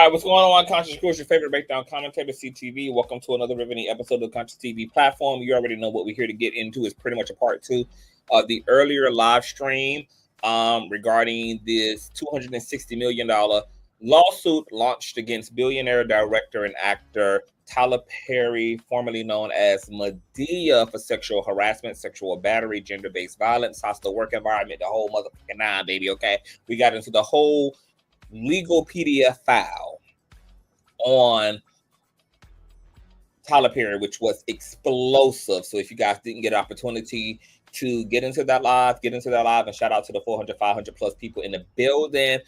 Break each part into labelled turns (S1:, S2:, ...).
S1: right, what's going on, Conscious Crew? It's your favorite breakdown commentator, CTV. Welcome to another riveting episode of the Consciouztv platform. You already know what we're here to get into is pretty much a part two of the earlier live stream regarding this $260 million lawsuit launched against billionaire director and actor Tyler Perry, formerly known as Madea, for sexual harassment, sexual battery, gender-based violence, hostile work environment, the whole motherfucking nine, baby, okay? We got into the whole legal PDF file on Tyler Perry, which was explosive. So if you guys didn't get an opportunity to get into that live, and shout out to the 400, 500 plus people in the building.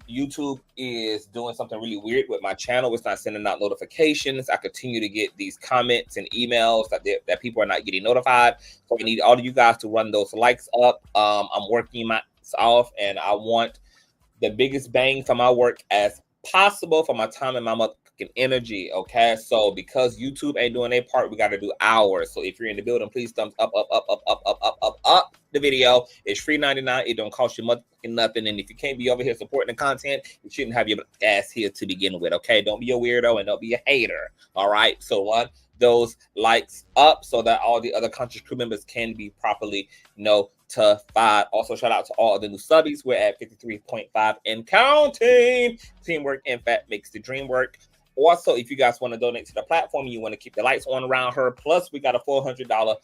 S1: YouTube is doing something really weird with my channel. It's not sending out notifications. I continue to get these comments and emails that people are not getting notified. So I need all of you guys to run those likes up. I'm working my ass off, and I want the biggest bang for my work as possible for my time and my motherfucking energy, okay? So because YouTube ain't doing their part, we got to do ours. So if you're in the building, please thumbs up the video. It's free 99. It don't cost you motherfucking nothing. And if you can't be over here supporting the content, you shouldn't have your ass here to begin with, okay? Don't be a weirdo and don't be a hater, all right? So run those likes up so that all the other conscious crew members can be properly notified. Also, shout out to all the new subbies. We're at 53.5 and counting. Teamwork, in fact, makes the dream work. Also, if you guys want to donate to the platform, you want to keep the lights on around her. Plus, we got a $400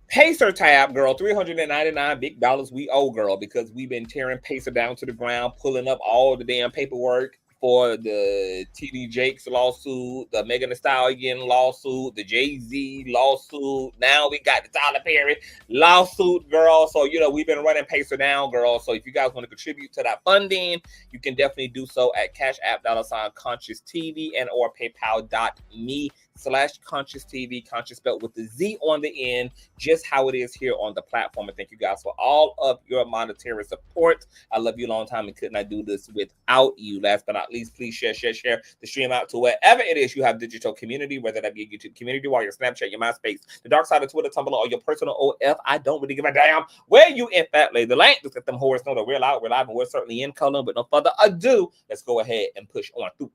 S1: Pacer tab, girl. $399 big dollars we owe, girl, because we've been tearing Pacer down to the ground, pulling up all the damn paperwork for the TD Jakes lawsuit, the Megan Thee Stallion lawsuit, the Jay-Z lawsuit. Now we got the Tyler Perry lawsuit, girl. So, we've been running Pacer down, girl. So if you guys want to contribute to that funding, you can definitely do so at Cash App $Consciouztv and or PayPal.me/Consciouztv, Conscious spelled with the Z on the end, just how it is here on the platform. And thank you guys for all of your monetary support. I love you a long time and could not do this without you. Last but not least, please share the stream out to wherever it is you have digital community, whether that be a YouTube community or your Snapchat, your MySpace, the dark side of Twitter, Tumblr, or your personal OF. I don't really give a damn where you in fact lay the link. Just let them whores know that we're live, and we're certainly in color. But no further ado, let's go ahead and push on through.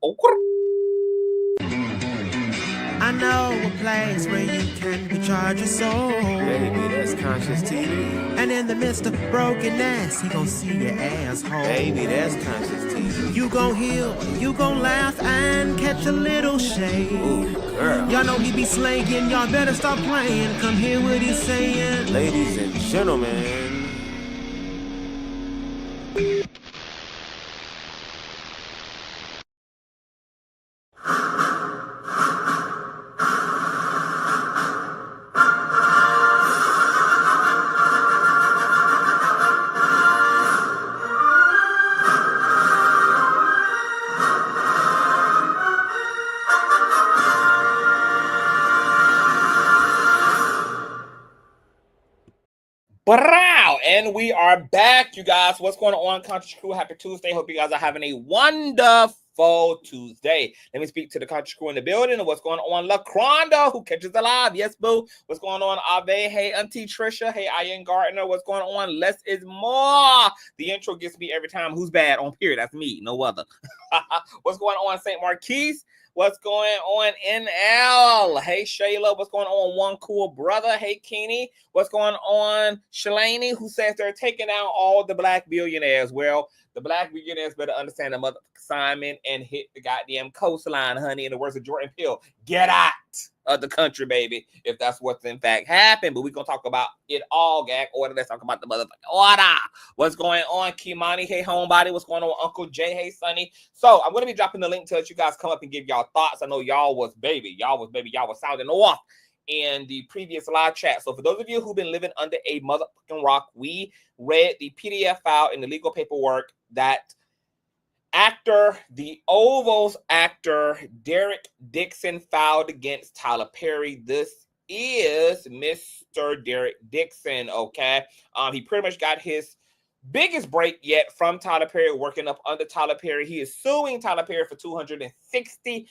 S2: I know a place where you can recharge your soul.
S3: Baby, that's Consciouztv.
S2: And in the midst of brokenness, he gon' see your asshole.
S3: Baby, that's Consciouztv.
S2: You gon' heal, you gon' laugh and catch a little shade.
S3: Ooh, girl.
S2: Y'all know he be slaying, y'all better stop playing. Come hear what he's saying.
S3: Ladies and gentlemen.
S1: And we are back, you guys. What's going on, Conscious Crew? Happy Tuesday. Hope you guys are having a wonderful Tuesday. Let me speak to the Conscious Crew in the building. And what's going on, LaCronda, who catches the live? Yes, boo. What's going on, Ave? Hey, Auntie Trisha. Hey, Ian Gardner. What's going on? Less is more. The intro gets me every time. Who's bad on period? That's me, no other. What's going on, St. Marquise? What's going on, NL? Hey, Shayla. What's going on, One Cool Brother? Hey, Keeney. What's going on, Shalani, who says they're taking out all the black billionaires? Well, the black billionaires better understand the mother assignment and hit the goddamn coastline, honey. In the words of Jordan Peele, get out of the country, baby, if that's what's in fact happened. But we're going to talk about it all, gag order. Let's talk about the motherfucking order. What's going on, Kimani? Hey, homebody. What's going on, Uncle Jay? Hey, Sonny. So I'm going to be dropping the link to let you guys come up and give y'all thoughts. I know y'all was sounding off in the previous live chat. So for those of you who've been living under a motherfucking rock, we read the PDF file in the legal paperwork that the Ovals actor Derek Dixon filed against Tyler Perry. This is Mr. Derek Dixon, okay? He pretty much got his biggest break yet from Tyler Perry, working up under Tyler Perry. He is suing Tyler Perry for $260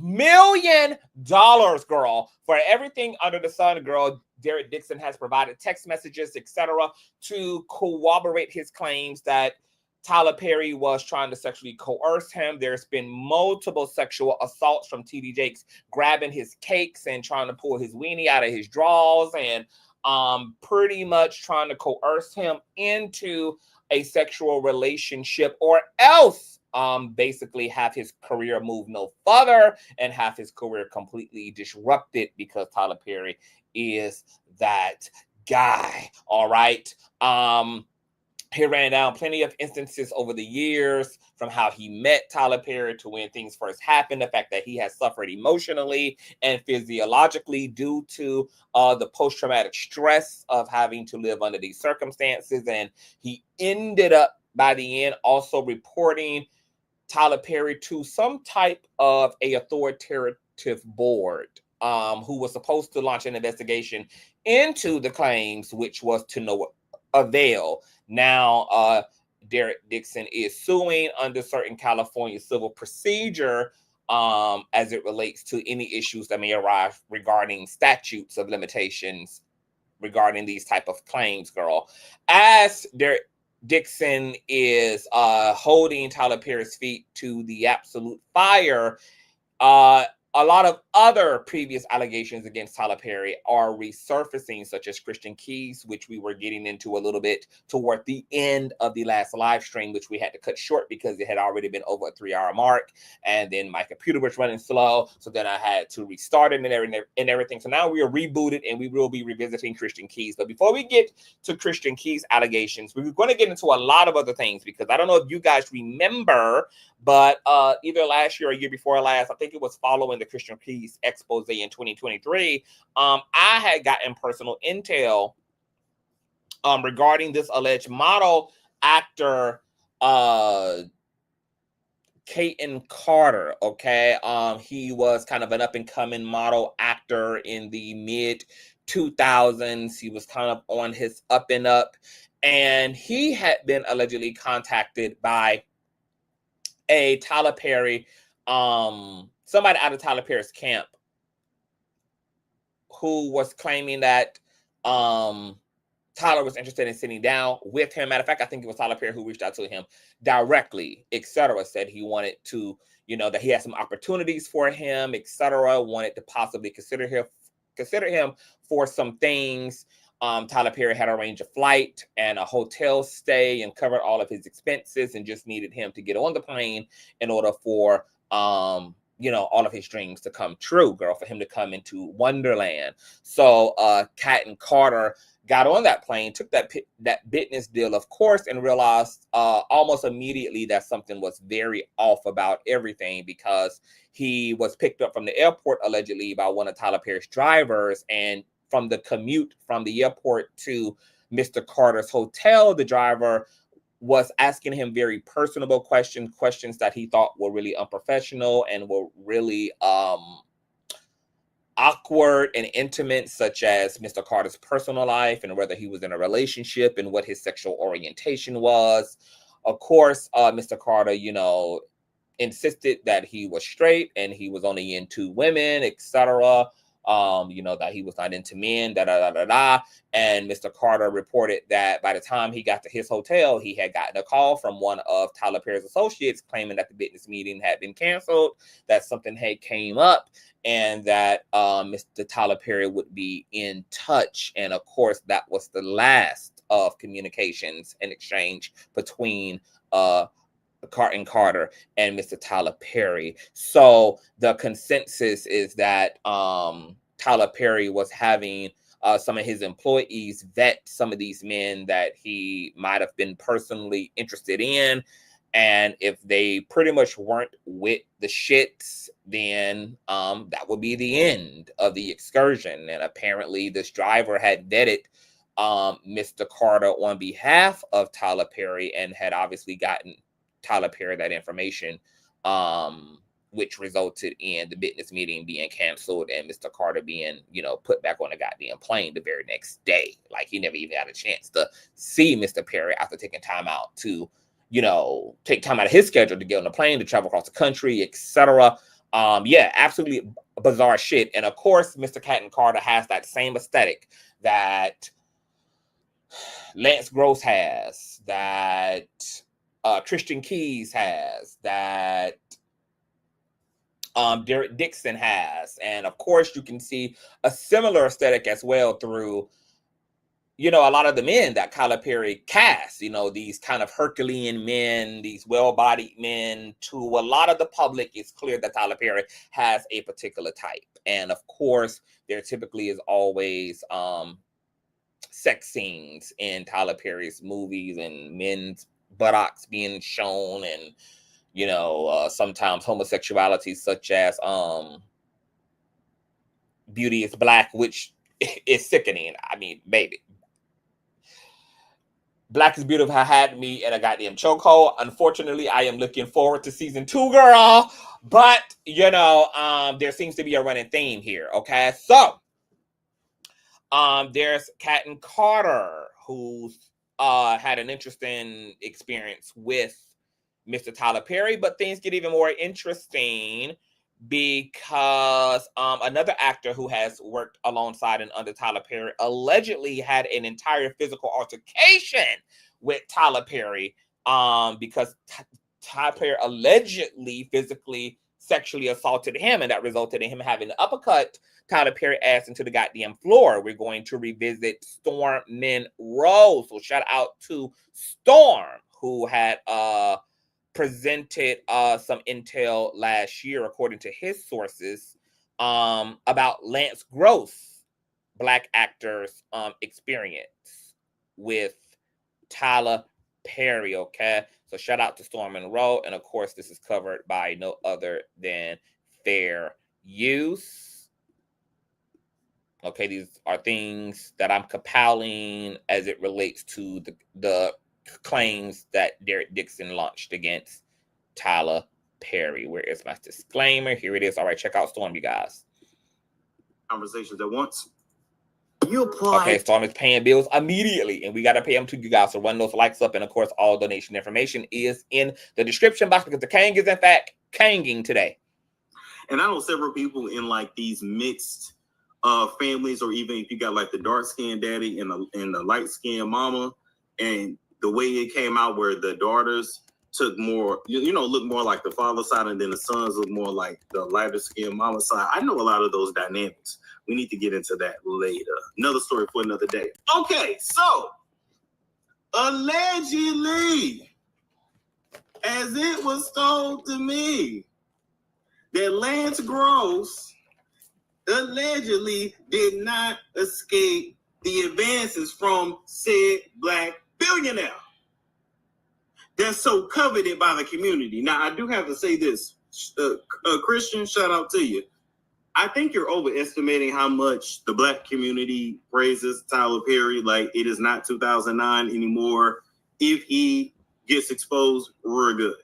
S1: million, girl, for everything under the sun, girl. Derek Dixon has provided text messages, etc., to corroborate his claims that Tyler Perry was trying to sexually coerce him. There's been multiple sexual assaults from TD Jakes grabbing his cakes and trying to pull his weenie out of his drawers and pretty much trying to coerce him into a sexual relationship, or else basically have his career move no further and have his career completely disrupted, because Tyler Perry is that guy. All right. He ran down plenty of instances over the years, from how he met Tyler Perry to when things first happened, the fact that he has suffered emotionally and physiologically due to the post-traumatic stress of having to live under these circumstances. And he ended up, by the end, also reporting Tyler Perry to some type of a authoritative board, who was supposed to launch an investigation into the claims, which was to no avail. Now, Derek Dixon is suing under certain California civil procedure as it relates to any issues that may arise regarding statutes of limitations regarding these type of claims, girl. As Derek Dixon is holding Tyler Perry's feet to the absolute fire, a lot of other previous allegations against Tyler Perry are resurfacing, such as Christian Keys, which we were getting into a little bit toward the end of the last live stream, which we had to cut short because it had already been over a 3-hour mark. And then my computer was running slow, so then I had to restart it and everything. So now we are rebooted and we will be revisiting Christian Keys. But before we get to Christian Keys allegations, we're going to get into a lot of other things, because I don't know if you guys remember, but either last year or year before last, I think it was following the Christian Keys expose in 2023, I had gotten personal intel regarding this alleged model actor, Caton Carter. Okay, he was kind of an up-and-coming model actor in the mid 2000s. He was kind of on his up and up, and he had been allegedly contacted by a Tyler Perry, somebody out of Tyler Perry's camp, who was claiming that Tyler was interested in sitting down with him. Matter of fact, I think it was Tyler Perry who reached out to him directly, etc. Said he wanted to, that he had some opportunities for him, etc. Wanted to possibly consider him for some things. Tyler Perry had arranged a flight and a hotel stay and covered all of his expenses, and just needed him to get on the plane in order for all of his dreams to come true, girl, for him to come into Wonderland. So Caton Carter got on that plane, took that business deal, of course, and realized almost immediately that something was very off about everything, because he was picked up from the airport allegedly by one of Tyler Perry's drivers, and from the commute from the airport to Mr. Carter's hotel, the driver was asking him very personable questions that he thought were really unprofessional and were really awkward and intimate, such as Mr. Carter's personal life and whether he was in a relationship and what his sexual orientation was. Of course, Mr. Carter, insisted that he was straight and he was only into women, etc. That he was not into men, And Mr. Carter reported that by the time he got to his hotel, he had gotten a call from one of Tyler Perry's associates claiming that the business meeting had been canceled, that something had came up, and that Mr. Tyler Perry would be in touch. And of course, that was the last of communications and exchange between Caton Carter and Mr. Tyler Perry. So the consensus is that Tyler Perry was having some of his employees vet some of these men that he might have been personally interested in. And if they pretty much weren't with the shits, then that would be the end of the excursion. And apparently this driver had vetted Mr. Carter on behalf of Tyler Perry and had obviously gotten Tyler Perry that information, which resulted in the business meeting being canceled and Mr. Carter being, put back on the goddamn plane the very next day. Like, he never even had a chance to see Mr. Perry after taking time out to, take time out of his schedule to get on the plane, to travel across the country, etc. Absolutely bizarre shit. And of course, Mr. Caton Carter has that same aesthetic that Lance Gross has, that Tristan Keys has, that Dixon has. And of course, you can see a similar aesthetic as well through, you know, a lot of the men that Tyler Perry cast, you know, these kind of Herculean men, these well-bodied men. To a lot of the public, it's clear that Tyler Perry has a particular type. And of course, there typically is always sex scenes in Tyler Perry's movies and men's buttocks being shown, and, you know, sometimes homosexuality, such as Beauty is Black, which is sickening. I mean, baby. Black is Beautiful had me in a goddamn chokehold. Unfortunately, I am looking forward to season 2, girl. But, you know, there seems to be a running theme here, okay? So, there's Catton Carter, who's had an interesting experience with Mr. Tyler Perry, but things get even more interesting because another actor who has worked alongside and under Tyler Perry allegedly had an entire physical altercation with Tyler Perry because Tyler Perry allegedly physically sexually assaulted him, and that resulted in him having to uppercut Tyler Perry ass into the goddamn floor. We're going to revisit Storm Monroe. So shout out to Storm, who had presented some intel last year, according to his sources, about Lance Gross, Black actor's experience with Tyler Perry, okay? So shout out to Storm Monroe. And of course, this is covered by no other than Fair Use. Okay, these are things that I'm compiling as it relates to the claims that Derek Dixon launched against Tyler Perry. Where is my disclaimer? Here it is. All right, check out Storm, you guys.
S4: Conversations at once. You apply.
S1: Okay, Storm is paying bills immediately, and we got to pay them to you guys. So run those likes up, and of course, all donation information is in the description box because the Kang is in fact Kanging today.
S4: And I know several people in like these mixed families, or even if you got like the dark skinned daddy and the light skinned mama, and the way it came out where the daughters took more, look more like the father side, and then the sons look more like the lighter skinned mama side. I know a lot of those dynamics. We need to get into that later. Another story for another day. Okay, so allegedly, as it was told to me, that Lance Gross allegedly did not escape the advances from said Black billionaire that's so coveted by the community. Now, I do have to say this, Christian, shout out to you. I think you're overestimating how much the Black community praises Tyler Perry. Like, it is not 2009 anymore. If he gets exposed, we're good.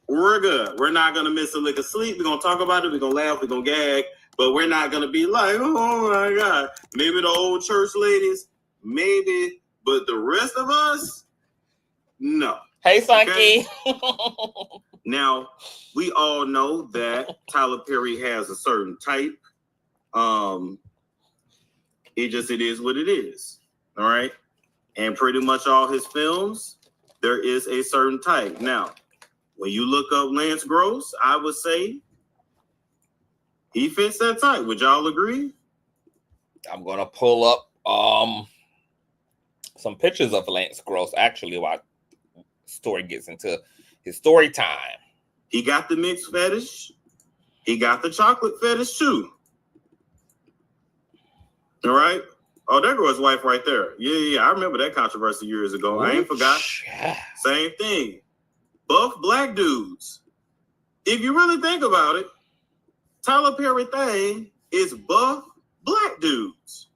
S4: We're good. We're not going to miss a lick of sleep. We're going to talk about it. We're going to laugh. We're going to gag. But we're not going to be like, oh, my God. Maybe the old church ladies, maybe. But the rest of us, no.
S1: Hey, Sunky.
S4: Okay? Now, we all know that Tyler Perry has a certain type. It is what it is. All right. And pretty much all his films, there is a certain type. Now, when you look up Lance Gross, I would say he fits that type. Would y'all agree?
S1: I'm going to pull up some pictures of Lance Gross, actually, while story gets into his story time.
S4: He got the mixed fetish. He got the chocolate fetish too. All right. Oh, there goes his wife right there. Yeah. I remember that controversy years ago. I ain't forgot.
S1: Yeah.
S4: Same thing. Buff Black dudes. If you really think about it, Tyler Perry thing is buff Black dudes.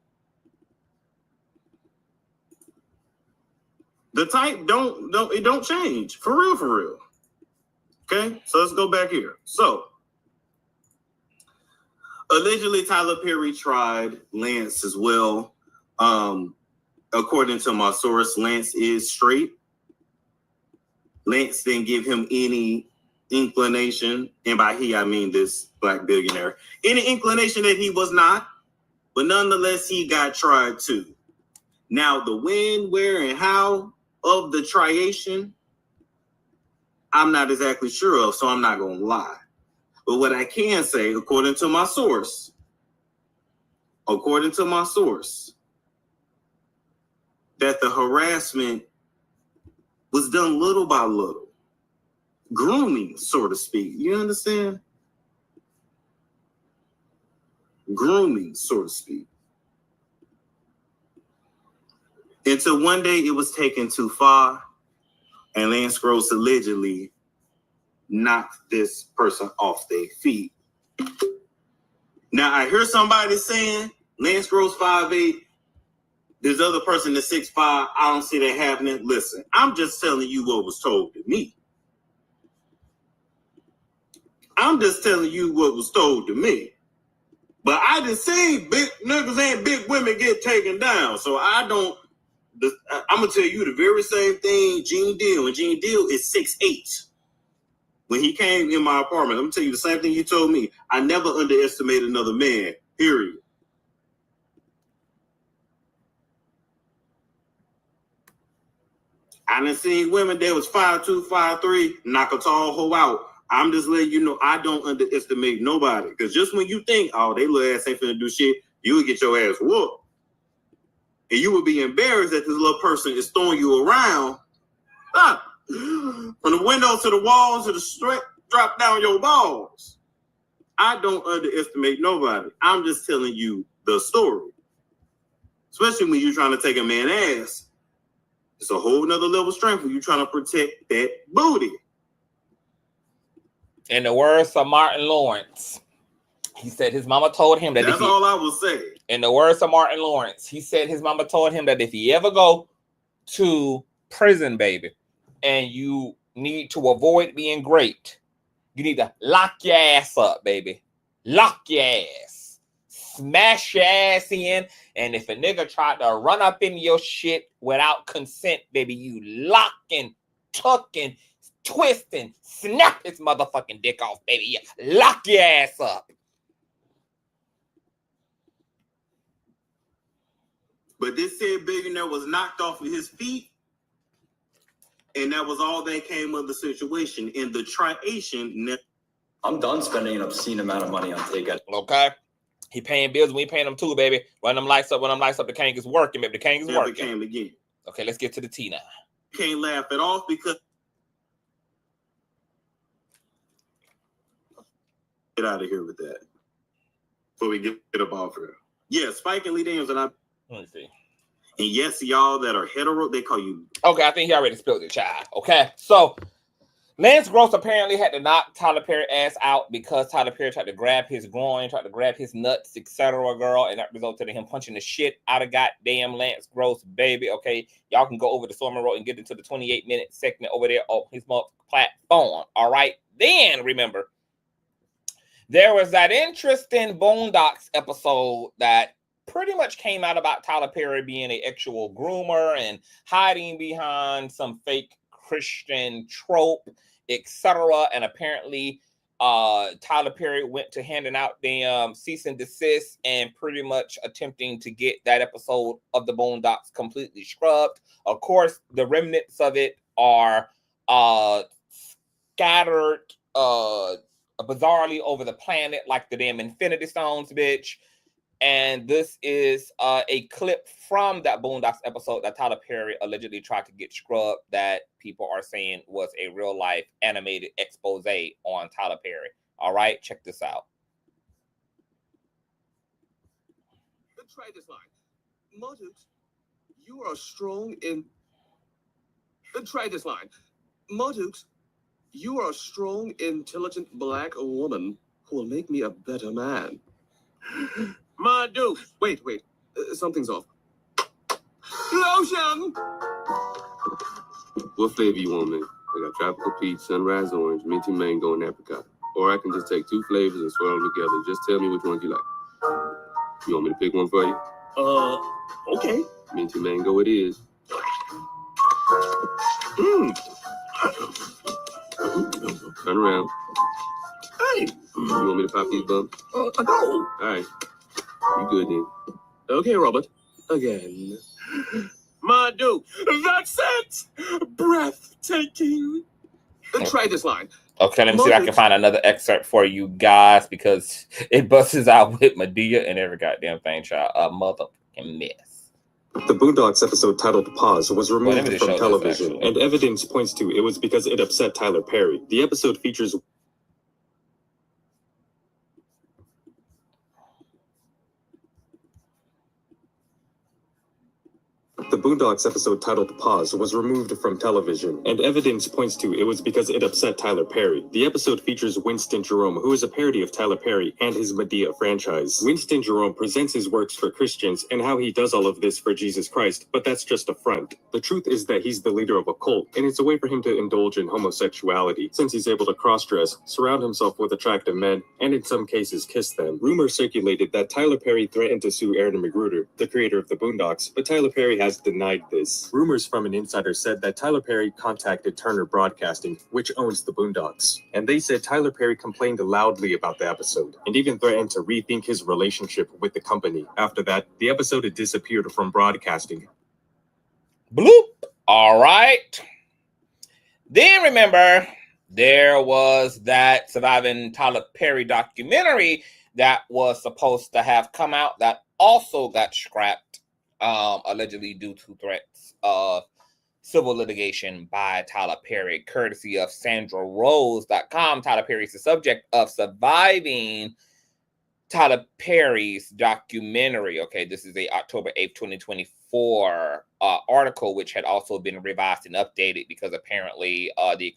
S4: The type don't change. For real. Okay, so let's go back here. So, allegedly, Tyler Perry tried Lance as well. According to my source, Lance is straight. Lance didn't give him any inclination, and by he, I mean this Black billionaire, any inclination that he was not, but nonetheless, he got tried too. Now, the when, where, and how of the triation, I'm not exactly sure of, so I'm not going to lie. But what I can say, according to my source, that the harassment was done little by little. Grooming, so to speak. You understand? Grooming, so to speak. Until one day it was taken too far, and Lance Gross allegedly knocked this person off their feet. Now, I hear somebody saying Lance Gross 5'8", this other person is 6'5". I don't see that happening. Listen, I'm just telling you what was told to me. But I done seen big niggas and big women get taken down. So I'm going to tell you the very same thing Gene did. When Gene Deal is 6'8". When he came in my apartment, I'm going to tell you the same thing you told me. I never underestimate another man, period. I done seen women that was 5'2", 5'3", knock a tall hoe out. I'm just letting you know I don't underestimate nobody. Because just when you think, oh, they little ass ain't finna do shit, you would get your ass whooped. And you would be embarrassed that this little person is throwing you around. From the window to the walls to the straight, drop down your balls. I don't underestimate nobody. I'm just telling you the story. Especially when you're trying to take a man's ass. It's a whole nother level of strength when you're trying to protect that booty.
S1: In the words of Martin Lawrence, he said his mama told him that.
S4: That's all I will say.
S1: In the words of Martin Lawrence, he said his mama told him that if he ever go to prison, baby, and you need to avoid being great, you need to lock your ass up, baby. Lock your ass. Smash your ass in. And if a nigga tried to run up in your shit without consent, baby, you locking, tucking, twisting, snap his motherfucking dick off, baby. You lock your ass up.
S4: But this said billionaire was knocked off of his feet, and that was all that came of the situation. In the triation,
S5: I'm done spending an obscene amount of money on takeout.
S1: Okay. He paying bills, we paying them too, baby. When them lights up, the king is working, baby. The king is working.
S4: Came again.
S1: Okay, let's get to the T now.
S4: Can't laugh it off because get out of here with that. Before we get up off here. Yeah, Spike and Lee Daniels and I.
S1: Let me see.
S4: And yes, y'all that are hetero, they call you.
S1: Okay, I think he already spilled it, child. Okay, so Lance Gross apparently had to knock Tyler Perry ass out because Tyler Perry tried to grab his groin, tried to grab his nuts, etc., girl, and that resulted in him punching the shit out of goddamn Lance Gross, baby. Okay, y'all can go over to Stormy Road and get into the 28-minute segment over there on his platform. All right, then remember, there was that interesting Boondocks episode that pretty much came out about Tyler Perry being an actual groomer and hiding behind some fake Christian trope, etc. And apparently Tyler Perry went to handing out the cease and desist and pretty much attempting to get that episode of the Boondocks completely scrubbed. Of course, the remnants of it are scattered bizarrely over the planet like the damn Infinity Stones, bitch. And this is a clip from that Boondocks episode that Tyler Perry allegedly tried to get scrubbed that people are saying was a real-life animated expose on Tyler Perry. All right, check this out.
S6: Let's try this line. Motives, you are strong in... Try this line. Motives, you are a strong, intelligent black woman who will make me a better man. My dude. Wait. Something's off. Lotion!
S7: What flavor you want, man? I got tropical peach, sunrise orange, minty mango, and apricot. Or I can just take two flavors and swirl them together. Just tell me which one you like. You want me to pick one for you?
S6: Okay.
S7: Minty mango it is. Turn around.
S6: Hey.
S7: You want me to pop these bumps?
S6: No.
S7: All right. You good then?
S6: Okay, Robert. Again. My dude. That's it! Breathtaking. Try this line.
S1: Okay, let me see if I can find another excerpt for you guys because it busts out with Medea and every goddamn thing, child. A motherfucking mess.
S8: The Boondocks episode titled Pause was removed from television, and evidence points to it was because it upset Tyler Perry. The episode features The Boondocks episode titled Pause was removed from television, and evidence points to it was because it upset Tyler Perry. The episode features Winston Jerome, who is a parody of Tyler Perry and his Medea franchise. Winston Jerome presents his works for Christians and how he does all of this for Jesus Christ, but that's just a front. The truth is that he's the leader of a cult, and it's a way for him to indulge in homosexuality, since he's able to cross-dress, surround himself with attractive men, and in some cases kiss them. Rumors circulated that Tyler Perry threatened to sue Aaron McGruder, the creator of the Boondocks, but Tyler Perry has denied this. Rumors from an insider said that Tyler Perry contacted Turner Broadcasting, which owns the Boondocks, and they said Tyler Perry complained loudly about the episode and even threatened to rethink his relationship with the company. After that, the episode had disappeared from broadcasting.
S1: Bloop. All right. Then remember, there was that Surviving Tyler Perry documentary that was supposed to have come out that also got scrapped. Allegedly due to threats of civil litigation by Tyler Perry, courtesy of SandraRose.com. Tyler Perry is the subject of Surviving Tyler Perry's documentary. Okay, this is a October 8th, 2024 article, which had also been revised and updated because apparently the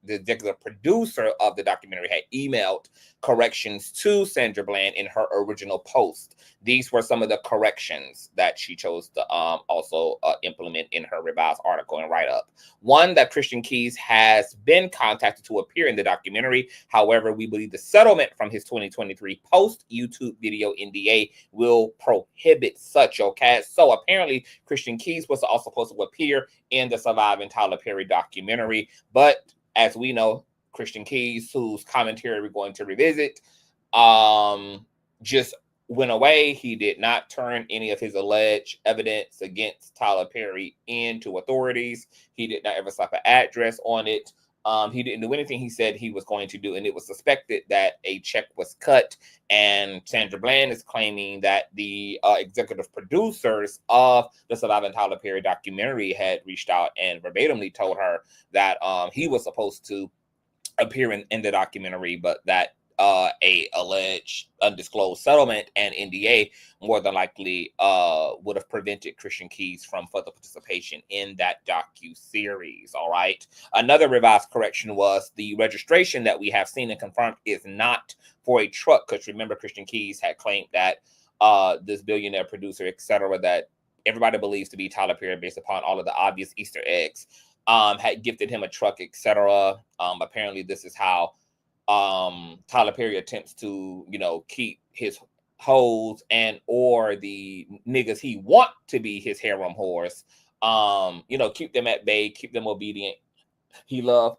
S1: executive producer of the documentary had emailed corrections to Sandra Bland in her original post. These were some of the corrections that she chose to also implement in her revised article and write-up. One, that Christian Keys has been contacted to appear in the documentary. However, we believe the settlement from his 2023 post-YouTube video NDA will prohibit such, okay? So apparently, Christian Keys was also supposed to appear in the Surviving Tyler Perry documentary. But as we know, Christian Keys, whose commentary we're going to revisit, just went away. He did not turn any of his alleged evidence against Tyler Perry into authorities. He did not ever slap an address on it. He didn't do anything he said he was going to do, and it was suspected that a check was cut. And Sandra Bland is claiming that the executive producers of the Surviving Tyler Perry documentary had reached out and verbatimly told her that he was supposed to appear in the documentary, but that a alleged undisclosed settlement and NDA more than likely would have prevented Christian Keys from further participation in that docu-series. All right. Another revised correction was the registration that we have seen and confirmed is not for a truck, because remember, Christian Keys had claimed that this billionaire producer, etc., that everybody believes to be Tyler Perry based upon all of the obvious Easter eggs, had gifted him a truck, etc. Apparently this is how Tyler Perry attempts to, keep his hoes and or the niggas he want to be his harem whores, keep them at bay, keep them obedient. He love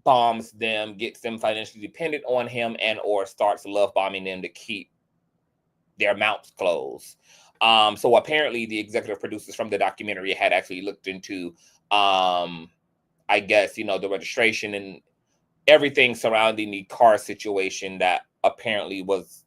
S1: bombs them, gets them financially dependent on him, and or starts love bombing them to keep their mouths closed. So apparently the executive producers from the documentary had actually looked into, I guess, the registration and everything surrounding the car situation that apparently was,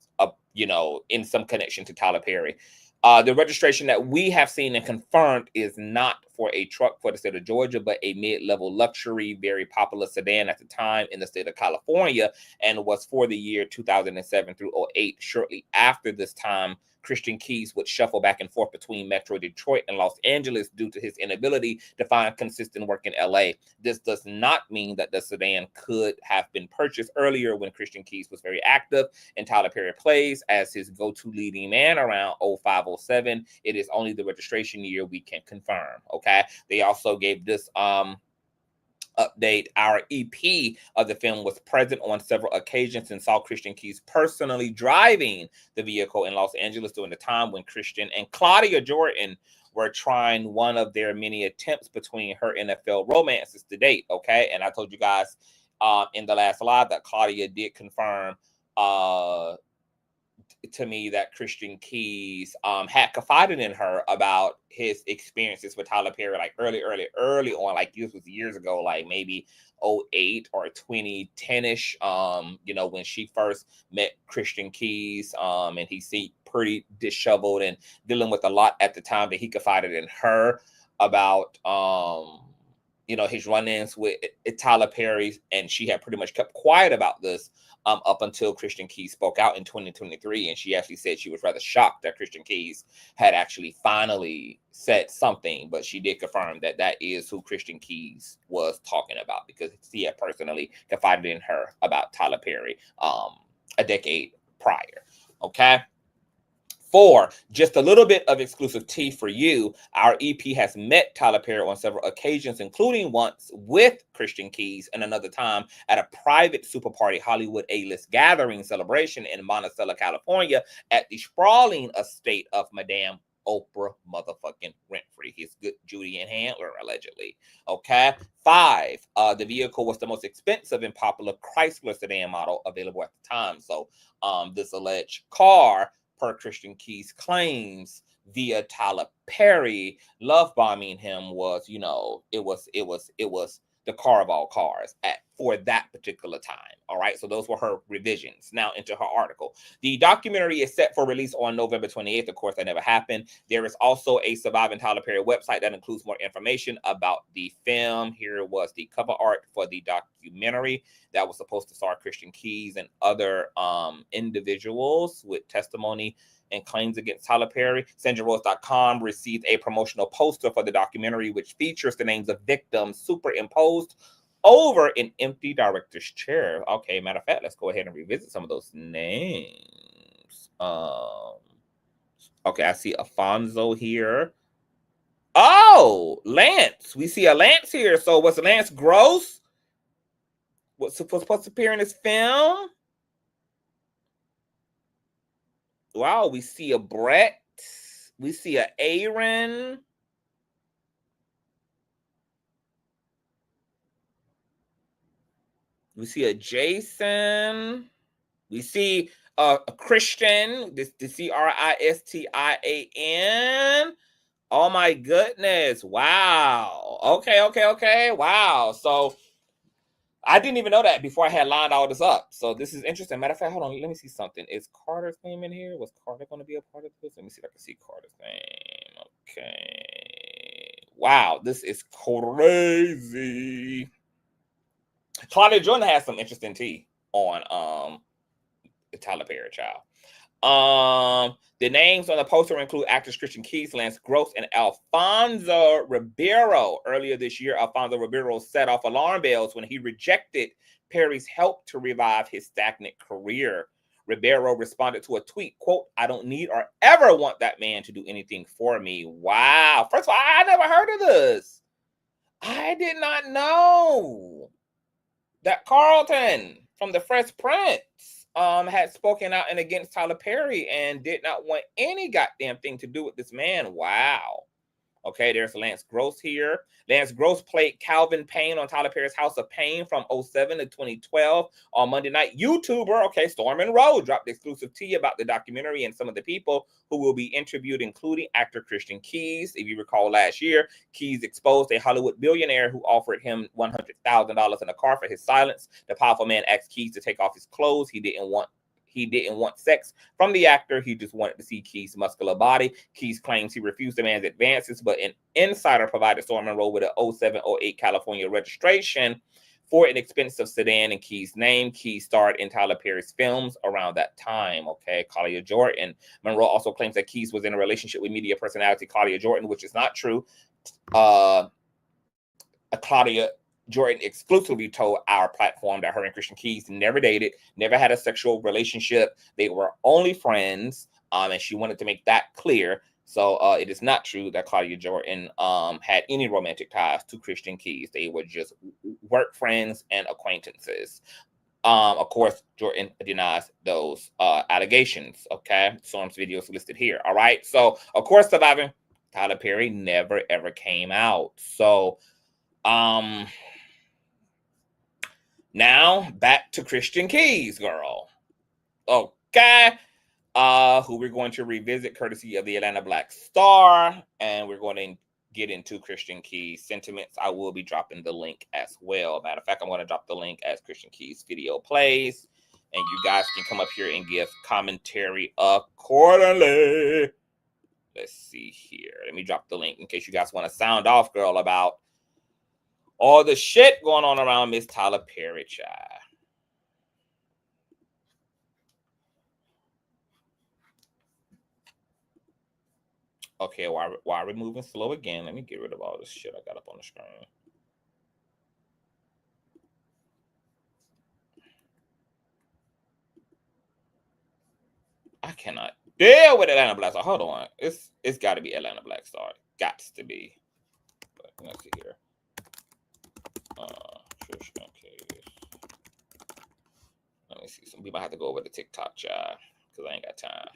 S1: in some connection to Tyler Perry. The registration that we have seen and confirmed is not for a truck for the state of Georgia, but a mid-level luxury, very popular sedan at the time in the state of California, and was for the year 2007 through 2008. Shortly after this time, Christian Keys would shuffle back and forth between Metro Detroit and Los Angeles due to his inability to find consistent work in LA. This does not mean that the sedan could have been purchased earlier when Christian Keys was very active and Tyler Perry plays as his go-to leading man around 0507. It is only the registration year we can confirm. Okay. They also gave this update. Our EP of the film was present on several occasions and saw Christian Keys personally driving the vehicle in Los Angeles during the time when Christian and Claudia Jordan were trying one of their many attempts between her NFL romances to date. Okay. And I told you guys in the last live that Claudia did confirm to me that Christian Keys had confided in her about his experiences with Tyler Perry, like early on, like this was years ago, like maybe 2008 or 2010-ish, you know, when she first met Christian Keys, and he seemed pretty disheveled and dealing with a lot at the time, that he confided in her about you know, his run-ins with Tyler Perry, and she had pretty much kept quiet about this up until Christian Keys spoke out in 2023, and she actually said she was rather shocked that Christian Keys had actually finally said something, but she did confirm that that is who Christian Keys was talking about, because he had personally confided in her about Tyler Perry a decade prior. Okay. 4, just a little bit of exclusive tea for you. Our EP has met Tyler Perry on several occasions, including once with Christian Keys and another time at a private super party Hollywood A-list gathering celebration in Monticello, California, at the sprawling estate of Madame Oprah motherfucking Winfrey, his good Judy and handler, allegedly. Okay. 5, the vehicle was the most expensive and popular Chrysler sedan model available at the time. So this alleged car, per Christian Keys' claims via Tyler Perry love bombing him, was, you know, it was the car of all cars for that particular time. All right, so those were her revisions. Now into her article. The documentary is set for release on November 28th. Of course, that never happened. There is also a Surviving Tyler Perry website that includes more information about the film. Here was the cover art for the documentary that was supposed to star Christian Keys and other individuals with testimony and claims against Tyler Perry. SandraRose.com received a promotional poster for the documentary, which features the names of victims superimposed over an empty director's chair. Okay, matter of fact, let's go ahead and revisit some of those names. Okay, I see Alfonso here. Oh, Lance. We see a Lance here. So was Lance Gross what's supposed to appear in this film? Wow, we see a Brett. We see a Aaron. We see a Jason. We see a Christian. This Christian. Oh my goodness. Wow. Okay. Wow. So I didn't even know that before I had lined all this up. So this is interesting. Matter of fact, hold on. Let me see something. Is Carter's name in here? Was Carter going to be a part of this? Let me see if I can see Carter's name. Okay. Wow. This is crazy. Claudia Jordan has some interesting tea on the Tyler Perry child. The names on the poster include actors Christian Keys, Lance Gross, and Alfonso Ribeiro. Earlier this year, Alfonso Ribeiro set off alarm bells when he rejected Perry's help to revive his stagnant career. Ribeiro responded to a tweet, quote, "I don't need or ever want that man to do anything for me." Wow. First of all, I never heard of this. I did not know that Carlton from the Fresh Prince had spoken out and against Tyler Perry and did not want any goddamn thing to do with this man. Wow. Okay, there's Lance Gross here. Lance Gross played Calvin Payne on Tyler Perry's House of Pain from 2007 to 2012 on Monday night. YouTuber, okay, Stormin' Rowe dropped exclusive tea about the documentary and some of the people who will be interviewed, including actor Christian Keys. If you recall last year, Keys exposed a Hollywood billionaire who offered him $100,000 in a car for his silence. The powerful man asked Keys to take off his clothes. He didn't want sex from the actor. He just wanted to see Keys' muscular body. Keys claims he refused the man's advances, but an insider provided Stormin' Rowe with a 07-08 California registration for an expensive sedan in Keys' name. Keys starred in Tyler Perry's films around that time. Okay, Claudia Jordan. Monroe also claims that Keys was in a relationship with media personality Claudia Jordan, which is not true. Claudia Jordan exclusively told our platform that her and Christian Keys never dated, never had a sexual relationship. They were only friends, and she wanted to make that clear. So it is not true that Claudia Jordan had any romantic ties to Christian Keys. They were just work friends and acquaintances. Of course, Jordan denies those allegations. Okay, Storm's videos listed here. All right. So, of course, Surviving Tyler Perry never ever came out. So, now back to Christian Keys, girl. Okay. who we're going to revisit courtesy of the Atlanta Black Star, and we're going to get into Christian Key's sentiments. I will be dropping the link as well. Matter of fact, I'm going to drop the link as Christian Key's video plays, and you guys can come up here and give commentary accordingly. Let's see here. Let me drop the link in case you guys want to sound off, girl, about all the shit going on around Miss Tyler Perry, child. Okay, why are we moving slow again? Let me get rid of all this shit I got up on the screen. I cannot deal with Atlanta Black Star. Hold on. It's got to be Atlanta Black Star. Got to be. But let's see here. Let me see. We might have to go over to TikTok, child, because I ain't got time.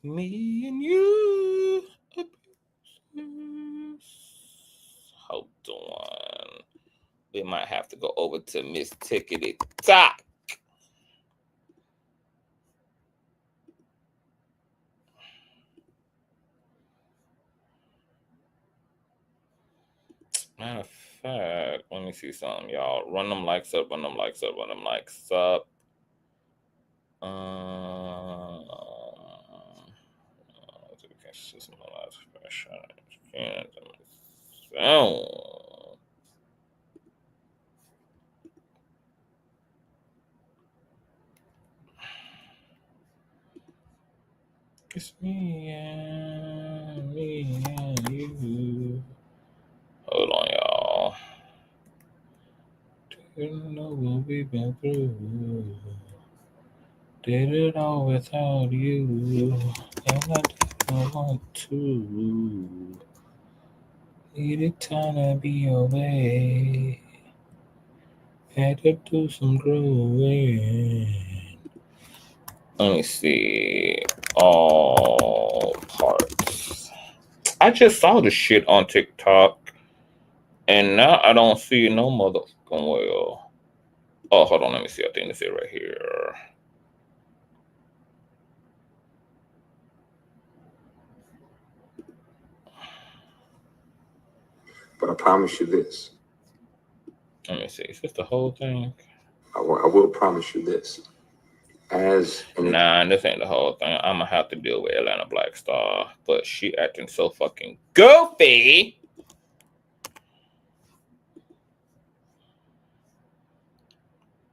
S1: Me and you. Hold on. We might have to go over to Miss Tickety Tock. Matter of fact, let me see something, y'all. Run them likes up, run them likes up, run them likes up. It's me and you. Hold on, y'all. Didn't know what we've been through. Did it all without you. And I didn't want to. Needed time to be away. Had to do some growing. Let me see. All parts. I just saw the shit on TikTok, and now I don't see no motherfucking well. Oh, hold on. Let me see. I think it's it right here.
S9: But I promise you this.
S1: Let me see. Is this the whole thing?
S9: I will promise you this.
S1: Nah, this ain't the whole thing. I'm gonna have to deal with Atlanta Black Star, but she acting so fucking goofy.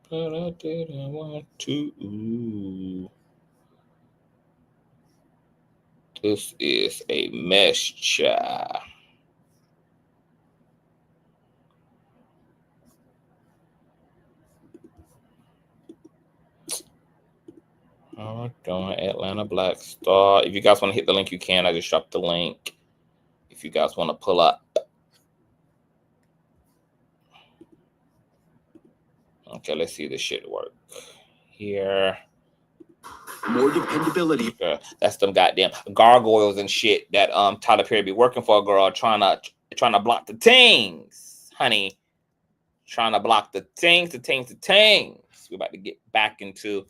S1: But I didn't want to. This is a mess, child. Oh, doing Atlanta Black Star. If you guys want to hit the link, you can. I just dropped the link. If you guys want to pull up. Okay, let's see this shit work. Here.
S6: More dependability.
S1: That's them goddamn gargoyles and shit that Tyler Perry be working for, girl, trying to block the things, honey. Trying to block the things. We're about to get back into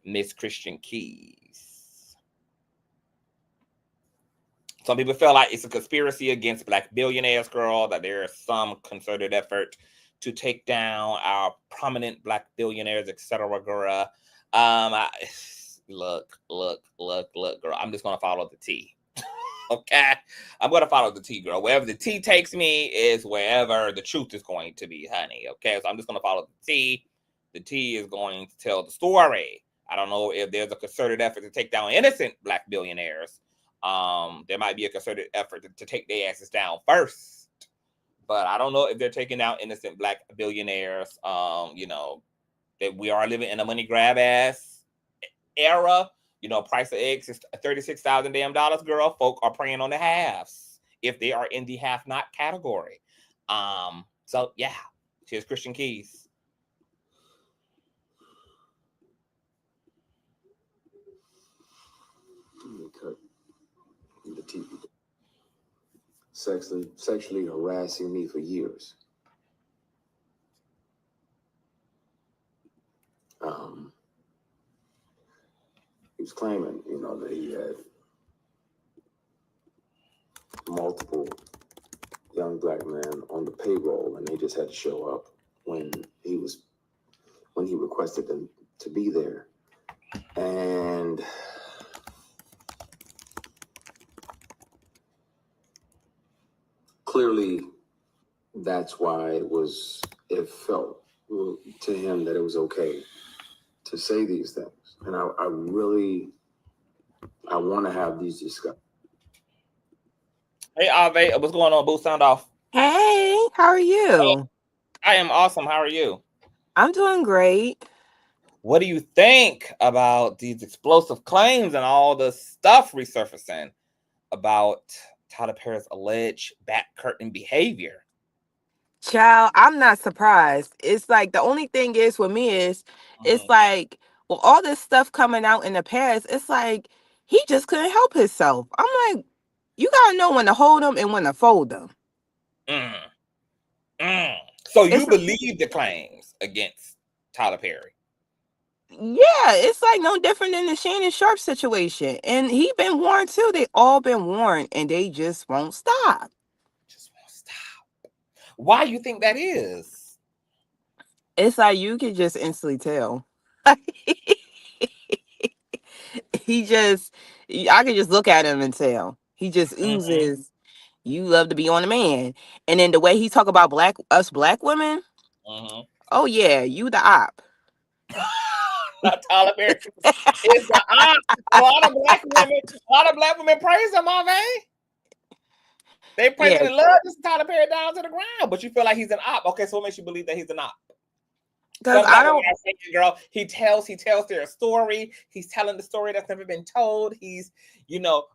S1: Miss Christian Keys. Some people feel like it's a conspiracy against Black billionaires, girl, that there is some concerted effort to take down our prominent Black billionaires, etc., girl. Look, girl. I'm just gonna follow the T. Okay, I'm gonna follow the T, girl. Wherever the T takes me is wherever the truth is going to be, honey. Okay, so I'm just gonna follow the T. The T is going to tell the story. I don't know if there's a concerted effort to take down innocent Black billionaires. There might be a concerted effort to take their asses down first, but I don't know if they're taking down innocent Black billionaires. You know, that we are living in a money grab ass era. You know, price of eggs is $36,000 damn dollars, girl. Folk are preying on the halves if they are in the have not category. So yeah, here's Christian Keys.
S9: Cut the TV. Sexually harassing me for years. he was claiming, you know, that he had multiple young black men on the payroll, and they just had to show up when he requested them to be there. And clearly that's why it felt to him that it was okay to say these things. And I want to have these discussions.
S1: Hey, Ave, what's going on? Boo, sound off.
S10: Hey, how are you?
S1: I am awesome. How are you?
S10: I'm doing great.
S1: What do you think about these explosive claims and all the stuff resurfacing about Tyler Perry's alleged back curtain behavior?
S10: Child, I'm not surprised. It's like the only thing is with me is it's like, well, all this stuff coming out in the past, it's like he just couldn't help himself. I'm like, you gotta know when to hold them and when to fold them.
S1: So you believe the claims against Tyler Perry?
S10: Yeah, it's like no different than the Shannon Sharp situation. And he been warned too. They all been warned and they just won't stop.
S1: Why you think that is?
S10: It's like you can just instantly tell. I can just look at him and tell. He just oozes, you love to be on a man. And then the way he talk about us black women, oh yeah, you the op.
S1: Not Tyler Perry. It's the op. A lot of black women praise him, Ave. They praise him and love this Tyler Perry down to the ground. But you feel like he's an op. Okay, so what makes you believe that he's an op? Because I don't. Girl, he tells their story. He's telling the story that's never been told. He's,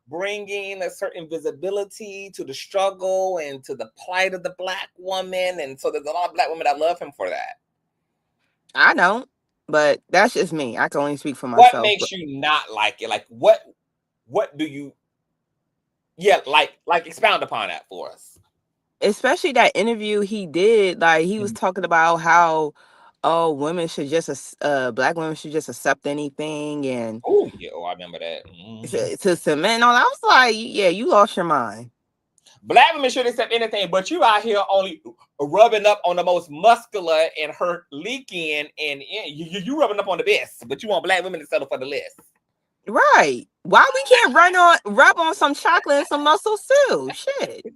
S1: bringing a certain visibility to the struggle and to the plight of the black woman. And so there's a lot of black women that love him for that.
S10: I don't, but that's just me. I can only speak for myself.
S1: What makes you not like it? Like what do you? Yeah, like expound upon that for us.
S10: Especially that interview he did. Like he was talking about how. Oh, women should just black women should just accept anything, and
S1: I remember that.
S10: To cement on. I was like, yeah, you lost your mind.
S1: Black women should accept anything, but you out here only rubbing up on the most muscular and her leaking, and you rubbing up on the best, but you want black women to settle for the less.
S10: Right? Why we can't rub on some chocolate and some muscles too? Shit.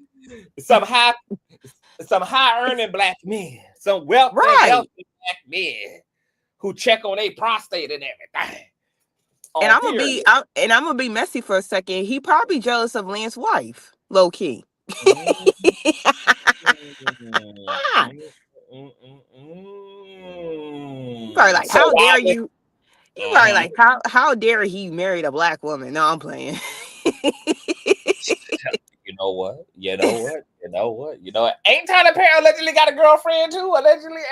S1: Some high earning black men, some wealthy black men who check on their prostate and everything.
S10: And I'm gonna be messy for a second. He probably jealous of Lance's wife, low key. Probably like, how dare you? You probably like, how dare he married a black woman? No, I'm playing.
S1: You know what? Ain't Tyler Perry allegedly got a girlfriend too? Allegedly,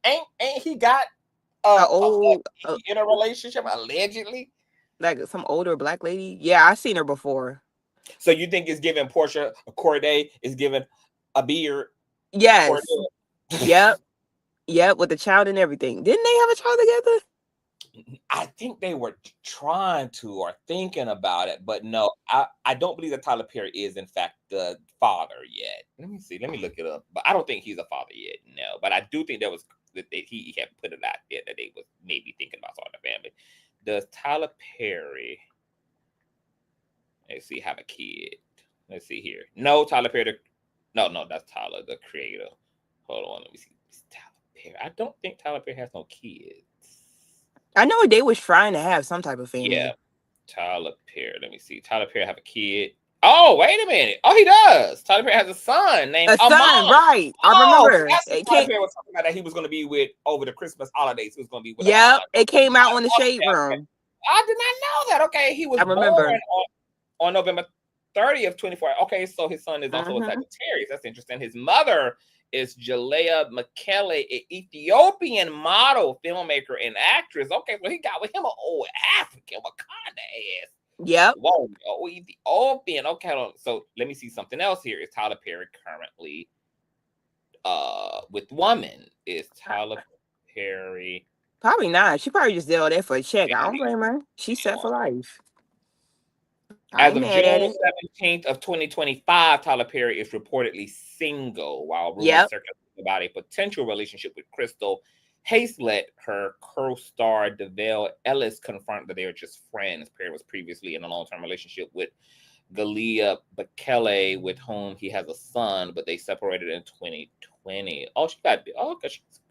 S1: ain't he got in a relationship? Allegedly,
S10: like some older black lady. Yeah, I seen her before.
S1: So you think it's giving Portia Corday is giving a beard?
S10: Yes. Yep, with the child and everything. Didn't they have a child together?
S1: I think they were trying to or thinking about it, but no, I don't believe that Tyler Perry is in fact the father yet. Let me see. Let me look it up. But I don't think he's a father yet. No, but I do think that he had put it out there that they was maybe thinking about starting a family. Does Tyler Perry? Let's see, have a kid. Let's see here. No, Tyler Perry. No, that's Tyler, the creator. Hold on, let me see. It's Tyler Perry. I don't think Tyler Perry has no kids.
S10: I know they was trying to have some type of family.
S1: Yeah, Tyler Perry. Let me see. Tyler Perry have a kid. Oh, wait a minute. Oh, he does. Tyler Perry has a son named Amon.
S10: Right. I remember.
S1: That's what Tyler Perry was talking about that he was going to be with over the Christmas holidays. He was going to be with.
S10: Yep, it came out on the Shade Room.
S1: I did not know that. Okay, he was born on November 30th, 24. Okay, so his son is also a Sagittarius. That's interesting. His mother is Jalea Makele, an Ethiopian model, filmmaker, and actress. Okay, so he got with him an old African Wakanda ass.
S10: Yep.
S1: Whoa, Ethiopian. Okay, so let me see something else here. Is Tyler Perry currently with woman? Is Tyler Perry
S10: Probably not. She probably just did all that for a check. I don't blame her. She's set for life. I
S1: As
S10: ain't
S1: of
S10: mad at
S1: June
S10: it.
S1: 17th of 2025, Tyler Perry is reportedly single, while rumors
S10: Yep.
S1: circulate about a potential relationship with Crystal Hazlett. Her co-star DeVale Ellis confirmed that they are just friends. Perry was previously in a long-term relationship with Galia Bekele, with whom he has a son, but they separated in 2020. Oh,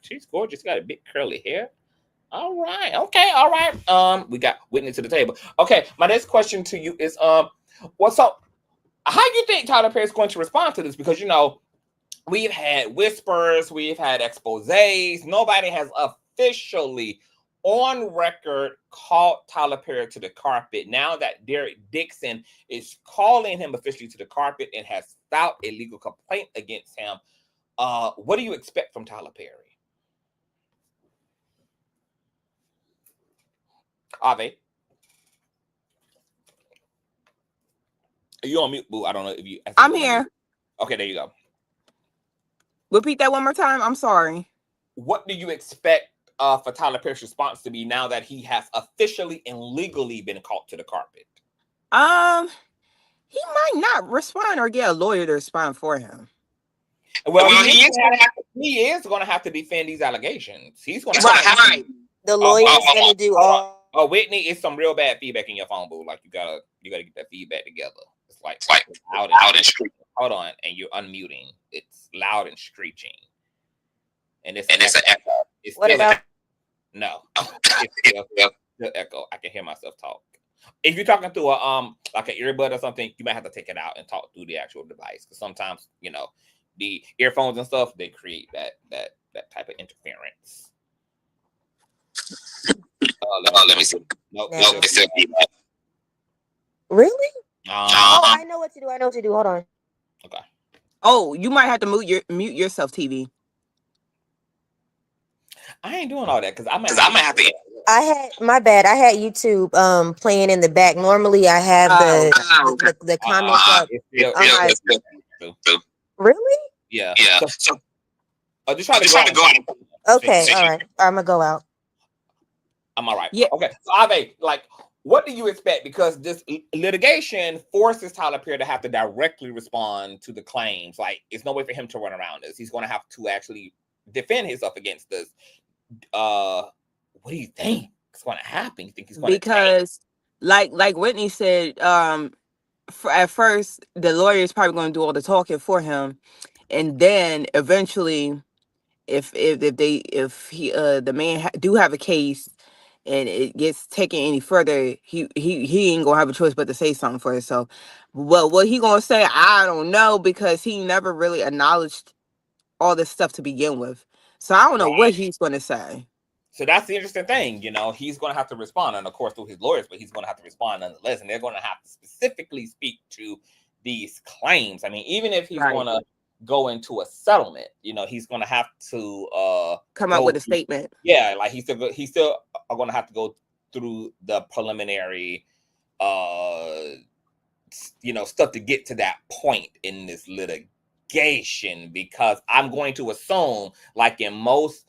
S1: she's gorgeous. She got a big curly hair. All right. Okay. All right. We got Whitney to the table. Okay. My next question to you is, what's up? How do you think Tyler Perry is going to respond to this? Because, we've had whispers, we've had exposés. Nobody has officially on record called Tyler Perry to the carpet. Now that Derek Dixon is calling him officially to the carpet and has filed a legal complaint against him, what do you expect from Tyler Perry? Ave? Are you on mute, boo? I don't know if you...
S10: I'm here.
S1: Okay, there you go.
S10: Repeat that one more time. I'm sorry.
S1: What do you expect for Tyler Perry's response to be now that he has officially and legally been called to the carpet?
S10: He might not respond or get a lawyer to respond for him.
S1: Well, he is going to have to defend these allegations. He's going to have to.
S11: The lawyer's going to do all.
S1: Oh, Whitney, it's some real bad feedback in your phone, boo. Like you gotta get that feedback together. It's like loud and screeching. Hold on, and you're unmuting. It's loud and screeching, and it's an echo.
S11: What about?
S1: No, it's still echo. I can hear myself talk. If you're talking through a like an earbud or something, you might have to take it out and talk through the actual device, because sometimes the earphones and stuff, they create that type of interference. Let me see. Nope.
S11: Really? I know what to do. Hold on.
S1: Okay.
S10: Oh, you might have to mute yourself, TV.
S11: I ain't doing all that because I might have to. My bad. I had YouTube playing in the back. Normally I have the comments up. Really?
S1: Yeah.
S11: So,
S1: just try to go out.
S11: Okay. All right. I'm gonna go out.
S1: I'm all right. Yeah. Okay. So Ave, what do you expect? Because this litigation forces Tyler Perry to have to directly respond to the claims. Like, it's no way for him to run around this. He's going to have to actually defend himself against this. What do you think is going to happen? You think he's going to?
S10: Because, like Whitney said, at first the lawyer is probably going to do all the talking for him, and then eventually, if the man do have a case, and it gets taken any further, he ain't gonna have a choice but to say something for himself. Well, what he gonna say, I don't know, because he never really acknowledged all this stuff to begin with. So I don't know what he's gonna say.
S1: So that's the interesting thing, he's gonna have to respond, and of course through his lawyers, but he's gonna have to respond nonetheless, and they're gonna have to specifically speak to these claims. I mean, even if he's gonna go into a settlement, he's gonna have to
S10: come up with a statement.
S1: Yeah, like he's still gonna have to go through the preliminary stuff to get to that point in this litigation, because I'm going to assume, like in most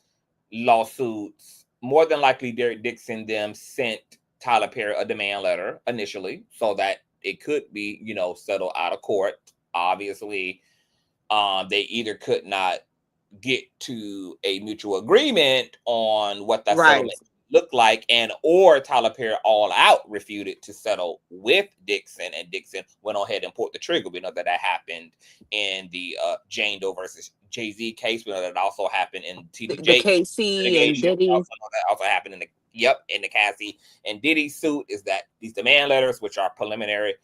S1: lawsuits, more than likely Derek Dixon them sent Tyler Perry a demand letter initially so that it could be settled out of court. Obviously, they either could not get to a mutual agreement on what that settlement looked like, or Tyler Perry all out refuted to settle with Dixon, and Dixon went ahead and pulled the trigger. We know that happened in the Jane Doe versus Jay-Z case. We know that also happened in
S10: the KC and Diddy.
S1: Also happened in the Cassie and Diddy suit. Is that these demand letters, which are preliminary.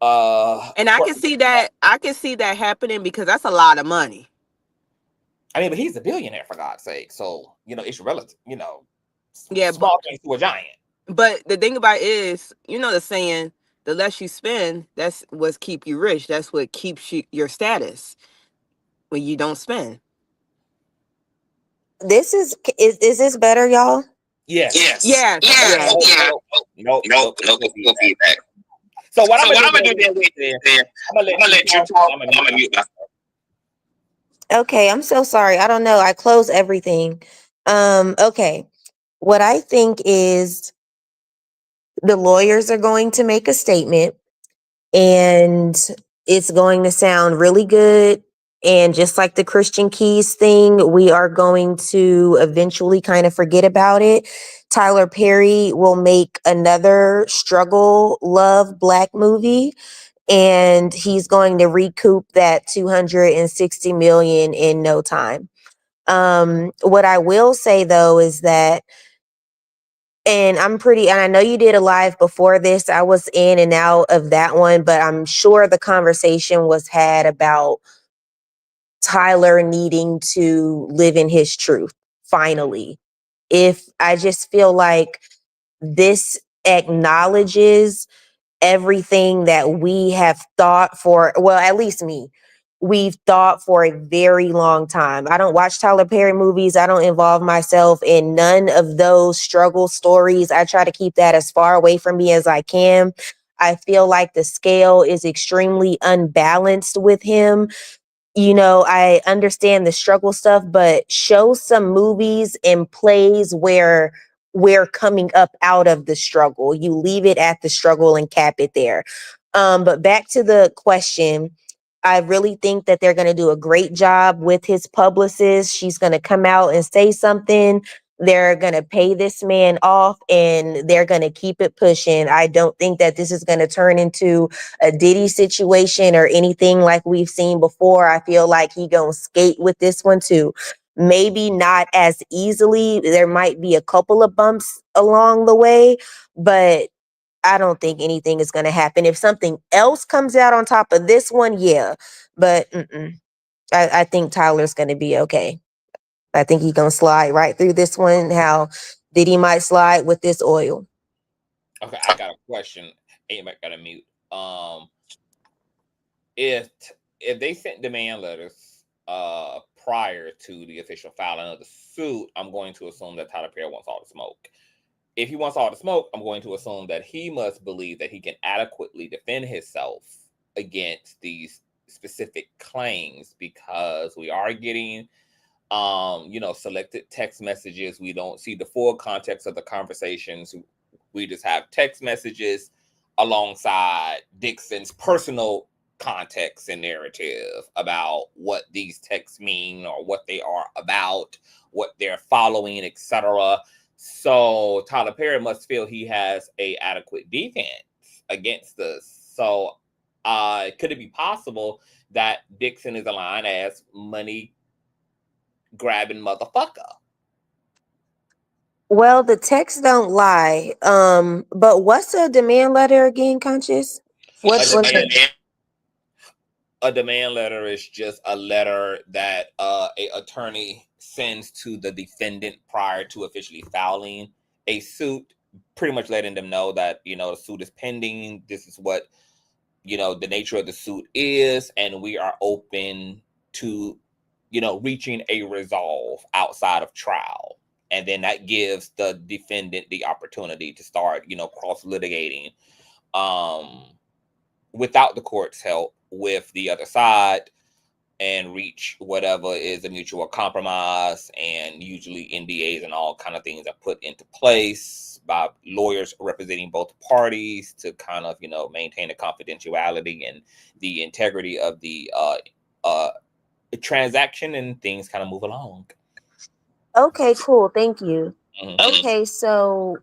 S10: And I can see that happening, because that's a lot of money.
S1: I mean, but he's a billionaire, for God's sake. So, it's relative,
S10: yeah,
S1: small things to a giant.
S10: But the thing about it is, the saying, the less you spend, that's what keep you rich. That's what keeps your status when you don't spend.
S11: Is this better, y'all?
S1: Yes.
S10: Yeah.
S1: No feedback. So what I'm gonna do there, I'm gonna let you talk. I'm gonna mute myself.
S11: Okay, I'm so sorry. I don't know. I closed everything. Okay. What I think is the lawyers are going to make a statement and it's going to sound really good. And just like the Christian Keys thing, we are going to eventually kind of forget about it. Tyler Perry will make another struggle love black movie, and he's going to recoup that 260 million in no time. What I will say though is that, and I know you did a live before this. I was in and out of that one, but I'm sure the conversation was had about Tyler needing to live in his truth, finally. If I just feel like this acknowledges everything that we have thought for, well, at least me, we've thought for a very long time. I don't watch Tyler Perry movies. I don't involve myself in none of those struggle stories. I try to keep that as far away from me as I can. I feel like the scale is extremely unbalanced with him. You know, I understand the struggle stuff, but show some movies and plays where we're coming up out of the struggle. You leave it at the struggle and cap it there. But back to the question, I really think that they're going to do a great job with his publicist. She's going to come out and say something. They're going to pay this man off and they're going to keep it pushing. I don't think that this is going to turn into a Diddy situation or anything like we've seen before. I feel like he going to skate with this one too. Maybe not as easily. There might be a couple of bumps along the way, but I don't think anything is going to happen. If something else comes out on top of this one, yeah. But I think Tyler's going to be okay. I think he's going to slide right through this one. How Diddy might slide with this oil.
S1: Okay, I got a question. Ain't got to mute. If they sent demand letters prior to the official filing of the suit, I'm going to assume that Tyler Perry wants all the smoke. If he wants all the smoke, I'm going to assume that he must believe that he can adequately defend himself against these specific claims, because we are getting selected text messages. We don't see the full context of the conversations. We just have text messages alongside Dixon's personal context and narrative about what these texts mean or what they are about, what they're following, etc. So Tyler Perry must feel he has a adequate defense against this. So could it be possible that Dixon is aligned as money grabbing motherfucker?
S11: Well, the texts don't lie. But what's a demand letter again, Conscious?
S1: A demand letter is just a letter that a attorney sends to the defendant prior to officially filing a suit, pretty much letting them know that, the suit is pending. This is what, the nature of the suit is, and we are open to, reaching a resolve outside of trial. And then that gives the defendant the opportunity to start, cross-litigating without the court's help with the other side and reach whatever is a mutual compromise. And usually NDAs and all kind of things are put into place by lawyers representing both parties to kind of, maintain the confidentiality and the integrity of the transaction, and things kind of move along.
S11: Okay, cool. Thank you. Okay, so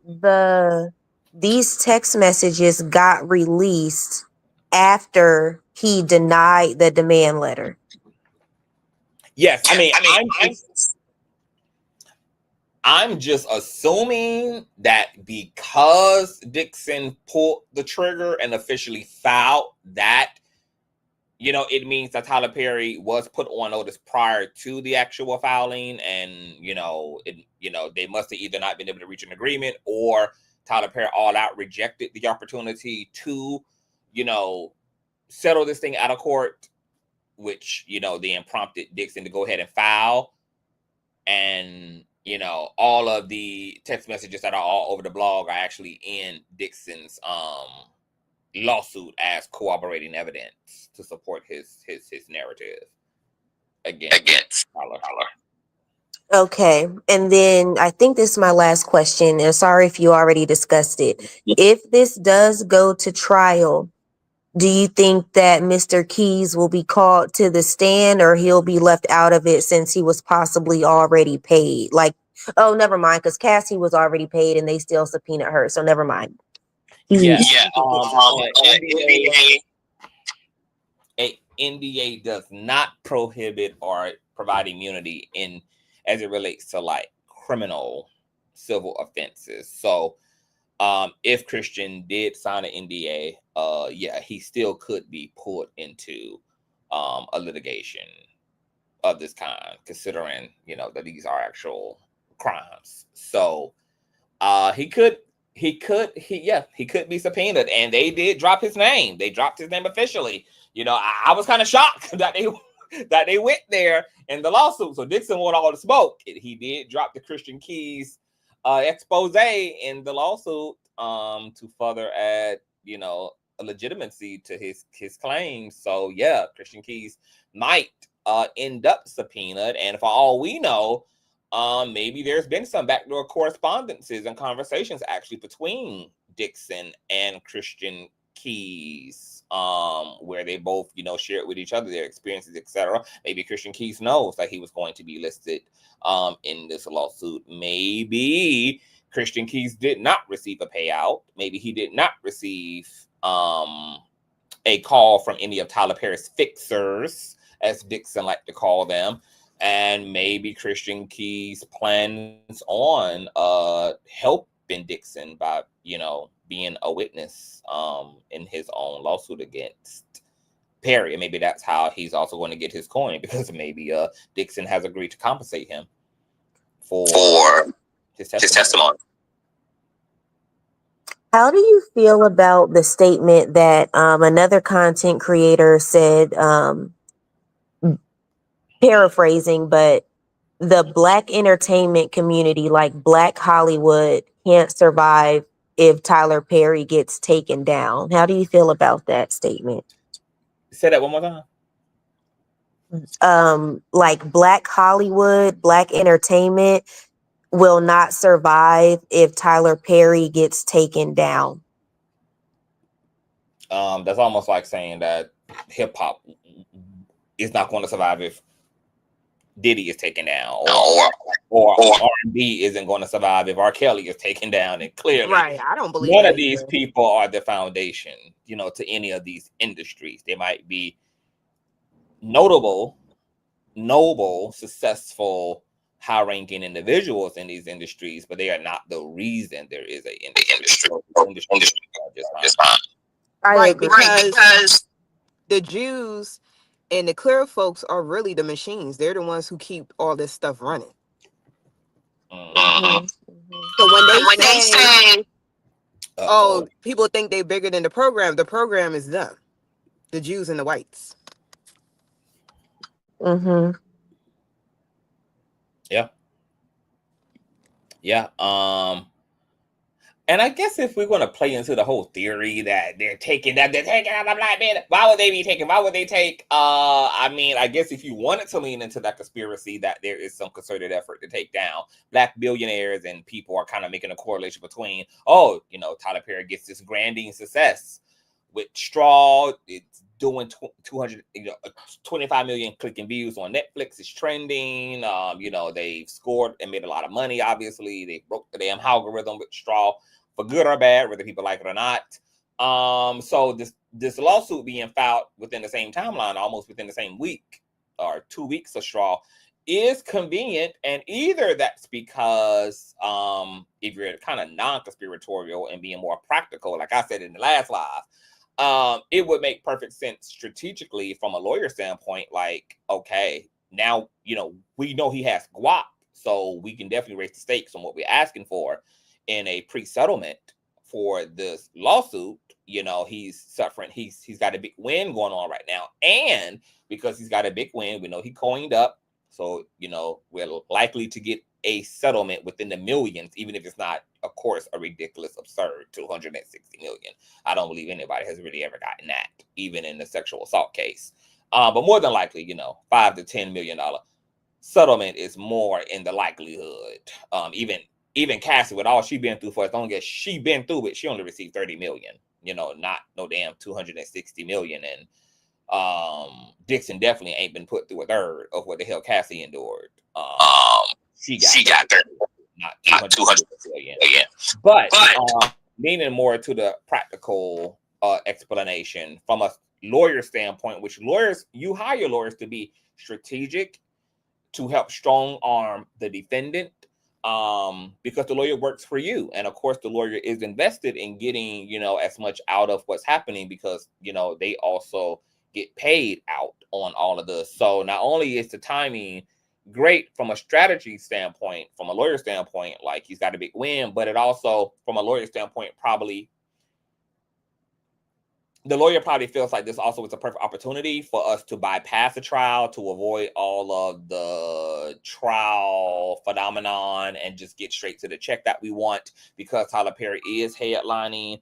S11: these text messages got released after he denied the demand letter.
S1: Yes, I'm just assuming that because Dixon pulled the trigger and officially filed that, it means that Tyler Perry was put on notice prior to the actual filing, and they must have either not been able to reach an agreement, or Tyler Perry all out rejected the opportunity to, settle this thing out of court, which then prompted Dixon to go ahead and file. And all of the text messages that are all over the blog are actually in Dixon's lawsuit as corroborating evidence to support his narrative against Tyler.
S11: Okay. And then I think this is my last question. And sorry if you already discussed it. If this does go to trial, do you think that Mr. Keys will be called to the stand or he'll be left out of it since he was possibly already paid? Like, oh, never mind, because Cassie was already paid and they still subpoenaed her. So never mind.
S1: Yeah. NDA does not prohibit or provide immunity in as it relates to like criminal civil offenses. So if Christian did sign an NDA, yeah, he still could be pulled into a litigation of this kind, considering, you know, that these are actual crimes. So he could be subpoenaed, and they did drop his name. They dropped his name officially. You know, I was kind of shocked that they went there in the lawsuit. So Dixon wanted all the smoke. He did drop the Christian Keys expose in the lawsuit to further add, you know, a legitimacy to his claims. So yeah, Christian Keys might end up subpoenaed, and for all we know, maybe there's been some backdoor correspondences and conversations actually between Dixon and Christian Keys, where they both, you know, shared with each other their experiences, etc. Maybe Christian Keys knows that he was going to be listed in this lawsuit. Maybe Christian Keys did not receive a payout. Maybe he did not receive a call from any of Tyler Perry's fixers, as Dixon liked to call them. And maybe Christian Keys plans on helping Dixon by, you know, being a witness in his own lawsuit against Perry. And maybe that's how he's also going to get his coin, because maybe Dixon has agreed to compensate him for his testimony.
S11: How do you feel about the statement that another content creator said, paraphrasing, but the Black entertainment community, like Black Hollywood, can't survive if Tyler Perry gets taken down? How do you feel about that statement?
S1: Say that one more time.
S11: Like Black Hollywood, Black entertainment will not survive if Tyler Perry gets taken down.
S1: That's almost like saying that hip hop is not going to survive if Diddy is taken down, or R&B isn't going to survive if R. Kelly is taken down. And clearly,
S10: Right, I don't believe
S1: none
S10: that
S1: of these
S10: either.
S1: people are the foundation, you know, to any of these industries. They might be noble, successful, high-ranking individuals in these industries, but they are not the reason there is an industry.
S10: Right, because the Jews and the clear folks are really the machines. They're the ones who keep all this stuff running.
S11: Mm-hmm.
S10: So when they say, oh, people think they're bigger than the program is them, the Jews and the whites.
S11: Mm-hmm.
S1: Yeah. And I guess if we're going to play into the whole theory that they're taking out the black man, why would they be taking? Why would they take? I mean, I guess if you wanted to lean into that conspiracy that there is some concerted effort to take down Black billionaires, and people are kind of making a correlation between, oh, you know, Tyler Perry gets this granding success with Straw. It's doing 25 million clicking views on Netflix. It's trending. You know, they've scored and made a lot of money. Obviously, they broke the damn algorithm with Straw, for good or bad, whether people like it or not. So this lawsuit being filed within the same timeline, almost within the same week or 2 weeks of Straw, is convenient. And either that's because if you're kind of non-conspiratorial and being more practical, like I said in the last live, it would make perfect sense strategically from a lawyer standpoint. Like, okay, now, you know, we know he has guap, so we can definitely raise the stakes on what we're asking for in a pre-settlement for this lawsuit. You know, he's suffering. He's got a big win going on right now, and because he's got a big win, we know he coined up. So, you know, we're likely to get a settlement within the millions, even if it's not, of course, a ridiculous, absurd 260 million. I don't believe anybody has really ever gotten that, even in the sexual assault case. But more than likely, you know, $5 to $10 million settlement is more in the likelihood. Even Cassie, with all she been through for as long as she been through it, she only received 30 million. You know, not no damn 260 million. And Dixon definitely ain't been put through a third of what the hell Cassie endured. She got 30, not 200 million. But leaning more to the practical explanation from a lawyer standpoint, which lawyers, you hire lawyers to be strategic, to help strong arm the defendant, because the lawyer works for you. And of course, the lawyer is invested in getting, you know, as much out of what's happening, because, you know, they also get paid out on all of this. So not only is the timing great from a strategy standpoint, from a lawyer standpoint, like he's got a big win, but it also, from a lawyer standpoint, probably the lawyer probably feels like this also is a perfect opportunity for us to bypass the trial, to avoid all of the trial phenomenon, and just get straight to the check that we want, because Tyler Perry is headlining,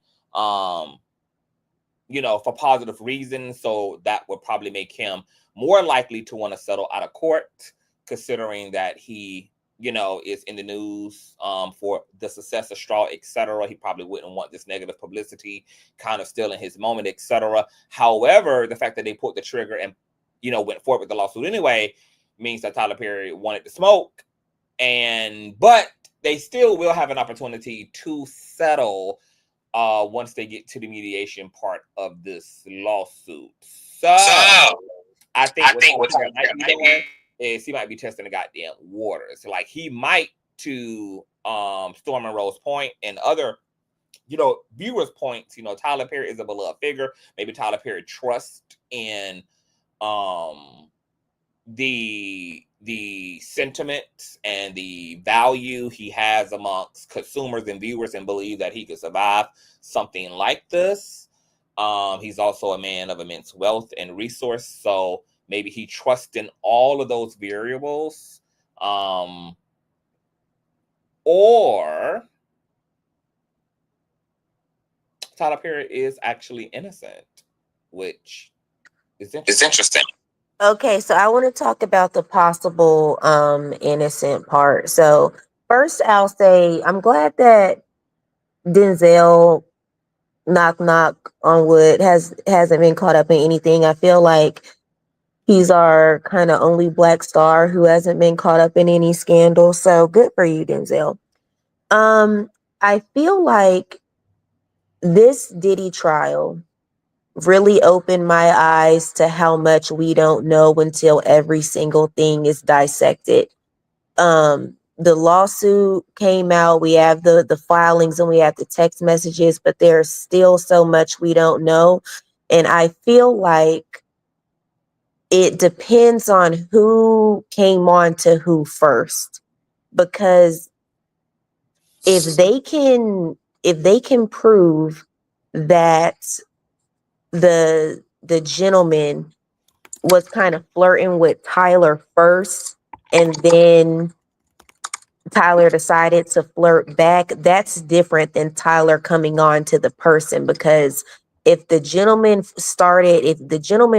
S1: you know, for positive reasons. So that would probably make him more likely to want to settle out of court, considering that he, you know, is in the news for the success of Straw, etc. He probably wouldn't want this negative publicity kind of still in his moment, etc. However, the fact that they pulled the trigger and, you know, went forward with the lawsuit anyway means that Tyler Perry wanted to smoke, but they still will have an opportunity to settle once they get to the mediation part of this lawsuit. So I think what Tyler Perry might be doing is he might be testing the goddamn waters. Like, he might, to Storm and Rose point and other, you know, viewers' points, you know, Tyler Perry is a beloved figure. Maybe Tyler Perry trusts in the sentiment and the value he has amongst consumers and viewers, and believe that he could survive something like this. He's also a man of immense wealth and resource, so maybe he trusts in all of those variables, or Tyler Perry is actually innocent, which is interesting.
S11: Okay, so I want to talk about the possible innocent part. So first, I'll say I'm glad that Denzel, knock knock on wood, hasn't been caught up in anything. I feel like he's our kind of only Black star who hasn't been caught up in any scandal. So good for you, Denzel. I feel like this Diddy trial really opened my eyes to how much we don't know until every single thing is dissected. The lawsuit came out, we have the filings and we have the text messages, but there's still so much we don't know. And I feel like it depends on who came on to who first, because if they can prove that the gentleman was kind of flirting with Tyler first, and then Tyler decided to flirt back, that's different than Tyler coming on to the person. Because if the gentleman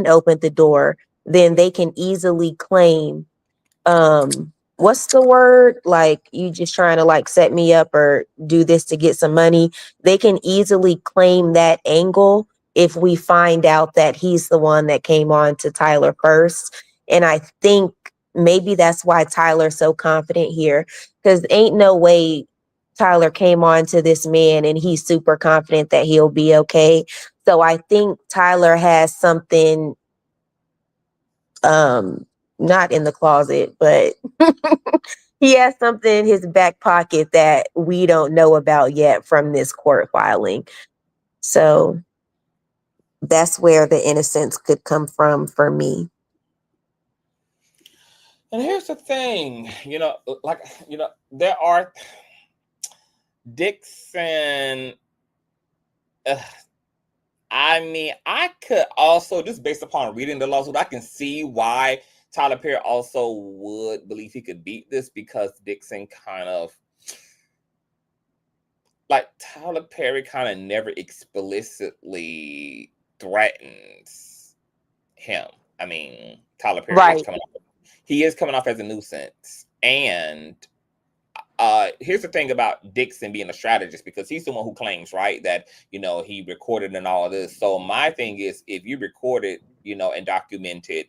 S11: opened the door, then they can easily claim, what's the word? Like, you just trying to like set me up or do this to get some money. They can easily claim that angle if we find out that he's the one that came on to Tyler first. And I think maybe that's why Tyler's so confident here, because ain't no way Tyler came on to this man and he's super confident that he'll be okay. So I think Tyler has something, not in the closet, but he has something in his back pocket that we don't know about yet from this court filing. So that's where the innocence could come from for me.
S1: And here's the thing, you know, like, you know, there are Dixon. I mean, I could also, just based upon reading the lawsuit, I can see why Tyler Perry also would believe he could beat this, because Dixon kind of, like, Tyler Perry kind of never explicitly threatens him. I mean, Tyler Perry is coming up. he is coming off as a nuisance. And here's the thing about Dixon being a strategist, because he's the one who claims, right, that, he recorded and all of this. So my thing is, if you recorded, and documented,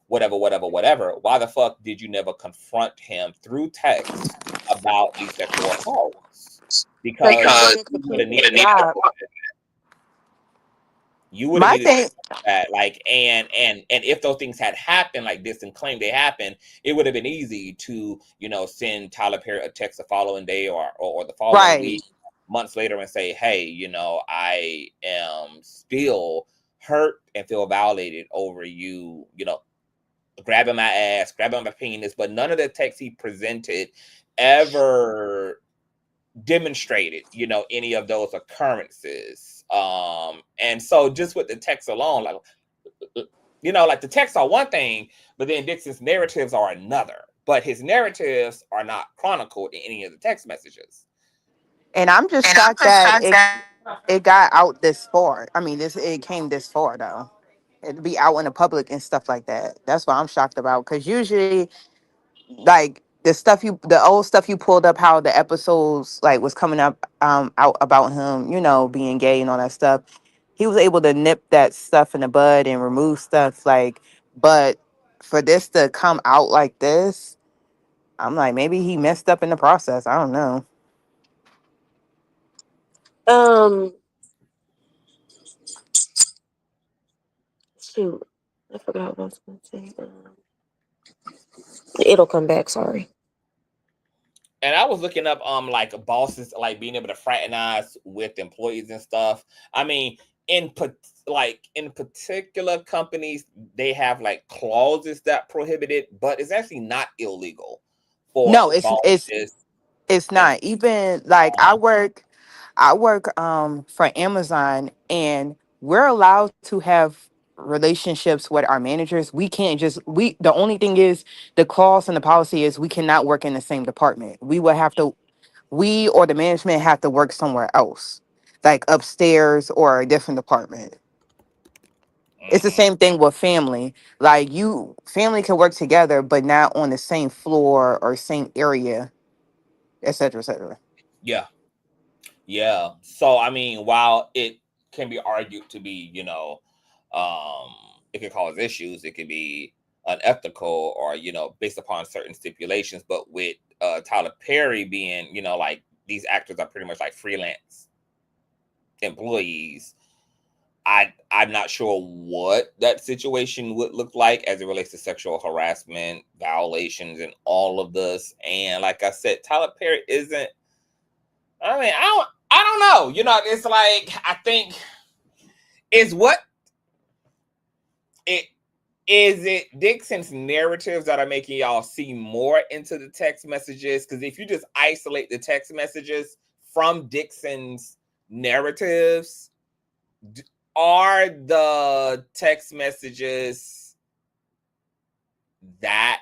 S1: whatever, why the fuck did you never confront him through text about these sexual assaults? Because you would have needed that. You would have needed that, like, and if those things had happened, like Dixon claimed they happened, it would have been easy to, send Tyler Perry a text the following day or the following week, months later, and say, hey, I am still hurt and feel violated over you, grabbing my ass, grabbing my penis. But none of the texts he presented ever demonstrated, any of those occurrences. And so just with the text alone, like, like the texts are one thing, but then Dixon's narratives are another. But his narratives are not chronicled in any of the text messages.
S10: And I'm just shocked that it got out this far. I mean, it came this far though. It'd be out in the public and stuff like that. That's what I'm shocked about. Because usually, like the old stuff you pulled up, how the episodes like was coming up out about him, being gay and all that stuff. He was able to nip that stuff in the bud and remove stuff, like, but for this to come out like this, I'm like, maybe he messed up in the process. I don't know.
S11: Shoot, I forgot what I was going to say. It'll come back. Sorry.
S1: And I was looking up like bosses, like being able to fraternize with employees and stuff. I mean, in particular companies, they have like clauses that prohibit it, but it's actually not illegal for
S10: it's not. Even like I work for Amazon, and we're allowed to have relationships with our managers. We can't the only thing is, the clause and the policy is we cannot work in the same department. We or the management have to work somewhere else, like upstairs or a different department. It's the same thing with family. Like, family can work together, but not on the same floor or same area, et cetera, et cetera.
S1: Yeah. Yeah. So, I mean, while it can be argued to be, it can cause issues, it can be unethical or, based upon certain stipulations. But with Tyler Perry being, like, these actors are pretty much like freelance employees, I'm not sure what that situation would look like as it relates to sexual harassment, violations, and all of this. And like I said, Tyler Perry isn't. I mean, I don't know. It's like, I think is it Dixon's narratives that are making y'all see more into the text messages? Because if you just isolate the text messages from Dixon's narratives, are the text messages that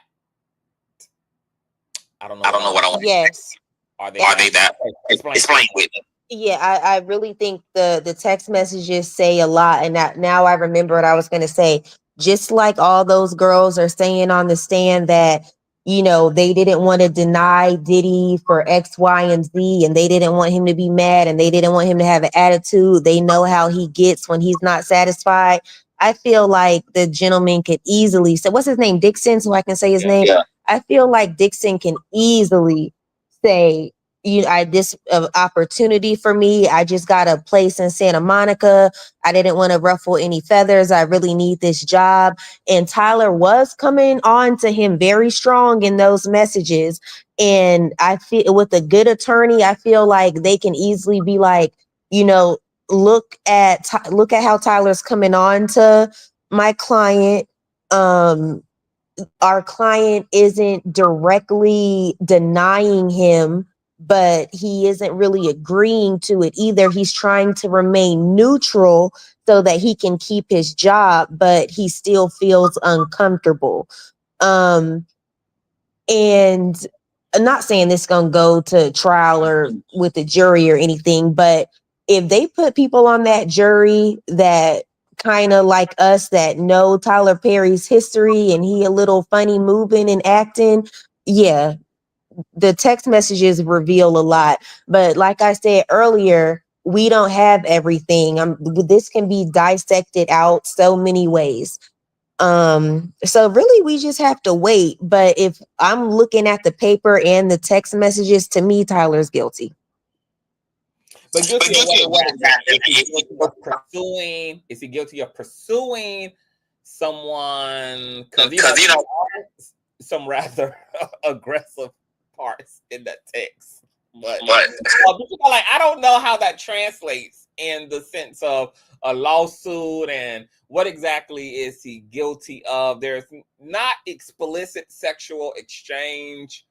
S1: I don't know what I want.
S11: Yes.
S1: Are they that? Explain with me.
S11: Yeah, I really think the text messages say a lot. And now I remember what I was going to say. Just like all those girls are saying on the stand that, they didn't want to deny Diddy for X, Y, and Z, and they didn't want him to be mad, and they didn't want him to have an attitude. They know how he gets when he's not satisfied. I feel like the gentleman could easily say, what's his name? Dixon, so I can say his name. Yeah. I feel like Dixon can easily say, this opportunity for me. I just got a place in Santa Monica. I didn't want to ruffle any feathers. I really need this job. And Tyler was coming on to him very strong in those messages. And I feel with a good attorney, I feel like they can easily be like, look at how Tyler's coming on to my client. Our client isn't directly denying him, but he isn't really agreeing to it either. He's trying to remain neutral so that he can keep his job, but he still feels uncomfortable. And I'm not saying this is going to go to trial or with the jury or anything, but if they put people on that jury that kind of like us that know Tyler Perry's history and he a little funny moving and acting, yeah, the text messages reveal a lot. But like I said earlier, we don't have everything. This can be dissected out so many ways. So really we just have to wait. But if I'm looking at the paper and the text messages, to me, Tyler's guilty.
S1: But guilty of what exactly? Is he guilty of pursuing someone? Because you know, some rather aggressive parts in that text. But like, I don't know how that translates in the sense of a lawsuit and what exactly is he guilty of. There's not explicit sexual exchange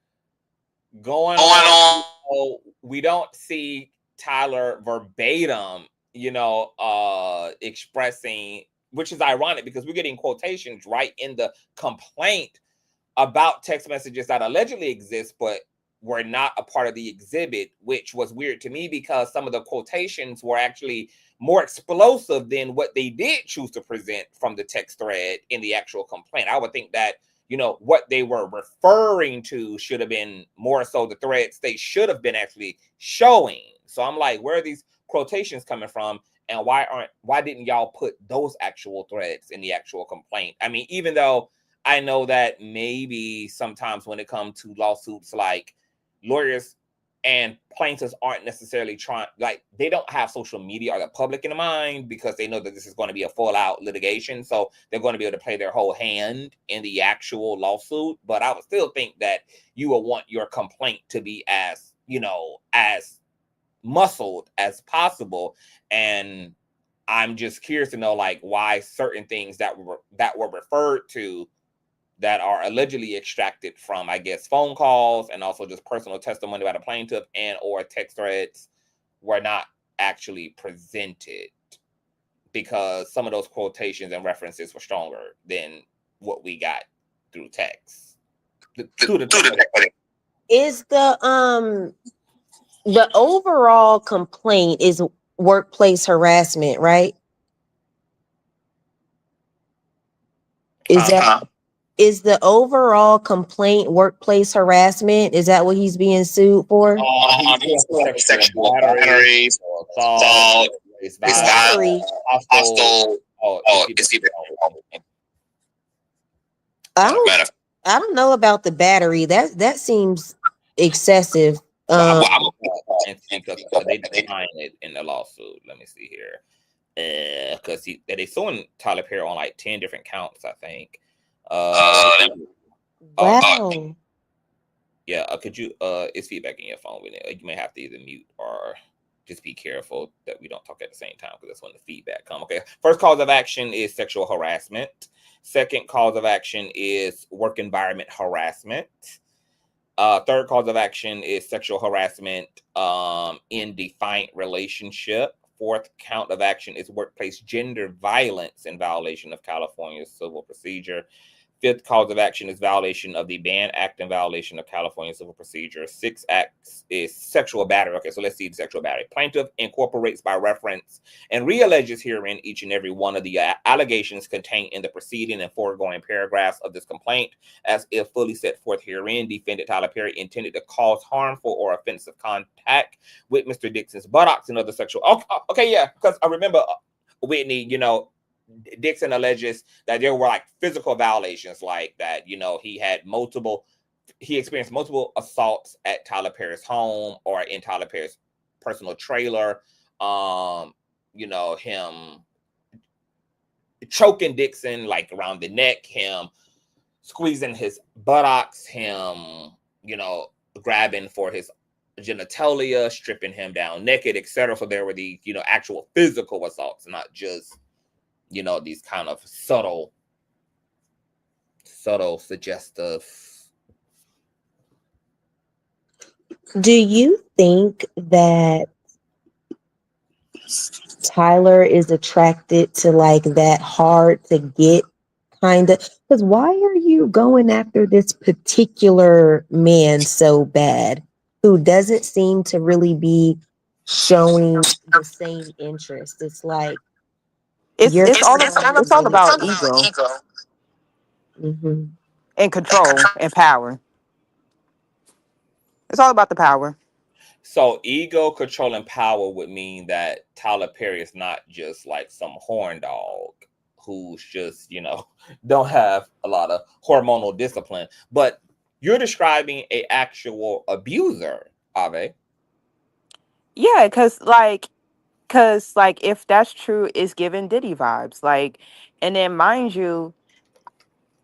S1: going on. So we don't see Tyler verbatim, expressing, which is ironic because we're getting quotations right in the complaint about text messages that allegedly exist, but were not a part of the exhibit, which was weird to me because some of the quotations were actually more explosive than what they did choose to present from the text thread in the actual complaint. I would think that, what they were referring to should have been more so the threads they should have been actually showing. So I'm like, where are these quotations coming from? And why didn't y'all put those actual threads in the actual complaint? I mean, even though I know that maybe sometimes when it comes to lawsuits, like lawyers and plaintiffs aren't necessarily they don't have social media or the public in mind because they know that this is going to be a full out litigation. So they're going to be able to play their whole hand in the actual lawsuit. But I would still think that you will want your complaint to be as muscled as possible. And I'm just curious to know, like, why certain things that were referred to that are allegedly extracted from, I guess, phone calls and also just personal testimony by the plaintiff and or text threads were not actually presented, because some of those quotations and references were stronger than what we got through text.
S11: Is the overall complaint is workplace harassment, right? Is the overall complaint workplace harassment? Is that what he's being sued for?
S1: Sexual battery, assault, hostile.
S11: I don't know about the battery. That seems excessive.
S1: They define it in the lawsuit. Let me see here. Because they suing Tyler Perry on like 10 different counts, I think.
S11: Wow.
S1: Yeah, could you it's feedback in your phone with it. You may have to either mute or just be careful that we don't talk at the same time, because that's when the feedback comes. Okay. First cause of action is sexual harassment. Second cause of action is work environment harassment. Third cause of action is sexual harassment in defiant relationship. Fourth count of action is workplace gender violence in violation of California's civil procedure. Fifth cause of action is violation of the Ban Act in violation of California civil procedure. Sixth act is sexual battery. Okay, so let's see the sexual battery. Plaintiff incorporates by reference and realleges herein each and every one of the allegations contained in the preceding and foregoing paragraphs of this complaint, as if fully set forth herein. Defendant Tyler Perry intended to cause harmful or offensive contact with Mr. Dixon's buttocks and other sexual. Okay, yeah, because I remember Whitney, Dixon alleges that there were like physical violations, like that, he experienced multiple assaults at Tyler Perry's home or in Tyler Perry's personal trailer. Him choking Dixon like around the neck, him squeezing his buttocks, him, grabbing for his genitalia, stripping him down naked, etc. So there were the, actual physical assaults, not just these kind of subtle, suggestive.
S11: Do you think that Tyler is attracted to like that hard to get kind of? Because why are you going after this particular man so bad, who doesn't seem to really be showing the same interest? It's like, You're
S10: It's all it's all
S11: correct.
S10: about ego
S11: Hmm.
S10: and control and power. It's all about the power.
S1: So ego, control, and power would mean that Tyler Perry is not just like some horn dog who's just, don't have a lot of hormonal discipline, but you're describing a actual abuser, Ave.
S10: Yeah, because if that's true, it's giving Diddy vibes. Like, and then mind you,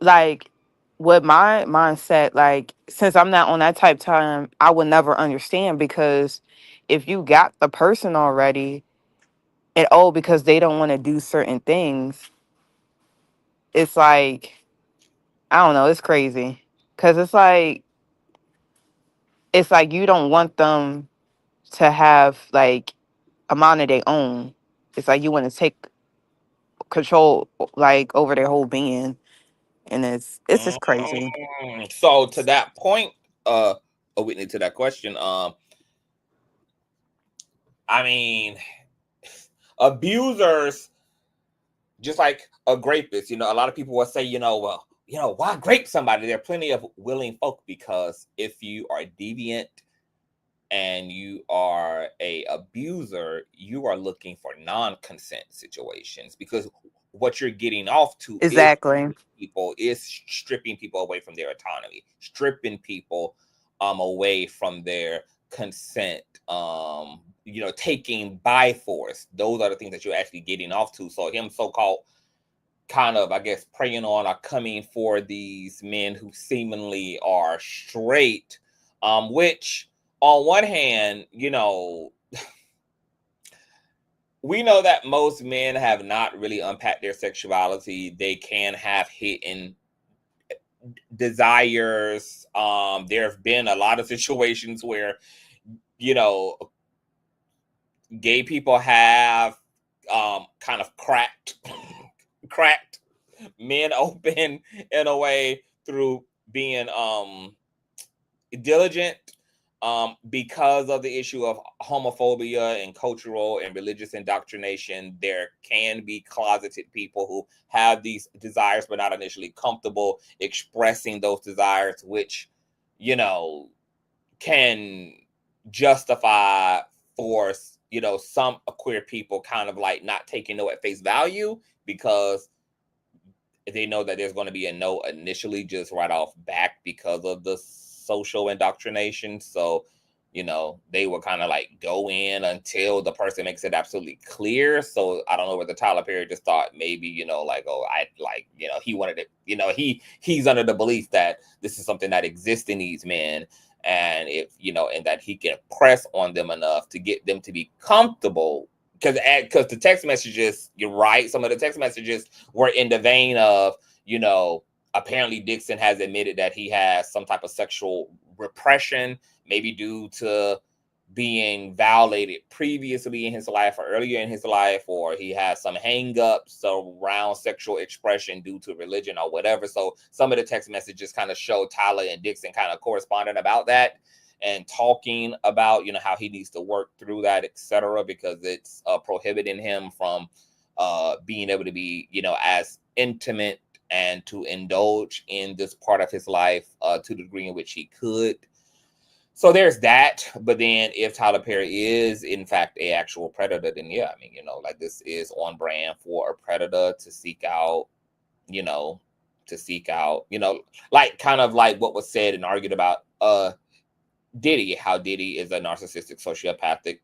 S10: like with my mindset, like since I'm not on that type time, I would never understand because if you got the person already and because they don't want to do certain things, it's like I don't know, it's crazy. Cause it's like you don't want them to have like a mind of their own. It's like you want to take control like over their whole being. And it's just crazy.
S1: So to that point, Whitney, to that question, I mean, abusers, just like a rapist, a lot of people will say, well, why grape somebody? There are plenty of willing folk, because if you are deviant and you are a abuser, you are looking for non-consent situations, because what you're getting off to
S10: Exactly.
S1: is stripping people away from their autonomy, stripping people away from their consent, taking by force. Those are the things that you're actually getting off to. So him so-called kind of, I guess, preying on or coming for these men who seemingly are straight, which on one hand, we know that most men have not really unpacked their sexuality. They can have hidden desires. There have been a lot of situations where, gay people have kind of cracked men open in a way through being diligent, because of the issue of homophobia and cultural and religious indoctrination. There can be closeted people who have these desires but not initially comfortable expressing those desires, which can justify for some queer people kind of like not taking no at face value, because they know that there's going to be a no initially just right off back because of the social indoctrination. So, they will kind of like go in until the person makes it absolutely clear. So I don't know whether Tyler Perry just thought maybe, he wanted it, he's under the belief that this is something that exists in these men. And if, and that he can press on them enough to get them to be comfortable. Because the text messages, you're right, some of the text messages were in the vein of, apparently Dixon has admitted that he has some type of sexual repression, maybe due to being violated previously in his life or earlier in his life, or he has some hang-ups around sexual expression due to religion or whatever. So some of the text messages kind of show Tyler and Dixon kind of corresponding about that and talking about, how he needs to work through that, etc., because it's prohibiting him from being able to be, as intimate and to indulge in this part of his life to the degree in which he could. So there's that. But then if Tyler Perry is in fact a actual predator, then yeah, I mean, this is on brand for a predator to seek out, like kind of like what was said and argued about Diddy, how Diddy is a narcissistic, sociopathic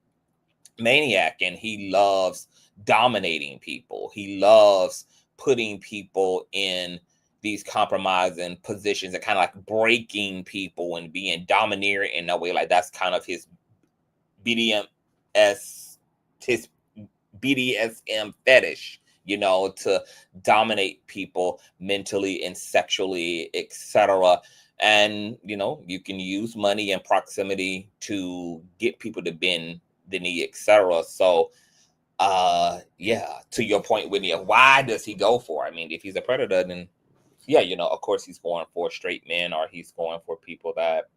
S1: maniac, and he loves dominating people. He loves putting people in these compromising positions and kind of like breaking people and being domineering in a way. Like that's kind of his BDSM fetish, to dominate people mentally and sexually, etc. And you can use money and proximity to get people to bend the knee, etc. So yeah, to your point, Whitney, why does he go for? I mean, if he's a predator, then yeah, of course he's going for straight men, or he's going for people that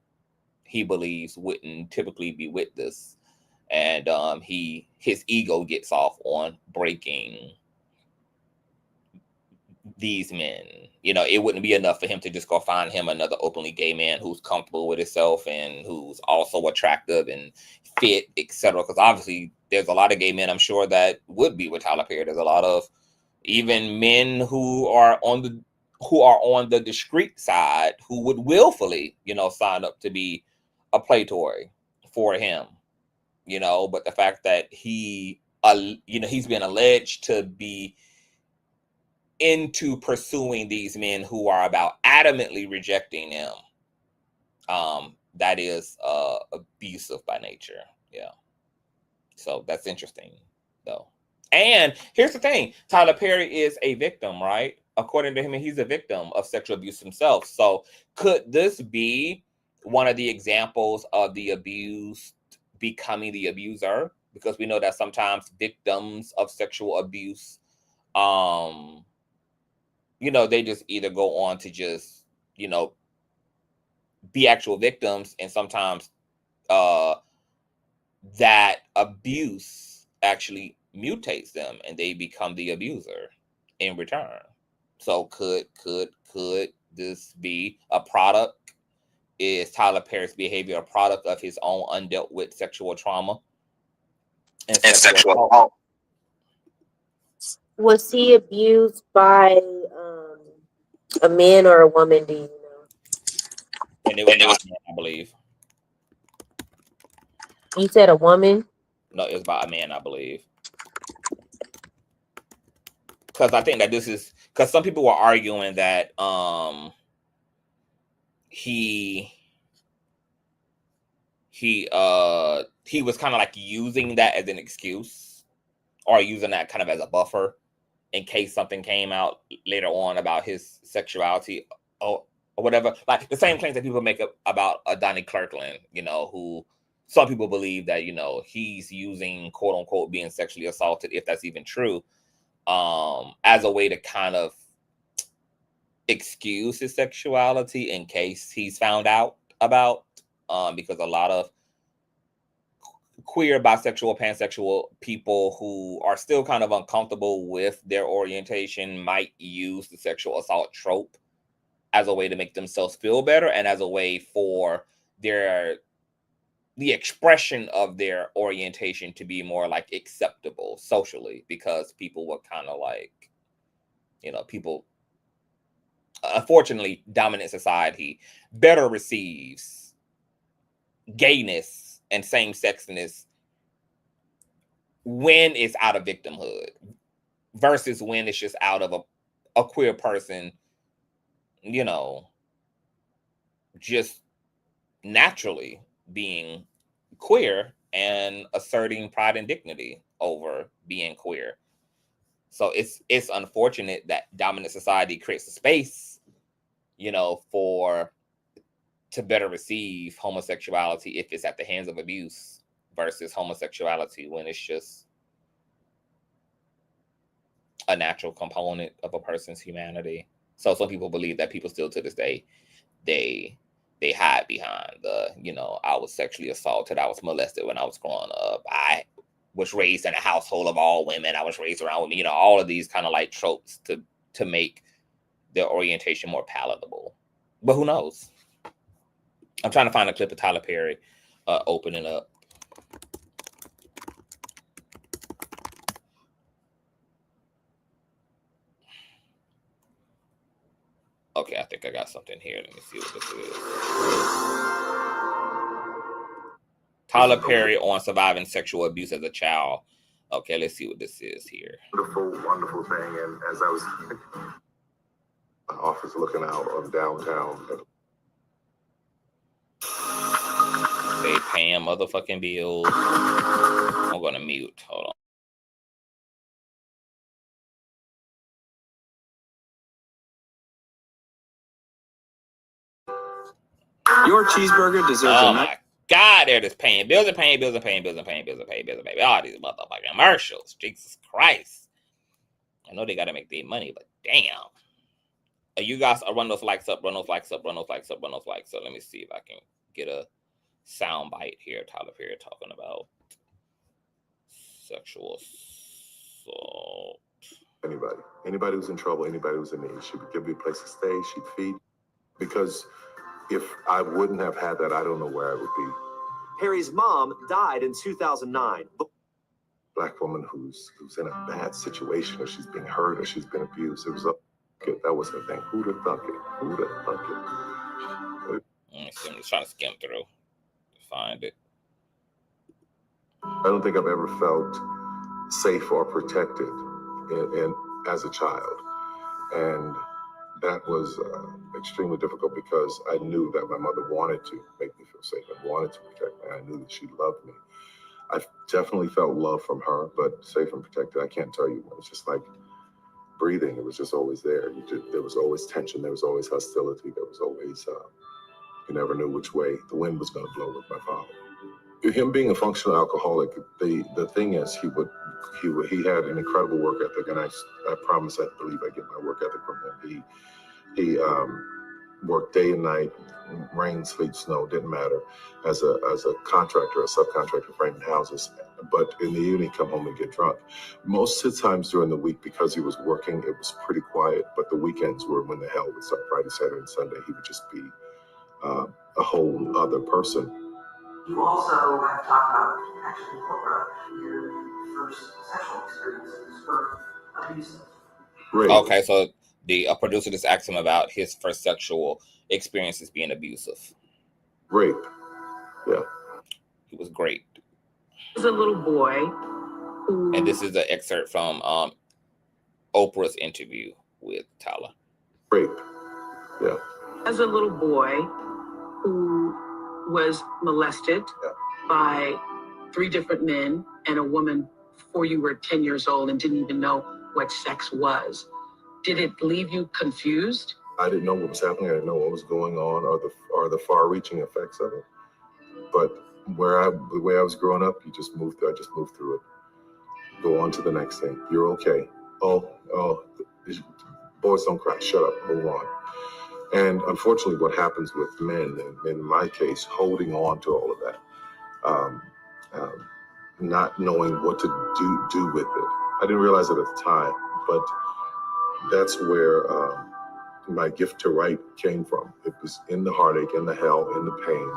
S1: he believes wouldn't typically be with this. And his ego gets off on breaking these men. You know, it wouldn't be enough for him to just go find him another openly gay man who's comfortable with himself and who's also attractive and fit, etc. Because obviously there's a lot of gay men, I'm sure, that would be with Tyler Perry. There's a lot of even men who are on the discreet side who would willfully, you know, sign up to be a playtoy for him, you know. But the fact that he, you know, he's been alleged to be into pursuing these men who are about adamantly rejecting him, that is abusive by nature. Yeah. So that's interesting, though. And here's the thing. Tyler Perry is a victim, right? According to him, he's a victim of sexual abuse himself. So could this be one of the examples of the abused becoming the abuser? Because we know that sometimes victims of sexual abuse, you know, they just either go on to just, you know, be actual victims, and sometimes that abuse actually mutates them and they become the abuser in return. So could this be a product? Is Tyler Perry's behavior a product of his own undealt with sexual trauma and sexual assault?
S11: Was he abused by a man or a woman? Do you know?
S1: And it was by a man, I believe.
S11: You said a woman?
S1: No, it was by a man, I believe. Because I think that this is because some people were arguing that he was kind of like using that as an excuse, or using that kind of as a buffer in case something came out later on about his sexuality or whatever. Like the same claims that people make up about Donnie Kirkland, you know, who some people believe that, you know, he's using quote unquote being sexually assaulted, if that's even true, as a way to kind of excuse his sexuality in case he's found out about, because a lot of queer, bisexual, pansexual people who are still kind of uncomfortable with their orientation might use the sexual assault trope as a way to make themselves feel better and as a way for the expression of their orientation to be more like acceptable socially, because people were kind of like, you know, people, unfortunately, dominant society better receives gayness and same-sexness when it's out of victimhood versus when it's just out of a queer person, you know, just naturally being queer and asserting pride and dignity over being queer. So it's unfortunate that dominant society creates a space, you know, to better receive homosexuality if it's at the hands of abuse versus homosexuality when it's just a natural component of a person's humanity. So some people believe that people still to this day, they hide behind the, you know, I was sexually assaulted, I was molested when I was growing up, I was raised in a household of all women, I was raised around women, you know, all of these kind of like tropes to make their orientation more palatable. But who knows? I'm trying to find a clip of Tyler Perry opening up. Okay, I think I got something here. Let me see what this is. Tyler Perry on surviving sexual abuse as a child. Okay, let's see what this is here.
S12: Wonderful, wonderful thing. And as I was office looking out of downtown.
S1: They paying motherfucking bills. I'm gonna mute. Hold on.
S5: Your cheeseburger deserves
S1: oh my God, they're just paying bills and paying bills and paying bills and paying bills and paying bills and paying bills. All these motherfucking commercials. Jesus Christ. I know they gotta make their money, but damn. You guys run those likes up, run those likes up, run those likes up, run those likes up. Let me see if I can get a sound bite here. Tyler Perry talking about sexual assault.
S12: Anybody who's in trouble, anybody who's in need. She would give me a place to stay. She'd feed. Because if I wouldn't have had that, I don't know where I would be.
S13: Harry's mom died in 2009.
S12: Black woman who's in a bad situation, or she's being hurt, or she's been abused. It was that was her thing. Who'd have thunk it? Who'd have thunk it?
S1: I'm just trying to skim through to find it.
S12: I don't think I've ever felt safe or protected as a child, and that was extremely difficult because I knew that my mother wanted to make me feel safe and wanted to protect me. I knew that she loved me. I definitely felt love from her, but safe and protected, I can't tell you. It was just like breathing. It was just always there. There was always tension. There was always hostility. There was always, you never knew which way the wind was going to blow with my father. Him being a functional alcoholic, the thing is, he had an incredible work ethic, and I promise, I believe I get my work ethic from him. He worked day and night, rain, sleet, snow, didn't matter, as a contractor, a subcontractor framing houses. But in the evening, come home and get drunk. Most of the times during the week, because he was working, it was pretty quiet. But the weekends were when the hell would start. Friday, Saturday, and Sunday, he would just be a whole other person.
S14: You also have talked about actually your first sexual experiences were abusive.
S12: Rape.
S1: Okay, so the producer just asked him about his first sexual experiences being abusive.
S12: Rape. Yeah.
S1: He was great.
S14: As a little boy who...
S1: And this is an excerpt from Oprah's interview with Tyler.
S12: Rape. Yeah.
S14: As a little boy who was molested by 3 different men and a woman before you were 10 years old and didn't even know what sex was. Did it leave you confused?
S12: I didn't know what was happening. I didn't know what was going on or the far-reaching effects of it. But the way I was growing up, I just moved through it. Go on to the next thing. You're okay. Oh, boys don't cry. Shut up. Move on. And unfortunately, what happens with men, and in my case, holding on to all of that, not knowing what to do with it. I didn't realize it at the time, but that's where my gift to write came from. It was in the heartache, in the hell, in the pain,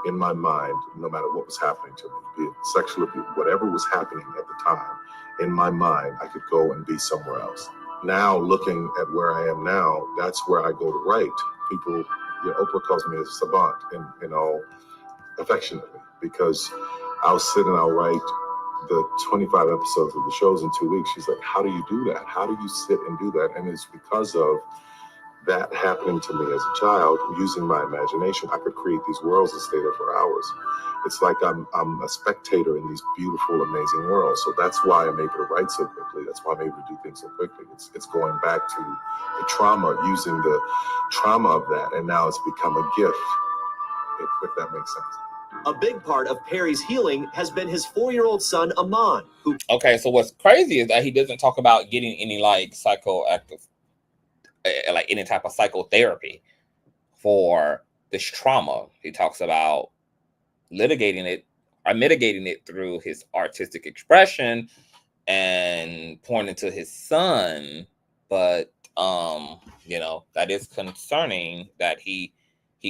S12: in my mind, no matter what was happening to me, be it sexual abuse, whatever was happening at the time, in my mind, I could go and be somewhere else. Now, looking at where I am now, that's where I go to write. People, Oprah calls me a savant, and all affectionately, because I'll sit and I'll write the 25 episodes of the shows in 2 weeks. She's like, how do you do that? How do you sit and do that? And it's because of that happening to me as a child, using my imagination. I could create these worlds and stay there for hours. It's like I'm a spectator in these beautiful, amazing worlds. So that's why I'm able to write so quickly. That's why I'm able to do things so quickly. It's going back to the trauma, using the trauma of that, and now it's become a gift, if that makes sense.
S13: A big part of Perry's healing has been his 4-year-old son, Amon, who...
S1: Okay, so what's crazy is that he doesn't talk about getting any psychoactive, any type of psychotherapy for this trauma. He talks about mitigating it through his artistic expression and pointing to his son. But that is concerning that he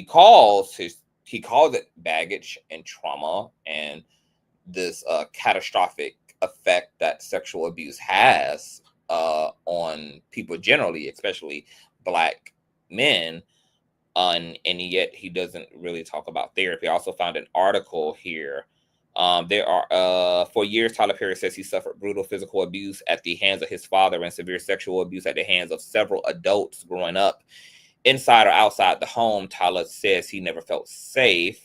S1: calls it baggage and trauma and this catastrophic effect that sexual abuse has on people generally, especially Black men. And yet he doesn't really talk about therapy. I also found an article here. For years, Tyler Perry says he suffered brutal physical abuse at the hands of his father and severe sexual abuse at the hands of several adults growing up. Inside or outside the home, Tyler says he never felt safe.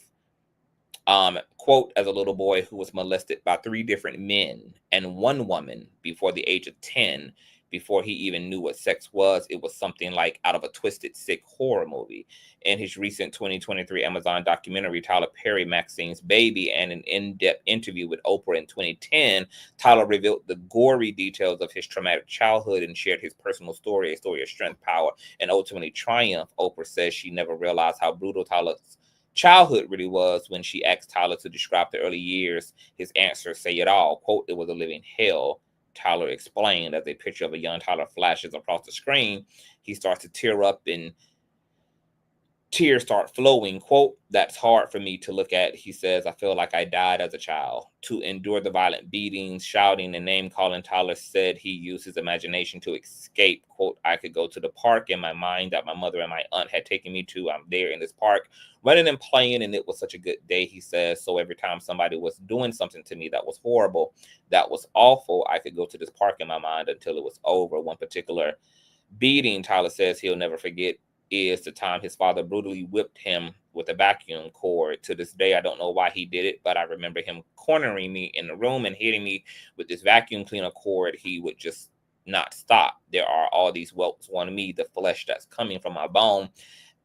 S1: Quote, as a little boy who was molested by 3 different men and 1 woman before the age of 10, before he even knew what sex was, it was something like out of a twisted, sick horror movie. In his recent 2023 Amazon documentary, Tyler Perry, Maxine's Baby, and an in-depth interview with Oprah in 2010, Tyler revealed the gory details of his traumatic childhood and shared his personal story, a story of strength, power, and ultimately triumph. Oprah says she never realized how brutal Tyler's childhood really was. When she asked Tyler to describe the early years, his answers say it all. Quote, it was a living hell. Tyler explained. As a picture of a young Tyler flashes across the screen, he starts to tear up and tears start flowing. Quote, "That's hard for me to look at." He says, "I feel like I died as a child." To endure the violent beatings, shouting, and name-calling, Tyler said he used his imagination to escape. Quote, "I could go to the park in my mind that my mother and my aunt had taken me to. I'm there in this park, running and playing, and it was such a good day," he says. "So every time somebody was doing something to me that was horrible, that was awful, I could go to this park in my mind until it was over." One particular beating Tyler says he'll never forget is the time his father brutally whipped him with a vacuum cord. To this day, I don't know why he did it, but I remember him cornering me in the room and hitting me with this vacuum cleaner cord. He would just not stop. There are all these welts on me, the flesh that's coming from my bone,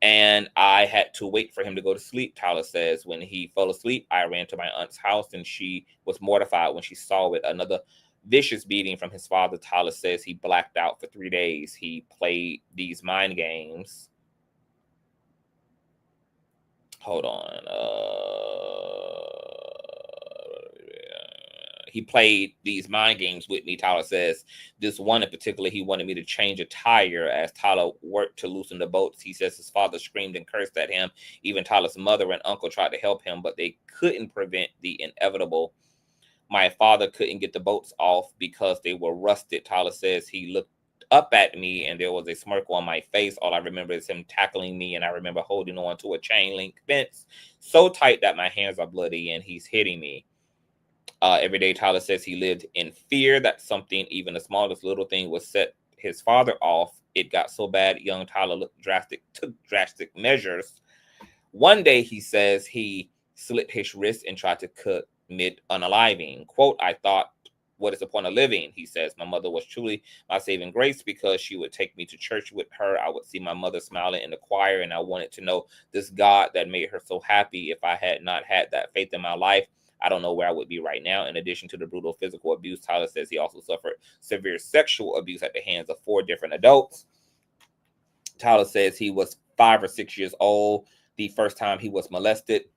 S1: and I had to wait for him to go to sleep, Tyler says. When he fell asleep, I ran to my aunt's house, and she was mortified when she saw it. Another vicious beating from his father. Tyler says he blacked out for 3 days. He played these mind games. Hold on. He played these mind games with me, Tyler says. This one in particular, he wanted me to change a tire as Tyler worked to loosen the bolts. He says his father screamed and cursed at him. Even Tyler's mother and uncle tried to help him, but they couldn't prevent the inevitable. My father couldn't get the bolts off because they were rusted. Tyler says he looked up at me and there was a smirk on my face. All I remember is him tackling me, and I remember holding on to a chain link fence so tight that my hands are bloody, and he's hitting me. Every day, Tyler says he lived in fear that something, even the smallest little thing, would set his father off. It got so bad, young Tyler took drastic measures. One day, he says he slit his wrist and tried to commit unaliving. Quote, "I thought, what is the point of living?" He says, "My mother was truly my saving grace because she would take me to church with her. I would see my mother smiling in the choir, and I wanted to know this God that made her so happy. If I had not had that faith in my life, I don't know where I would be right now." In addition to the brutal physical abuse, Tyler says he also suffered severe sexual abuse at the hands of 4 different adults. Tyler says he was 5 or 6 years old the first time he was molested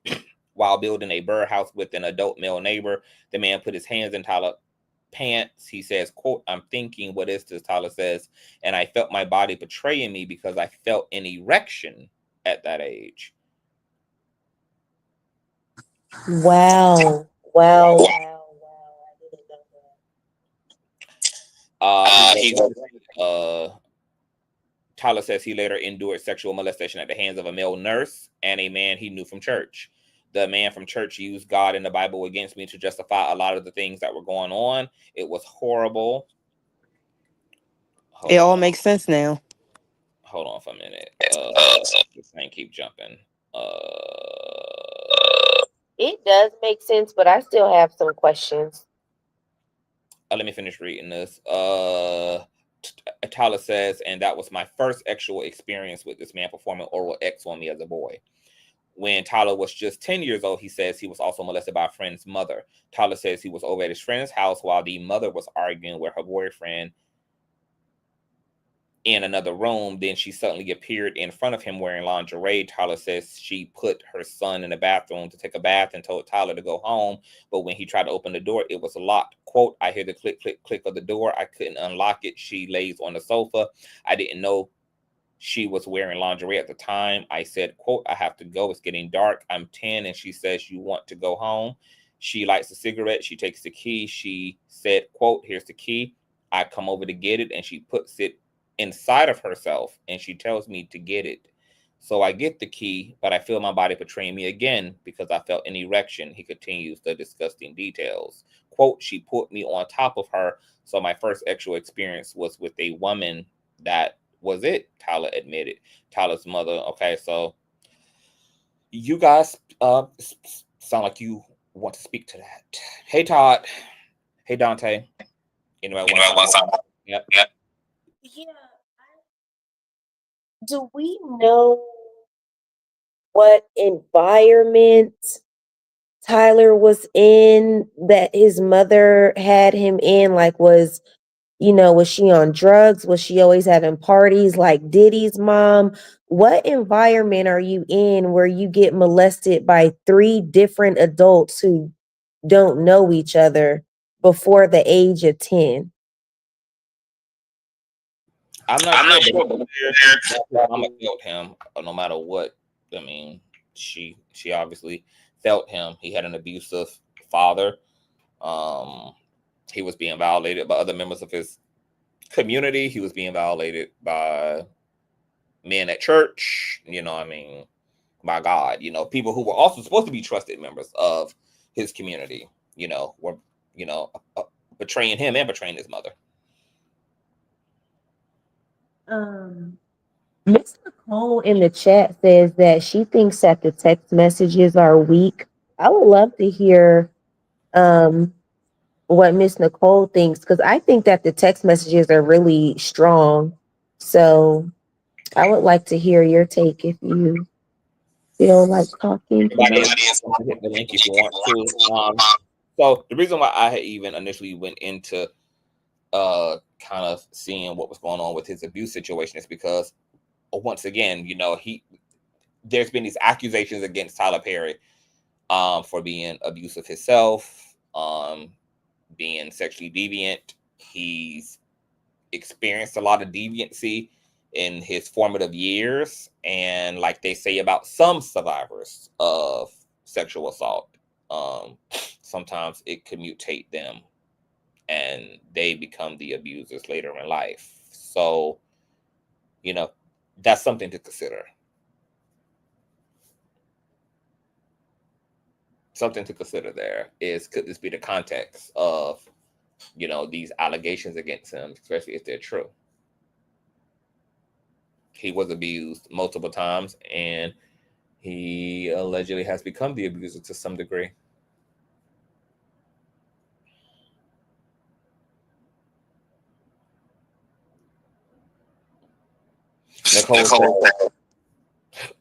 S1: while building a birdhouse with an adult male neighbor. The man put his hands in Tyler's pants. He says, quote, "I'm thinking, what is this?" Tyler says, "And I felt my body betraying me because I felt an erection at that age."
S11: Wow. Wow.
S1: Tyler says he later endured sexual molestation at the hands of a male nurse and a man he knew from church. The man from church used God and the Bible against me to justify a lot of the things that were going on. It was horrible.
S10: It all makes sense now.
S1: Hold on for a minute. This thing keep jumping.
S11: It does make sense, but I still have some questions.
S1: Let me finish reading this. Tyler says, "And that was my first actual experience with this man performing oral X on me as a boy. When Tyler was just 10 years old, he says he was also molested by a friend's mother. Tyler says he was over at his friend's house while the mother was arguing with her boyfriend in another room. Then she suddenly appeared in front of him wearing lingerie. Tyler says she put her son in the bathroom to take a bath and told Tyler to go home. But when he tried to open the door, it was locked. Quote, "I hear the click, click, click of the door. I couldn't unlock it. She lays on the sofa. I didn't know she was wearing lingerie at the time. I said, quote, I have to go. It's getting dark. I'm 10. And she says, you want to go home? She lights a cigarette. She takes the key. She said, quote, here's the key. I come over to get it. And she puts it inside of herself. And she tells me to get it. So I get the key, but I feel my body betraying me again because I felt an erection." He continues the disgusting details. Quote, "She put me on top of her. So my first actual experience was with a woman. That was it," Tyler admitted. Tyler's mother. Okay, so you guys sound like you want to speak to that. Hey, Todd. Hey, Dante. Anyway, Yep.
S11: Yeah. Do we know what environment Tyler was in that his mother had him in? Like, was she on drugs? Was she always having parties like Diddy's mom? What environment are you in where you get molested by 3 different adults who don't know each other before the age of 10?
S1: I'm not sure, but Mama felt him no matter what. I mean, she obviously felt him. He had an abusive father. He was being violated by other members of his community. He was being violated by men at church. You know, I mean, by God, you know, people who were also supposed to be trusted members of his community, you know, were, you know, betraying him and betraying his mother.
S11: Miss Nicole in the chat says that she thinks that the text messages are weak. I would love to hear what Miss Nicole thinks, because I think that the text messages are really strong. So I would like to hear your take if you feel like talking.
S1: Hit the link if you want to. So the reason why I had even initially went into kind of seeing what was going on with his abuse situation is because once again, you know, there's been these accusations against Tyler Perry for being abusive himself, being sexually deviant. He's experienced a lot of deviancy in his formative years, and like they say about some survivors of sexual assault, sometimes it can mutate them and they become the abusers later in life. So, you know, that's something to consider. Something to consider there is, could this be the context of, you know, these allegations against him, especially if they're true? He was abused multiple times, and he allegedly has become the abuser to some degree. Nicole.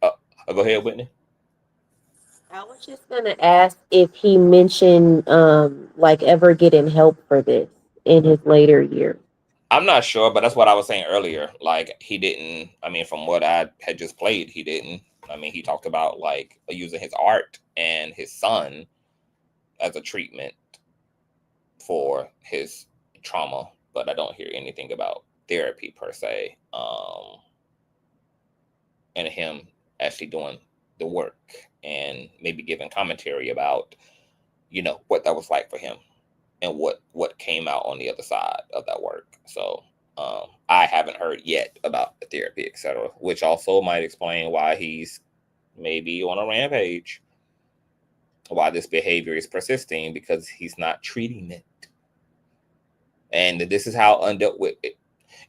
S1: Go ahead, Whitney.
S11: I was just gonna ask if he mentioned like ever getting help for this in his later years.
S1: I'm not sure, but that's what I was saying earlier. Like, he didn't, I mean, from what I had just played, he didn't. I mean, he talked about like using his art and his son as a treatment for his trauma, but I don't hear anything about therapy per se, and him actually doing the work and maybe giving commentary about, you know, what that was like for him and what came out on the other side of that work. So I haven't heard yet about the therapy, etc., which also might explain why he's maybe on a rampage, why this behavior is persisting, because he's not treating it. And this is how undealt with it.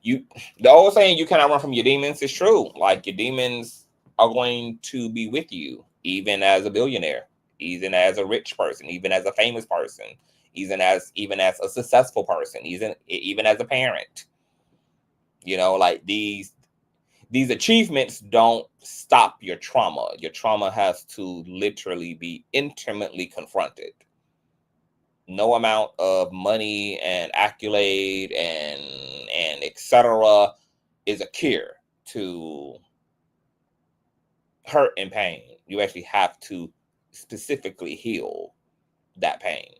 S1: The old saying, you cannot run from your demons, is true. Like, your demons are going to be with you, even as a billionaire, even as a rich person, even as a famous person, even as a successful person, even as a parent. You know, like these achievements don't stop your trauma. Your trauma has to literally be intimately confronted. No amount of money and accolade and etc. is a cure to hurt and pain. You actually have to specifically heal that pain.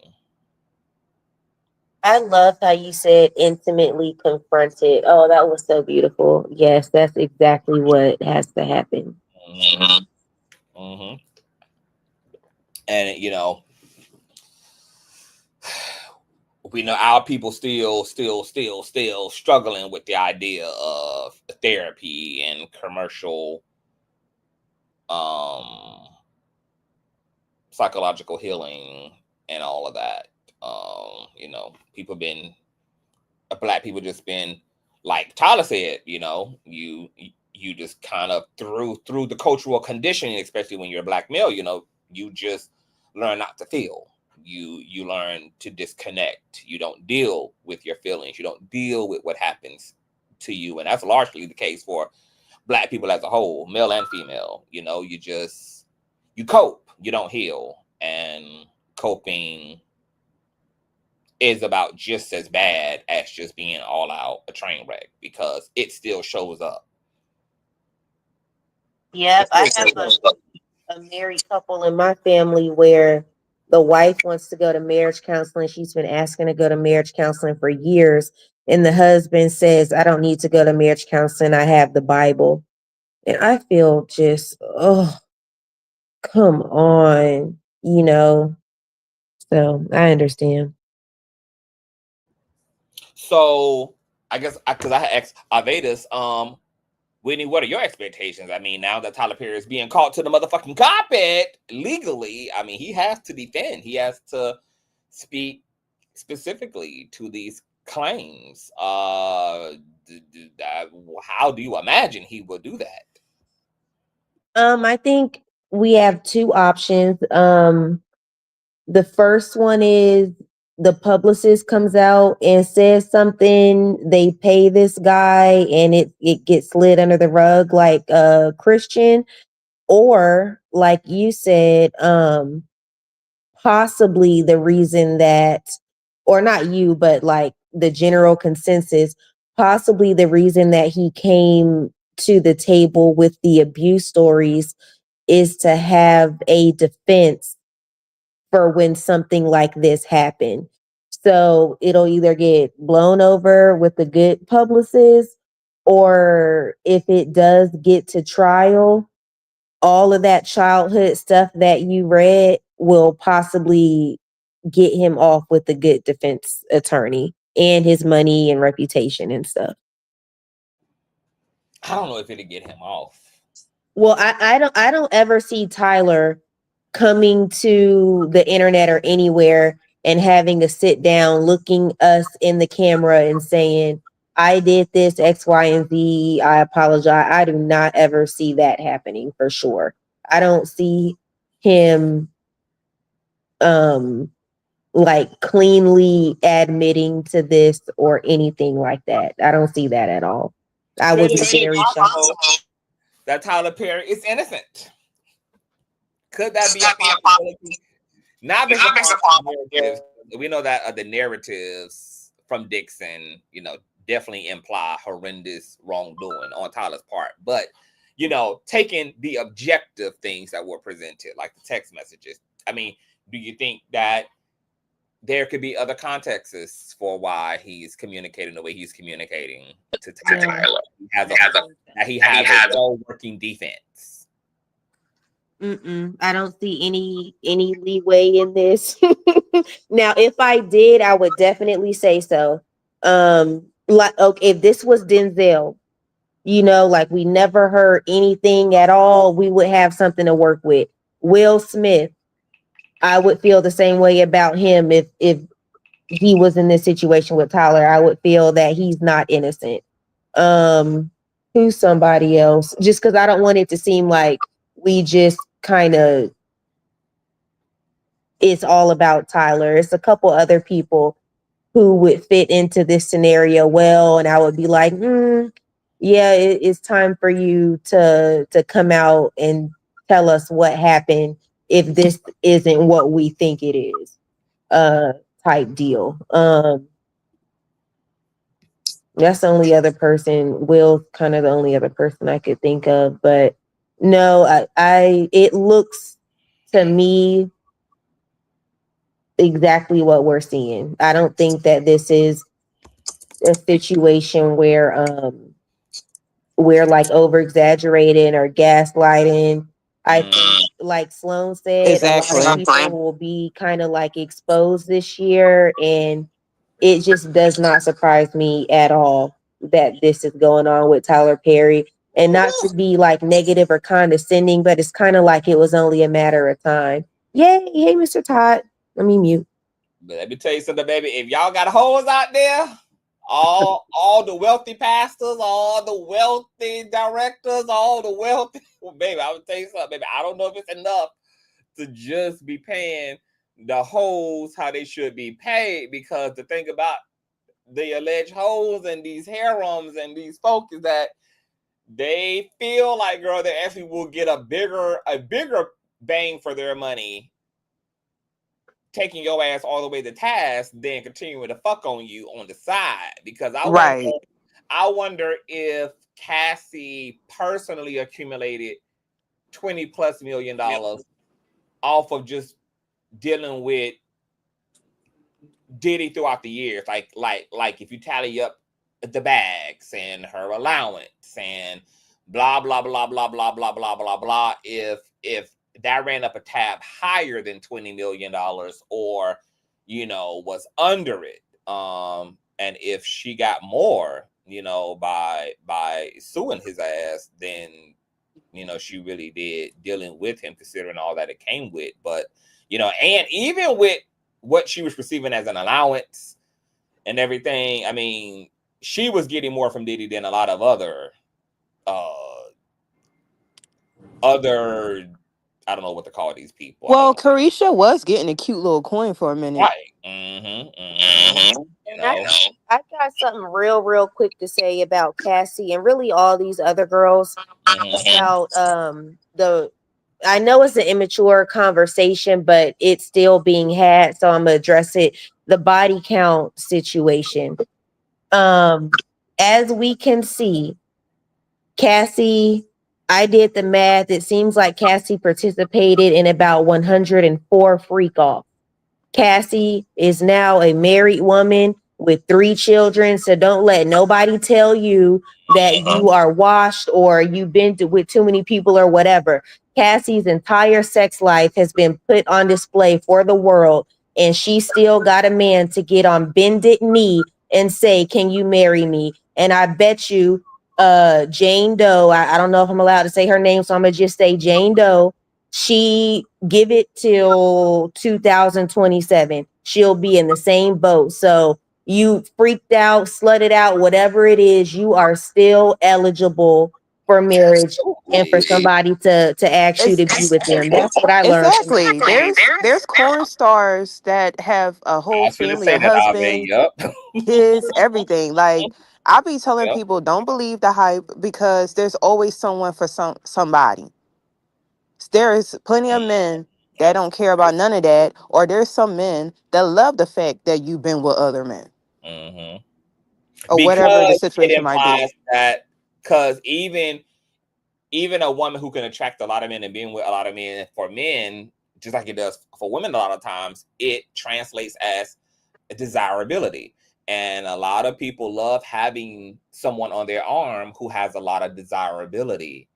S11: I love how you said intimately confronted. Oh, that was so beautiful. Yes, that's exactly what has to happen.
S1: Mm-hmm. Mm-hmm. And, you know, we know our people still struggling with the idea of therapy and commercial psychological healing and all of that. You know, black people just been, like Tyler said, you know, you just kind of through the cultural conditioning, especially when you're a black male, you know, you just learn not to feel. You learn to disconnect. You don't deal with your feelings. You don't deal with what happens to you. And that's largely the case for black people as a whole, male and female. You know, you cope, you don't heal. And coping is about just as bad as just being all out a train wreck, because it still shows up.
S11: Yep, I have a married couple in my family where The wife wants to go to marriage counseling. She's been asking to go to marriage counseling for years. And the husband says, I don't need to go to marriage counseling. I have the Bible. And I feel just, oh, come on, you know. So I understand.
S1: So I guess because I had asked Avedas, Whitney, what are your expectations? I mean, now that Tyler Perry is being called to the motherfucking carpet legally, I mean, he has to defend. He has to speak specifically to these claims. How do you imagine he will do that?
S11: I think we have two options. The first one is the publicist comes out and says something, they pay this guy and it gets slid under the rug like Christian, or like you said, possibly the reason that, or not you, but like the general consensus, possibly the reason that he came to the table with the abuse stories is to have a defense for when something like this happened. So it'll either get blown over with the good publicist, or if it does get to trial, all of that childhood stuff that you read will possibly get him off with a good defense attorney and his money and reputation and stuff.
S1: I don't know if it'll get him off.
S11: Well, I don't ever see Tyler coming to the internet or anywhere and having a sit down, looking us in the camera and saying, I did this, X, Y, and Z. I apologize. I do not ever see that happening for sure. I don't see him like cleanly admitting to this or anything like that. I don't see that at all. I would be very shocked
S1: that Tyler Perry is innocent. Could that be a possibility? Not based upon narratives. We know that the narratives from Dixon, you know, definitely imply horrendous wrongdoing on Tyler's part. But, you know, taking the objective things that were presented, like the text messages, I mean, do you think that there could be other contexts for why he's communicating the way he's communicating to Tyler? He has a working defense.
S11: I don't see any leeway in this. Now, if I did, I would definitely say so. Like, okay, if this was Denzel, you know, like we never heard anything at all, we would have something to work with. Will Smith, I would feel the same way about him if he was in this situation with Tyler. I would feel that he's not innocent. Who's somebody else? Just because I don't want it to seem like we just kind of, it's all about Tyler. It's a couple other people who would fit into this scenario well, and I would be like, yeah, it's time for you to come out and tell us what happened if this isn't what we think it is, type deal. That's the only other person. Will's kind of the only other person I could think of, but no, it looks to me exactly what we're seeing. I don't think that this is a situation where we're like over exaggerating or gaslighting. I think, like Sloan said, a lot of people will be kind of like exposed this year, and it just does not surprise me at all that this is going on with Tyler Perry. And not to be like negative or condescending, but it's kind of like it was only a matter of time. Yay, hey, Mr. Todd. Let me mute.
S1: But let me tell you something, baby. If y'all got hoes out there, all the wealthy pastors, all the wealthy directors, all the wealthy, well, baby, I would tell you something, baby. I don't know if it's enough to just be paying the hoes how they should be paid, because the thing about the alleged hoes and these harems and these folk is that they feel like, girl, they actually will get a bigger bang for their money taking your ass all the way to task than continuing to fuck on you on the side. Because I wonder if Cassie personally accumulated $20+ million off of just dealing with Diddy throughout the years. Like if you tally up the bags and her allowance and blah blah blah blah blah blah blah blah blah, if that ran up a tab higher than $20 million or was under it, and if she got more by suing his ass, then she really did dealing with him, considering all that it came with. But and even with what she was receiving as an allowance and everything, I mean, she was getting more from Diddy than a lot of other I don't know what to call these people.
S10: Well, Carisha was getting a cute little coin for a minute.
S1: Right.
S11: And I got something real quick to say about Cassie and really all these other girls about I know it's an immature conversation, but it's still being had, so I'm gonna address it. The body count situation. As we can see, Cassie, I did the math. It seems like Cassie participated in about 104 freak offs. Cassie is now a married woman with 3 children. So don't let nobody tell you that you are washed or you've been with too many people or whatever. Cassie's entire sex life has been put on display for the world, and she still got a man to get on bended knee and say, "Can you marry me?" And I bet you Jane Doe, I don't know if I'm allowed to say her name, so I'm gonna just say Jane Doe. She give it till 2027. She'll be in the same boat. So you freaked out, slutted out, whatever it is, you are still eligible for marriage and for somebody to ask you to be with them. That's what I learned.
S10: Exactly. There's corn stars that have a whole family, a husband, kids, everything. Like, I be telling people, don't believe the hype, because there's always someone for somebody. There is plenty of men that don't care about none of that, or there's some men that love the fact that you've been with other men, or whatever the situation might be.
S1: That because even a woman who can attract a lot of men and being with a lot of men, for men, just like it does for women, a lot of times it translates as desirability. And a lot of people love having someone on their arm who has a lot of desirability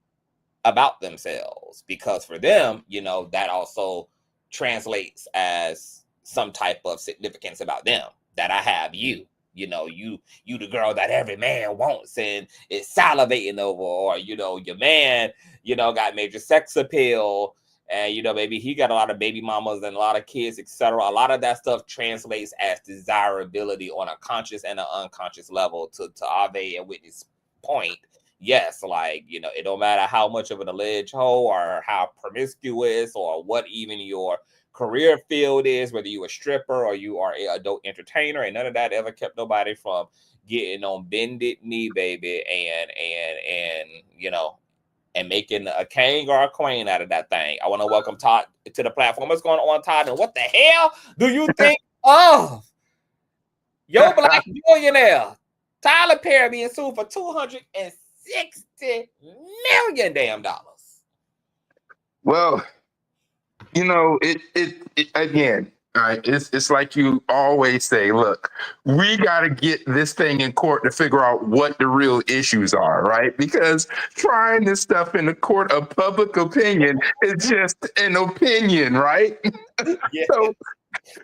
S1: about themselves, because for them, that also translates as some type of significance about them, that I have you, you the girl that every man wants and is salivating over, or your man got major sex appeal, and maybe he got a lot of baby mamas and a lot of kids, etc. A lot of that stuff translates as desirability on a conscious and an unconscious level. To Ave and Whitney's point, yes, like, it don't matter how much of an alleged hoe or how promiscuous or what even your career field is, whether you a stripper or you are an adult entertainer, and none of that ever kept nobody from getting on bended knee, baby, and making a king or a queen out of that thing. I want to welcome Todd to the platform. What's going on, Todd? And what the hell do you think of your black billionaire Tyler Perry being sued for $260 million damn dollars?
S15: Well, it again, all right, it's like you always say, look, we got to get this thing in court to figure out what the real issues are, right? Because trying this stuff in the court of public opinion is just an opinion, right?
S1: Yeah.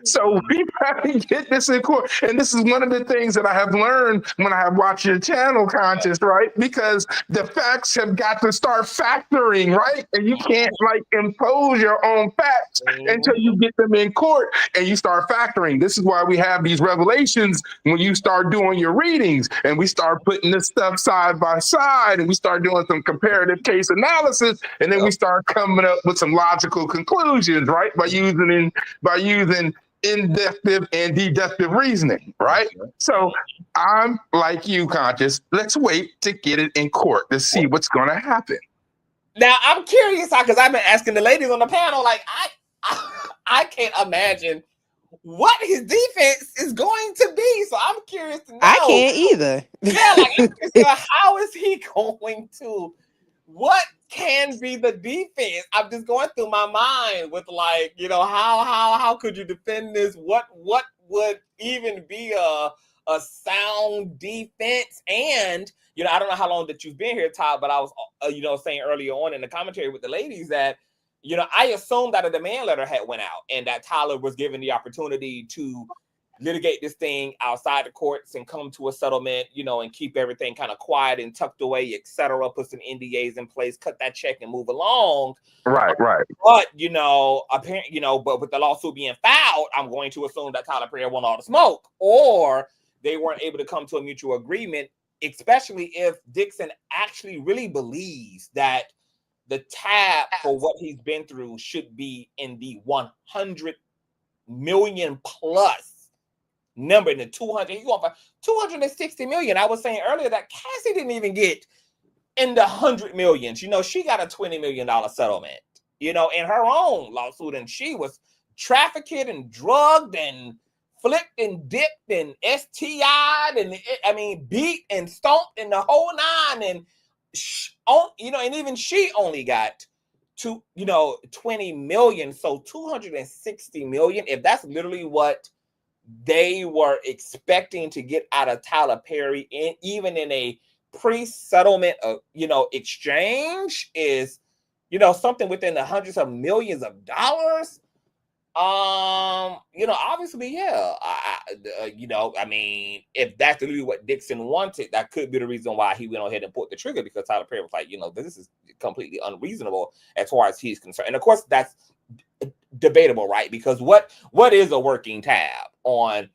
S15: So we got to get this in court. And this is one of the things that I have learned when I have watched your channel, Conscious, right? Because the facts have got to start factoring, right? And you can't impose your own facts until you get them in court and you start factoring. This is why we have these revelations when you start doing your readings and we start putting this stuff side by side and we start doing some comparative case analysis, and then we start coming up with some logical conclusions, right? By using inductive and deductive reasoning, right? So I'm like you, Conscious. Let's wait to get it in court to see what's going to happen.
S1: Now I'm curious, because I've been asking the ladies on the panel, like I can't imagine what his defense is going to be. So I'm curious to know.
S10: I can't either.
S1: Yeah, like I'm curious to know, how is he going to what can be the defense? I'm just going through my mind with like, you know, how could you defend this? What would even be a sound defense? And you know, I don't know how long that you've been here, Todd, but I was you know, saying earlier on in the commentary with the ladies that, you know, I assumed that a demand letter had went out and that Tyler was given the opportunity to litigate this thing outside the courts and come to a settlement, you know, and keep everything kind of quiet and tucked away, etc. Put some NDAs in place, cut that check and move along.
S15: Right.
S1: But, you know, apparently, you know, but with the lawsuit being filed, I'm going to assume that Tyler Perry won all the smoke, or they weren't able to come to a mutual agreement, especially if Dixon actually really believes that the tab for what he's been through should be in the 100 million plus number, in the 200. He's going for 260 million. I was saying earlier that Cassie didn't even get in the 100 millions. You know, she got a $20 million settlement, you know, in her own lawsuit, and she was trafficked and drugged and flipped and dipped and STI'd and I mean beat and stomped and the whole nine, and you know, and even she only got 20 million. So 260 million, if that's literally what they were expecting to get out of Tyler Perry, even in a pre-settlement of, you know, exchange, is, you know, something within the hundreds of millions of dollars. You know, obviously, yeah. You know, I mean, if that's literally what Dixon wanted, that could be the reason why he went ahead and pulled the trigger, because Tyler Perry was like, you know, this is completely unreasonable as far as he's concerned. And of course, that's debatable, right? Because what is a working tab on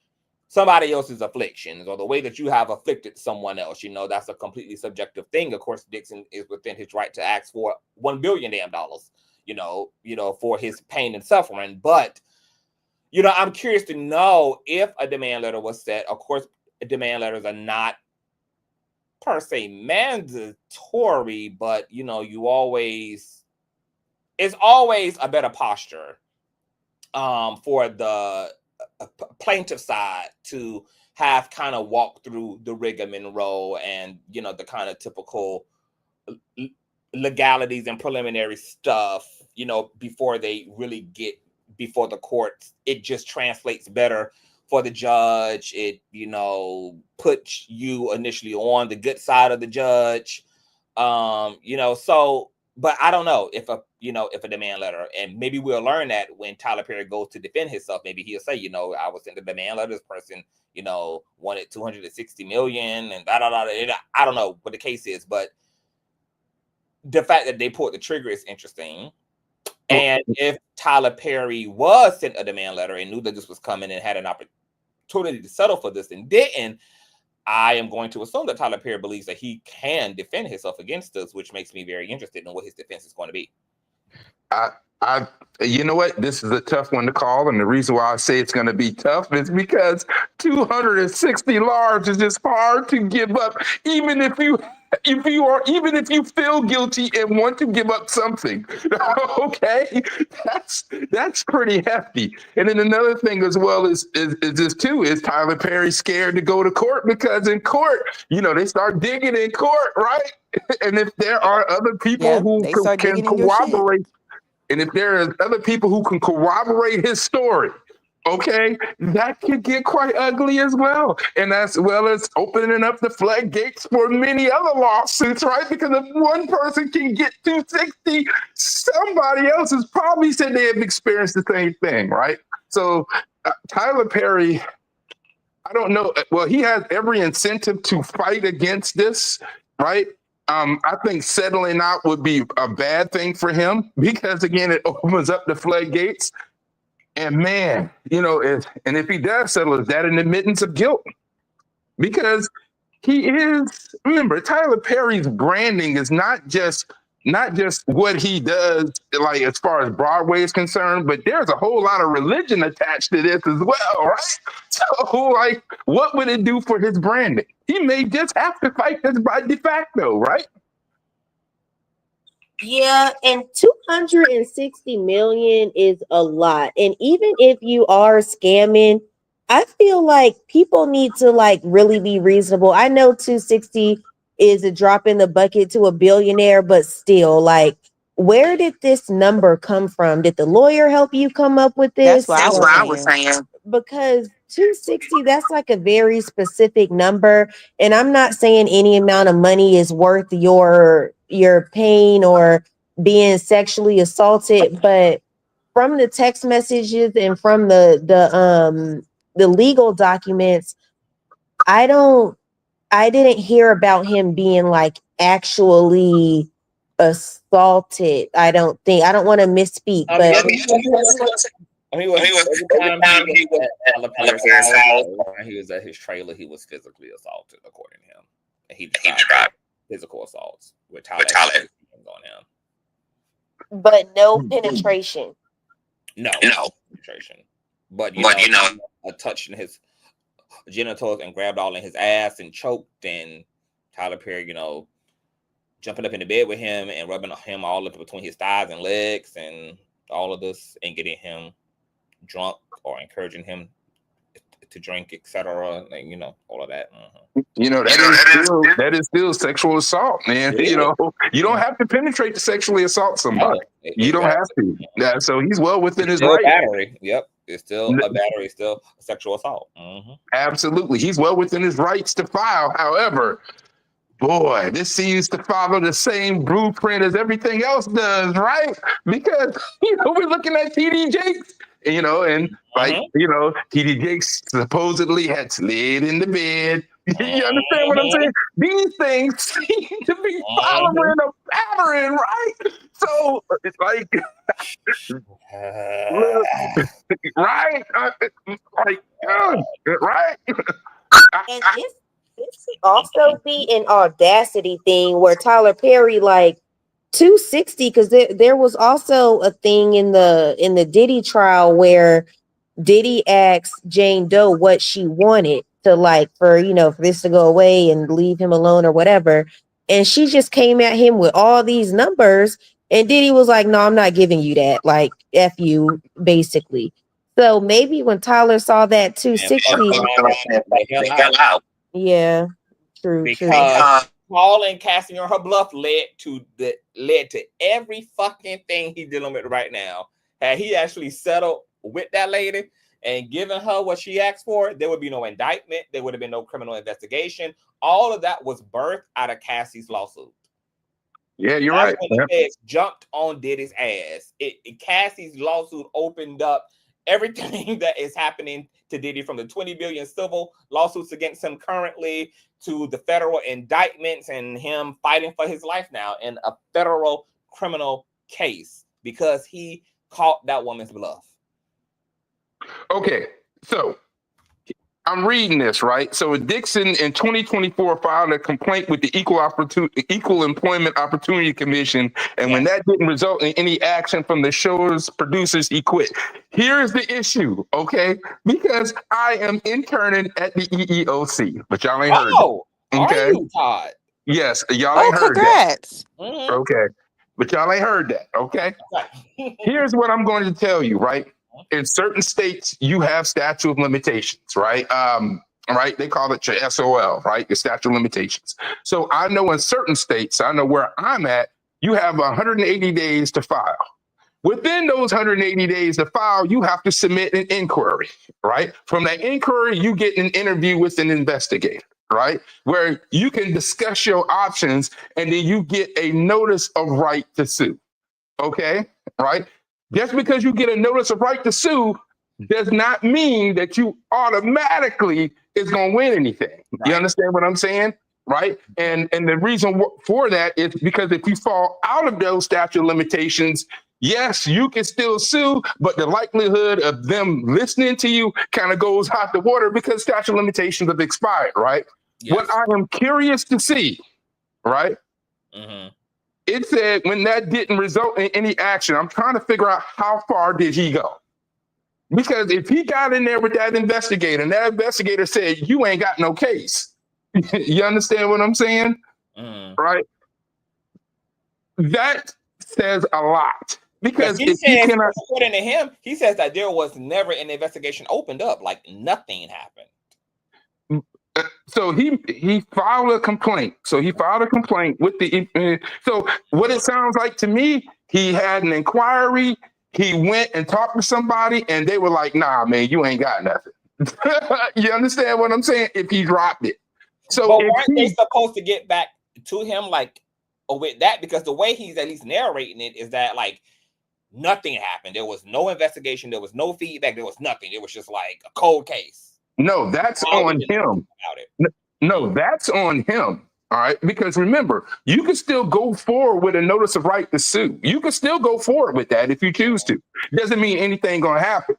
S1: somebody else's afflictions, or the way that you have afflicted someone else? You know, that's a completely subjective thing. Of course, Dixon is within his right to ask for $1 billion damn dollars, you know, for his pain and suffering. But, you know, I'm curious to know if a demand letter was set. Of course, demand letters are not per se mandatory, but, you know, it's always a better posture for the plaintiff side to have kind of walked through the rigmarole and, you know, the kind of typical legalities and preliminary stuff, you know, before they really get before the courts. It just translates better for the judge. It, you know, puts you initially on the good side of the judge. You know, so, but I don't know if a demand letter, and maybe we'll learn that when Tyler Perry goes to defend himself, maybe he'll say, you know, I was in the demand letter, this person, you know, wanted 260 million and I don't know what the case is, but the fact that they pulled the trigger is interesting. And if Tyler Perry was sent a demand letter and knew that this was coming and had an opportunity to settle for this and didn't, I am going to assume that Tyler Perry believes that he can defend himself against us, which makes me very interested in what his defense is going to be.
S15: You know what? This is a tough one to call, and the reason why I say it's going to be tough is because 260 large is just hard to give up, even if you feel guilty and want to give up something. Okay, that's pretty hefty. And then another thing as well is this too, is Tyler Perry scared to go to court, because in court, you know, they start digging in court, right? And if there are other people who can corroborate. And if there are other people who can corroborate his story, okay, that could get quite ugly as well. And as well as opening up the floodgates for many other lawsuits, right? Because if one person can get 260, somebody else has probably said they have experienced the same thing, right? So Tyler Perry, I don't know. Well, he has every incentive to fight against this, right? I think settling out would be a bad thing for him, because again, it opens up the floodgates. And man, you know, if he does settle, is that an admittance of guilt? Because remember, Tyler Perry's branding is not just what he does, like as far as Broadway is concerned, but there's a whole lot of religion attached to this as well, right? So, like, what would it do for his branding? He may just have to fight this by de facto, right?
S11: Yeah, and 260 million is a lot. And even if you are scamming, I feel like people need to like really be reasonable. I know 260 is a drop in the bucket to a billionaire, but still, like, where did this number come from? Did the lawyer help you come up with this?
S10: That's what I was saying.
S11: Because 260, that's like a very specific number. And I'm not saying any amount of money is worth your pain or being sexually assaulted, but from the text messages and from the legal documents, I didn't hear about him being like actually assaulted. I don't want to misspeak, but
S1: every time he was at Tyler Perry's house, and he was at his trailer, he was physically assaulted, according to him. And he described physical assaults with Tyler on him.
S11: But no penetration.
S1: No penetration. But you know, a touch in his genitals and grabbed all in his ass and choked, and Tyler Perry, you know, jumping up in the bed with him and rubbing him all up between his thighs and legs and all of this, and getting him drunk or encouraging him to drink, etc. And you know, all of that.
S15: You know, that is still sexual assault, man.
S1: Yeah.
S15: You know, you don't have to penetrate to sexually assault somebody. You don't have to. Yeah, so he's well within his right.
S1: Battery. Yep. It's still a battery, it's still a sexual assault.
S15: Absolutely. He's well within his rights to file. However, boy, this seems to follow the same blueprint as everything else does, right? Because, you know, we're looking at TD Jakes, you know, and like, you know, TD Jakes supposedly had slid in the bed. You understand what I'm saying? These things seem to be following a pattern, right? So it's like, right? Right?
S11: And this could also be an audacity thing where Tyler Perry, like 260, because there was also a thing in the Diddy trial where Diddy asked Jane Doe what she wanted to, like, for this to go away and leave him alone or whatever. And she just came at him with all these numbers. And Diddy was like, no, I'm not giving you that. Like, F you, basically. So maybe when Tyler saw that 260, yeah, true.
S1: Because calling Cassie on her bluff led to every fucking thing he's dealing with right now. Had he actually settled with that lady and given her what she asked for, there would be no indictment. There would have been no criminal investigation. All of that was birthed out of Cassie's lawsuit.
S15: Yeah, you're right.
S1: When the feds jumped on Diddy's ass. Cassie's lawsuit opened up everything that is happening to Diddy, from the 20 billion civil lawsuits against him currently to the federal indictments and him fighting for his life now in a federal criminal case because he caught that woman's bluff.
S15: Okay, so I'm reading this, right? So Dixon in 2024 filed a complaint with the Equal Employment Opportunity Commission, and when that didn't result in any action from the show's producers, he quit. Here's the issue, okay? Because I am interning at the EEOC, but y'all ain't heard it. Okay?
S1: Are you, Todd?
S15: Yes, y'all ain't heard
S10: congrats.
S15: That. Okay, but y'all ain't heard that, okay? Here's what I'm going to tell you, right? In certain states, you have statute of limitations, right? Right? They call it your SOL, right? Your statute of limitations. So I know in certain states, I know where I'm at, you have 180 days to file. Within those 180 days to file, you have to submit an inquiry, right? From that inquiry, you get an interview with an investigator, right? Where you can discuss your options and then you get a notice of right to sue, okay? Right? Just because you get a notice of right to sue does not mean that you automatically is going to win anything. Right. You understand what I'm saying? Right? And the reason for that is because if you fall out of those statute of limitations, yes, you can still sue, but the likelihood of them listening to you kind of goes out the water because statute of limitations have expired, right? Yes. What I am curious to see, right? It said when that didn't result in any action, I'm trying to figure out how far did he go? Because if he got in there with that investigator and that investigator said, you ain't got no case. You understand what I'm saying? Right? That says a lot. Because
S1: he says, according to him, he says that there was never an investigation opened up, like nothing happened.
S15: So he filed a complaint. So he filed a complaint with the. So what it sounds like to me, he had an inquiry. He went and talked to somebody, and they were like, "Nah, man, you ain't got nothing." You understand what I'm saying? If he dropped it, so
S1: but weren't they supposed to get back to him like with that? Because the way he's at least narrating it is that like nothing happened. There was no investigation. There was no feedback. There was nothing. It was just like a cold case.
S15: No, that's on him. No, that's on him. All right. Because remember, you can still go forward with a notice of right to sue. You can still go forward with that if you choose to. Doesn't mean anything going to happen.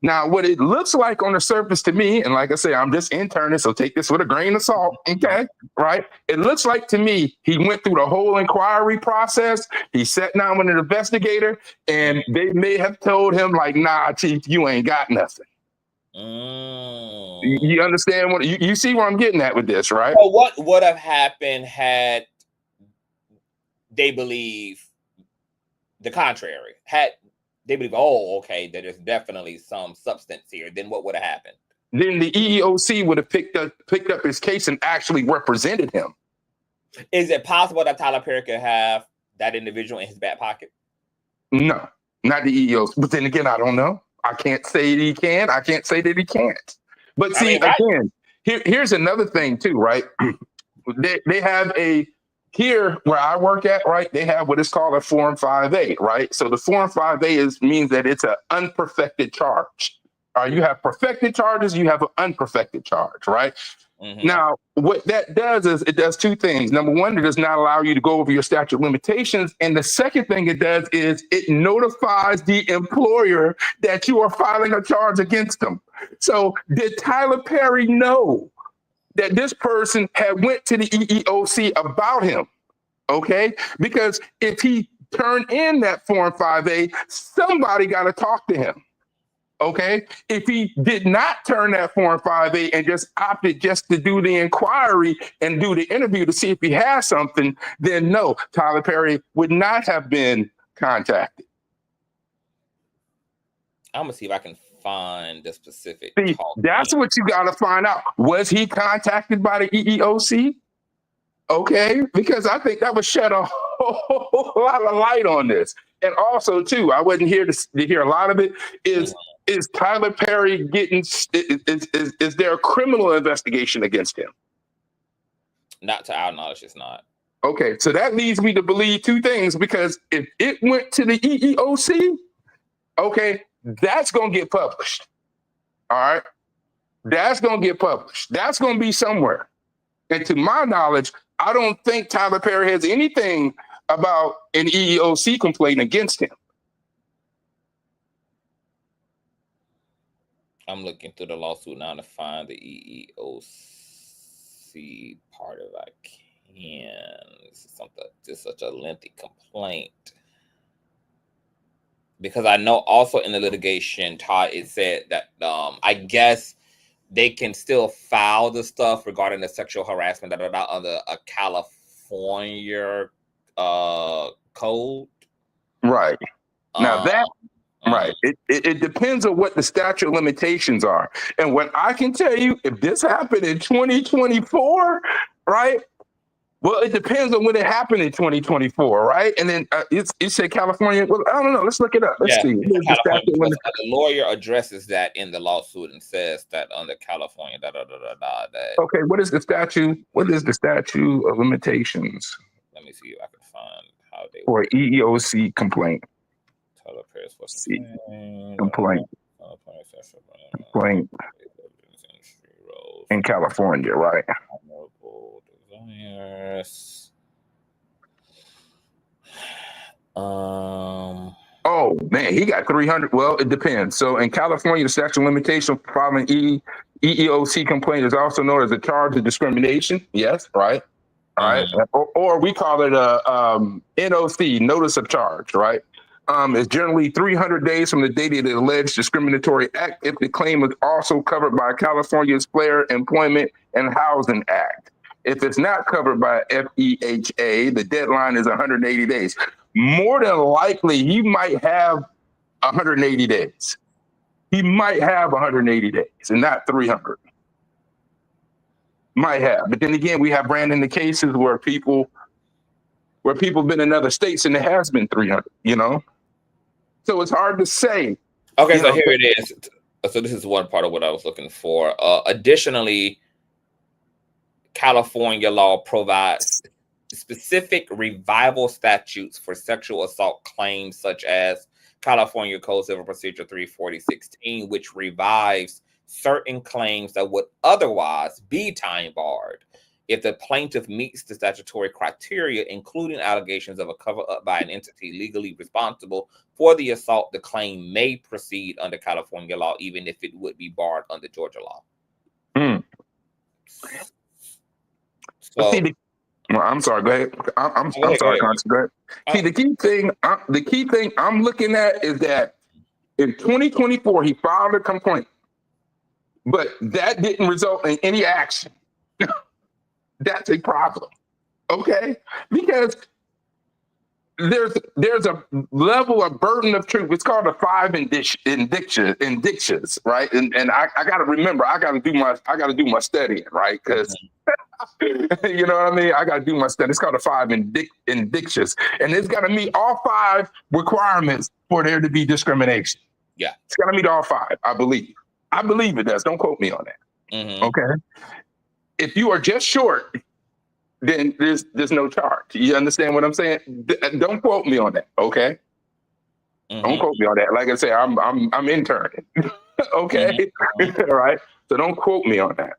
S15: Now, what it looks like on the surface to me, and like I say, I'm just interning, so take this with a grain of salt. Okay. Right. It looks like to me, he went through the whole inquiry process. He sat down with an investigator, and they may have told him, like, nah, chief, you ain't got nothing. You understand what you see where I'm getting at with this, right?
S1: So what would have happened had they believe the contrary? Had they believe, oh, okay, that there's definitely some substance here, then what would have happened?
S15: Then the EEOC would have picked up his case and actually represented him.
S1: Is it possible that Tyler Perry could have that individual in his back pocket?
S15: No, not the EEOC. But then again, I don't know. I can't say that he can. I can't say that he can't. But see, again, here's another thing too, right? They have here where I work at, right? They have what is called a Form 5A, right? So the Form 5A means that it's an unperfected charge. You have perfected charges, you have an unperfected charge, right? Mm-hmm. Now, what that does is it does two things. Number one, it does not allow you to go over your statute of limitations. And the second thing it does is it notifies the employer that you are filing a charge against them. So did Tyler Perry know that this person had went to the EEOC about him? Okay, because if he turned in that Form 5A, somebody got to talk to him. Okay, if he did not turn that Form 5A and just opted just to do the inquiry and do the interview to see if he has something, then no, Tyler Perry would not have been contacted.
S1: I'm gonna see if I can find the specific.
S15: See, that's what you got to find out. Was he contacted by the EEOC? Okay, because I think that would shed a whole lot of light on this. And also, too, I wasn't here to hear a lot of it. Is Tyler Perry getting? Is there a criminal investigation against him?
S1: Not to our knowledge, it's not.
S15: Okay, so that leads me to believe two things, because if it went to the EEOC, okay, that's going to get published. All right, that's going to get published. That's going to be somewhere. And to my knowledge, I don't think Tyler Perry has anything about an EEOC complaint against him.
S1: I'm looking through the lawsuit now to find the EEOC part if I can. This is just such a lengthy complaint. Because I know also in the litigation, Todd, it said that I guess they can still file the stuff regarding the sexual harassment that are not under a California code.
S15: Right. Now that right. It depends on what the statute of limitations are. And what I can tell you, if this happened in 2024, right? Well, it depends on when it happened in 2024, right? And then it said California. Well, I don't know. Let's look it up. Let's see.
S1: The lawyer addresses that in the lawsuit and says that under California, that.
S15: Okay, what is the statute? What is the statute of limitations?
S1: Let me see if I can find how they
S15: for EEOC complaint. Complaint in California, right? Oh man, he got 300. Well, it depends. So in California, the statute of limitation for filing EEOC complaint is also known as a charge of discrimination. Yes, right. All right. Or we call it a NOC, notice of charge, right? It's generally 300 days from the date of the alleged discriminatory act if the claim is also covered by California's Fair Employment and Housing Act. If it's not covered by FEHA, the deadline is 180 days. More than likely, he might have 180 days. He might have 180 days and not 300. Might have, but then again, we have branding the cases where people been in other states and it has been 300. You know, so it's hard to say.
S1: Okay, so here it is. So this is one part of what I was looking for. Additionally, California law provides specific revival statutes for sexual assault claims, such as California Code Civil Procedure 34016, which revives certain claims that would otherwise be time barred if the plaintiff meets the statutory criteria, including allegations of a cover up by an entity legally responsible for the assault. The claim may proceed under California law, even if it would be barred under Georgia law. So,
S15: well, I'm sorry. Go ahead. I'm sorry, Conscious. Go ahead. See, the key thing I'm looking at is that in 2024 he filed a complaint, but that didn't result in any action. That's a problem, okay? Because there's a level of burden of truth. It's called the 5 indictions, right? And I got to remember, I got to do my studying, right? Because you know what I mean? I got to do my study. It's called the 5 indictions, and it's got to meet all 5 requirements for there to be discrimination.
S1: Yeah,
S15: it's got to meet all 5. I believe it does. Don't quote me on that. Okay. If you are just short, then there's no charge. You understand what I'm saying? Don't quote me on that, okay? Don't quote me on that. Like I say, I'm interning, okay? All right. So don't quote me on that.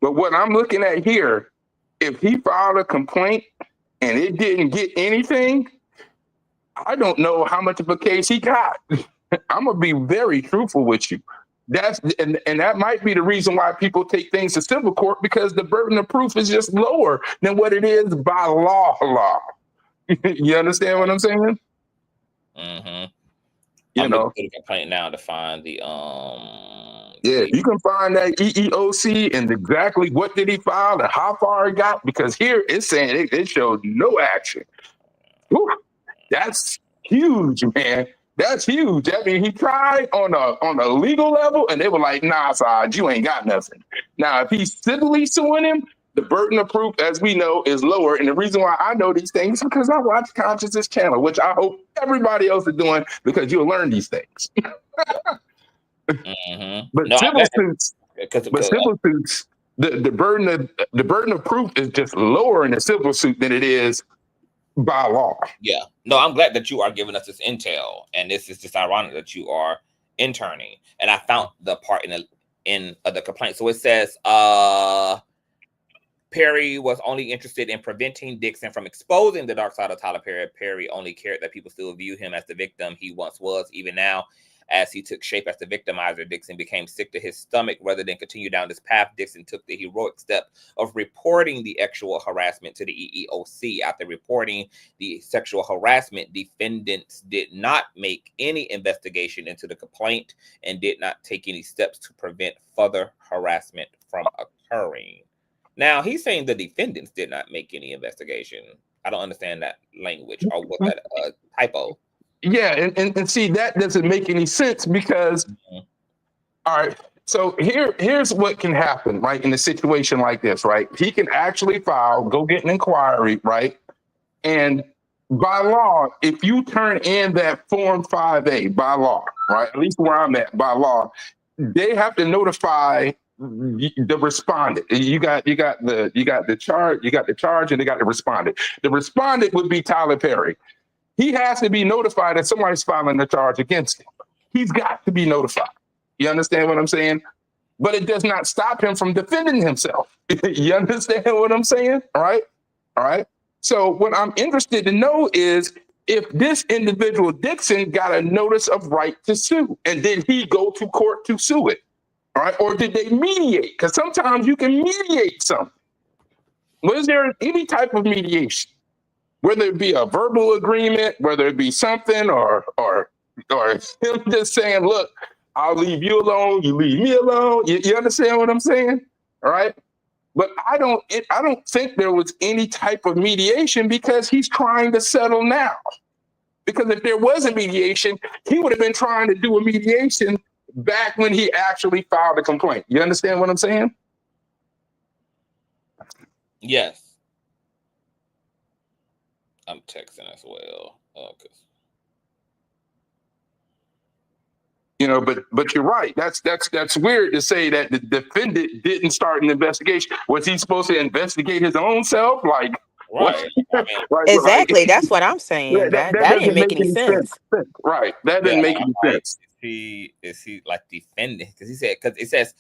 S15: But what I'm looking at here, if he filed a complaint and it didn't get anything, I don't know how much of a case he got. I'm gonna be very truthful with you. And that might be the reason why people take things to civil court, because the burden of proof is just lower than what it is by law. You understand what I'm saying? You know,
S1: put a complaint now to find the
S15: yeah, you can find that EEOC and exactly what did he file and how far it got, because here it's saying it showed no action. Whew, that's huge, man. That's huge. I mean, he tried on a legal level, and they were like, "Nah, Saj, you ain't got nothing." Now, if he's civilly suing him, the burden of proof, as we know, is lower. And the reason why I know these things is because I watch Consciouztv channel, which I hope everybody else is doing, because you'll learn these things. But civil suits, the burden of proof is just lower in a civil suit than it is by law.
S1: Yeah. No, I'm glad that you are giving us this intel, and this is just ironic that you are interning. And I found the part in the complaint. So it says Perry was only interested in preventing Dixon from exposing the dark side of Tyler Perry. Perry only cared that people still view him as the victim he once was. Even now, as he took shape as the victimizer, Dixon became sick to his stomach. Rather than continue down this path, Dixon took the heroic step of reporting the sexual harassment to the EEOC. After reporting the sexual harassment, defendants did not make any investigation into the complaint and did not take any steps to prevent further harassment from occurring. Now, he's saying the defendants did not make any investigation. I don't understand that language, or was that a typo?
S15: Yeah, and see, that doesn't make any sense, because all right, so here's what can happen, right, in a situation like this, right? He can actually go get an inquiry, right? And by law, if you turn in that Form 5A by law, right, at least where I'm at, by law, they have to notify the respondent. You got the charge, and they got the respondent. The respondent would be Tyler Perry. He has to be notified that somebody's filing a charge against him. He's got to be notified. You understand what I'm saying? But it does not stop him from defending himself. You understand what I'm saying? All right. So what I'm interested to know is if this individual Dixon got a notice of right to sue, and did he go to court to sue it? All right. Or did they mediate? Because sometimes you can mediate something. Was there any type of mediation? Whether it be a verbal agreement, whether it be something, or him just saying, "Look, I'll leave you alone, you leave me alone." You understand what I'm saying? All right. But I don't think there was any type of mediation, because he's trying to settle now. Because if there was a mediation, he would have been trying to do a mediation back when he actually filed a complaint. You understand what I'm saying?
S1: Yes. I'm texting as well. Okay.
S15: You know, but you're right. That's weird to say that the defendant didn't start an investigation. Was he supposed to investigate his own self? Like, what?
S1: Right. I mean,
S15: Right,
S10: Exactly. That's what I'm saying.
S15: that
S10: That didn't
S15: doesn't
S10: make
S15: make
S10: any
S15: any sense.
S10: sense.
S15: Right. That doesn't make any
S1: like,
S15: sense.
S1: is he like defending? Because he said, because it says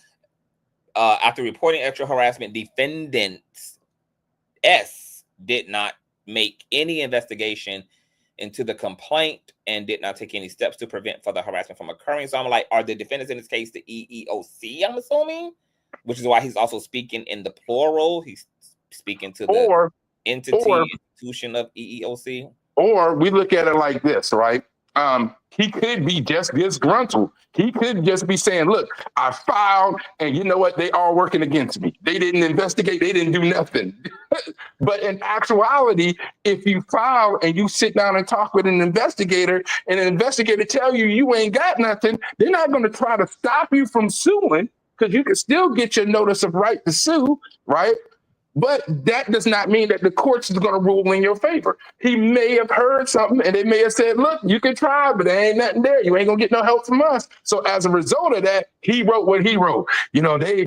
S1: after reporting extra harassment, defendants S did not make any investigation into the complaint and did not take any steps to prevent further harassment from occurring. So I'm like, are the defendants in this case the EEOC, I'm assuming? Which is why he's also speaking in the plural. He's speaking to the institution of EEOC.
S15: Or we look at it like this, right? He could be just disgruntled. He could just be saying, look, I filed, and you know what? They are working against me. They didn't investigate. They didn't do nothing. But in actuality, if you file and you sit down and talk with an investigator, and an investigator tell you you ain't got nothing, they're not going to try to stop you from suing, because you can still get your notice of right to sue, right? But that does not mean that the courts is going to rule in your favor. He may have heard something and they may have said, look, you can try, but there ain't nothing there. You ain't going to get no help from us. So as a result of that, he wrote what he wrote. You know, they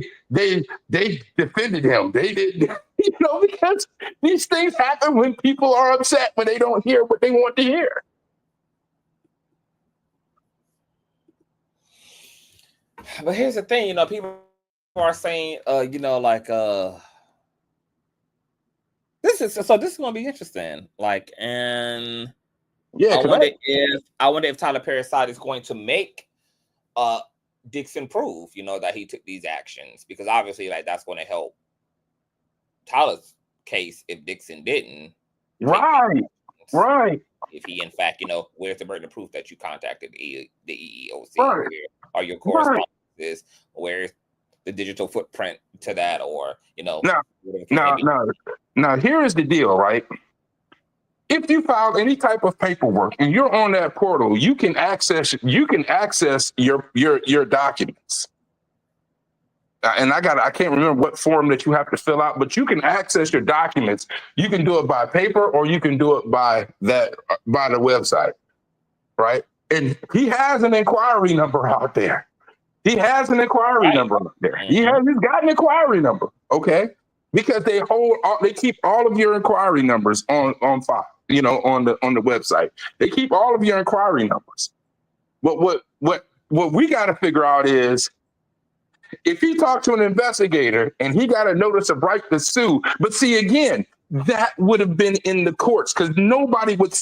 S15: defended him. They did, you know, because these things happen when people are upset, when they don't hear what they want to hear.
S1: But here's the thing, you know, people are saying, you know, like, this is going to be interesting. Like, and
S15: yeah,
S1: I wonder if Tyler Perry's side is going to make Dixon prove, you know, that he took these actions, because obviously, like, that's going to help Tyler's case if Dixon didn't.
S15: Right.
S1: If he, in fact, you know, where's the burden of proof that you contacted the EEOC?
S15: Right.
S1: Where are your correspondences? Where's the digital footprint to that? Or, you know,
S15: Now, here is the deal, right? If you file any type of paperwork and you're on that portal, you can access your documents. And I can't remember what form that you have to fill out, but you can access your documents. You can do it by paper or you can do it by the website, right? And he has an inquiry number out there. He's got an inquiry number, okay? Because they keep all of your inquiry numbers on file, you know, on the website. They keep all of your inquiry numbers. But what we got to figure out is, if he talked to an investigator and he got a notice of right to sue, but see, again, that would have been in the courts, because nobody would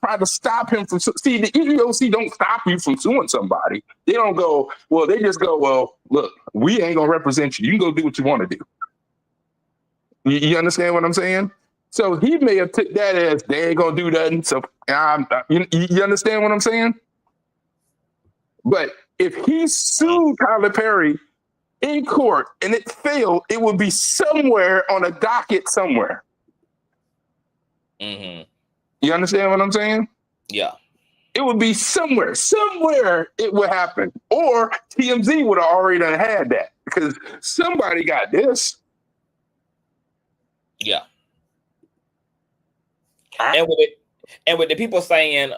S15: try to stop him from. See, the EEOC don't stop you from suing somebody. They don't go, well, they just go, well, look, we ain't gonna represent you. You can go do what you want to do. You understand what I'm saying? So he may have took that as they ain't gonna do nothing. So you understand what I'm saying? But if he sued Tyler Perry in court and it failed, it would be somewhere on a docket somewhere.
S1: Mm-hmm.
S15: You understand what I'm saying?
S1: Yeah.
S15: It would be somewhere it would happen. Or TMZ would have already done had that, because somebody got this.
S1: Yeah. And with the people saying,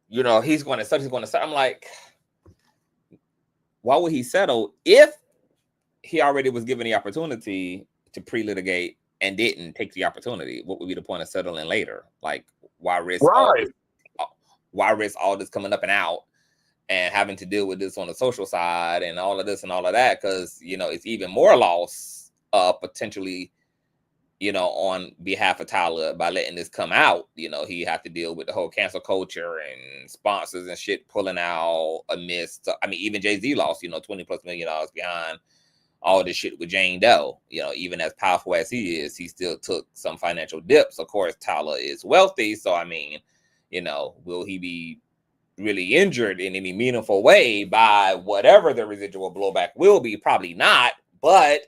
S1: you know, he's going to settle, I'm like, why would he settle if he already was given the opportunity to pre-litigate and didn't take the opportunity? What would be the point of settling later? Like, why risk all this coming up and out and having to deal with this on the social side and all of this and all of that? Because, you know, it's even more loss potentially, you know, on behalf of Tyler by letting this come out. You know, he had to deal with the whole cancel culture and sponsors and shit pulling out amidst. I mean, even Jay-Z lost, you know, $20+ million behind all this shit with Jane Doe. You know, even as powerful as he is, he still took some financial dips. Of course, Tyler is wealthy, so I mean, you know, will he be really injured in any meaningful way by whatever the residual blowback will be? Probably not. But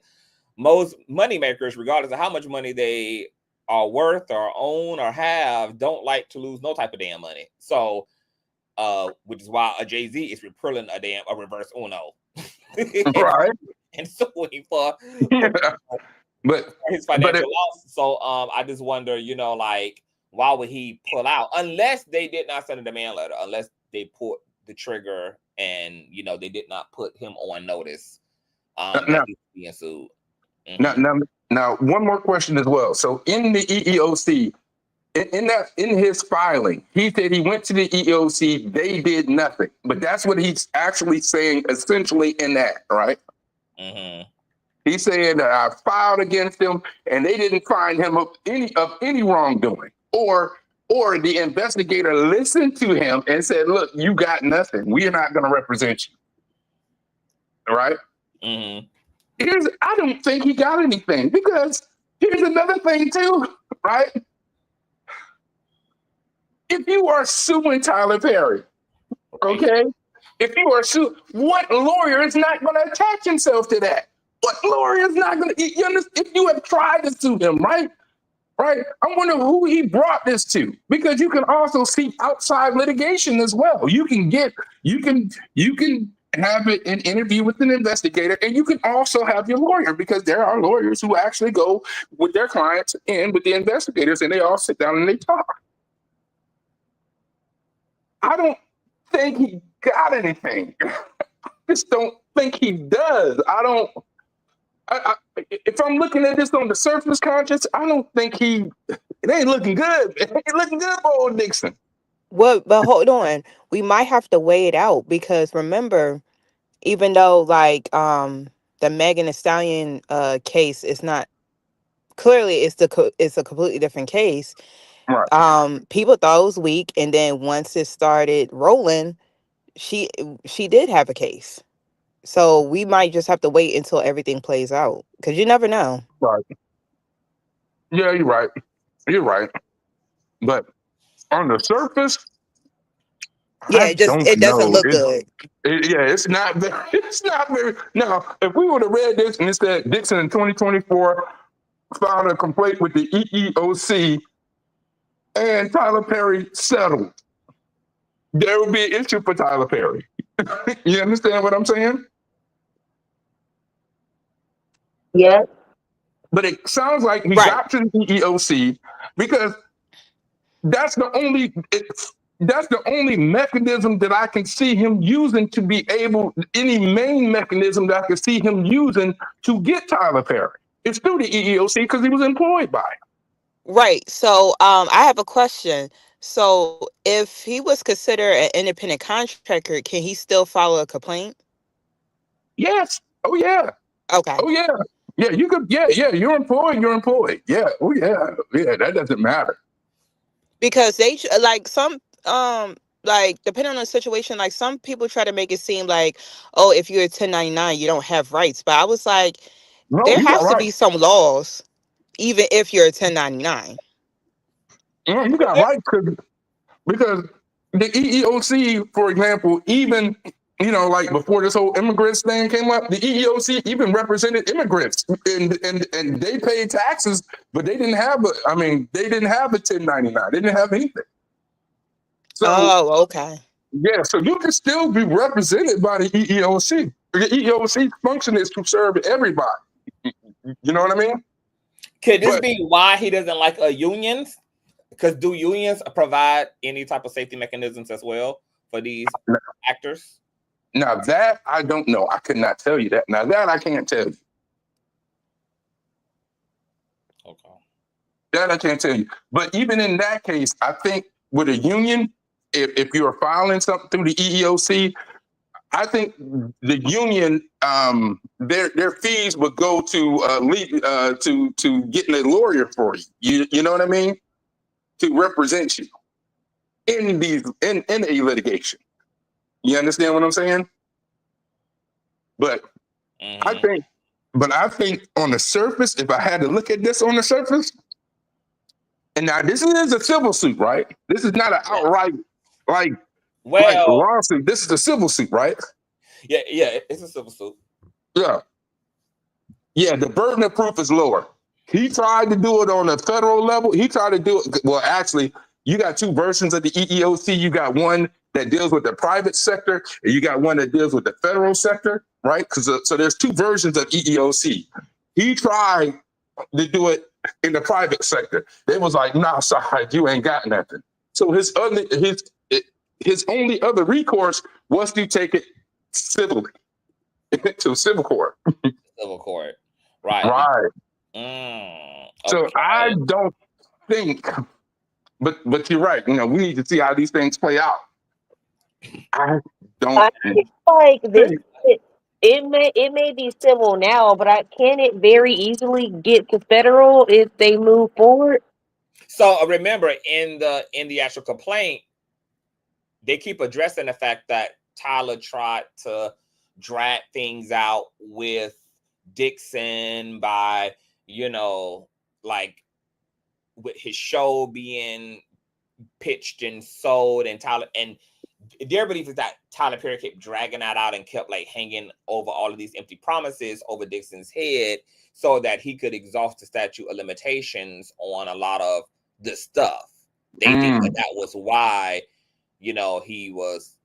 S1: most moneymakers, regardless of how much money they are worth or own or have, don't like to lose no type of damn money. So, which is why a Jay-Z is pulling a reverse Uno.
S15: Right.
S1: and suing for
S15: but
S1: his financial loss. So I just wonder, you know, like, why would he pull out unless they did not send a demand letter, unless they pulled the trigger and, you know, they did not put him on notice that he's being sued.
S15: Now, one more question as well. So in the EEOC, in his filing, he said he went to the EEOC, they did nothing. But that's what he's actually saying essentially in that, right? He's saying that I filed against them and they didn't find him of any wrongdoing. Or the investigator listened to him and said, look, you got nothing. We are not going to represent you. All right? I don't think he got anything, because here's another thing too, right? If you are suing Tyler Perry, okay? If you are suing, what lawyer is not going to attach himself to that? What lawyer is not going to, if you have tried to sue him, right? Right? I wonder who he brought this to, because you can also see outside litigation as well. You can have an interview with an investigator, and you can also have your lawyer, because there are lawyers who actually go with their clients and with the investigators, and they all sit down and they talk. I don't think he got anything. I just don't think he does. If I'm looking at this on the surface, Conscious, I don't think it ain't looking good. It ain't looking good for old Dixon.
S10: Well, but hold on. We might have to weigh it out, because remember, even though like the Megan Thee Stallion case is not clearly, it's a completely different case.
S15: Right.
S10: People thought it was weak, and then once it started rolling, she did have a case. So we might just have to wait until everything plays out, because you never know.
S15: Right. Yeah, you're right. You're right. But on the surface,
S10: yeah, it doesn't look good.
S15: It's not very. Now, if we would have read this and it said Dixon in 2024 filed a complaint with the EEOC and Tyler Perry settled, there would be an issue for Tyler Perry. You understand what I'm saying?
S11: Yeah.
S15: But it sounds like he got to the EEOC because that's the only mechanism that I can see him using to be able, any main mechanism that I can see him using to get Tyler Perry. It's through the EEOC because he was employed by it.
S10: Right. So I have a question. So if he was considered an independent contractor, can he still file a complaint?
S15: Yes. Oh, yeah.
S10: Okay.
S15: Oh, yeah. Yeah, you could. Yeah, you're employed. Yeah. Oh, yeah. Yeah, that doesn't matter.
S10: Because they like some like depending on the situation, like some people try to make it seem like, oh, if you're a 1099, you don't have rights. But I was like,
S15: no,
S10: there has to be some laws, even if you're a 1099.
S15: Yeah, you got rights because the EEOC, for example, even like before this whole immigrants thing came up, the EEOC even represented immigrants and they paid taxes, but they didn't have a 1099. They didn't have anything. So, Yeah, so you can still be represented by the EEOC. The EEOC function is to serve everybody. You know what I mean?
S1: Could this be why he doesn't like unions? Because do unions provide any type of safety mechanisms as well for these actors?
S15: Now that I don't know. I could not tell you that. Now that I can't tell you.
S1: Okay.
S15: That I can't tell you. But even in that case, I think with a union, if you're filing something through the EEOC, I think the union, their fees would go to getting a lawyer for you. You know what I mean? To represent you in a litigation. You understand what I'm saying? But I think on the surface, if I had to look at this on the surface, and now this is a civil suit, right? This is not an outright like lawsuit. This is a civil suit, right?
S1: Yeah, it's a civil suit.
S15: Yeah, the burden of proof is lower. He tried to do it on a federal level. He tried to do it. Well, actually, You got two versions of the EEOC. You got one that deals with the private sector, and you got one that deals with the federal sector, right? So there's two versions of EEOC. He tried to do it in the private sector. They was like, nah, sorry, you ain't got nothing. So his only other recourse was to take it civilly to civil court.
S1: Civil court, right?
S15: Right. So
S1: Okay.
S15: I don't think, but you're right. You know, we need to see how these things play out. I don't
S11: think like this. It may be civil now, but can it very easily get to federal if they move forward?
S1: So remember, in the actual complaint, they keep addressing the fact that Tyler tried to drag things out with Dixon by, you know, like with his show being pitched and sold, and Tyler, and their belief is that Tyler Perry kept dragging that out and kept like hanging over all of these empty promises over Dixon's head so that he could exhaust the statute of limitations on a lot of the stuff. They think that was why, you know, he was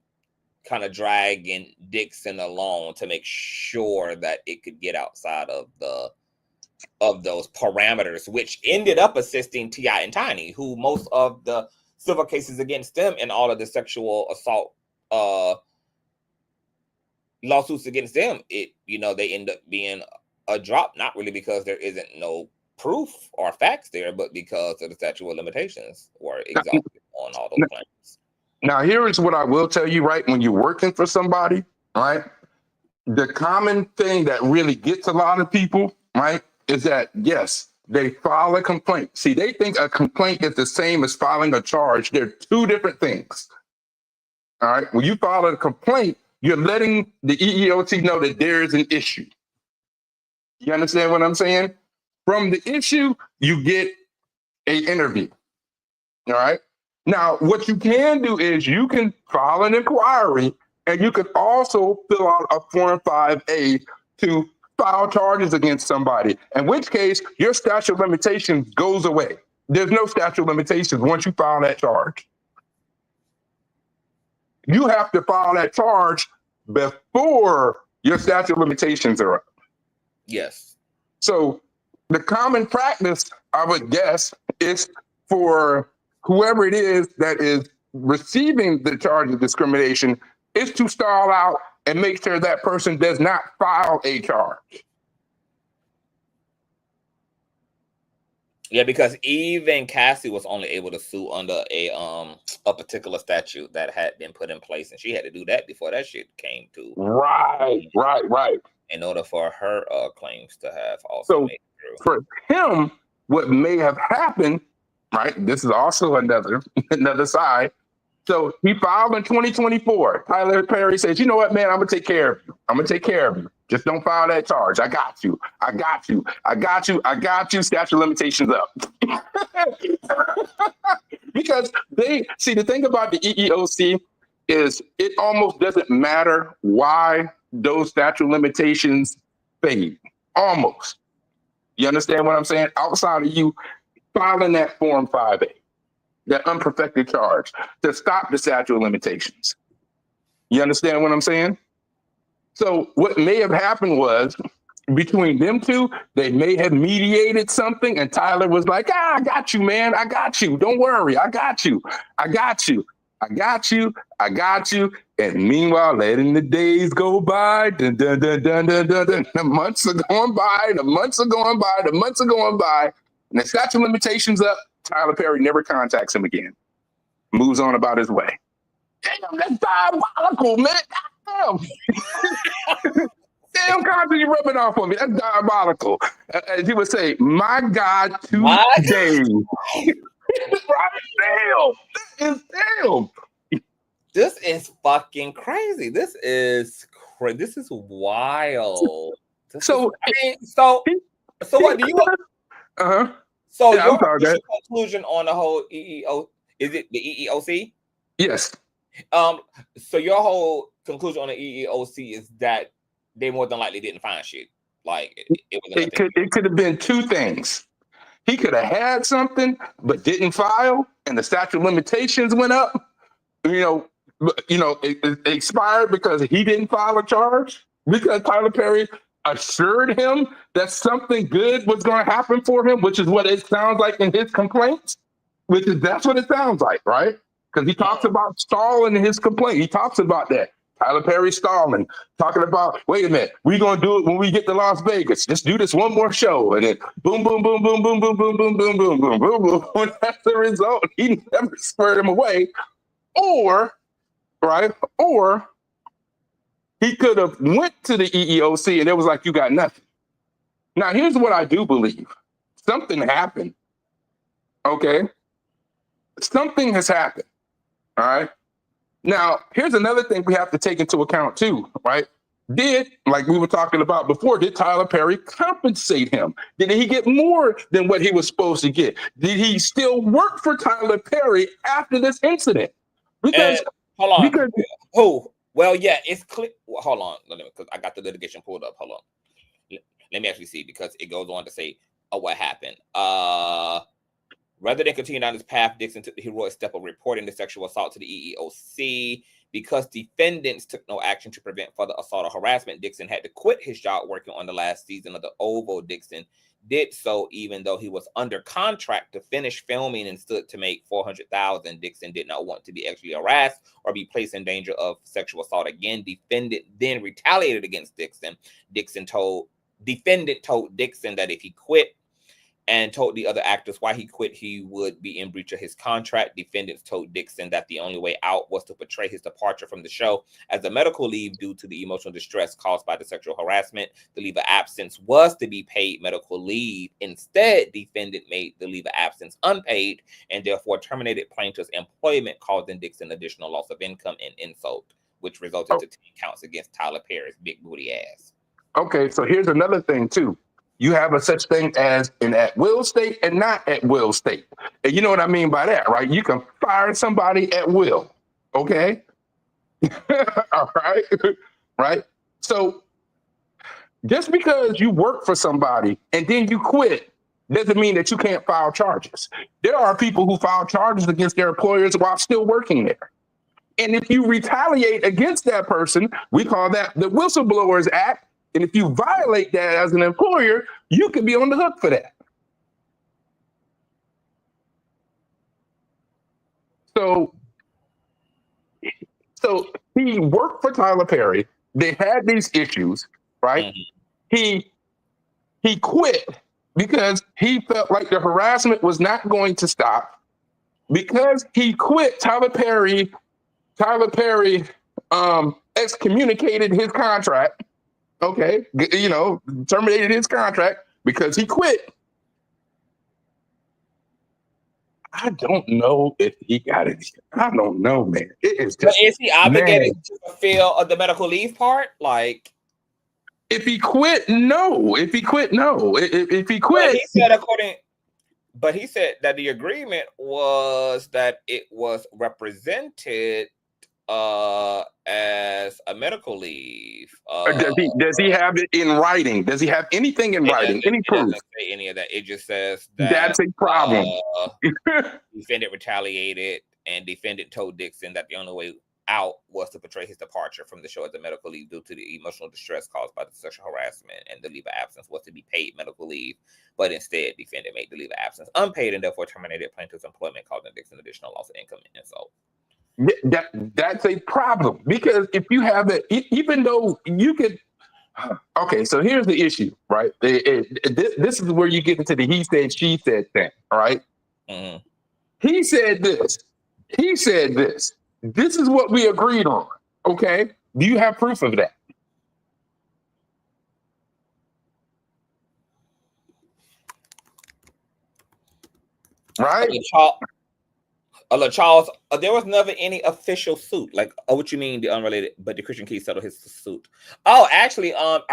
S1: kind of dragging Dixon along to make sure that it could get outside of those parameters, which ended up assisting T.I. and Tiny, who most of the civil cases against them and all of the sexual assault lawsuits against them, they end up being a drop, not really because there isn't no proof or facts there, but because of the statute of limitations were exhausted on all those claims.
S15: Now, here is what I will tell you, right? When you're working for somebody, right? The common thing that really gets a lot of people, right, is that, yes, they file a complaint. See, they think a complaint is the same as filing a charge. They're two different things. All right. When you file a complaint, you're letting the EEOC know that there is an issue. You understand what I'm saying? From the issue, you get an interview. All right. Now, what you can do is you can file an inquiry, and you can also fill out a Form 5A to file charges against somebody, in which case your statute of limitations goes away. There's no statute of limitations once you file that charge. You have to file that charge before your statute of limitations are up.
S1: Yes.
S15: So the common practice, I would guess, is for whoever it is that is receiving the charge of discrimination is to stall out and make sure that person does not file a charge.
S1: Yeah, because even Cassie was only able to sue under a particular statute that had been put in place, and she had to do that before that shit came to.
S15: Right.
S1: In order for her claims to have also made it through.
S15: For him, what may have happened, right? This is also another side. So he filed in 2024. Tyler Perry says, you know what, man, I'm going to take care of you. I'm going to take care of you. Just don't file that charge. I got you. Statute of limitations up. Because the thing about the EEOC is it almost doesn't matter why those statute of limitations fade. Almost. You understand what I'm saying? Outside of you filing that Form 5A. That unperfected charge to stop the statute of limitations. You understand what I'm saying? So what may have happened was between them two, they may have mediated something, and Tyler was like, I got you, man. I got you. Don't worry. I got you. And meanwhile, letting the days go by, the months are going by, and the statute of limitations up. Tyler Perry never contacts him again. Moves on about his way. Damn, that's diabolical, man. Damn, Conscious, you're rubbing off on me. That's diabolical. As he would say, my God, today. Damn.
S1: This is fucking crazy. This is wild. So what do you? So your conclusion on the whole EEO, is it the EEOC?
S15: Yes.
S1: So your whole conclusion on the EEOC is that they more than likely didn't find shit. Like
S15: it could have been two things. He could have had something but didn't file, and the statute of limitations went up, it expired because he didn't file a charge, because Tyler Perry assured him that something good was going to happen for him, which is what it sounds like in his complaints, that's what it sounds like, right? Because he talks about stalling in his complaint. He talks about that. Tyler Perry stalling, talking about, wait a minute, we're going to do it when we get to Las Vegas. Just do this one more show. And then boom, boom, boom, boom, boom, boom, boom, boom, boom, boom, boom, boom, boom. When that's the result, he never squared him away. Or he could have went to the EEOC and it was like, you got nothing. Now, here's what I do believe. Something happened. Okay? Something has happened. All right? Now, here's another thing we have to take into account too, right? Like we were talking about before, did Tyler Perry compensate him? Did he get more than what he was supposed to get? Did he still work for Tyler Perry after this incident? Because
S1: hold on. Well, yeah, it's clear. Well, hold on, because I got the litigation pulled up. Hold on. Let me actually see, because it goes on to say what happened. Rather than continue down this path, Dixon took the heroic step of reporting the sexual assault to the EEOC. Because defendants took no action to prevent further assault or harassment, Dixon had to quit his job working on the last season of The Oval. Dixon did so even though he was under contract to finish filming and stood to make $400,000. Dixon did not want to be actually harassed or be placed in danger of sexual assault again. Defendant then retaliated against Dixon. Defendant told Dixon that if he quit and told the other actors why he quit, he would be in breach of his contract. Defendants told Dixon that the only way out was to portray his departure from the show as a medical leave due to the emotional distress caused by the sexual harassment. The leave of absence was to be paid medical leave. Instead, defendant made the leave of absence unpaid and therefore terminated plaintiff's employment, causing Dixon additional loss of income and insult, which resulted to 10 counts against Tyler Perry's big booty ass.
S15: Okay, so here's another thing too. You have a such thing as an at-will state and not at-will state. And you know what I mean by that, right? You can fire somebody at will, okay? All right, right? So just because you work for somebody and then you quit doesn't mean that you can't file charges. There are people who file charges against their employers while still working there. And if you retaliate against that person, we call that the Whistleblowers Act. And if you violate that as an employer, you could be on the hook for that. So he worked for Tyler Perry. They had these issues, right? Mm-hmm. He quit because he felt like the harassment was not going to stop. Because he quit, Tyler Perry excommunicated his contract. Okay, terminated his contract because he quit. I don't know if he got it. I don't know, man. It is just.
S1: But is he obligated to fulfill the medical leave part? Like,
S15: if he quit, no. If he quit, no. If he quit,
S1: but he said that the agreement was that it was represented as a medical leave.
S15: Does he have it in writing? Does he have anything in writing? Any proof?
S1: It doesn't say any of that. It just says that
S15: that's a problem.
S1: Defendant retaliated, and defendant told Dixon that the only way out was to portray his departure from the show as a medical leave due to the emotional distress caused by the sexual harassment, and the leave of absence was to be paid medical leave. But instead, defendant made the leave of absence unpaid and therefore terminated plaintiff's employment, causing Dixon additional loss of income and insult.
S15: That's a problem, because if you have it, even though you could, okay, so here's the issue, right? This is where you get into the he said, she said thing, all right? Mm-hmm. He said this. He said this. This is what we agreed on, okay? Do you have proof of that? Right?
S1: Charles, there was never any official suit. Like, what you mean the unrelated? But the Christian Keys settled his suit. Oh, actually, are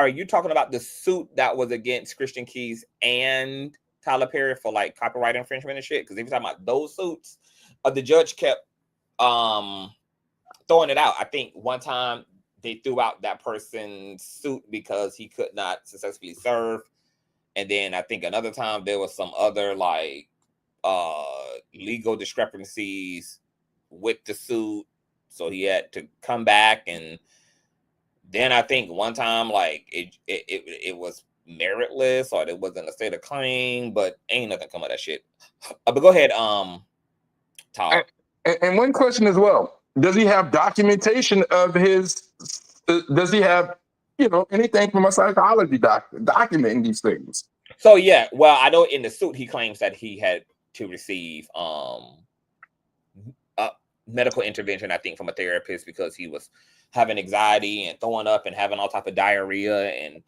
S1: you talking about the suit that was against Christian Keys and Tyler Perry for like copyright infringement and shit? Because if you're talking about those suits, the judge kept throwing it out. I think one time they threw out that person's suit because he could not successfully serve, and then I think another time there was some other like legal discrepancies with the suit, so he had to come back. And then I think one time, like it was meritless, or it wasn't a state of claim, but ain't nothing come of that shit. But go ahead, Todd.
S15: And one question as well: does he have documentation of his? Does he have, anything from a psychology doctor documenting these things?
S1: So yeah, well, I know in the suit he claims that he had to receive medical intervention, I think, from a therapist, because he was having anxiety and throwing up and having all type of diarrhea and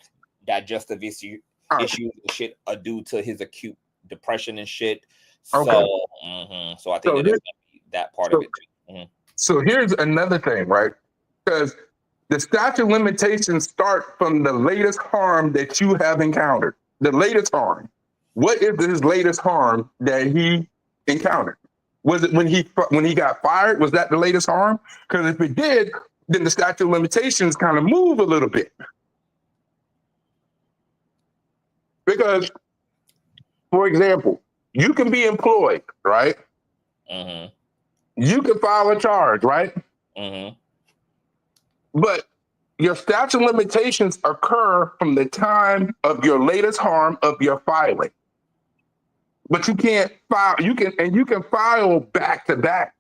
S1: digestive issues and shit due to his acute depression and shit. So, so I think that part of it too.
S15: So here's another thing, right? Because the statute of limitations start from the latest harm that you have encountered. The latest harm. What is his latest harm that he encountered? Was it when he got fired? Was that the latest harm? Because if it did, then the statute of limitations kind of move a little bit. Because, for example, you can be employed, right? You can file a charge, right? But your statute of limitations occur from the time of your latest harm of your filing. But you can't file, you can file back to back.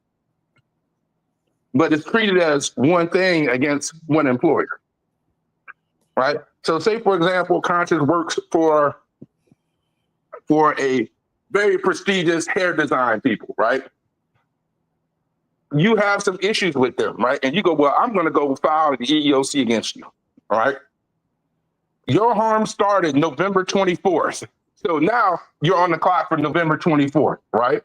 S15: But it's treated as one thing against one employer. Right? So say, for example, Conscious works for a very prestigious hair design people, right? You have some issues with them, right? And you go, well, I'm going to go file the EEOC against you, all right? Your harm started November 24th. So now you're on the clock for November 24th, right?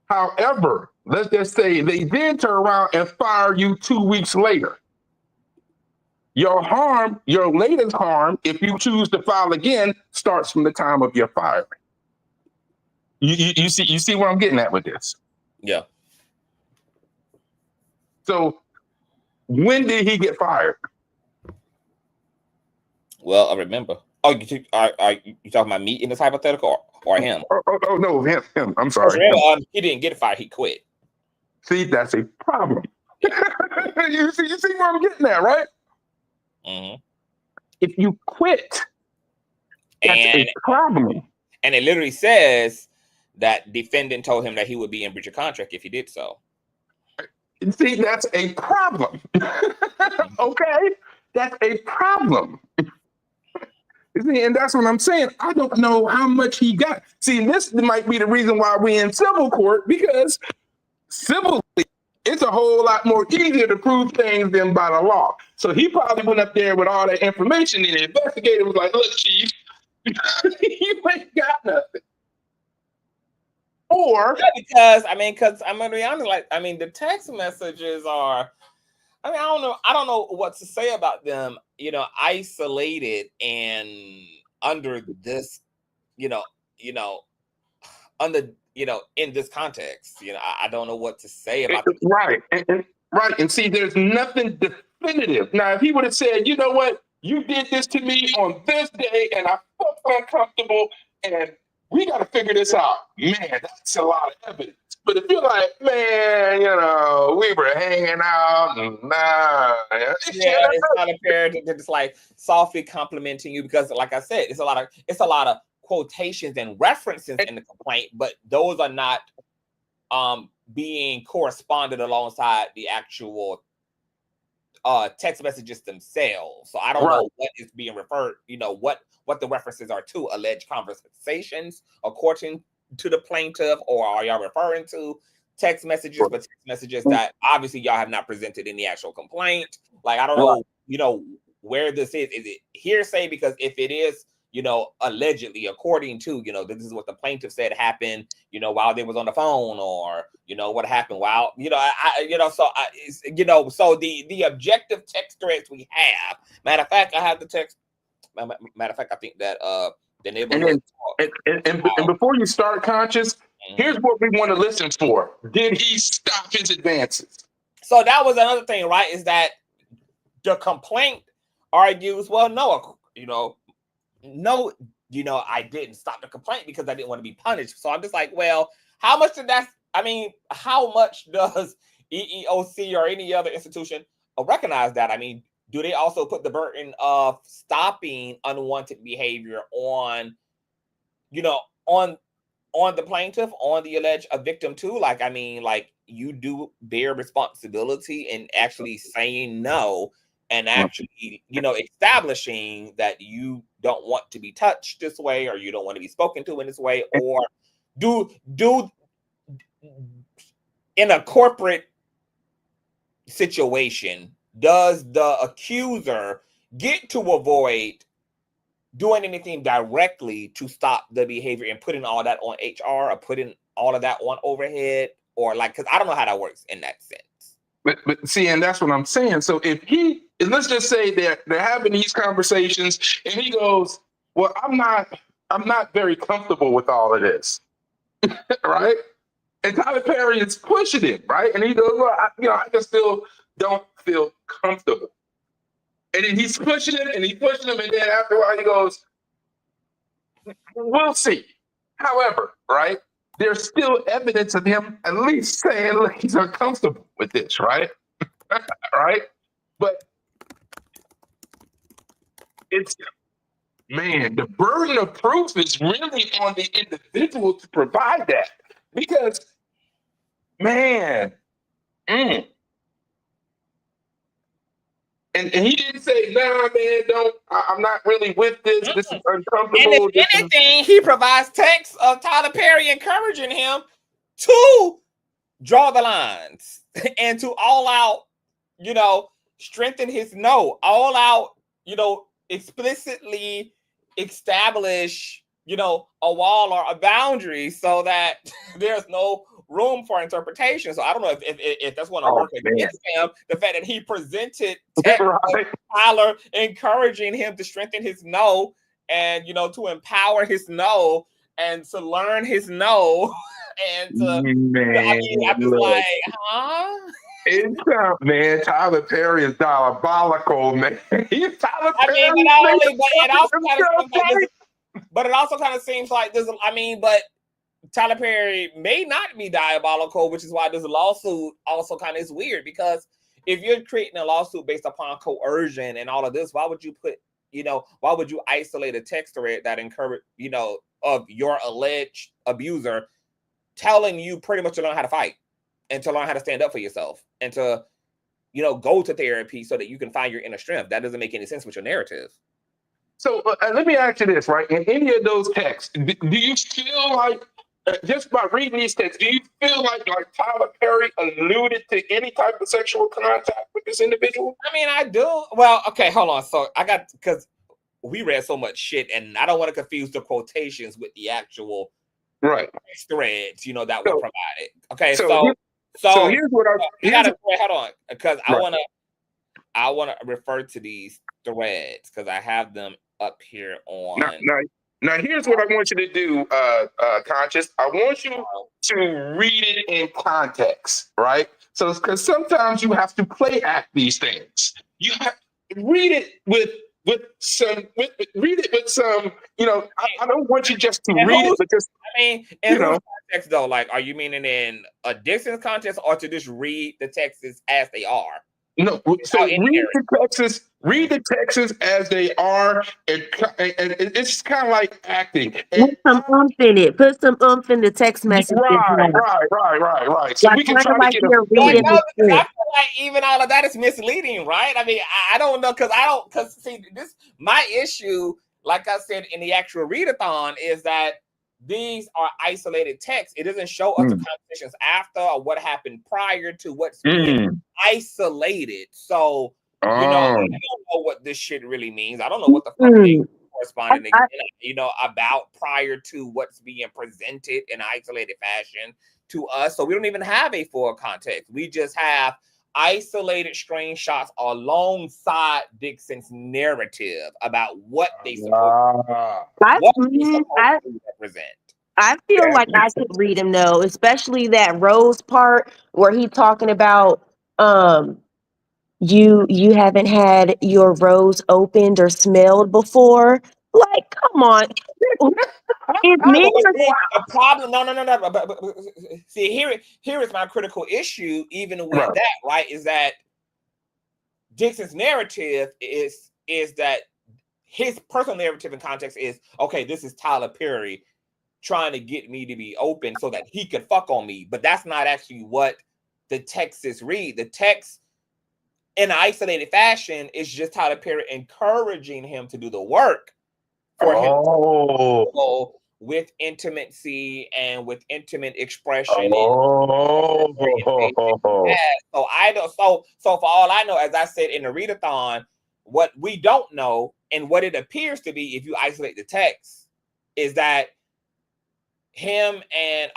S15: However, let's just say they did turn around and fire you 2 weeks later. Your harm, your latest harm, if you choose to file again, starts from the time of your firing. You see where I'm getting at with this?
S1: Yeah.
S15: So when did he get fired?
S1: Well, I remember. Oh, you talking about me in this hypothetical, or him?
S15: Oh no, him. I'm sorry.
S1: He didn't get fired. He quit.
S15: See, that's a problem. you see where I'm getting at, right? If you quit, that's a problem.
S1: And it literally says that defendant told him that he would be in breach of contract if he did so.
S15: See, that's a problem. Okay? That's a problem. See, and that's what I'm saying. I don't know how much he got. See, this might be the reason why we're in civil court, because civilly, it's a whole lot more easier to prove things than by the law. So he probably went up there with all that information, and the investigator was like, look, chief, you ain't got nothing. Or
S1: because I'm gonna be honest, the text messages are, I don't know what to say about them, isolated and under this, in this context, I don't know what to say about them.
S15: Right. Right. And see, there's nothing definitive. Now, if he would have said, you know what, you did this to me on this day and I felt uncomfortable and we got to figure this out. Man, that's a lot of evidence. But if you're like, man, we were hanging out,
S1: it's not fair to just like softly complimenting you, because, like I said, it's a lot of quotations and references in the complaint, but those are not being corresponded alongside the actual text messages themselves. So I don't know what is being referred, what the references are to, alleged conversations according to the plaintiff, or are y'all referring to text messages, but text messages that obviously y'all have not presented in the actual complaint? Like, I don't know, where this is. Is it hearsay? Because if it is, allegedly, according to, this is what the plaintiff said happened, while they was on the phone, or, what happened while, so the objective text threads we have, matter of fact, I have the text. Matter of fact, I think that
S15: and before you start, Conscious, here's what we want to listen for. Did he stop his advances?
S1: So that was another thing, right? Is that the complaint argues, well, no, no, I didn't stop the complaint because I didn't want to be punished. So I'm just like, well, how much does how much does EEOC or any other institution recognize that? I mean, do they also put the burden of stopping unwanted behavior on, on the plaintiff, on the alleged victim too? Like, I mean, like, you do bear responsibility in actually saying no and actually, establishing that you don't want to be touched this way, or you don't want to be spoken to in this way, or do in a corporate situation, does the accuser get to avoid doing anything directly to stop the behavior and putting all that on HR, or putting all of that on overhead, or like, because I don't know how that works in that sense.
S15: But see, and that's what I'm saying. So let's just say they're having these conversations, and he goes, "Well, I'm not very comfortable with all of this," right? And Tyler Perry is pushing him, right? And he goes, "Well, I just still don't feel comfortable." And then he's pushing him, and he's pushing him, and then after a while he goes, "We'll see." However, right, there's still evidence of him at least saying, look, he's uncomfortable with this, right? Right? But the burden of proof is really on the individual to provide that. Because, And he didn't say, nah, man, I'm not really with this. This is uncomfortable.
S1: And if anything, he provides text of Tyler Perry encouraging him to draw the lines and to all out, strengthen his no, all out, explicitly establish, a wall or a boundary so that there's no room for interpretation. So I don't know if that's going to work against him. The fact that he presented Tyler encouraging him to strengthen his no, and to empower his no, and to learn his no, and to I'm just like, huh?
S15: It's man, Tyler Perry is diabolical, man. He's Tyler Perry.
S1: But it also kind of seems like this. But Tyler Perry may not be diabolical, which is why this lawsuit also kind of is weird, because if you're creating a lawsuit based upon coercion and all of this, why would you why would you isolate a text thread that encourage, of your alleged abuser telling you pretty much to learn how to fight and to learn how to stand up for yourself and to, go to therapy so that you can find your inner strength? That doesn't make any sense with your narrative.
S15: So let me ask you this, right? In any of those texts, do you feel like, just by reading these texts, do you feel like Tyler Perry alluded to any type of sexual contact with this individual?
S1: I do. Well, okay, hold on. So because we read so much shit, and I don't want to confuse the quotations with the actual threads, that were provided. Okay, so here's what hold on, because I want to refer to these threads because I have them up here on.
S15: Now, here's what I want you to do, Conscious. I want you to read it in context, right? So, because sometimes you have to play act these things. You have to read it with some. I don't want you just to read it, but just.
S1: In context though, like, are you meaning in a Dixon context or to just read the texts as they are?
S15: No, so read the texts as they are, and it's kind of like acting.
S11: Put some oomph in it. Put some oomph in the text message.
S15: Right. So we can try to get
S1: I feel like even all of that is misleading, right? I don't know, because see, my issue, like I said in the actual readathon, is that these are isolated texts. It doesn't show us the conversations after or what happened prior to what's being isolated. So, I don't know what this shit really means. I don't know what the fuck they corresponding about prior to what's being presented in isolated fashion to us. So we don't even have a full context. We just have isolated screenshots alongside Dixon's narrative about what they supposed to represent.
S11: I feel like I could read him though, especially that Rose part where he's talking about you haven't had your rose opened or smelled before. Like, come on. If men
S1: but
S11: are
S1: see, the problem, no. But see, here is my critical issue, even with that, right? Is that Dixon's narrative is that his personal narrative and context is, okay, this is Tyler Perry trying to get me to be open so that he could fuck on me. But that's not actually what the text is read. The text in an isolated fashion is just Tyler Perry encouraging him to do the work for him to go with intimacy and with intimate expression. So I don't. So for all I know, as I said in the readathon, what we don't know and what it appears to be, if you isolate the text, is that him and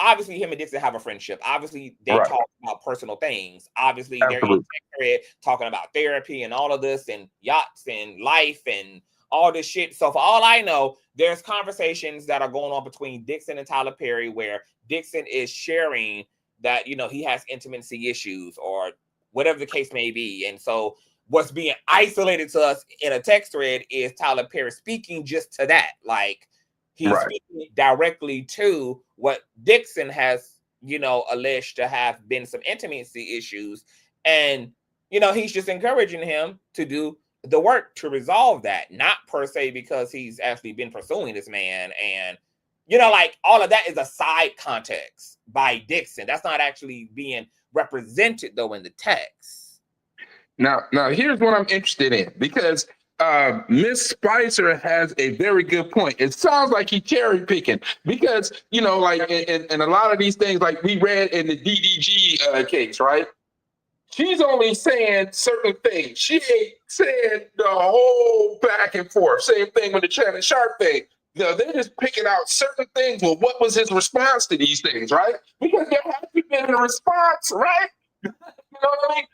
S1: Dixon have a friendship. Obviously, they talk about personal things. Obviously, they're in thread talking about therapy and all of this and yachts and life and all this shit. So for all I know, there's conversations that are going on between Dixon and Tyler Perry where Dixon is sharing that, he has intimacy issues or whatever the case may be. And so what's being isolated to us in a text thread is Tyler Perry speaking just to that. Like, he's speaking directly to what Dixon has, alleged to have been some intimacy issues. And, he's just encouraging him to do the work to resolve that, not per se because he's actually been pursuing this man. And, like all of that is a side context by Dixon. That's not actually being represented though in the text.
S15: Now here's what I'm interested in, because Miss Spicer has a very good point. It sounds like he's cherry picking because, like in a lot of these things, like we read in the DDG case, right? She's only saying certain things. She ain't saying the whole back and forth. Same thing with the Shannon Sharp thing. They're just picking out certain things. Well, what was his response to these things, right? Because there has to be a response, right? You know what I mean?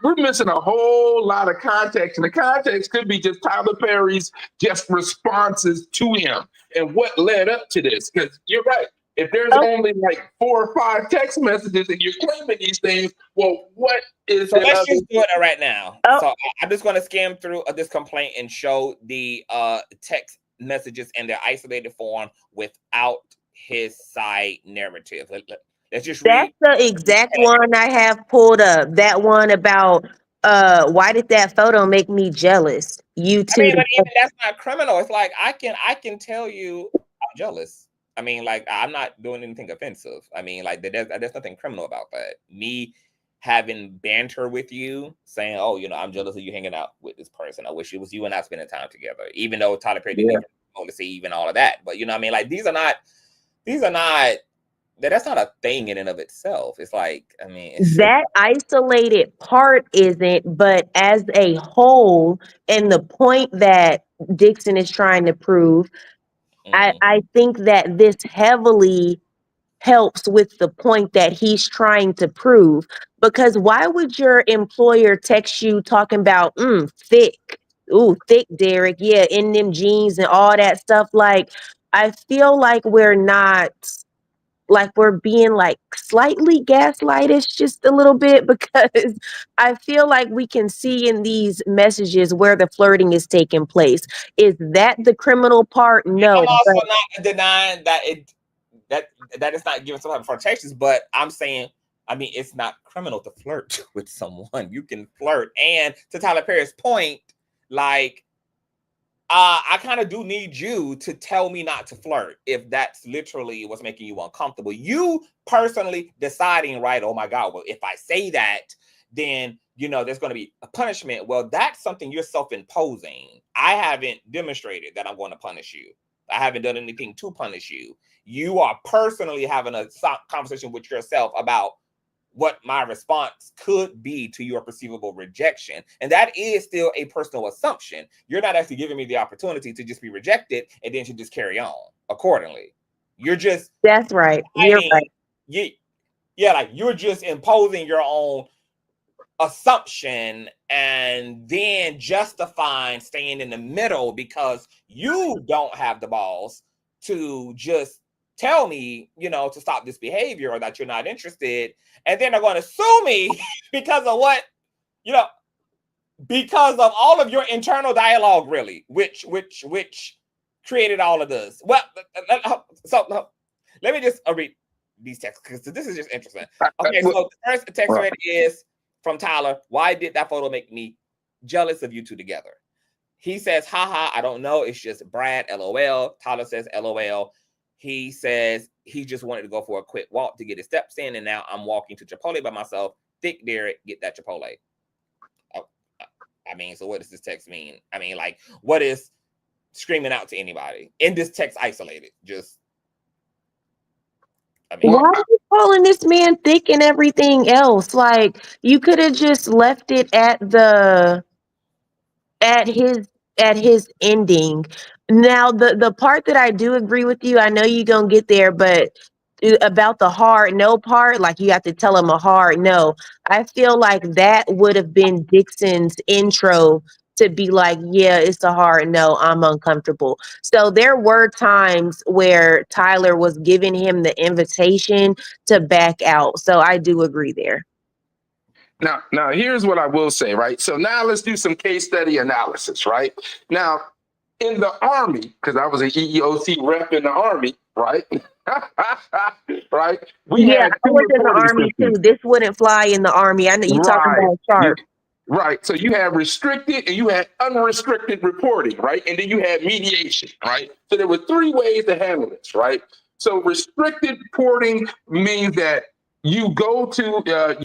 S15: We're missing a whole lot of context, and the context could be just Tyler Perry's just responses to him and what led up to this. Because you're right. If there's only like 4 or 5 text messages and you're claiming these things, well, what is
S1: so let's just do it right now. So I'm just going to skim through this complaint and show the text messages in their isolated form without his side narrative. Let's just read.
S11: That's the exact one I have pulled up. That one about why did that photo make me jealous? You too.
S1: I mean, but even that's not criminal. It's like I can tell you I'm jealous. I mean, like, I'm not doing anything offensive. I mean, like, there's nothing criminal about that. Me having banter with you, saying, oh, I'm jealous of you hanging out with this person. I wish it was you and I spending time together. Even though Tyler Perry didn't even want to see even all of that. But you know what I mean? Like, that's not a thing in and of itself. It's like, I mean,
S11: that isolated part isn't, but as a whole, and the point that Dixon is trying to prove, I think that this heavily helps with the point that he's trying to prove. Because why would your employer text you talking about thick? Ooh, thick, Derek. Yeah, in them jeans and all that stuff. Like, I feel like we're being like slightly gaslightish just a little bit, because I feel like we can see in these messages where the flirting is taking place. Is that the criminal part? No.
S1: I'm also not denying that it's not giving some type of flirtations, but I'm saying, I mean, it's not criminal to flirt with someone. You can flirt. And to Tyler Perry's point, like, I kind of do need you to tell me not to flirt if that's literally what's making you uncomfortable. You personally deciding, right, oh my God, well, if I say that, then, there's going to be a punishment. Well, that's something you're self-imposing. I haven't demonstrated that I'm going to punish you. I haven't done anything to punish you. You are personally having a conversation with yourself about what my response could be to your perceivable rejection. And that is still a personal assumption. You're not actually giving me the opportunity to just be rejected and then to just carry on accordingly. You're just...
S11: That's right. You're right.
S1: Yeah, like you're just imposing your own assumption and then justifying staying in the middle because you don't have the balls to just tell me, to stop this behavior or that you're not interested. And then they're going to sue me because of what, because of all of your internal dialogue, really, which created all of this? Well, let me just read these texts because this is just interesting. Okay, so the first text thread is from Tyler. Why did that photo make me jealous of you two together? He says, haha, I don't know. It's just Brad, LOL. Tyler says, LOL. He says he just wanted to go for a quick walk to get his steps in, and now I'm walking to Chipotle by myself. Thick Derek, get that Chipotle. Oh, I mean, so what does this text mean? I mean, like, what is screaming out to anybody? In this text isolated, just, I mean.
S11: Why are you calling this man thick and everything else? Like, you could have just left it at his ending. Now, the part that I do agree with you, I know you're gonna get there, but about the hard no part, like you have to tell him a hard no. I feel like that would have been Dixon's intro to be like, yeah, it's a hard no, I'm uncomfortable. So there were times where Tyler was giving him the invitation to back out. So I do agree there.
S15: Now, here's what I will say, right? So now let's do some case study analysis, right? Now, in the Army, because I was an EEOC rep in the Army, right? Right?
S11: I was in the Army too. This wouldn't fly in the Army. I know you talking about sharp.
S15: Right. So you have restricted and you had unrestricted reporting, right? And then you had mediation, right? So there were three ways to handle this, right? So restricted reporting means that you go to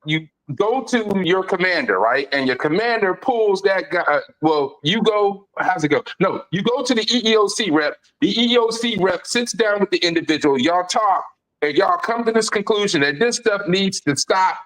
S15: you go to your commander, right? And your commander pulls that guy. How's it go? No, you go to the EEOC rep. The EEOC rep sits down with the individual. Y'all talk and y'all come to this conclusion that this stuff needs to stop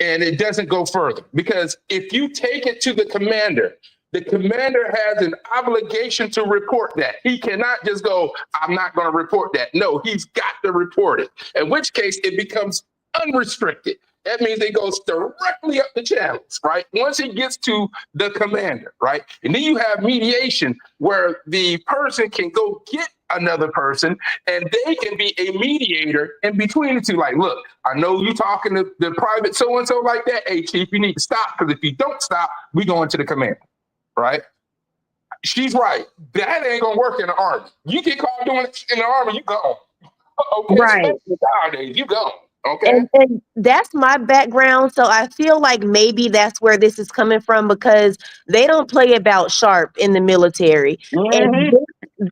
S15: and it doesn't go further. Because if you take it to the commander has an obligation to report that. He cannot just go, I'm not going to report that. No, he's got to report it. In which case it becomes unrestricted. That means it goes directly up the channels, right? Once it gets to the commander, right? And then you have mediation where the person can go get another person and they can be a mediator in between the two. Like, look, I know you talking to the private so-and-so like that. Hey, chief, you need to stop, because if you don't stop, we go into the commander, right? She's right. That ain't gonna work in the Army. You get caught doing it in the Army, you gone. Okay,
S11: right.
S15: Nowadays, you gone. Okay.
S11: And that's my background. So I feel like maybe that's where this is coming from, because they don't play about sharp in the military. And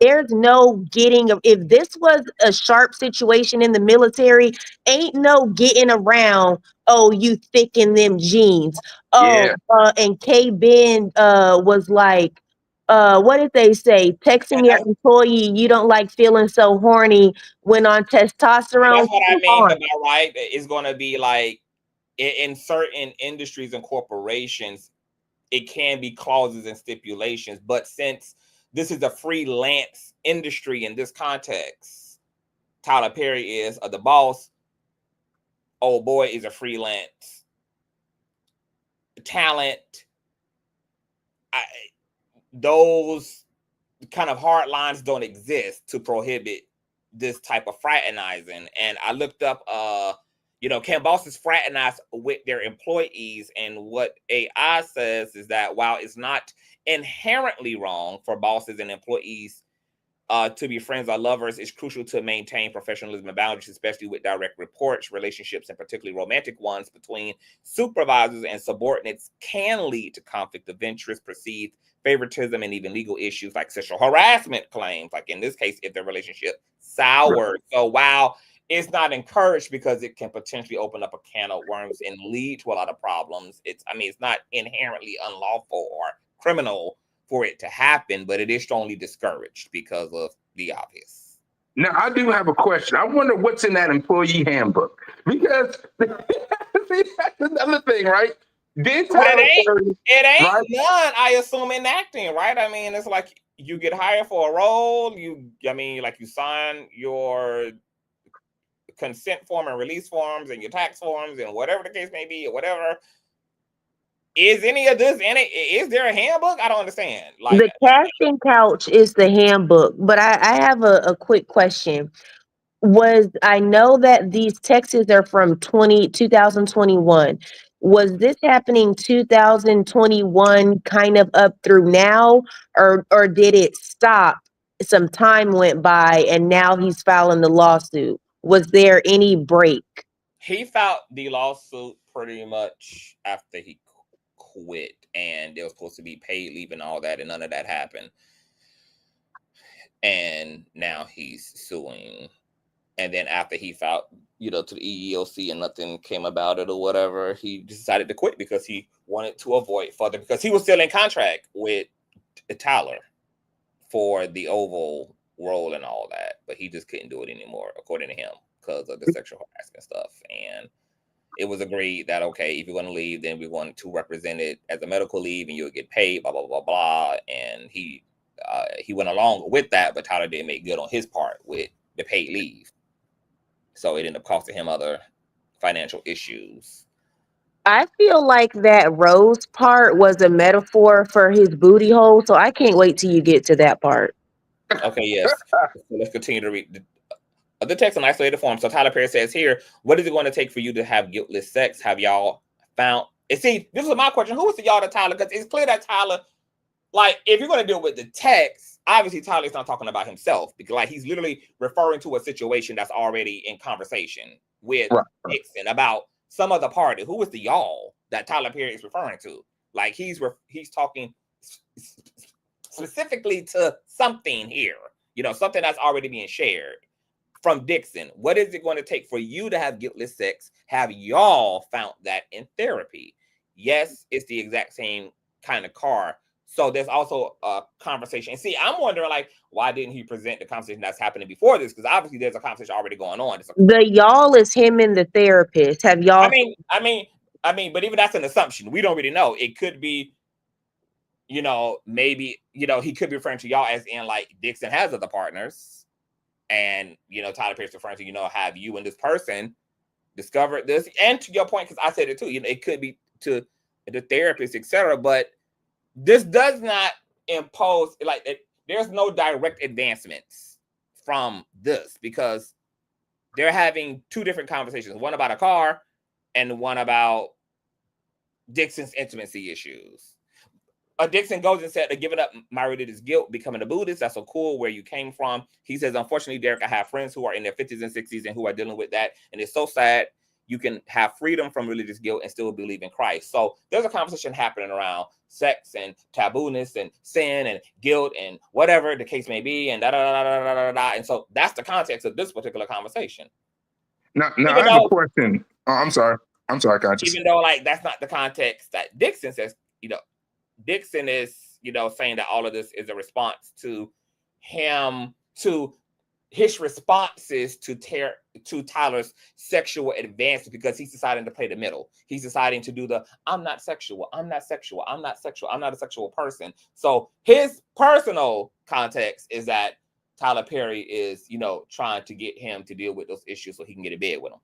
S11: there's no getting, if this was a sharp situation in the military, ain't no getting around, oh, you thick in them jeans. And K-Ben was like, what did they say? Texting your employee, you don't like feeling so horny, went on testosterone.
S1: That's what I mean by right. It's going to be like in certain industries and corporations, it can be clauses and stipulations. But since this is a freelance industry in this context, Tyler Perry is the boss. Old boy is a freelance talent. Those kind of hard lines don't exist to prohibit this type of fraternizing. And I looked up, can bosses fraternize with their employees? And what AI says is that while it's not inherently wrong for bosses and employees to be friends or lovers, it's crucial to maintain professionalism and boundaries, especially with direct reports. Relationships, and particularly romantic ones between supervisors and subordinates, can lead to conflict of interest, perceived favoritism, and even legal issues like sexual harassment claims, like in this case, if the relationship soured. So while it's not encouraged because it can potentially open up a can of worms and lead to a lot of problems, it's not inherently unlawful or criminal for it to happen, but it is strongly discouraged because of the obvious.
S15: Now, I do have a question. I wonder what's in that employee handbook, because that's another thing, right?
S1: It ain't none, I assume, in acting, right? I mean, it's like you get hired for a role, you sign your consent form and release forms and your tax forms and whatever the case may be, or whatever. Is any of this in it? Is there a handbook? I don't understand. Like,
S11: the casting couch is the handbook, but I have a quick question. I know that these texts are from 2021. Was this happening 2021 kind of up through now, or did it stop some time went by and now he's filing the lawsuit. Was there any break?
S1: He filed the lawsuit pretty much after he quit, and there was supposed to be paid leave and all that, and none of that happened. And now he's suing. And then after he filed, to the EEOC and nothing came about it or whatever, he decided to quit because he wanted to avoid further, because he was still in contract with Tyler for the Oval role and all that, but he just couldn't do it anymore, according to him, because of the sexual harassment stuff. And it was agreed that, okay, if you're going to leave, then we want to represent it as a medical leave and you'll get paid, blah, blah, blah, blah. And he went along with that, but Tyler didn't make good on his part with the paid leave. So it ended up costing him other financial issues.
S11: I feel like that rose part was a metaphor for his booty hole, so I can't wait till you get to that part.
S1: Okay, yes. So let's continue to read the text in isolated form. So Tyler Perry says here, what is it going to take for you to have guiltless sex? Have y'all found? And see, this was my question. Who is the y'all to Tyler? Because it's clear that Tyler, like, if you're going to deal with the text, obviously Tyler's not talking about himself, because like he's literally referring to a situation that's already in conversation with Dixon about some other party. Who is the y'all that Tyler Perry is referring to? Like he's talking specifically to something here, something that's already being shared from Dixon. What is it going to take for you to have guiltless sex? Have y'all found that in therapy? Yes, it's the exact same kind of car. So there's also a conversation. And see, I'm wondering, like, why didn't he present the conversation that's happening before this? Because obviously there's a conversation already going on.
S11: The y'all is him and the therapist. Have y'all?
S1: I mean, but even that's an assumption. We don't really know. It could be, maybe, he could be referring to y'all as in like Dixon has other partners. And, Tyler Perry's referring to, have you and this person discovered this? And to your point, because I said it too, it could be to the therapist, etc. But this does not impose, there's no direct advancements from this, because they're having two different conversations, one about a car and one about Dixon's intimacy issues. Dixon goes and said, giving up my religious guilt, becoming a Buddhist. That's so cool, where you came from. He says, unfortunately, Derek, I have friends who are in their 50s and 60s and who are dealing with that. And it's so sad. You can have freedom from religious guilt and still believe in Christ. So there's a conversation happening around sex and tabooness and sin and guilt and whatever the case may be, and And so that's the context of this particular conversation.
S15: Now I have a question. Oh, I'm sorry, Conscious.
S1: Even though, like, that's not the context that Dixon says, Dixon is, saying that all of this is a response to him, to his responses to Tyler's sexual advances, because he's deciding to play the middle. He's deciding to do the, I'm not sexual, I'm not sexual, I'm not sexual, I'm not a sexual person. So his personal context is that Tyler Perry is, trying to get him to deal with those issues so he can get in bed with him.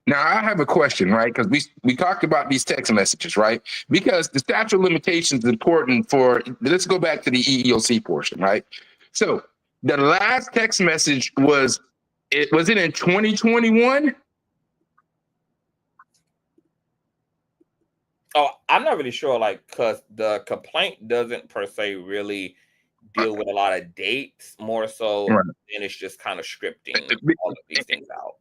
S15: Now, I have a question, right? Because we talked about these text messages, right? Because the statute of limitations is important for, let's go back to the EEOC portion, right? So the last text message was it in 2021?
S1: Oh, I'm not really sure, because the complaint doesn't per se really deal with a lot of dates, more so, and it's just kind of scripting all of these things out.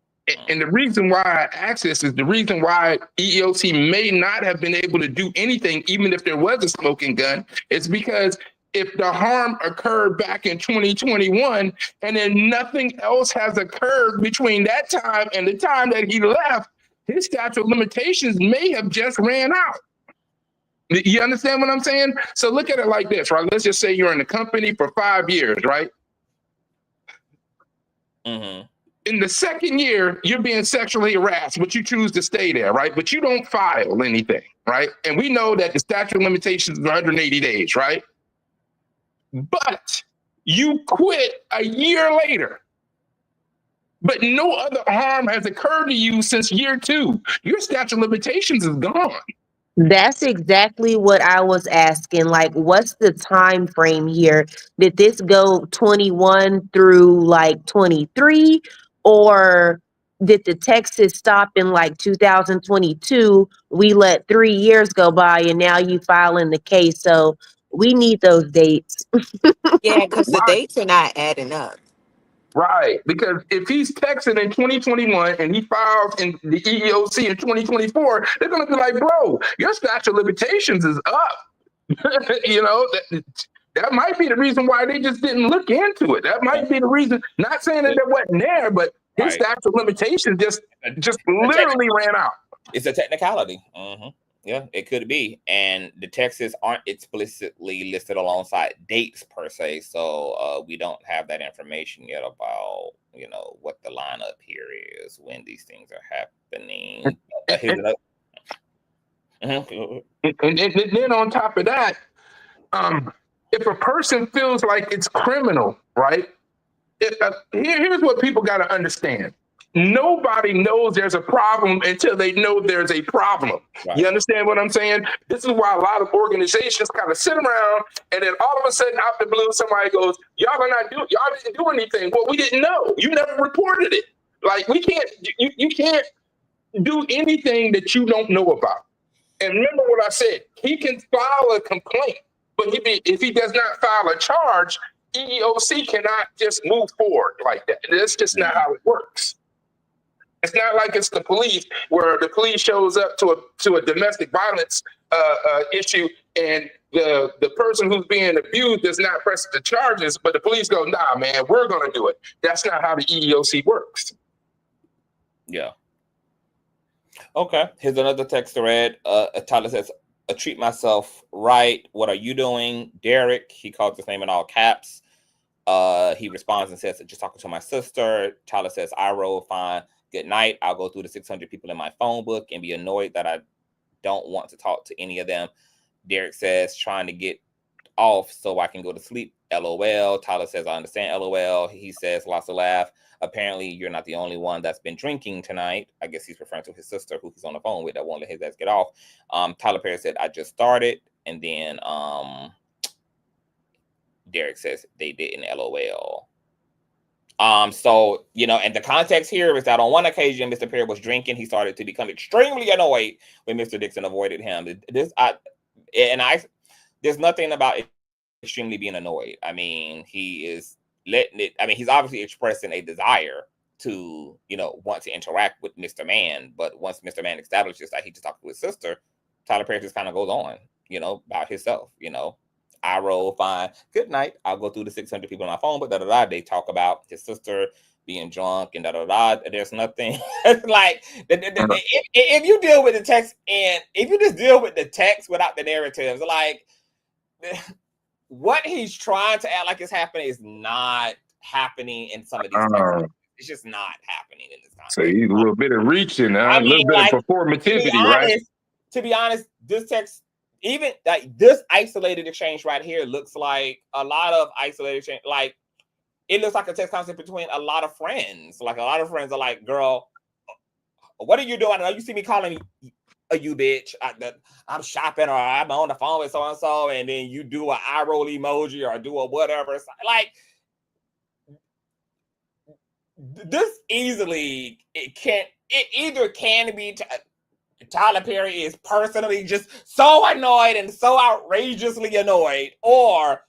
S15: And the reason why I ask this is the reason why EEOC may not have been able to do anything, even if there was a smoking gun, is because if the harm occurred back in 2021 and then nothing else has occurred between that time and the time that he left, his statute of limitations may have just ran out. You understand what I'm saying? So look at it like this, right? Let's just say you're in the company for 5 years, right?
S1: Mm-hmm.
S15: In the second year, you're being sexually harassed, but you choose to stay there, right? But you don't file anything, right? And we know that the statute of limitations is 180 days, right? But you quit a year later, but no other harm has occurred to you since year 2. Your statute of limitations is gone.
S11: That's exactly what I was asking. Like, what's the time frame here? Did this go 21 through like 23? Or did the Texas stop in like 2022? We let 3 years go by and now you filing the case. So We need those dates.
S10: Yeah, because the
S15: Right.
S10: dates are not adding up.
S15: Right, because if he's texting in 2021 and he files in the EEOC in 2024, they're going to be like, bro, your statute of limitations is up. You know, that might be the reason why they just didn't look into it. That might be the reason, not saying that it wasn't there, but his statute of limitations just literally ran out.
S1: It's a technicality. Yeah, it could be. And the texts aren't explicitly listed alongside dates per se. So we don't have that information yet about, you know, what the lineup here is when these things are happening.
S15: And then on top of that, if a person feels like it's criminal, right? Here's what people got to understand. Nobody knows there's a problem until they know there's a problem. Right. You understand what I'm saying? This is why a lot of organizations kind of sit around and then all of a sudden out the blue, somebody goes, y'all didn't do anything. Well, we didn't know. You never reported it. Like you can't do anything that you don't know about. And remember what I said, he can file a complaint, but if he does not file a charge, EEOC cannot just move forward like that. That's just not how it works. It's not like it's the police, where the police shows up to a domestic violence issue, and the person who's being abused does not press the charges, but the police go, nah, man, we're going to do it. That's not how the EEOC works.
S1: Yeah. Okay. Here's another text thread. Tyler says, I treat myself right. What are you doing? Derek, he calls his name in all caps. He responds and says, just talking to my sister. Tyler says, I roll fine. Good night. I'll go through the 600 people in my phone book and be annoyed that I don't want to talk to any of them. Derek says, trying to get off so I can go to sleep. LOL. Tyler says, I understand. LOL. He says, lots of laugh. Apparently, you're not the only one that's been drinking tonight. I guess he's referring to his sister, who he's on the phone with, that won't let his ass get off. Tyler Perry said, I just started. And then Derek says, they didn't. LOL. So, you know, and the context here is that on one occasion, Mr. Perry was drinking. He started to become extremely annoyed when Mr. Dixon avoided him. There's nothing about extremely being annoyed. I mean, he is letting it. I mean, he's obviously expressing a desire to, you know, want to interact with Mr. Man. But once Mr. Man establishes that he just talked to his sister, Tyler Perry just kind of goes on, you know, about himself, you know. I roll fine. Good night. I'll go through the 600 people on my phone, but They talk about his sister being drunk and There's nothing like if you deal with the text, and if you just deal with the text without the narratives, like what he's trying to act like is happening is not happening in some of these texts. It's just not happening in this context.
S15: So he's a little bit of reaching, a little bit of performativity, right?
S1: To be honest, this text, even like this isolated exchange right here, looks like a lot of isolated exchange. Like it looks like a text conversation between a lot of friends. Like a lot of friends are like, "Girl, what are you doing? I know you see me calling me a you bitch. I'm shopping, or I'm on the phone with so and so," and then you do an eye roll emoji or do a whatever. It's like this easily it either can be. Tyler Perry is personally just so annoyed and so outrageously annoyed, or,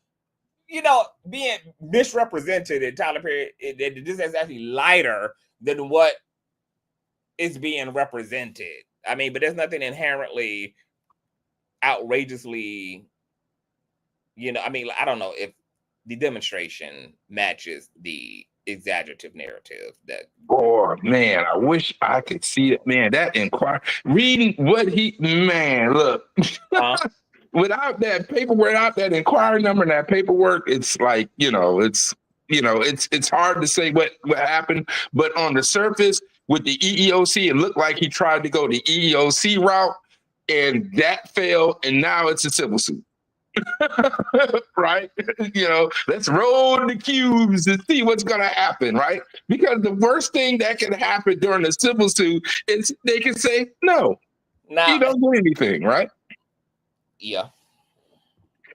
S1: you know, being misrepresented. And Tyler Perry, this is actually lighter than what is being represented. I mean, but there's nothing inherently outrageously, you know, I mean, I don't know if the demonstration matches the exaggerative narrative that.
S15: Oh man, I wish I could see it, man. That reading what look, without that paperwork, without that inquiry number and that paperwork, it's like, it's hard to say what happened. But on the surface with the EEOC, it looked like he tried to go the EEOC route, and that failed, and now it's a civil suit. Right? Let's roll the cubes and see what's going to happen, right? Because the worst thing that can happen during a civil suit is they can say, no, you don't do anything, right?
S1: Yeah.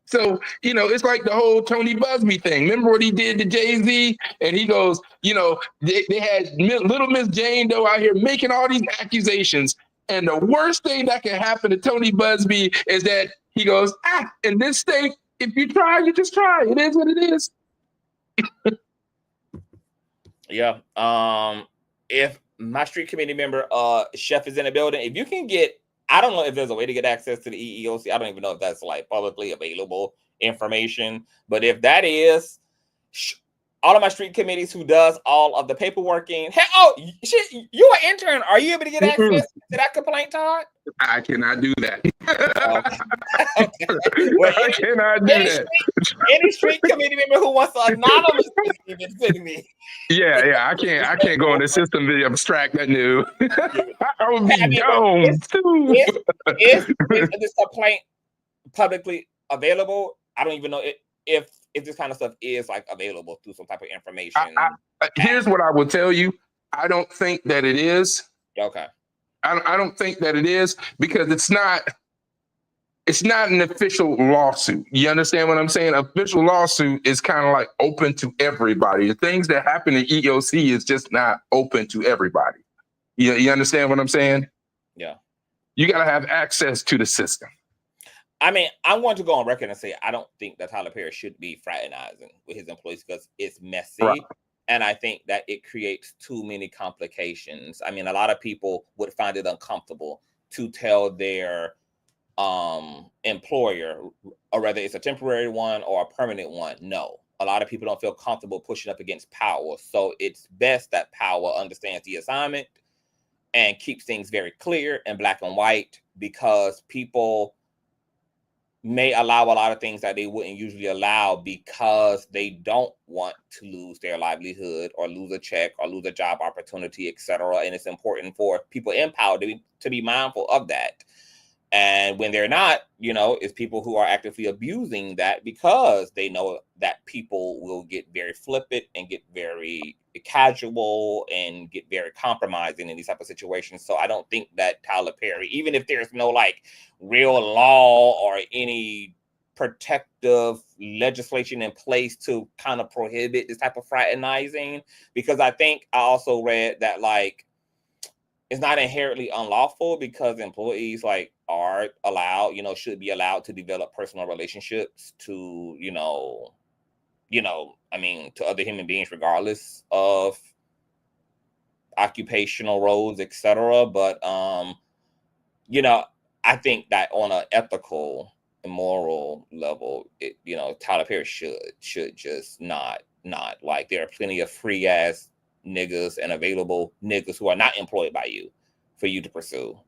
S15: So, it's like the whole Tony Busby thing. Remember what he did to Jay-Z? And he goes, they had little Miss Jane Doe out here making all these accusations. And the worst thing that can happen to Tony Busby is that he goes, in this state, if you try, you just try. It is what it is.
S1: Yeah. If my street committee member, Chef, is in the building, if you can get, I don't know if there's a way to get access to the EEOC. I don't even know if that's like publicly available information. But if that is, all of my street committees who does all of the paperwork in, hey, oh shit, you an intern. Are you able to get access to that complaint, Todd?
S15: I cannot do that.
S1: Well,
S15: I cannot do that.
S1: Any street committee member who wants to anonymously even send me.
S15: Yeah, I can't go in the system to abstract that new. I would be gone too.
S1: Is this complaint publicly available? I don't even know if this kind of stuff is like available through some type of information.
S15: Here's what I will tell you. I don't think that it is.
S1: Okay.
S15: I don't think that it is because it's not an official lawsuit. You understand what I'm saying? Official lawsuit is kind of like open to everybody. The things that happen in EEOC is just not open to everybody. You understand what I'm saying?
S1: Yeah.
S15: You got to have access to the system.
S1: I mean, I want to go on record and say I don't think that Tyler Perry should be fraternizing with his employees because it's messy. Right. And I think that it creates too many complications. I mean, a lot of people would find it uncomfortable to tell their employer, or whether it's a temporary one or a permanent one. No, a lot of people don't feel comfortable pushing up against power. So it's best that power understands the assignment and keeps things very clear and black and white, because people may allow a lot of things that they wouldn't usually allow because they don't want to lose their livelihood or lose a check or lose a job opportunity, etc. And it's important for people in power to be mindful of that. And when they're not, it's people who are actively abusing that because they know that people will get very flippant and get very casual and get very compromising in these type of situations. So I don't think that Tyler Perry, even if there's no like real law or any protective legislation in place to kind of prohibit this type of fraternizing, because I think I also read that like it's not inherently unlawful because employees like are allowed, should be allowed to develop personal relationships to, to other human beings, regardless of occupational roles, etc. But, I think that on an ethical and moral level, Tyler Perry should just not like, there are plenty of free ass niggas and available niggas who are not employed by you for you to pursue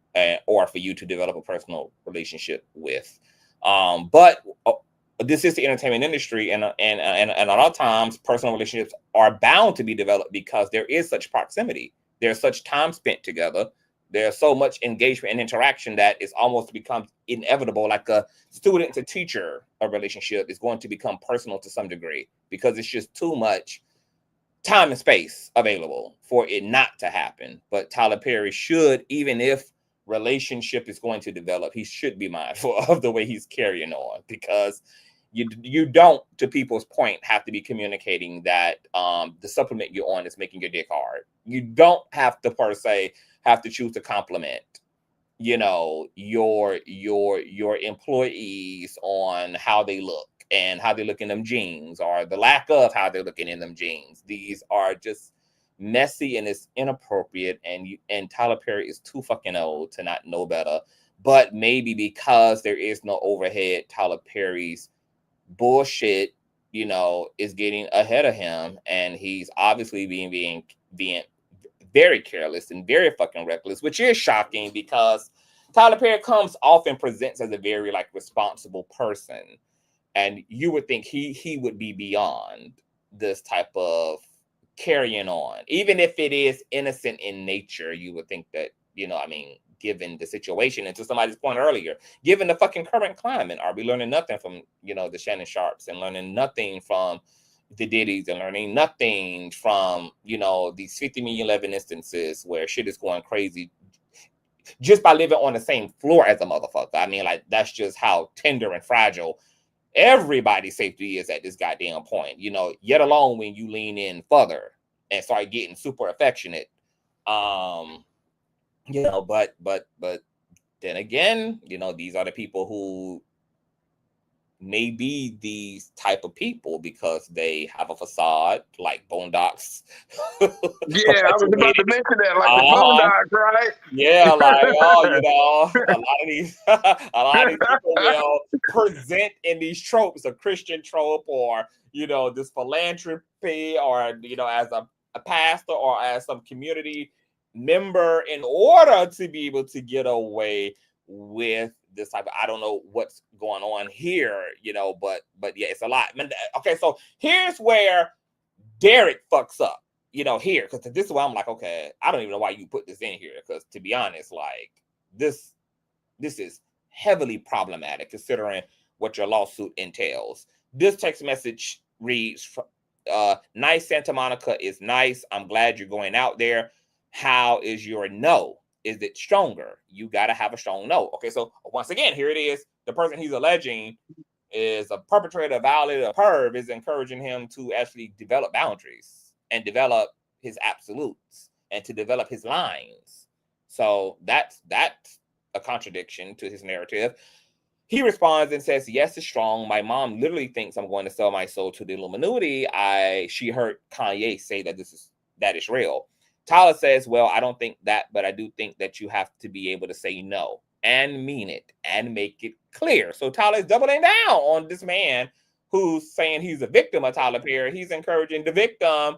S1: or for you to develop a personal relationship with. But this is the entertainment industry, and a lot of times personal relationships are bound to be developed because there is such proximity. There's such time spent together. There's so much engagement and interaction that it's almost becomes inevitable. Like a student to teacher, a relationship is going to become personal to some degree because it's just too much time and space available for it not to happen. But Tyler Perry should, even if relationship is going to develop, he should be mindful of the way he's carrying on, because you don't, to people's point, have to be communicating that the supplement you're on is making your dick hard. You don't have to per se have to choose to compliment your employees on how they look and how they look in them jeans, or the lack of how they're looking in them jeans. These are just messy and it's inappropriate. And Tyler Perry is too fucking old to not know better. But maybe because there is no overhead, Tyler Perry's bullshit, is getting ahead of him, and he's obviously being very careless and very fucking reckless, which is shocking because Tyler Perry comes off and presents as a very like responsible person. And you would think he would be beyond this type of carrying on. Even if it is innocent in nature, you would think that, given the situation, and to somebody's point earlier, given the fucking current climate, are we learning nothing from, the Shannon Sharps, and learning nothing from the Diddy's, and learning nothing from, these 50 million 11 instances where shit is going crazy just by living on the same floor as a motherfucker? I mean, like, that's just how tender and fragile everybody's safety is at this goddamn point, yet alone when you lean in further and start getting super affectionate. But then again, these are the people who may be these type of people because they have a facade like Boondocks.
S15: Yeah, I was about to mention that, like the Boondocks, right?
S1: Yeah, like, oh, you know, a lot of these people will present in these tropes, a Christian trope, or, you know, this philanthropy, or, you know, as a pastor or as some community member, in order to be able to get away with this type of, I don't know what's going on here, you know, but yeah, it's a lot. Okay, so here's where Derek fucks up, you know, here, because this is why I'm like, okay, I don't even know why you put this in here, because to be honest, like, this is heavily problematic considering what your lawsuit entails. This text message reads, nice Santa Monica is nice. I'm glad you're going out there. How is your no? Is it stronger? You got to have a strong no. Okay, so once again, here it is. The person he's alleging is a perpetrator, violator, a perv, is encouraging him to actually develop boundaries and develop his absolutes and to develop his lines. So that's a contradiction to his narrative. He responds and says, yes, it's strong. My mom literally thinks I'm going to sell my soul to the Illuminati. She heard Kanye say that that is real. Tyler says, well, I don't think that, but I do think that you have to be able to say no and mean it and make it clear. So Tyler's doubling down on this man who's saying he's a victim of Tyler Perry. He's encouraging the victim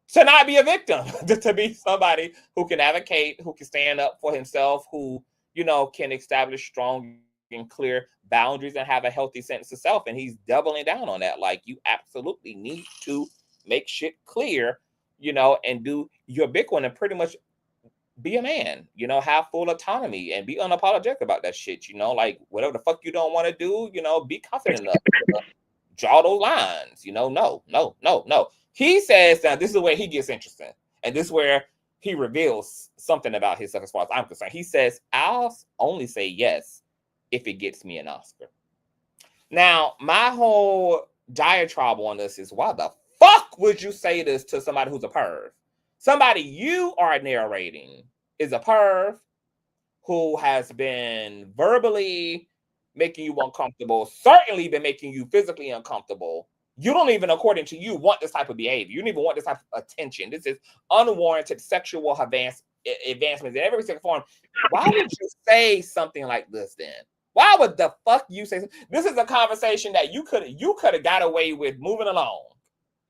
S1: to not be a victim, to be somebody who can advocate, who can stand up for himself, who, you know, can establish strong and clear boundaries and have a healthy sense of self. And he's doubling down on that. Like, you absolutely need to make shit clear, you know, and do your big one and pretty much be a man, you know, have full autonomy and be unapologetic about that shit, you know, like whatever the fuck you don't want to do, you know, be confident enough to draw those lines, you know, no. He says, now this is where he gets interesting, and this is where he reveals something about himself as far as I'm concerned. He says, I'll only say yes if it gets me an Oscar. Now, my whole diatribe on this is, why the fuck would you say this to somebody who's a perv? Somebody you are narrating is a perv who has been verbally making you uncomfortable, certainly been making you physically uncomfortable. You don't even, according to you, want this type of behavior. You don't even want this type of attention. This is unwarranted sexual advancements in every single form. Why would you say something like this then? Why would the fuck you say something? This is a conversation that you could have got away with moving along,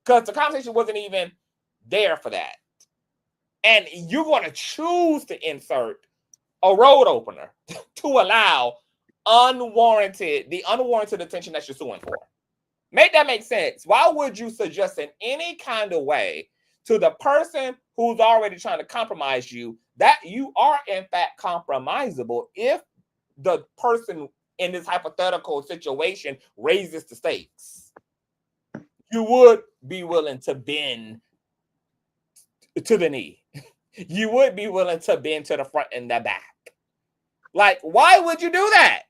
S1: because the conversation wasn't even there for that. And you're going to choose to insert a road opener to allow the unwarranted attention that you're suing for. Make that make sense. Why would you suggest in any kind of way to the person who's already trying to compromise you that you are in fact compromisable if the person in this hypothetical situation raises the stakes? You would be willing to bend to the knee. You would be willing to bend to the front and the back. Like, why would you do that?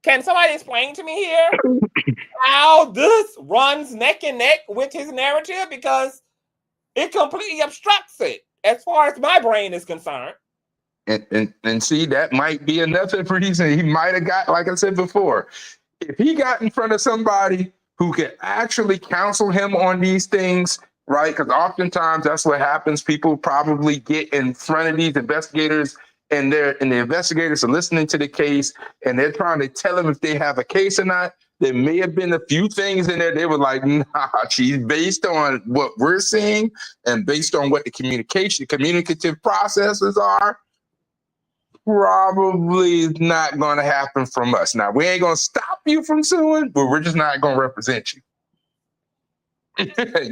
S1: Can somebody explain to me here how this runs neck and neck with his narrative? Because it completely obstructs it, as far as my brain is concerned.
S15: And see, that might be another reason he might have got, like I said before, if he got in front of somebody who could actually counsel him on these things, right? Because oftentimes that's what happens. People probably get in front of these investigators, and the investigators are listening to the case, and they're trying to tell them if they have a case or not. There may have been a few things in there they were like, nah, she's based on what we're seeing and based on what the communicative processes are, probably not going to happen from us. Now, we ain't going to stop you from suing, but we're just not going to represent you.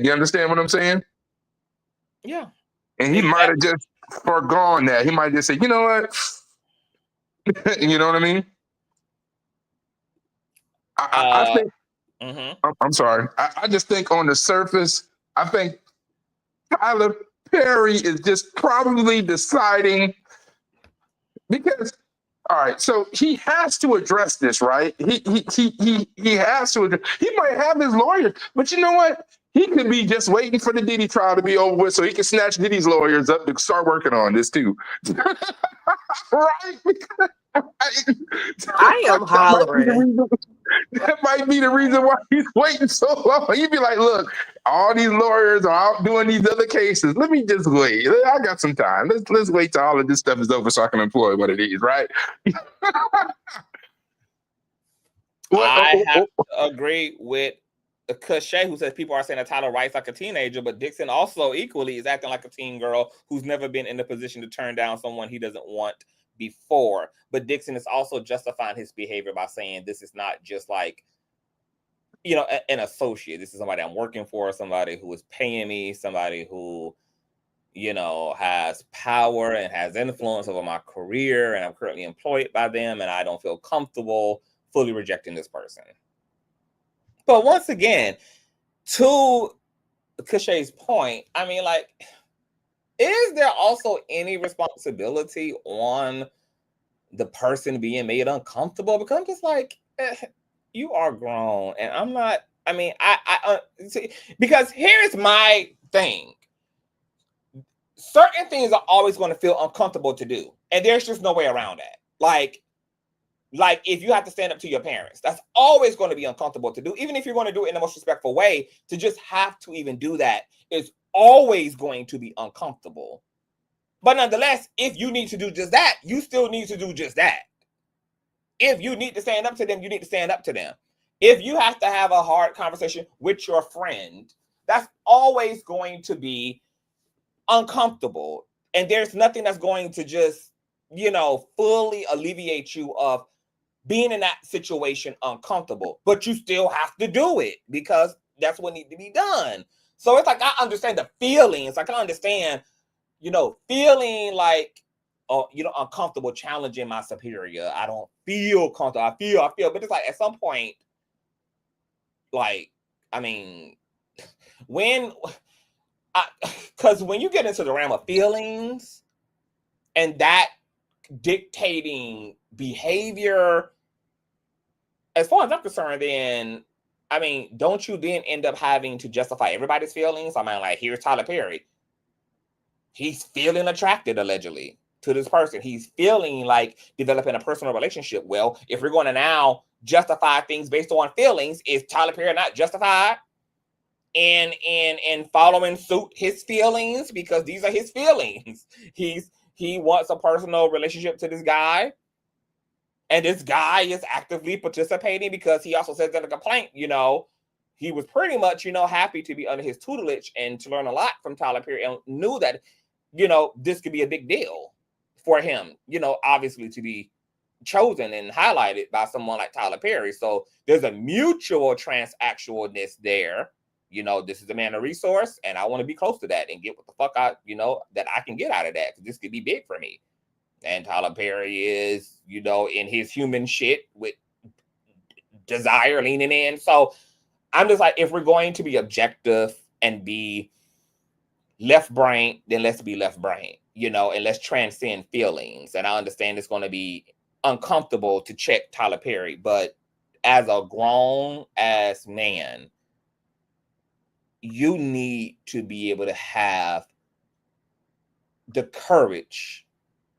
S15: You understand what I'm saying?
S1: Yeah.
S15: And he might have just forgone that. He might just say, you know what? You know what I mean? I think, I'm sorry. I just think on the surface, I think Tyler Perry is just probably deciding, because, all right, so he has to address this, right? He has to address. He might have his lawyers, but you know what? He could be just waiting for the Diddy trial to be over with so he can snatch Diddy's lawyers up to start working on this too. Right?
S10: I am hollering.
S15: That might be the reason why he's waiting so long. He'd be like, look, all these lawyers are out doing these other cases. Let me just wait. I got some time. Let's wait till all of this stuff is over so I can employ what it is, right?
S1: I have to agree with Cachet, who says people are saying that Tyler writes like a teenager, but Dixon also equally is acting like a teen girl who's never been in the position to turn down someone he doesn't want before. But Dixon is also justifying his behavior by saying this is not just like, you know, an associate. This is somebody I'm working for, somebody who is paying me, somebody who, you know, has power and has influence over my career, and I'm currently employed by them, and I don't feel comfortable fully rejecting this person. But once again, to Cachet's point, I mean, like, is there also any responsibility on the person being made uncomfortable? Because I'm just like, you are grown, and I'm not. I mean, I see, because here's my thing. Certain things are always going to feel uncomfortable to do, and there's just no way around that. Like if you have to stand up to your parents, that's always going to be uncomfortable to do, even if you're going to do it in the most respectful way. To just have to even do that is always going to be uncomfortable. But nonetheless, if you need to do just that, you still need to do just that. If you need to stand up to them, you need to stand up to them. If you have to have a hard conversation with your friend, that's always going to be uncomfortable. And there's nothing that's going to just, you know, fully alleviate you of being in that situation uncomfortable. But you still have to do it because that's what needs to be done. So it's like, I understand the feelings. Like, I understand, you know, feeling like, you know, uncomfortable challenging my superior. I don't feel comfortable. I feel, but it's like at some point, like, I mean, because when you get into the realm of feelings and that dictating behavior, as far as I'm concerned, then, I mean, don't you then end up having to justify everybody's feelings? I mean, like, here's Tyler Perry. He's feeling attracted, allegedly, to this person. He's feeling like developing a personal relationship. Well, if we're going to now justify things based on feelings, is Tyler Perry not justified in following suit his feelings? Because these are his feelings. He wants a personal relationship to this guy. And this guy is actively participating because he also says in the complaint, you know, he was pretty much, you know, happy to be under his tutelage and to learn a lot from Tyler Perry, and knew that, you know, this could be a big deal for him, you know, obviously to be chosen and highlighted by someone like Tyler Perry. So there's a mutual transactionalness there. You know, this is a man of resource, and I want to be close to that and get what the fuck that I can get out of that, because this could be big for me. And Tyler Perry is, you know, in his human shit with desire leaning in. So I'm just like, if we're going to be objective and be left brain, then let's be left brain, you know, and let's transcend feelings. And I understand it's going to be uncomfortable to check Tyler Perry, but as a grown ass man, you need to be able to have the courage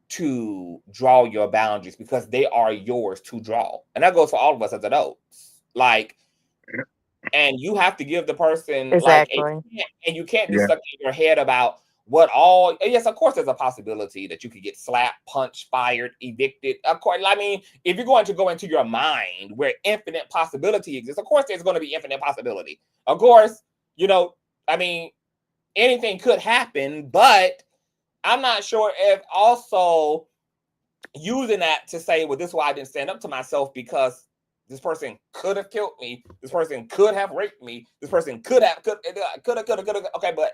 S1: to draw your boundaries, because they are yours to draw. And that goes for all of us as adults. Like, and you have to give the person
S10: Exactly.
S1: like, and you can't be stuck in your head about what all, yes, of course, there's a possibility that you could get slapped, punched, fired, evicted. Of course, I mean, if you're going to go into your mind where infinite possibility exists, of course, there's going to be infinite possibility. Of course, you know, I mean, anything could happen, but I'm not sure if also using that to say, well, this is why I didn't stand up to myself, because this person could have killed me. This person could have raped me. This person could have. Okay, but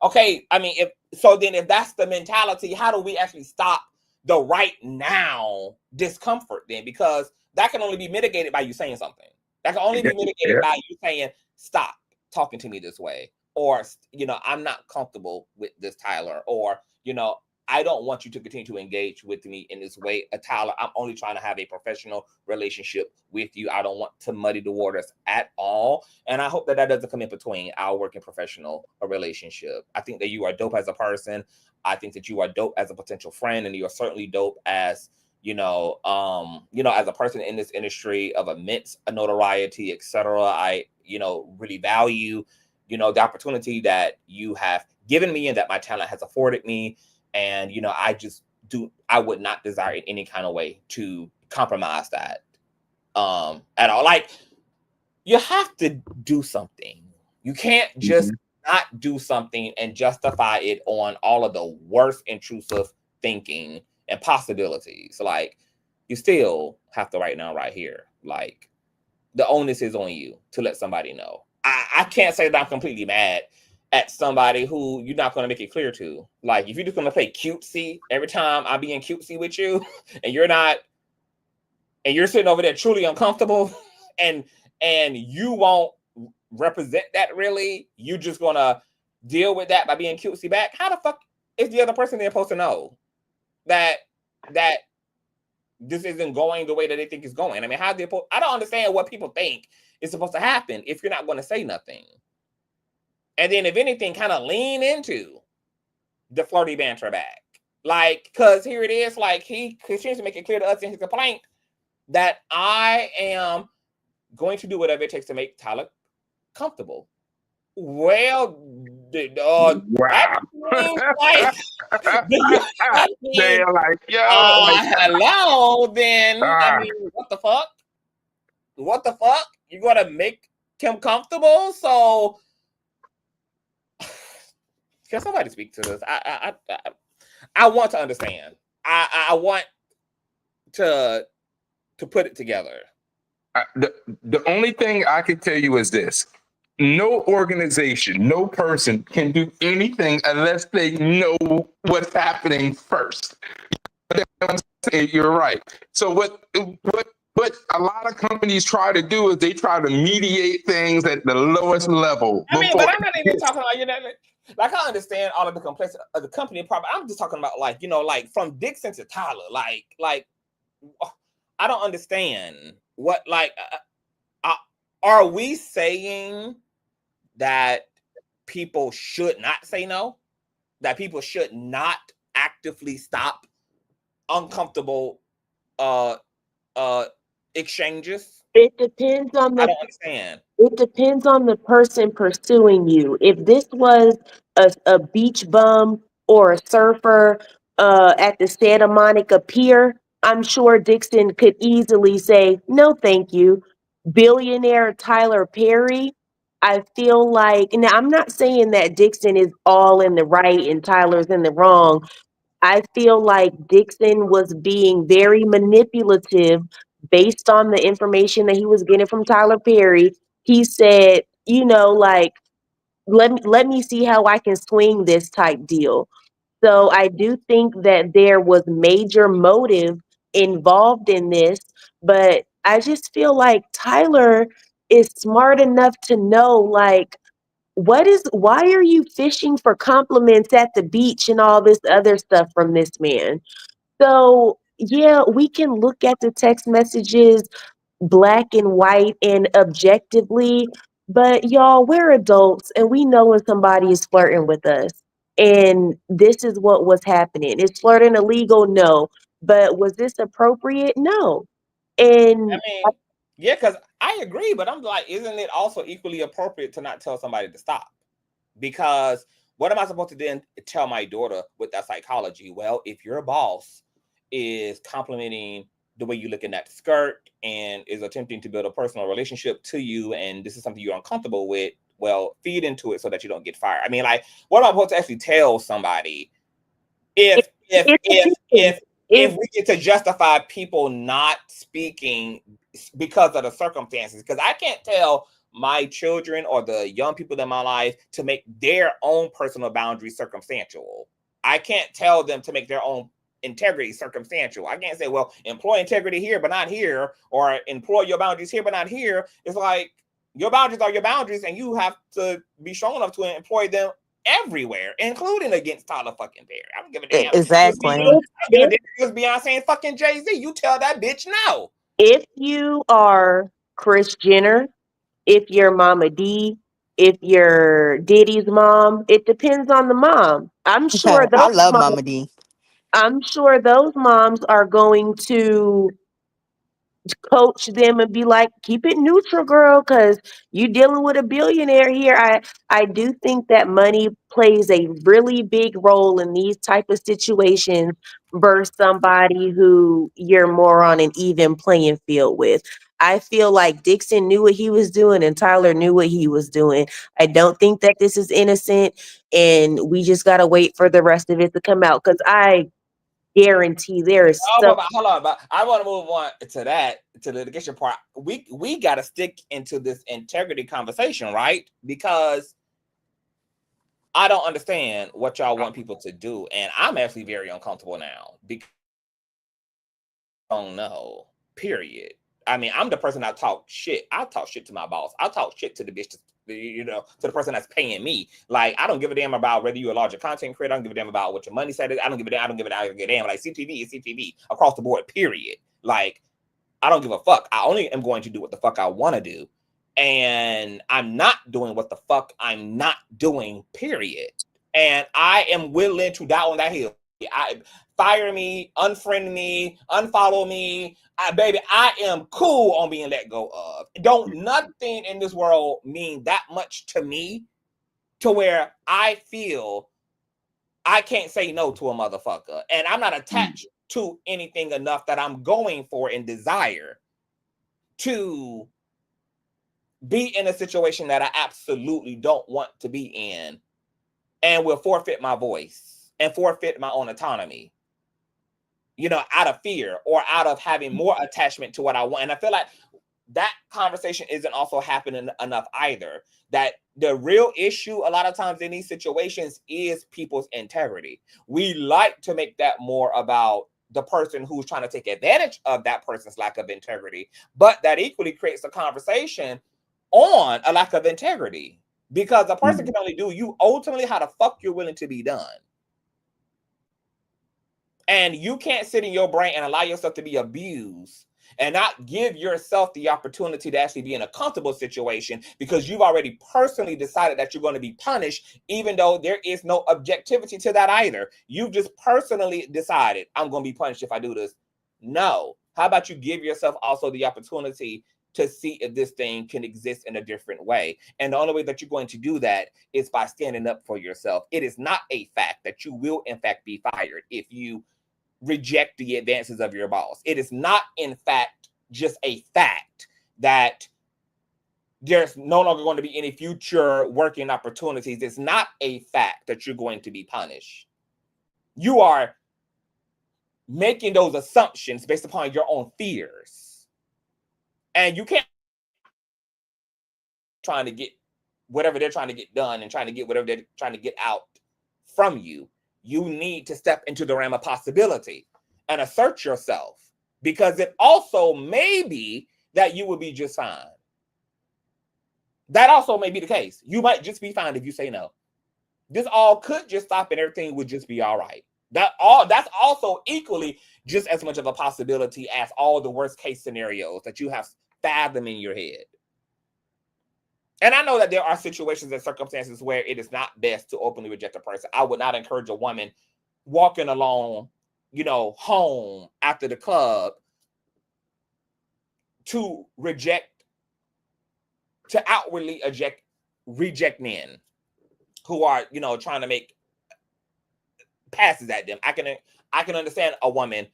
S1: okay, I mean, if that's the mentality, how do we actually stop the right now discomfort then? Because that can only be mitigated by you saying something. That can only be mitigated by you saying, stop talking to me this way. Or, you know, I'm not comfortable with this, Tyler. Or, you know, I don't want you to continue to engage with me in this way. Tyler, I'm only trying to have a professional relationship with you. I don't want to muddy the waters at all. And I hope that doesn't come in between our working professional relationship. I think that you are dope as a person. I think that you are dope as a potential friend. And you are certainly dope as, As a person in this industry of immense notoriety, etc., I, really value, the opportunity that you have given me and that my talent has afforded me. And, I would not desire in any kind of way to compromise that at all. Like, you have to do something. You can't just not do something and justify it on all of the worst intrusive thinking and possibilities. Like, you still have to right now, right here. Like, the onus is on you to let somebody know. I can't say that I'm completely mad at somebody who you're not going to make it clear to. Like, if you're just going to play cutesy every time I'm being cutesy with you, and you're not, and you're sitting over there truly uncomfortable, and you won't represent that really, you just going to deal with that by being cutesy back. How the fuck is the other person supposed to know that this isn't going the way that they think it's going? I mean, I don't understand what people think is supposed to happen if you're not going to say nothing. And then if anything, kind of lean into the flirty banter back. Like, because here it is, like, he continues to make it clear to us in his complaint that I am going to do whatever it takes to make Tyler comfortable. Well,
S15: wow. They're like, yo,
S1: hello, then. I mean, what the fuck? What the fuck? You're going to make him comfortable? So, can somebody speak to this? I want to understand. I want to put it together.
S15: The only thing I can tell you is this. No organization, no person can do anything unless they know what's happening first. You're right. So what a lot of companies try to do is they try to mediate things at the lowest level.
S1: I mean, but I'm not even talking about, like, I understand all of the complexity of the company problem. I'm just talking about, like, like from Dixon to Tyler, like I don't understand what, like, are we saying that people should not say no? That people should not actively stop uncomfortable exchanges?
S11: It depends on
S1: I don't understand.
S11: It depends on the person pursuing you. If this was a beach bum or a surfer at the Santa Monica Pier, I'm sure Dixon could easily say, no, thank you. Billionaire Tyler Perry, I feel like, now I'm not saying that Dixon is all in the right and Tyler's in the wrong. I feel like Dixon was being very manipulative based on the information that he was getting from Tyler Perry. He said, like, let me see how I can swing this type deal. So I do think that there was major motive involved in this, but I just feel like Tyler is smart enough to know, like, why are you fishing for compliments at the beach and all this other stuff from this man? So yeah, we can look at the text messages black and white and objectively, but y'all, we're adults and we know when somebody is flirting with us. And this is what was happening. Is flirting illegal? No. But was this appropriate? No. And
S1: I mean, yeah, because I agree, but I'm like, isn't it also equally appropriate to not tell somebody to stop? Because what am I supposed to then tell my daughter with that psychology? Well, if your boss is complimenting the way you look in that skirt and is attempting to build a personal relationship to you, and this is something you're uncomfortable with, well, feed into it so that you don't get fired. I mean, like, what am I supposed to actually tell somebody if we get to justify people not speaking because of the circumstances? Because I can't tell my children or the young people in my life to make their own personal boundaries circumstantial. I can't tell them to make their own integrity circumstantial. I can't say, well, employ integrity here, but not here, or employ your boundaries here, but not here. It's like, your boundaries are your boundaries, and you have to be strong enough to employ them everywhere, including against Tyler fucking Perry. I don't give a damn.
S10: Exactly.
S1: I don't give a damn if it's Beyonce and fucking Jay-Z. You tell that bitch no.
S11: If you are Kris Jenner, if you're Mama D, if you're Diddy's mom, it depends on the mom. I'm sure
S10: I
S11: those
S10: love
S11: moms,
S10: Mama D.
S11: I'm sure those moms are going to coach them and be like, keep it neutral, girl, because you're dealing with a billionaire here. I do think that money plays a really big role in these type of situations versus somebody who you're more on an even playing field with. I feel like Dixon knew what he was doing and Tyler knew what he was doing. I don't think that this is innocent, and we just got to wait for the rest of it to come out, because I guarantee there is
S1: but hold on, but I want to move on to that, to the litigation part. We got to stick into this integrity conversation, right? Because I don't understand what y'all want people to do, and I'm actually very uncomfortable now because I don't know. Period. I mean, I'm the person that talk shit. I talk shit to my boss. I talk shit to the bitch, to the person that's paying me. Like, I don't give a damn about whether you're a larger content creator. I don't give a damn about what your money said. I don't give a damn. I don't give a damn. Like, CTV is CTV across the board, period. Like, I don't give a fuck. I only am going to do what the fuck I want to do. And I'm not doing what the fuck I'm not doing, period. And I am willing to die on that hill. Fire me, unfriend me, unfollow me. Baby, I am cool on being let go of. Don't nothing in this world mean that much to me to where I feel I can't say no to a motherfucker. And I'm not attached to anything enough that I'm going for and desire to be in a situation that I absolutely don't want to be in, and will forfeit my voice and forfeit my own autonomy, out of fear or out of having more attachment to what I want. And I feel like that conversation isn't also happening enough either. That the real issue a lot of times in these situations is people's integrity. We like to make that more about the person who's trying to take advantage of that person's lack of integrity, but that equally creates a conversation on a lack of integrity, because a person can only do you ultimately how the fuck you're willing to be done. And you can't sit in your brain and allow yourself to be abused and not give yourself the opportunity to actually be in a comfortable situation, because you've already personally decided that you're going to be punished, even though there is no objectivity to that either. You've just personally decided, I'm going to be punished if I do this. No. How about you give yourself also the opportunity to see if this thing can exist in a different way? And the only way that you're going to do that is by standing up for yourself. It is not a fact that you will in fact be fired if you reject the advances of your boss. It is not in fact just a fact that there's no longer going to be any future working opportunities. It's not a fact that you're going to be punished. You are making those assumptions based upon your own fears. And you can't trying to get whatever they're trying to get done and trying to get whatever they're trying to get out from you. You need to step into the realm of possibility and assert yourself, because it also may be that you will be just fine. That also may be the case. You might just be fine if you say no. This all could just stop and everything would just be all right. That's also equally just as much of a possibility as all the worst case scenarios that you have fathomed in your head. And I know that there are situations and circumstances where it is not best to openly reject a person. I would not encourage a woman walking along, home after the club to outwardly reject men who are, trying to make passes at them. I can understand a woman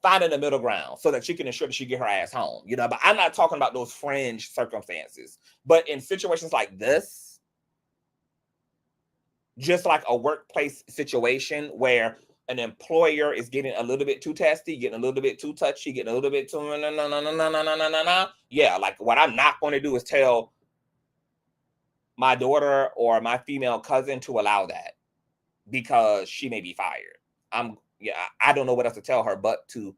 S1: finding the middle ground so that she can ensure that she get her ass home, but I'm not talking about those fringe circumstances. But in situations like this, just like a workplace situation where an employer is getting a little bit too testy, getting a little bit too touchy, getting a little bit too yeah, like what I'm not going to do is tell my daughter or my female cousin to allow that, because she may be fired. I don't know what else to tell her but to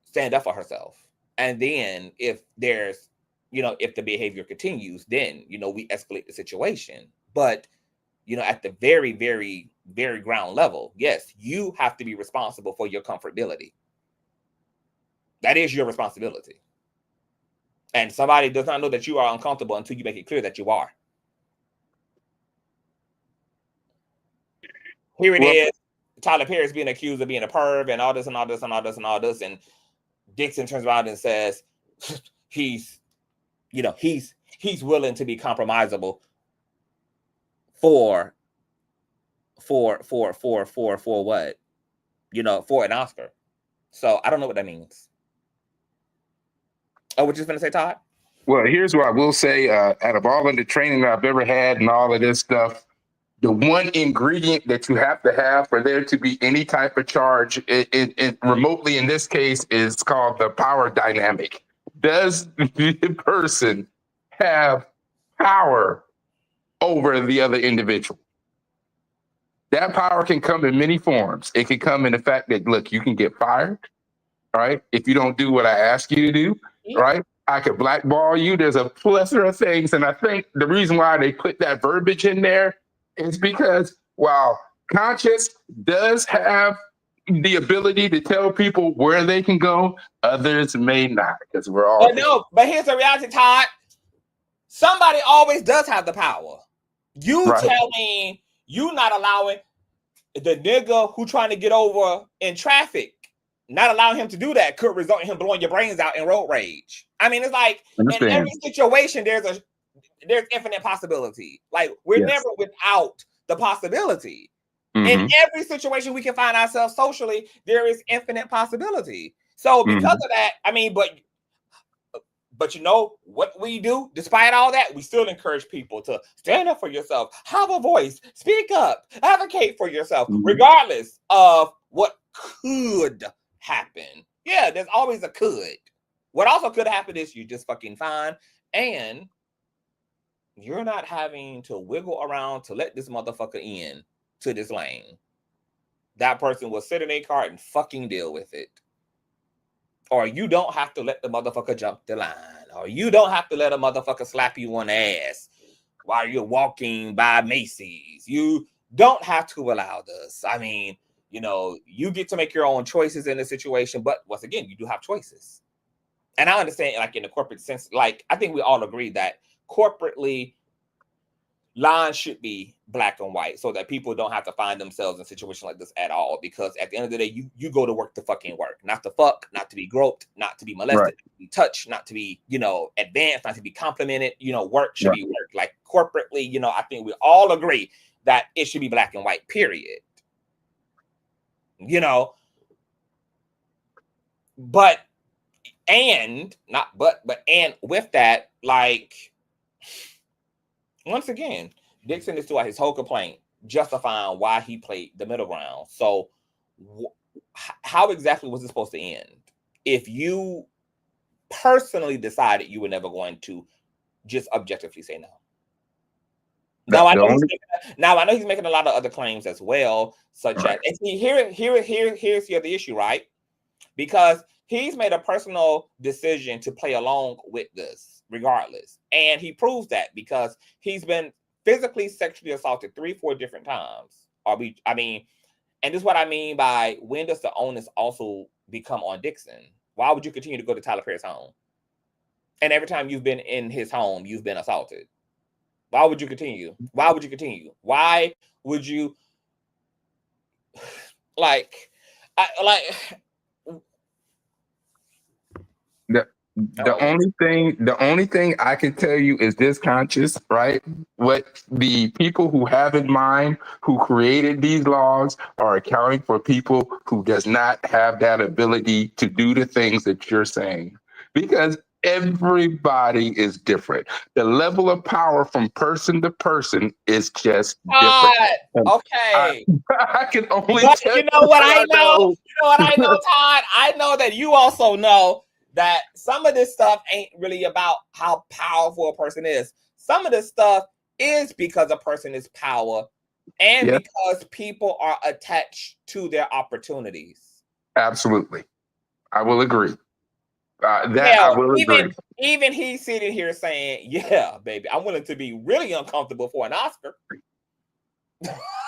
S1: stand up for herself. And then if there's, if the behavior continues, then, we escalate the situation. But, at the very, very, very ground level, yes, you have to be responsible for your comfortability. That is your responsibility. And somebody does not know that you are uncomfortable until you make it clear that you are. Here it is. Tyler Perry's being accused of being a perv and all this and all this and all this and all this, and Dixon turns around and says he's willing to be compromisable for what? For an Oscar. So I don't know what that means. Oh, what you gonna say, Todd?
S15: Well, here's what I will say. Out of all of the training that I've ever had and all of this stuff, the one ingredient that you have to have for there to be any type of charge, it remotely in this case, is called the power dynamic. Does the person have power over the other individual? That power can come in many forms. It can come in the fact that, look, you can get fired, right? If you don't do what I ask you to do, right? I could blackball you. There's a plethora of things. And I think the reason why they put that verbiage in there is because while Conscious does have the ability to tell people where they can go, others may not, because we're all.
S1: But here's the reality, Todd. Somebody always does have the power. You tell me you not allowing the nigga who trying to get over in traffic, not allowing him to do that could result in him blowing your brains out in road rage. I mean, it's like in every situation, there's infinite possibility. Like we're never without the possibility. In every situation we can find ourselves socially, there is infinite possibility. So because of that, I mean, but you know what we do, despite all that, we still encourage people to stand up for yourself, have a voice, speak up, advocate for yourself, regardless of what could happen. Yeah, there's always a could. What also could happen is you're just fucking fine, and you're not having to wiggle around to let this motherfucker in to this lane. That person will sit in a car and fucking deal with it. Or you don't have to let the motherfucker jump the line. Or you don't have to let a motherfucker slap you on the ass while you're walking by Macy's. You don't have to allow this. I mean, you know, you get to make your own choices in the situation. But once again, you do have choices. And I understand, like in the corporate sense, like I think we all agree that corporately, lines should be black and white so that people don't have to find themselves in situations like this at all. Because at the end of the day, you go to work to fucking work, not to fuck, not to be groped, not to be molested, not to be touched, not to be, you know, advanced, not to be complimented. You know, work should be work. Like corporately, you know, I think we all agree that it should be black and white, period. You know, and with that, like, once again, Dixon is throughout his whole complaint justifying why he played the middle ground. So how exactly was it supposed to end if you personally decided you were never going to just objectively say no? Now I know he's making a lot of other claims as well, such as, and see, here's the other issue, right? Because he's made a personal decision to play along with this regardless. And he proves that because he's been physically sexually assaulted 3-4 different times. And this is what I mean by, when does the onus also become on Dixon? Why would you continue to go to Tyler Perry's home? And every time you've been in his home, you've been assaulted. Why would you continue? Why would you continue? Why would you
S15: The only thing I can tell you is this, Conscious, right? What the people who have in mind, who created these laws, are accounting for people who does not have that ability to do the things that you're saying. Because everybody is different. The level of power from person to person is just different.
S1: Okay.
S15: I can only tell
S1: you know what I know. You know what I know, Todd? I know that you also know that some of this stuff ain't really about how powerful a person is. Some of this stuff is because a person is power and because people are attached to their opportunities.
S15: Absolutely. I will agree. I will agree.
S1: Even he's sitting here saying, yeah, baby, I'm willing to be really uncomfortable for an Oscar.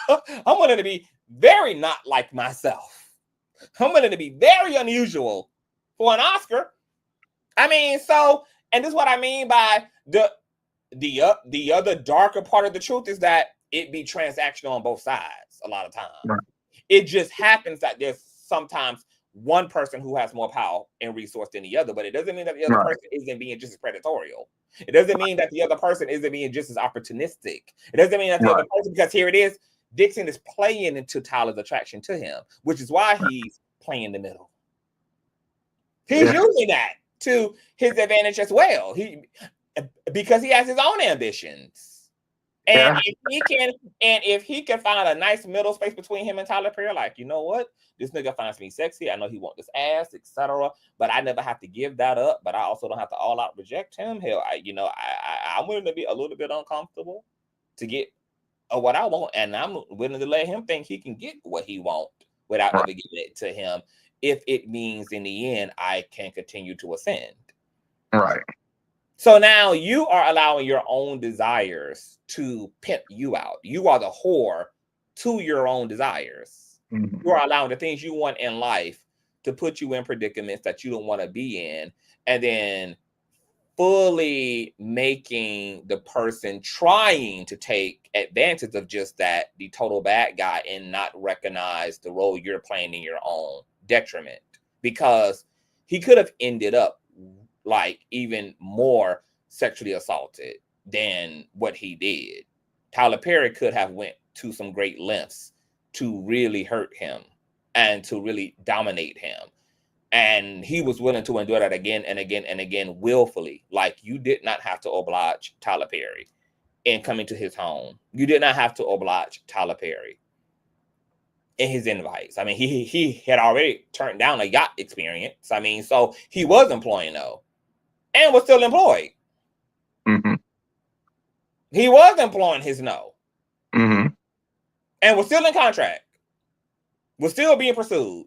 S1: I'm willing to be very not like myself. I'm willing to be very unusual for an Oscar. I mean, so, and this is what I mean by the other darker part of the truth is that it be transactional on both sides a lot of times. It just happens that there's sometimes one person who has more power and resource than the other, but it doesn't mean that the other person isn't being just as predatory. It doesn't mean that the other person isn't being just as opportunistic. It doesn't mean that the other person, because here it is, Dixon is playing into Tyler's attraction to him, which is why he's playing the middle. He's using that to his advantage as well. Because he has his own ambitions. And if he can find a nice middle space between him and Tyler Perry, like, you know what, this nigga finds me sexy. I know he wants this ass, etc. But I never have to give that up. But I also don't have to all out reject him. Hell, I'm willing to be a little bit uncomfortable to get what I want, and I'm willing to let him think he can get what he wants without ever giving it to him. If it means in the end I can continue to ascend.
S15: Right.
S1: So now you are allowing your own desires to pimp you out. You are the whore to your own desires. You are allowing the things you want in life to put you in predicaments that you don't want to be in, and then fully making the person trying to take advantage of just that the total bad guy and not recognize the role you're playing in your own detriment, because he could have ended up like even more sexually assaulted than what he did. Tyler Perry could have went to some great lengths to really hurt him and to really dominate him. And he was willing to endure that again and again and again willfully. Like, you did not have to oblige Tyler Perry in coming to his home. You did not have to oblige Tyler Perry in his invites. I mean, he had already turned down a yacht experience. I mean, so he was employing though, and was still employed. He was employing his no, and was still in contract, was still being pursued.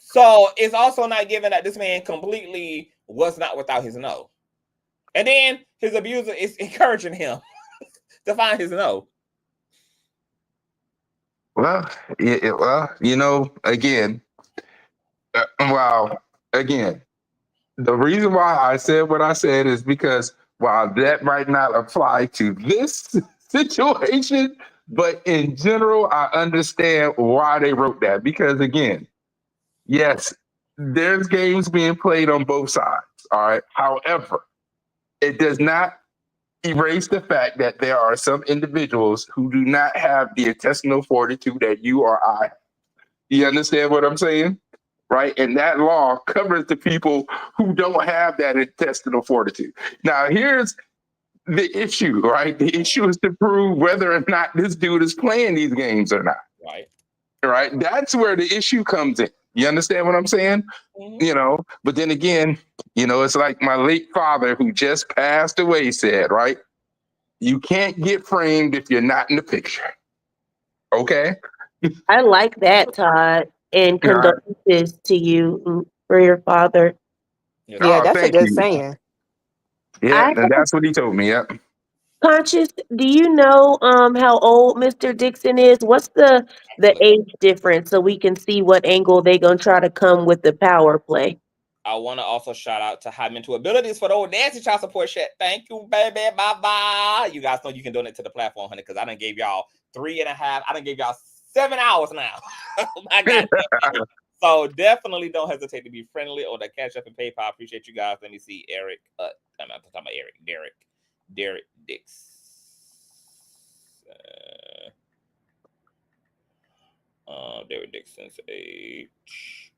S1: So it's also not given that this man completely was not without his no. And then his abuser is encouraging him to find his no.
S15: Well, again, again, the reason why I said what I said is because while that might not apply to this situation, but in general, I understand why they wrote that. Because again, yes, there's games being played on both sides. All right. However, it does not erase the fact that there are some individuals who do not have the intestinal fortitude that you or I. You understand what I'm saying? Right? And that law covers the people who don't have that intestinal fortitude. Now, here's the issue, right? The issue is to prove whether or not this dude is playing these games or not. Right? That's where the issue comes in. You understand what I'm saying? But then again, it's like my late father who just passed away said, right? You can't get framed if you're not in the picture. Okay?
S11: I like that, Todd. And condolences to you for your father.
S10: Yeah, that's a good saying.
S15: Yeah, and that's what he told me. Yep.
S11: Conscious, do you know how old Mr. Dixon is? What's the age difference so we can see what angle they gonna try to come with the power play?
S1: I want to also shout out to High Mental Abilities for the old Nancy child support shit. Thank you, baby. Bye-bye. You guys know you can donate to the platform, honey, because I done gave y'all 3.5. I done gave y'all 7 hours now. Oh my God. So definitely don't hesitate to be friendly on the Cash App and PayPal. I appreciate you guys. Let me see. Eric. I'm not talking about Eric. Derek Dix. Derek Dixon's age.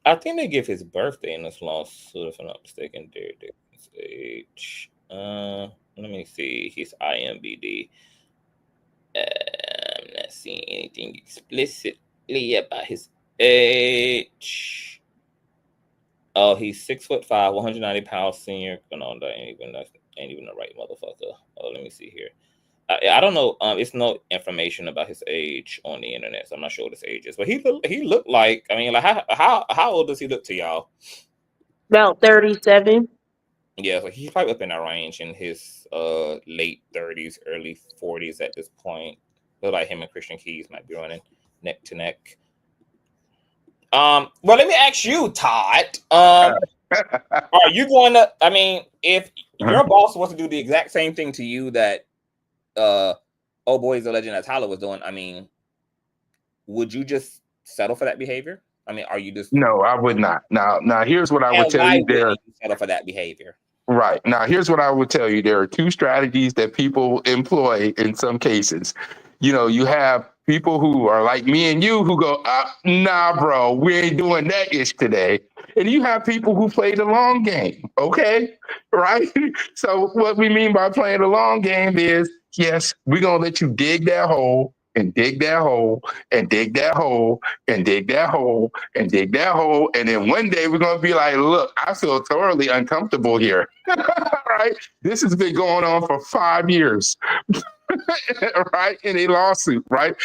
S1: I think they give his birthday in this lawsuit, if I'm not mistaken. Derek Dixon's age. Let me see his IMBD. I'm not seeing anything explicitly about his age. Oh, he's 6'5", 190 pounds, senior. No, that ain't even the right motherfucker. Oh, let me see here. I don't know. It's no information about his age on the internet, so I'm not sure what his age is. But he looked like. I mean, like how old does he look to y'all?
S11: About 37.
S1: Yeah, so he's probably up in that range in his late 30s, early 40s at this point. Look like him and Christian Keys might be running neck to neck. Well, let me ask you, Todd. Are you going to? I mean, if your boss wants to do the exact same thing to you that oh boy is a legend that Tyler was doing, I mean, would you just settle for that behavior? I mean, are you just
S15: No, I would not. Now here's what I would tell
S1: why
S15: you there.
S1: wouldn't you settle for that behavior?
S15: Right. Now, here's what I would tell you. There are two strategies that people employ in some cases. You have people who are like me and you who go, nah, bro, we ain't doing that ish today. And you have people who play the long game. Okay. Right. So what we mean by playing the long game is, yes, we're going to let you dig that hole and dig that hole and dig that hole and dig that hole and dig that hole. And then one day we're going to be like, look, I feel totally uncomfortable here. Right? This has been going on for 5 years. Right? In a lawsuit, right?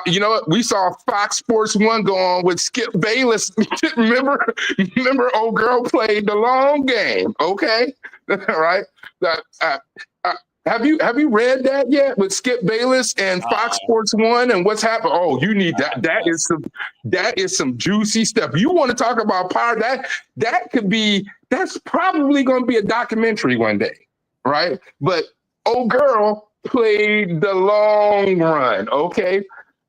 S15: You know what? We saw Fox Sports 1 go on with Skip Bayless. remember old girl played the long game, okay? Right? Have you read that yet with Skip Bayless and Fox Sports 1 and what's happened? Oh, you need that. That is some juicy stuff. You want to talk about power? That's probably going to be a documentary one day, right? But old girl played the long run, okay?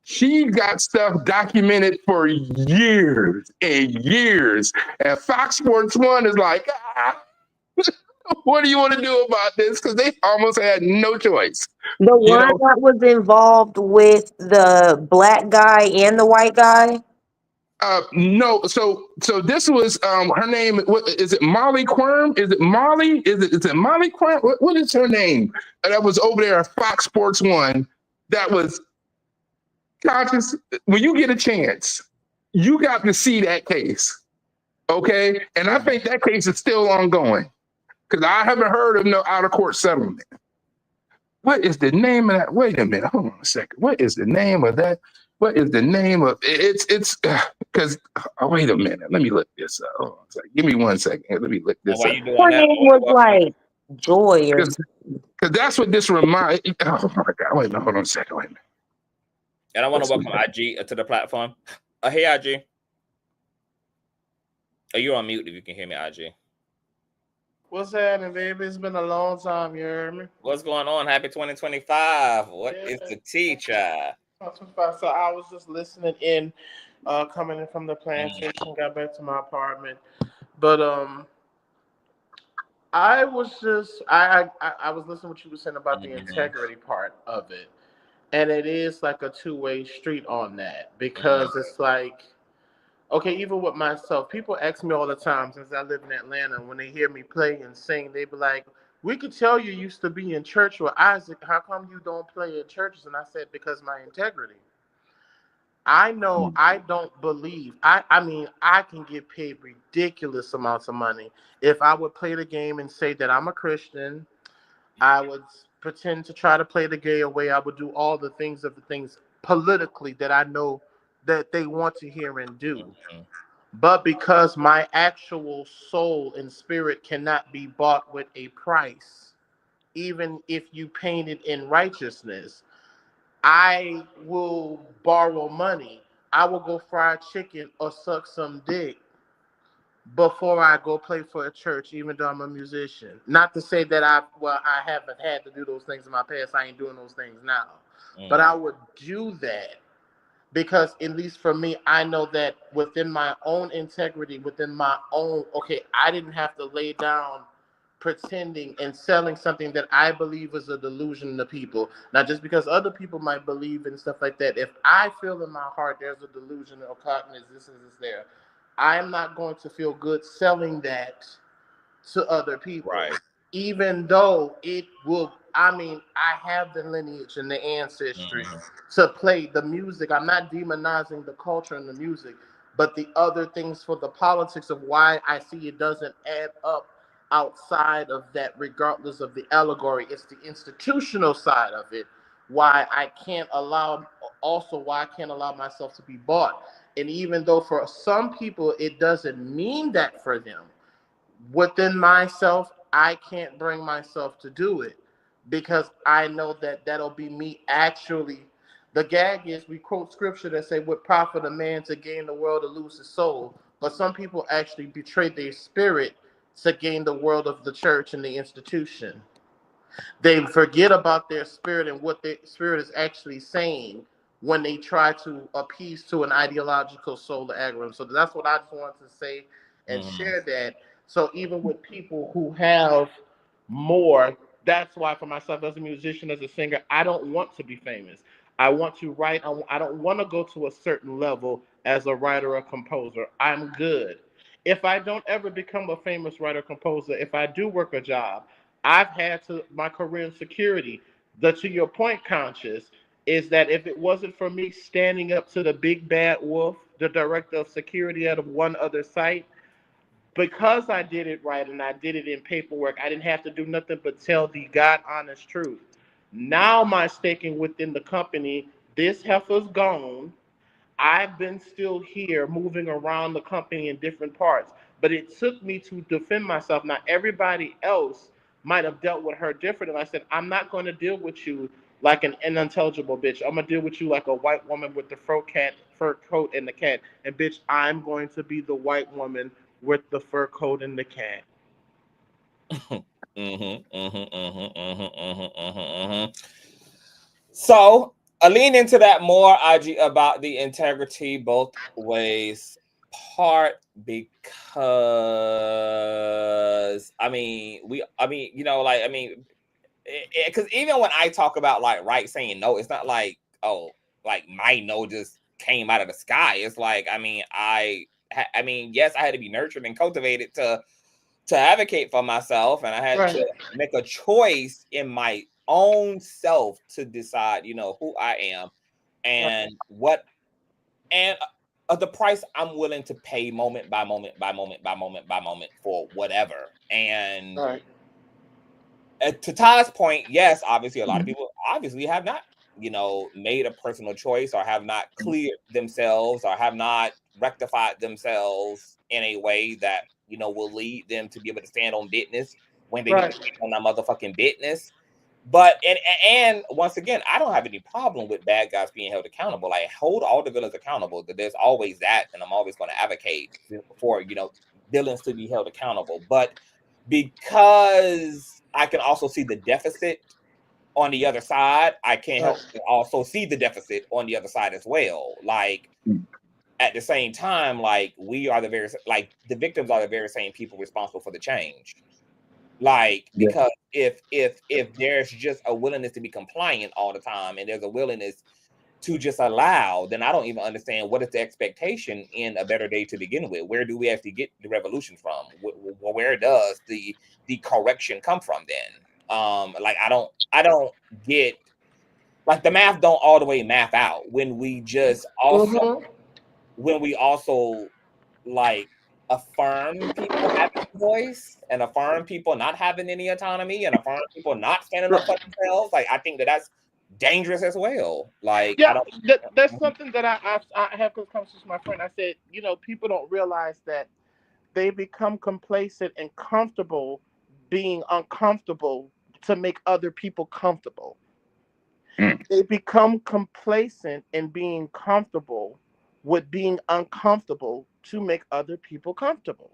S15: She got stuff documented for years and years. And Fox Sports 1 is like, what do you want to do about this? Because they almost had no choice.
S11: The one that was involved with the black guy and the white guy?
S15: No. So this was her name. What is it? Molly Quirm? Is it Molly? Is it Molly Quirm? What is her name? That was over there at Fox Sports 1. That was Conscious. When you get a chance, you got to see that case. Okay, and I think that case is still ongoing. Because I haven't heard of no out-of-court settlement. What is the name of that? Wait a minute. Hold on a second. What is the name of that? What is the name of it? It's because wait a minute. Let me look this up. Hold on a second. Give me 1 second. Let me look this up.
S11: Her name was like Joy or something.
S15: Because that's what this reminds. Oh my God. Wait a minute. Hold on a second. Wait a minute.
S1: And I want to welcome IG to the platform. Hey, IG. Are you on mute if you can hear me, IG?
S16: What's happening, baby? It's been a long time, you heard me?
S1: What's going on? Happy 2025. What is the teacher?
S16: So I was just listening in, coming in from the plantation, got back to my apartment. But I was just I was listening to what you were saying about the integrity part of it. And it is like a two-way street on that, because it's like, okay, even with myself, people ask me all the time, since I live in Atlanta, when they hear me play and sing, they be like, we could tell you used to be in church with Isaac. How come you don't play in churches? And I said, because my integrity. I know I don't believe. I mean, I can get paid ridiculous amounts of money. If I would play the game and say that I'm a Christian, I would pretend to try to play the gay away. I would do all the things politically that I know that they want to hear and do. But because my actual soul and spirit cannot be bought with a price, even if you paint it in righteousness, I will borrow money. I will go fry chicken or suck some dick before I go play for a church, even though I'm a musician. Not to say that I haven't had to do those things in my past. I ain't doing those things now. But I would do that because, at least for me, I know that within my own integrity, within my own, I didn't have to lay down pretending and selling something that I believe is a delusion to people. Not just because other people might believe and stuff like that. If I feel in my heart there's a delusion or cognition, this is there, I am not going to feel good selling that to other people. Right. Even though it will, I mean, I have the lineage and the ancestry to play the music. I'm not demonizing the culture and the music, but the other things for the politics of why I see it doesn't add up outside of that, regardless of the allegory. It's the institutional side of it, why I can't allow myself to be bought. And even though for some people it doesn't mean that for them, within myself, I can't bring myself to do it because I know that that'll be me actually. The gag is we quote scripture that say, what profit a man to gain the world to lose his soul? But some people actually betray their spirit to gain the world of the church and the institution. They forget about their spirit and what their spirit is actually saying when they try to appease to an ideological solar algorithm. So that's what I just wanted to say and share that. So even with people who have more, that's why for myself as a musician, as a singer, I don't want to be famous. I want to write. I don't want to go to a certain level as a writer or composer. I'm good. If I don't ever become a famous writer composer, if I do work a job, I've had to my career in security. The to your point, Conscious, is that if it wasn't for me standing up to the big bad wolf, the director of security out of one other site, because I did it right and I did it in paperwork, I didn't have to do nothing but tell the God honest truth. Now my staking within the company, this heifer's gone. I've been still here moving around the company in different parts, but it took me to defend myself. Now, everybody else might have dealt with her different. And I said, I'm not going to deal with you like an unintelligible bitch. I'm going to deal with you like a white woman with the fur coat and the cat. And bitch, I'm going to be the white woman with the fur coat and the cat.
S1: So I lean into that more, IG, about the integrity both ways part, because because even when I talk about like right saying no, it's not like, oh, like my no just came out of the sky. It's like, yes, I had to be nurtured and cultivated to advocate for myself, and I had to make a choice in my own self to decide, who I am and what and the price I'm willing to pay moment by moment by moment by moment by moment for whatever. And to Todd's point, yes, obviously a lot of people obviously have not, made a personal choice or have not cleared themselves or have not rectified themselves in a way that, will lead them to be able to stand on business when they need to stand on that motherfucking business. But and once again, I don't have any problem with bad guys being held accountable. I hold all the villains accountable. There's always that, and I'm always going to advocate for villains to be held accountable. But because I can also see the deficit on the other side, I can't help but also see the deficit on the other side as well. Like at the same time, like the victims are the very same people responsible for the change. Like, because if there's just a willingness to be compliant all the time and there's a willingness to just allow, then I don't even understand what is the expectation in a better day to begin with. Where do we actually get the revolution from? Where does the correction come from then? Like I don't get, like, the math don't all the way math out when we just also like affirm people having a voice and affirm people not having any autonomy and affirm people not standing up for themselves. Like, I think that's dangerous as well. Like,
S16: That's something that I have this conversation with my friend. I said, people don't realize that they become complacent and comfortable being uncomfortable to make other people comfortable. They become complacent in being comfortable with being uncomfortable to make other people comfortable.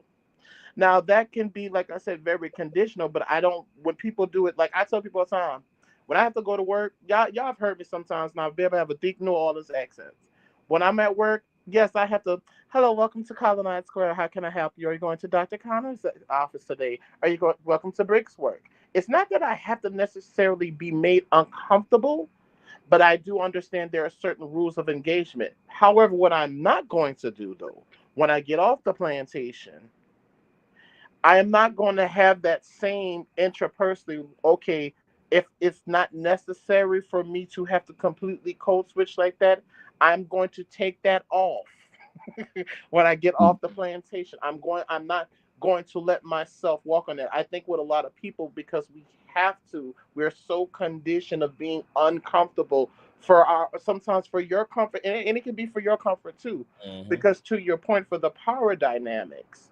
S16: Now that can be, like I said, very conditional, but when people do it, like I tell people all the time, when I have to go to work, y'all have heard me sometimes now, be able to have a deep New Orleans accent. When I'm at work, yes, I have to, hello, welcome to Colonnade Square. How can I help you? Are you going to Dr. Connor's office today? Are you going, welcome to Brick's work? It's not that I have to necessarily be made uncomfortable, but I do understand there are certain rules of engagement. However, what I'm not going to do, though, when I get off the plantation, I am not going to have that same intrapersonally, okay, if it's not necessary for me to have to completely code switch like that, I'm going to take that off when I get off the plantation. I'm not going to let myself walk on that. I think with a lot of people, because we're so conditioned of being uncomfortable sometimes for your comfort, and it can be for your comfort too, because to your point, for the power dynamics,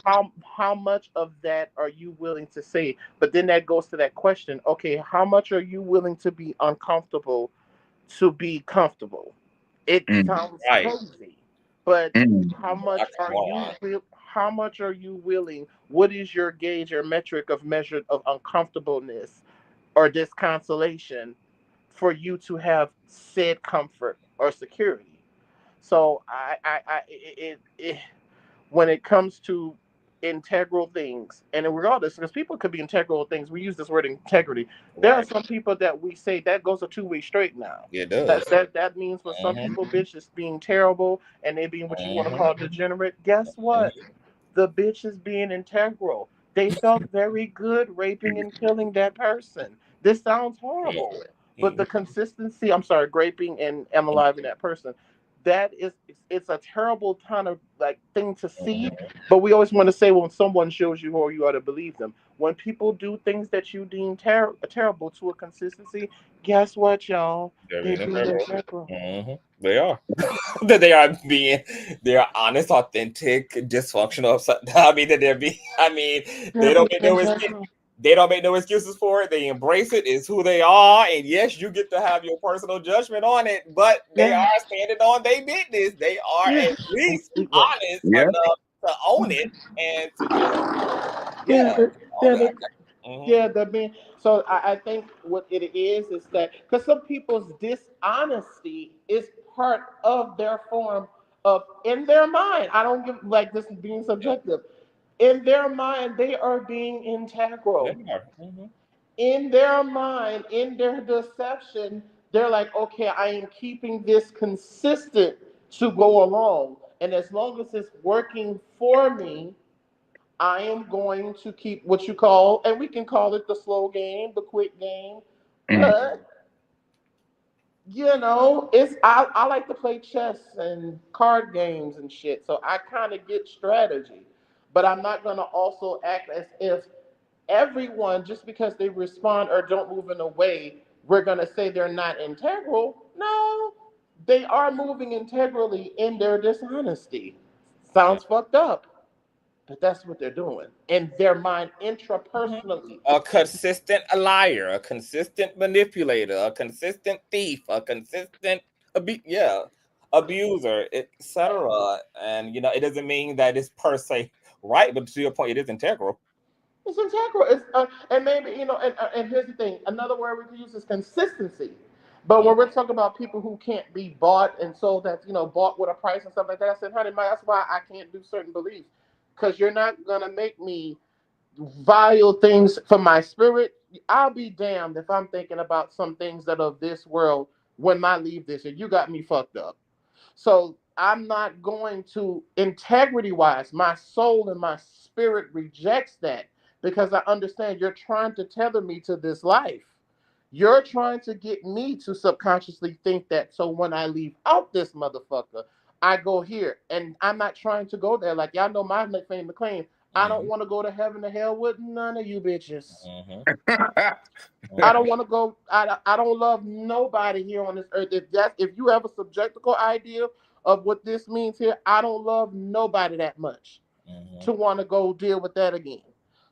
S16: how much of that are you willing to say? But then that goes to that question, okay, how much are you willing to be uncomfortable to be comfortable? It sounds crazy, but how how much are you willing? What is your gauge or metric of measure of uncomfortableness or disconsolation for you to have said comfort or security? So when it comes to integral things, and regardless, because people could be integral things, we use this word integrity. There are some people that we say that goes a two-way straight now.
S1: It does.
S16: That means for some people, bitch is being terrible and they being what you want to call degenerate. Guess what? The bitch is being integral. They felt very good raping and killing that person. This sounds horrible, but the consistency, I'm sorry, raping and unaliving that person, that is, it's a terrible kind of like thing to see. But we always want to say when someone shows you who you are to believe them. When people do things that you deem terrible to a consistency, guess what, y'all? They're being integral.
S1: They are. That they are honest, authentic, dysfunctional. I mean that they don't make no excuse. They don't make no excuses for it. They embrace it. It's who they are. And yes, you get to have your personal judgment on it, but they are standing on their business. They are at least honest enough to own it and to
S16: that mean. So I think what it is that because some people's dishonesty is part of their form of in their mind. I don't give like this is being subjective. In their mind, they are being integral. In their mind, in their deception, they're like, okay, I am keeping this consistent to go along. And as long as it's working for me, I am going to keep what you call, and we can call it the slow game, the quick game. But, you know, I like to play chess and card games and shit. So I kind of get strategy. But I'm not going to also act as if everyone, just because they respond or don't move in a way, we're going to say they're not integral. No, they are moving integrally in their dishonesty. Sounds fucked up. But that's what they're doing in their mind intrapersonally.
S1: A consistent liar, a consistent manipulator, a consistent thief, a consistent abuser, etc. And you know, it doesn't mean that it's per se right, but to your point, it is integral.
S16: It's integral. It's and maybe you know, and here's the thing. Another word we can use is consistency. But when we're talking about people who can't be bought and sold, that you know, bought with a price and stuff like that, I said, honey, that's why I can't do certain beliefs. Because you're not going to make me vile things for my spirit. I'll be damned if I'm thinking about some things that are of this world when I leave this. And you got me fucked up. So I'm not going to, integrity-wise, my soul and my spirit rejects that because I understand you're trying to tether me to this life. You're trying to get me to subconsciously think that so when I leave out this motherfucker, I go here, and I'm not trying to go there. Like y'all know my claim to claim. I don't want to go to heaven or hell with none of you bitches. I don't want to go. I don't love nobody here on this earth. If you have a subjectical idea of what this means here, I don't love nobody that much to want to go deal with that again.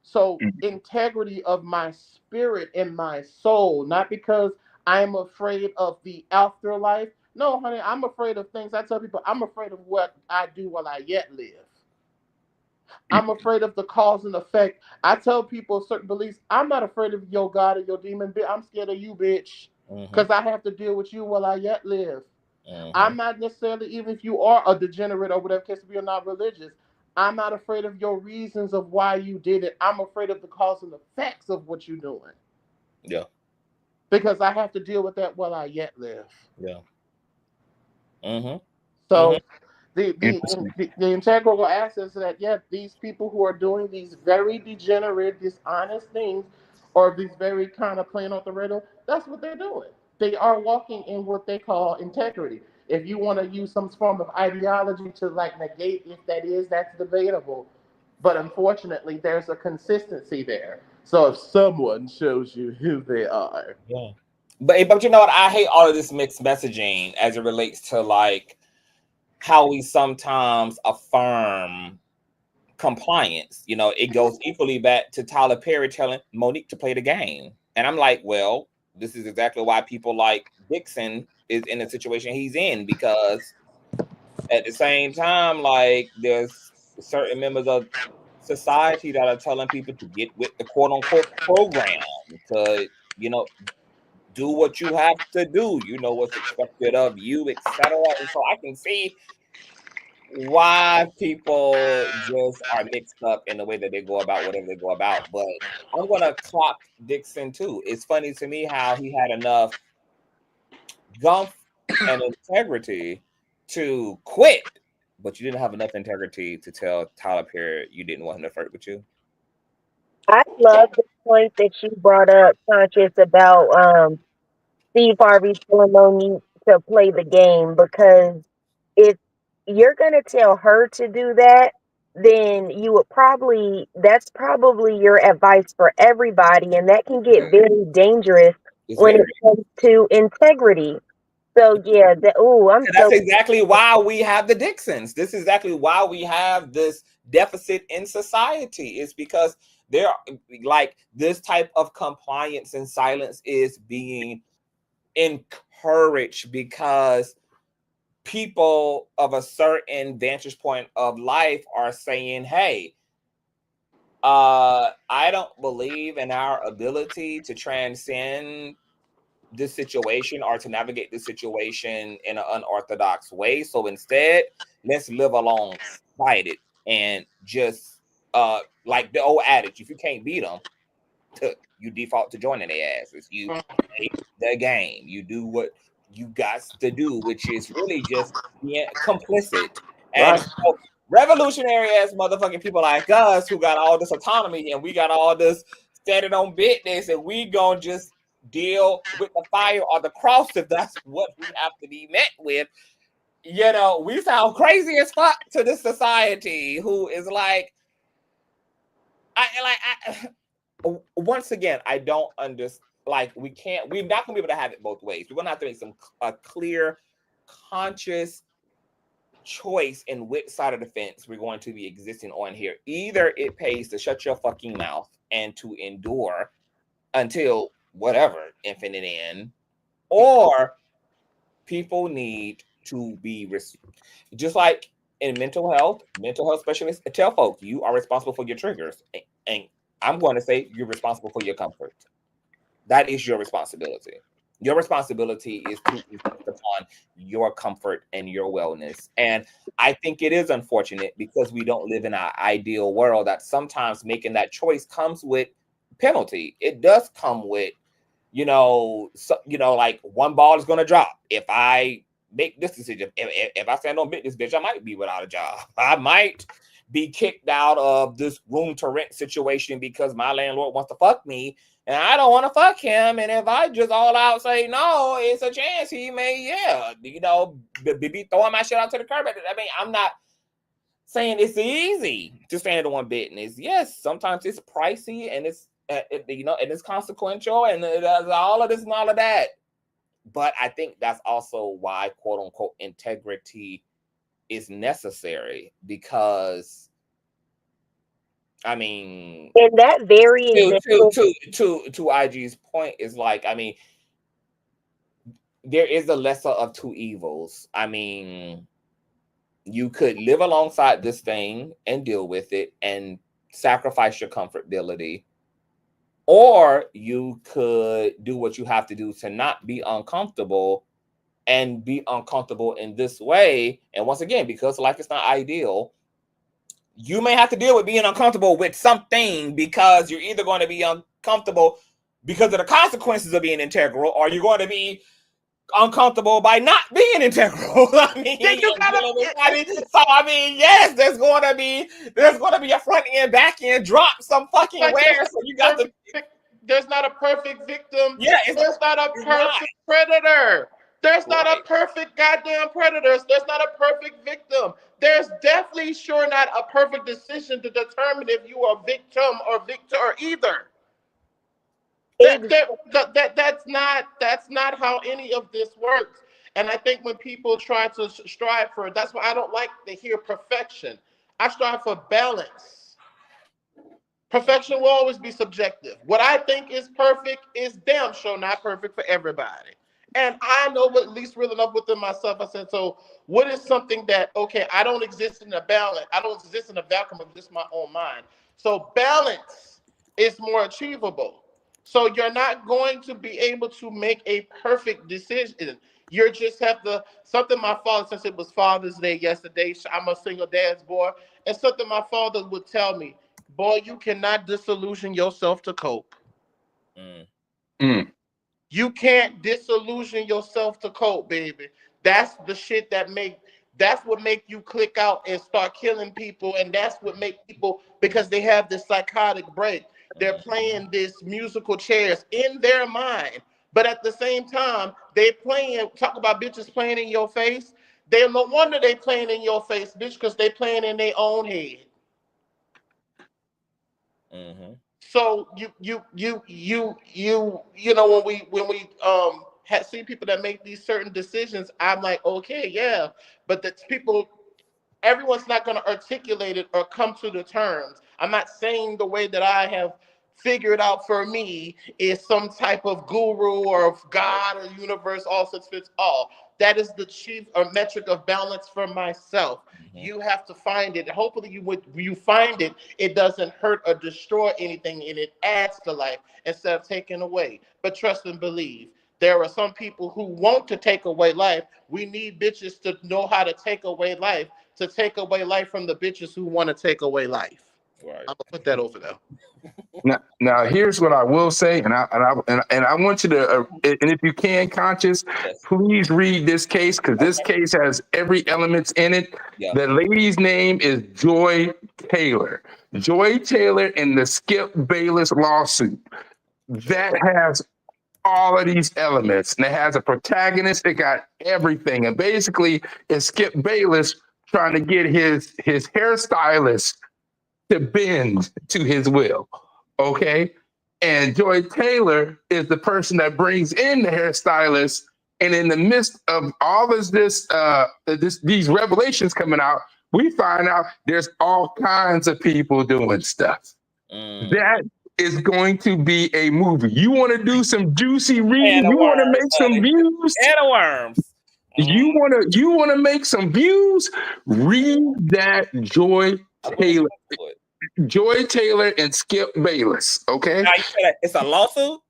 S16: So integrity of my spirit and my soul, not because I'm afraid of the afterlife. No, honey, I'm afraid of things. I tell people, I'm afraid of what I do while I yet live. I'm afraid of the cause and effect. I tell people certain beliefs, I'm not afraid of your God or your demon. I'm scared of you, bitch, because I have to deal with you while I yet live. I'm not necessarily, even if you are a degenerate or whatever case you're not religious, I'm not afraid of your reasons of why you did it. I'm afraid of the cause and effects of what you're doing.
S1: Yeah.
S16: Because I have to deal with that while I yet live.
S1: Yeah.
S16: So the integral assets that these people who are doing these very degenerate, dishonest things, or these very kind of playing off the radar, that's what they're doing. They are walking in what they call integrity. If you want to use some form of ideology to like negate if that is, that's debatable. But unfortunately, there's a consistency there. So if someone shows you who they are,
S1: but you know what? I hate all of this mixed messaging as it relates to like how we sometimes affirm compliance. You know, it goes equally back to Tyler Perry telling Monique to play the game. And I'm like, well, this is exactly why people like Dixon is in the situation he's in, because at the same time, like there's certain members of society that are telling people to get with the quote unquote program, to, you know, do what you have to do, you know, what's expected of you, etc. And so I can see why people just are mixed up in the way that they go about whatever they go about. But I'm gonna clock Dixon too. It's funny to me how he had enough gumph and integrity to quit, but you didn't have enough integrity to tell Tyler Perry you didn't want him to flirt with you.
S11: I love the point that you brought up, Conscious, about Steve Harvey telling Monique to play the game, because if you're gonna tell her to do that, then you would that's probably your advice for everybody, and that can get very dangerous
S1: It's
S11: when it
S1: very.
S11: comes to integrity. So yeah, I'm
S1: That's
S11: so
S1: exactly why we have the Dixons. This is exactly why we have this deficit in society. It's because there, like, this type of compliance and silence is being encouraged because people of a certain vantage point of life are saying, hey, I don't believe in our ability to transcend this situation or to navigate this situation in an unorthodox way. So instead, let's live alongside it and just like the old adage, if you can't beat them, you default to joining their asses. You play the game. You do what you got to do, which is really just being complicit. And so revolutionary ass motherfucking people like us who got all this autonomy and we got all this standing on business, and we gonna just deal with the fire or the cross if that's what we have to be met with. You know, we sound crazy as fuck to this society who is like, once again, I don't understand. Like, we're not gonna be able to have it both ways. We're gonna have to make a clear, conscious choice in which side of the fence we're going to be existing on here. Either it pays to shut your fucking mouth and to endure until whatever infinite end, or people need to be just like in mental health specialists tell folks you are responsible for your triggers, and I'm going to say you're responsible for your comfort. That is your responsibility. Your responsibility is to insist upon your comfort and your wellness. And I think it is unfortunate because we don't live in our ideal world that sometimes making that choice comes with penalty. It does come with, like one ball is going to drop. If I make this decision, if I stand on this bitch, I might be without a job. I might be kicked out of this room to rent situation because my landlord wants to fuck me and I don't want to fuck him. And if I just all out say no, it's a chance he may, be throwing my shit out to the curb. I mean, I'm not saying it's easy to stand on business. Yes, sometimes it's pricey and it's, and it's consequential and it does all of this and all of that. But I think that's also why, quote unquote, integrity is necessary, because I mean,
S11: and that very
S1: to IG's point is like, I mean, there is a lesser of two evils. I mean, you could live alongside this thing and deal with it and sacrifice your comfortability, or you could do what you have to do to not be uncomfortable and be uncomfortable in this way. And once again, because life is not ideal, you may have to deal with being uncomfortable with something, because you're either going to be uncomfortable because of the consequences of being integral, or you're going to be uncomfortable by not being integral. I mean, yes, there's going to be a front end, back end drop some fucking where. So you got to.
S16: There's not a perfect victim.
S1: Yeah,
S16: there's not a perfect predator. There's not a perfect goddamn predator. There's not a perfect victim. There's definitely sure not a perfect decision to determine if you are victim or victor either. That's not how any of this works. And I think when people try to strive for it, that's why I don't like to hear perfection. I strive for balance. Perfection will always be subjective. What I think is perfect is damn sure not perfect for everybody. And I know at least real enough within myself. I said, so what is something that, okay, I don't exist in a balance. I don't exist in a vacuum of just my own mind. So balance is more achievable. So you're not going to be able to make a perfect decision. You just have to, something my father, since it was Father's Day yesterday, I'm a single dad's boy, and something my father would tell me, boy, you cannot disillusion yourself to cope. You can't disillusion yourself to cope, baby. That's the shit that's what make you click out and start killing people, and that's what make people, because they have this psychotic break. They're playing this musical chairs in their mind, but at the same time, they playing, talk about bitches playing in your face. They no wonder they playing in your face, bitch, because they playing in their own head. So you know, when we see people that make these certain decisions, I'm like, okay, yeah, but the people, everyone's not going to articulate it or come to the terms. I'm not saying the way that I have figured out for me is some type of guru or God or universe, all such fits all. That is the chief or metric of balance for myself. You have to find it. Hopefully you find it, it doesn't hurt or destroy anything, and it adds to life instead of taking away. But trust and believe, there are some people who want to take away life. We need bitches to know how to take away life, to take away life from the bitches who want to take away life. Right. I'm gonna put that over there.
S15: Now, here's what I will say, and I want you to, and if you can, Conscious, please read this case, because this case has every element in it. The lady's name is Joy Taylor. Joy Taylor in the Skip Bayless lawsuit. That has all of these elements, and it has a protagonist. It got everything, and basically, it's Skip Bayless trying to get his hairstylist to bend to his will. Okay. And Joy Taylor is the person that brings in the hairstylist. And in the midst of all of these revelations coming out, we find out there's all kinds of people doing stuff. That is going to be a movie. You want to do some juicy reading? You want to make some views?
S1: And worms.
S15: You want to make some views? Read that Joy Taylor. Joy Taylor and Skip Bayless. Okay.
S1: Now you said it's a lawsuit?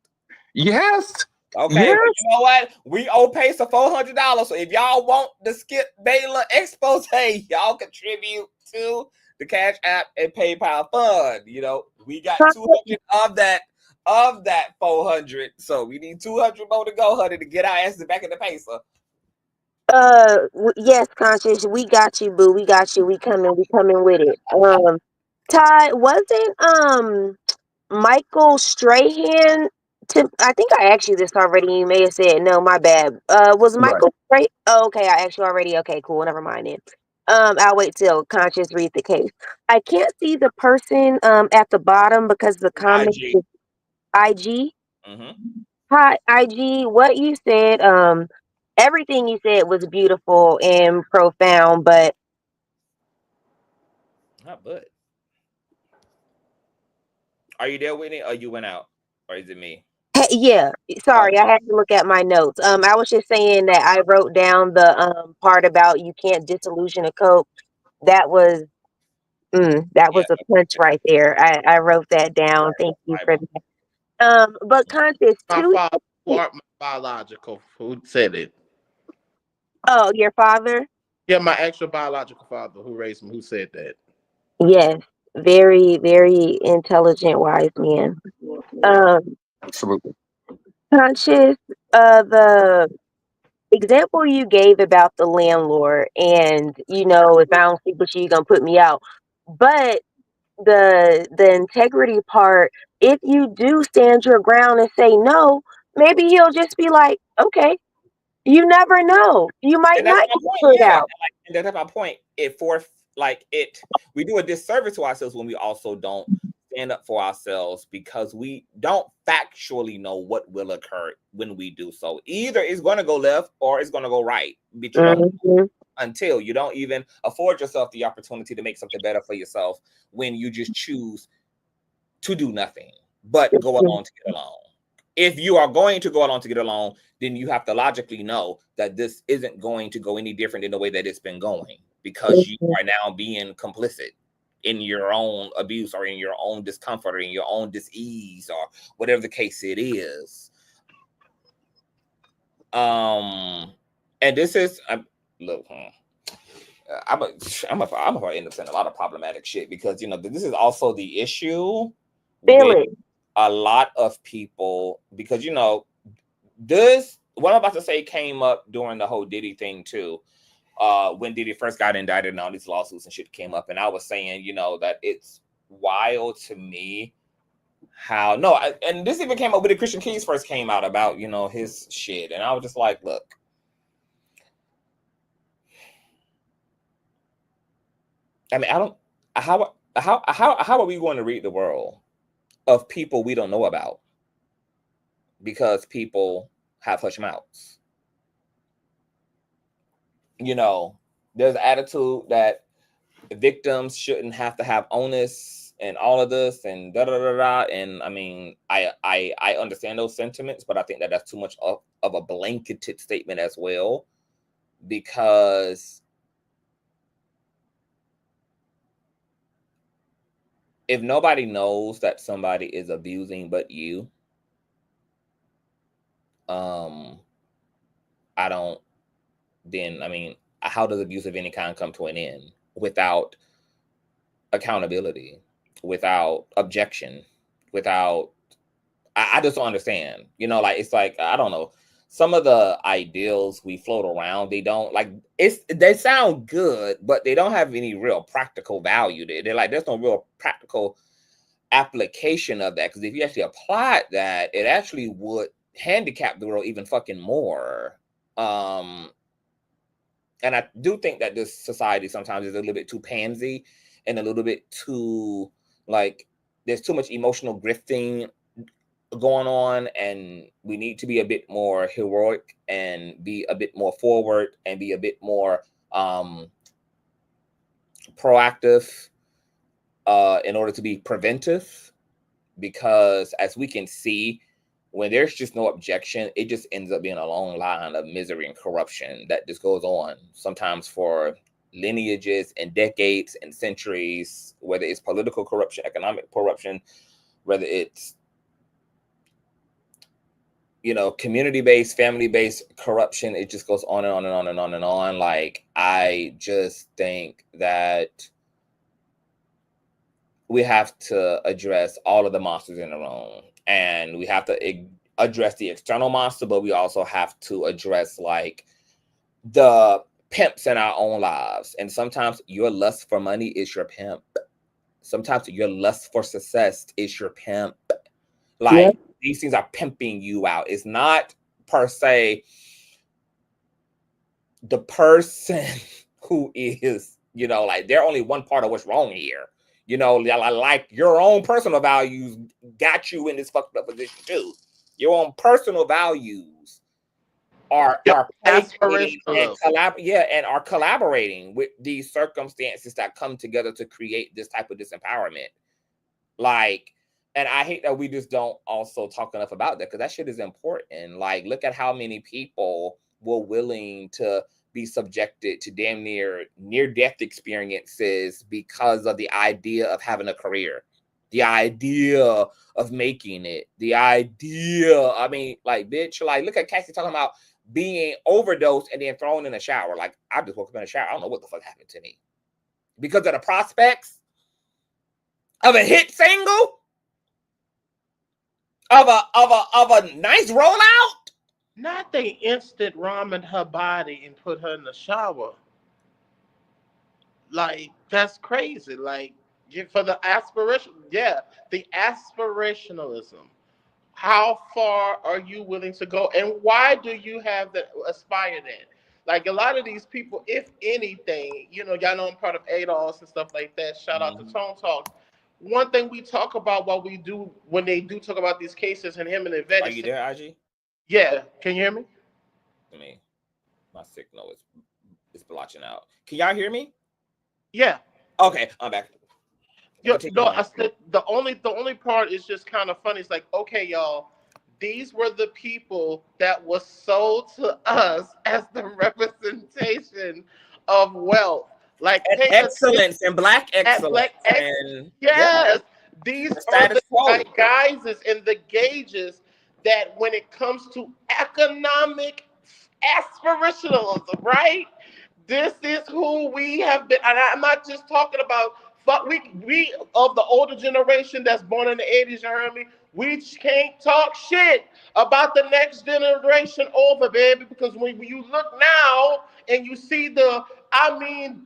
S15: Yes.
S1: Okay.
S15: Yes.
S1: But you know what? We owe Pace $400. So if y'all want the Skip Bayless expose, y'all contribute to the Cash App and PayPal fund. You know, we got 200 of that 400. So we need 200 more to go, honey, to get our asses back in the Pacer.
S11: Yes, Conscious, we got you, boo. We got you. We coming with it. Ty, wasn't Michael Strahan? I think I asked you this already. You may have said no. My bad. Was Michael Strahan? Oh, okay, I asked you already. Okay, cool. Never mind then. I'll wait till Conscious read the case. I can't see the person at the bottom because the comment is IG. Hi, IG. What you said, everything you said was beautiful and profound, but
S1: not but. Are you there, Whitney, or you went out? Or is it me?
S11: Yeah, sorry, I had to look at my notes. I was just saying that I wrote down the part about you can't disillusion a cope. That was a punch right there. I wrote that down. Thank you for that. But Conscious,
S16: My biological, who said it?
S11: Oh, your father?
S16: Yeah, my actual biological father who raised me, who said that.
S11: Yes, very, very intelligent, wise man.
S15: Absolutely.
S11: Conscious, the example you gave about the landlord, and if I don't sleep with you, you're gonna put me out. But the integrity part, if you do stand your ground and say no, maybe he'll just be like, okay. You never know. You might
S1: And that's
S11: not
S1: my
S11: get
S1: point.
S11: put out.
S1: And that's my point. We do a disservice to ourselves when we also don't stand up for ourselves, because we don't factually know what will occur when we do so. Either it's going to go left or it's going to go right, but you don't know until you don't even afford yourself the opportunity to make something better for yourself when you just choose to do nothing but go along to get along. if you are going to go along to get along, then you have to logically know that this isn't going to go any different than the way that it's been going, because you are now being complicit in your own abuse or in your own discomfort or in your own dis-ease or whatever the case it is. And this is look, I'm gonna end up saying a lot of problematic shit, because you know this is also the issue with a lot of people, because you know this, what I'm about to say, came up during the whole Diddy thing too. When Diddy first got indicted and all these lawsuits and shit came up, and I was saying, you know, that it's wild to me how and this even came up when the Christian Keys first came out about, you know, his shit, and I was just like, look, I mean, I don't, how are we going to read the world of people we don't know about because people have hush mouths? You know, there's an attitude that victims shouldn't have to have onus and all of this and da da da da. And I mean, I understand those sentiments, but I think that that's too much of a blanketed statement as well, because if nobody knows that somebody is abusing but you, I don't, then, I mean, how does abuse of any kind come to an end without accountability, without objection, without, I just don't understand, you know, like, it's like, I don't know, some of the ideals we float around, they don't, like, they sound good, but they don't have any real practical value. They're like, there's no real practical application of that, because if you actually applied that, it actually would handicap the world even fucking more. And I do think that this society sometimes is a little bit too pansy and a little bit too, like, there's too much emotional grifting going on, and we need to be a bit more heroic and be a bit more forward and be a bit more proactive in order to be preventive, because as we can see, when there's just no objection, it just ends up being a long line of misery and corruption that just goes on, sometimes for lineages and decades and centuries, whether it's political corruption, economic corruption, whether it's, you know, community-based, family-based corruption. It just goes on and on and on and on and on. Like, I just think that we have to address all of the monsters in the room, and we have to address the external monster, but we also have to address, like, the pimps in our own lives. And sometimes your lust for money is your pimp. Sometimes your lust for success is your pimp. Like, these things are pimping you out. It's not per se the person who is, you know, like, they're only one part of what's wrong here. You know, like, your own personal values got you in this fucked up position too. Your own personal values are aspirational and are collaborating with these circumstances that come together to create this type of disempowerment. Like, and I hate that we just don't also talk enough about that, because that shit is important. Like, look at how many people were willing to be subjected to damn near-death experiences because of the idea of having a career, the idea of making it, the idea, I mean, like, bitch, like, look at Cassie talking about being overdosed and then thrown in a shower. Like, I just woke up in a shower. I don't know what the fuck happened to me. Because of the prospects of a hit single, of a nice rollout.
S16: Not they instant ramen her body and put her in the shower. Like, that's crazy. Like, for the aspiration, the aspirationalism. How far are you willing to go, and why do you have that aspire that? Like, a lot of these people, if anything, you know, y'all know I'm part of ADOS and stuff like that. Shout out to Tone Talk. One thing we talk about when they do talk about these cases, and him and Yvette.
S1: Are you there, IG?
S16: Yeah, can you hear me?
S1: I mean, my signal is blotching out. Can y'all hear me?
S16: Yeah.
S1: Okay, I'm back.
S16: No, I said the only part is just kind of funny. It's like, okay, y'all, these were the people that was sold to us as the representation of wealth. Like
S1: And
S16: pay
S1: excellence and black
S16: at
S1: excellence
S16: Black X.
S1: and
S16: Yes, these
S1: the
S16: are
S1: status
S16: the
S1: quo.
S16: guises and the gauges that when it comes to economic aspirationalism, right? This is who we have been, and I'm not just talking about. But we of the older generation that's born in the 80s, you heard me. We can't talk shit about the next generation over, baby, because when you look now and you see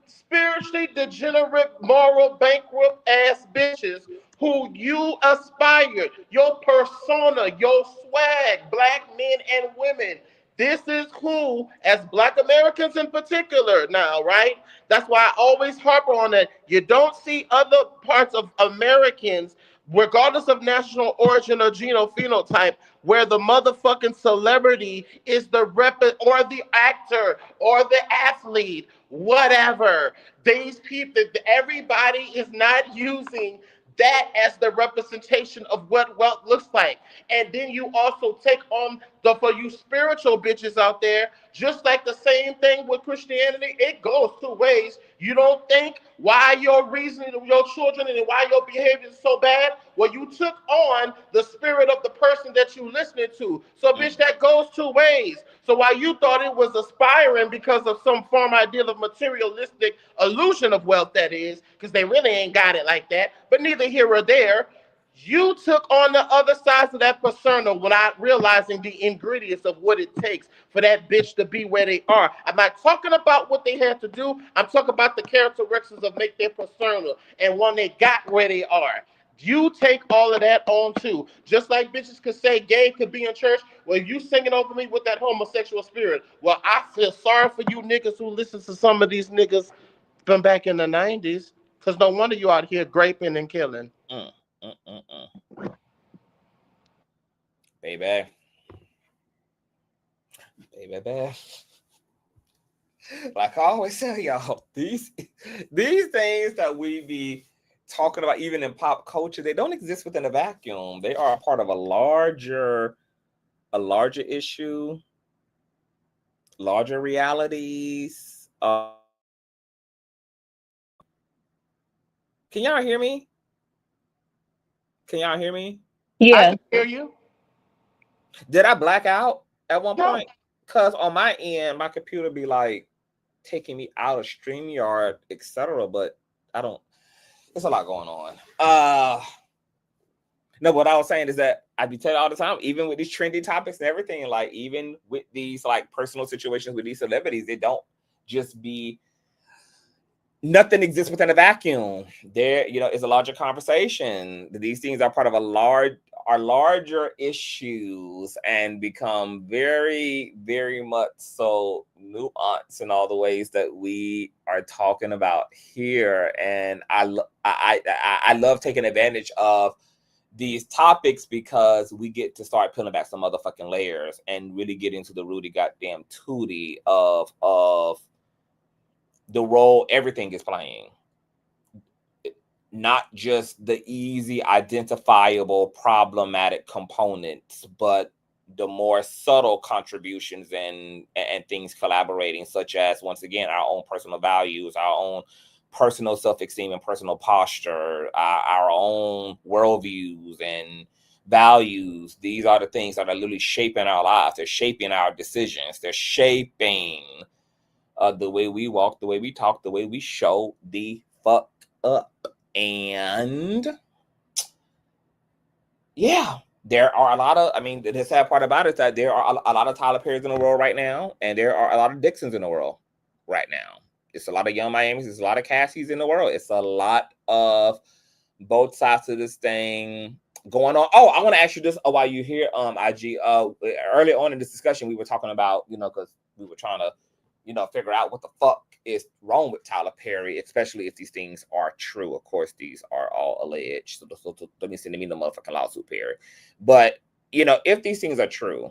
S16: spiritually degenerate, moral, bankrupt ass bitches who you aspired, your persona, your swag, black men and women. This is who, as black Americans in particular now, right? That's why I always harp on that. You don't see other parts of Americans, regardless of national origin or genophenotype, where the motherfucking celebrity is the or the actor or the athlete, whatever. These people, everybody is not using that as the representation of what wealth looks like. And then you also take on for you spiritual bitches out there, just like the same thing with Christianity, it goes two ways. You don't think why your reasoning of your children and why your behavior is so bad? Well, you took on the spirit of the person that you listening to. So, bitch, that goes two ways. So while you thought it was aspiring because of some form ideal of materialistic illusion of wealth, that is, because they really ain't got it like that, but neither here or there, you took on the other sides of that persona without realizing the ingredients of what it takes for that bitch to be where they are. I'm not talking about what they had to do. I'm talking about the characteristics of make their persona and when they got where they are. You take all of that on too. Just like bitches could say gay could be in church. Well, you singing over me with that homosexual spirit. Well, I feel sorry for you niggas who listen to some of these niggas from back in the 90s. Because no wonder you out here graping and killing.
S1: Baby. Like I always tell y'all, these things that we be talking about, even in pop culture, they don't exist within a vacuum. They are a part of a larger issue, larger realities. Can y'all hear me?
S11: Yeah.
S16: I can hear you.
S1: Did I black out at one point? Because on my end, my computer be like taking me out of StreamYard, etc. But I don't. There's a lot going on. No, what I was saying is that I be telling all the time, even with these trendy topics and everything, like even with these like personal situations with these celebrities, they don't just be. Nothing exists within a vacuum. There, it's a larger conversation. These things are part of larger issues and become very, very much so nuanced in all the ways that we are talking about here. And I love taking advantage of these topics because we get to start peeling back some motherfucking layers and really get into the rooty goddamn tootie of the role everything is playing. Not just the easy identifiable problematic components, but the more subtle contributions and things collaborating, such as, once again, our own personal values, our own personal self-esteem and personal posture, our own worldviews and values. These are the things that are literally shaping our lives. They're shaping our decisions. They're shaping the way we walk, the way we talk, the way we show the fuck up. And yeah, there are a lot of, the sad part about it is that there are a lot of Tyler Perrys in the world right now, and there are a lot of Dixons in the world right now. It's a lot of Young Miamis, it's a lot of Cassies in the world. It's a lot of both sides of this thing going on. Oh, I want to ask you this while you're here, IG. Early on in this discussion, we were talking about, because we were trying to, figure out what the fuck is wrong with Tyler Perry, especially if these things are true. Of course, these are all alleged. So let me send me the motherfucking lawsuit, Perry. But, if these things are true,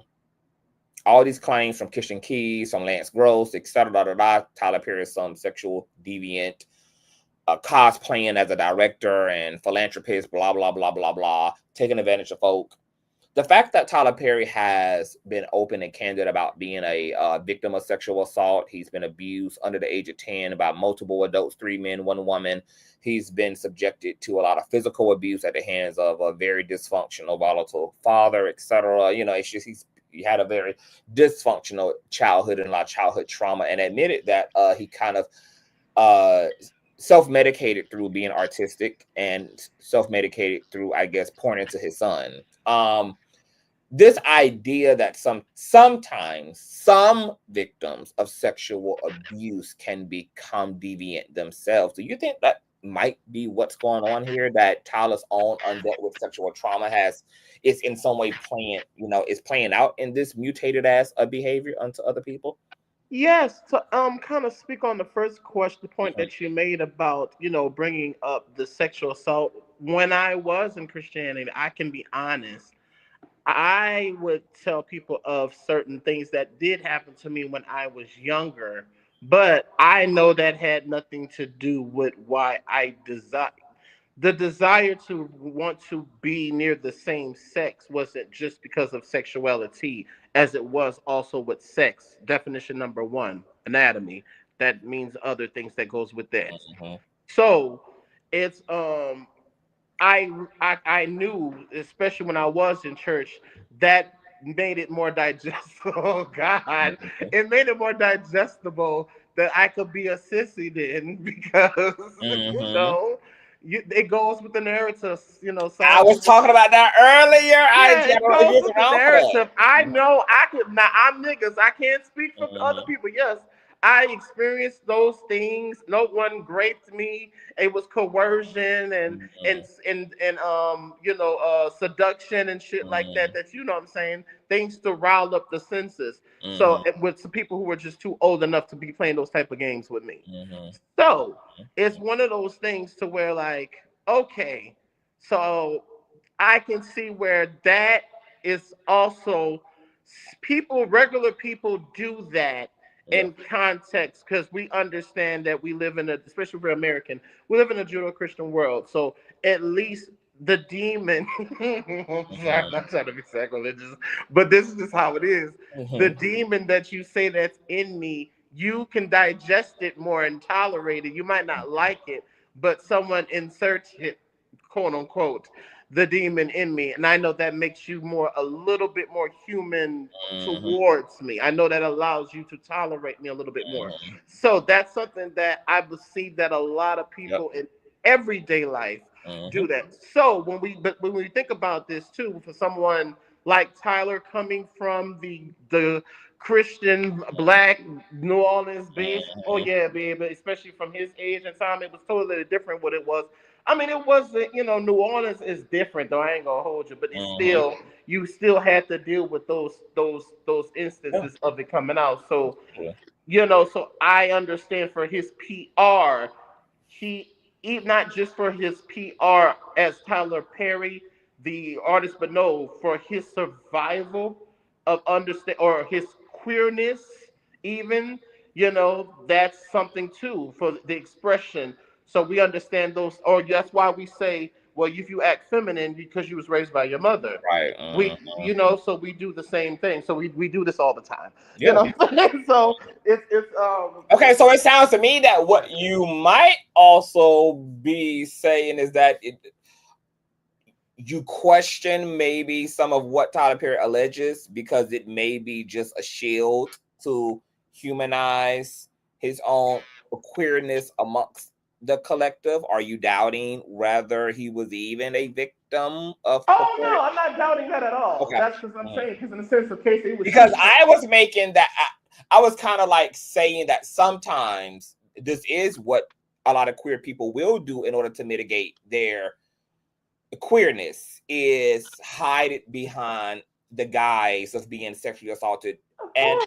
S1: all these claims from Christian Keys, from Lance Gross, etc., Tyler Perry is some sexual deviant, cosplaying as a director and philanthropist, blah, blah, blah, blah, blah, taking advantage of folk. the fact that Tyler Perry has been open and candid about being a victim of sexual assault, he's been abused under the age of 10 by multiple adults, 3 men, 1 woman. He's been subjected to a lot of physical abuse at the hands of a very dysfunctional, volatile father, etc. You know, it's just he had a very dysfunctional childhood and a lot of childhood trauma, and admitted that he kind of self-medicated through being artistic and self-medicated through, I guess, pouring into his son. This idea that sometimes some victims of sexual abuse can become deviant themselves. Do you think that might be what's going on here? That Tyler's own undealt with sexual trauma is in some way playing out in this mutated ass behavior unto other people?
S16: Yes, to kind of speak on the first question, point that you made about, bringing up the sexual assault. When I was in Christianity, I can be honest, I would tell people of certain things that did happen to me when I was younger, but I know that had nothing to do with why I desire. The desire to want to be near the same sex wasn't just because of sexuality, as it was also with sex. Definition number 1, anatomy. That means other things that goes with that. So it's I knew, especially when I was in church, that made it more digestible. Oh God, it made it more digestible that I could be a sissy then, because it goes with the narrative.
S1: I was talking about that earlier.
S16: Yeah, it goes with the
S1: around for
S16: narrative. I know I could. Now I'm niggas. I can't speak for other people. Yes, I experienced those things. No one raped me. It was coercion and seduction and shit like that. That what I'm saying, things to rile up the senses. So with some people who were just too old enough to be playing those type of games with me. So it's one of those things to where like, okay, so I can see where that is also regular people do that in context, because we understand that we live in especially for American, we live in a Judeo-Christian world. So at least the demon, sorry, I'm not trying to be sacrilegious, but this is just how it is. The demon that you say that's in me, you can digest it more and tolerate it. You might not like it, but someone inserts it, quote unquote, the demon in me, and I know that makes you a little bit more human towards me. I know that allows you to tolerate me a little bit more. So that's something that I see that a lot of people in everyday life do that. So when we think about this too, for someone like Tyler, coming from the Christian Black New Orleans based, oh yeah, baby, especially from his age and time, it was totally different what it was. I mean, it wasn't, New Orleans is different, though. I ain't gonna hold you, but it's still, you still had to deal with those instances of it coming out. So, so I understand for his PR, not just for his PR as Tyler Perry, the artist, but no, for his survival of or his queerness, even, that's something too, for the expression. So we understand those, or that's why we say, well, if you act feminine because you was raised by your mother,
S1: right?
S16: So we do the same thing. So we do this all the time, So it's
S1: okay. So it sounds to me that what you might also be saying is that you question maybe some of what Tyler Perry alleges, because it may be just a shield to humanize his own queerness amongst the collective. Are you doubting whether he was even a victim of?
S16: Oh no, I'm not doubting that at all. Okay. That's because I'm saying, because in the sense of case, it was
S1: because I was making that. I was kind of like saying that sometimes this is what a lot of queer people will do in order to mitigate their queerness, is hide it behind the guise of being sexually assaulted, and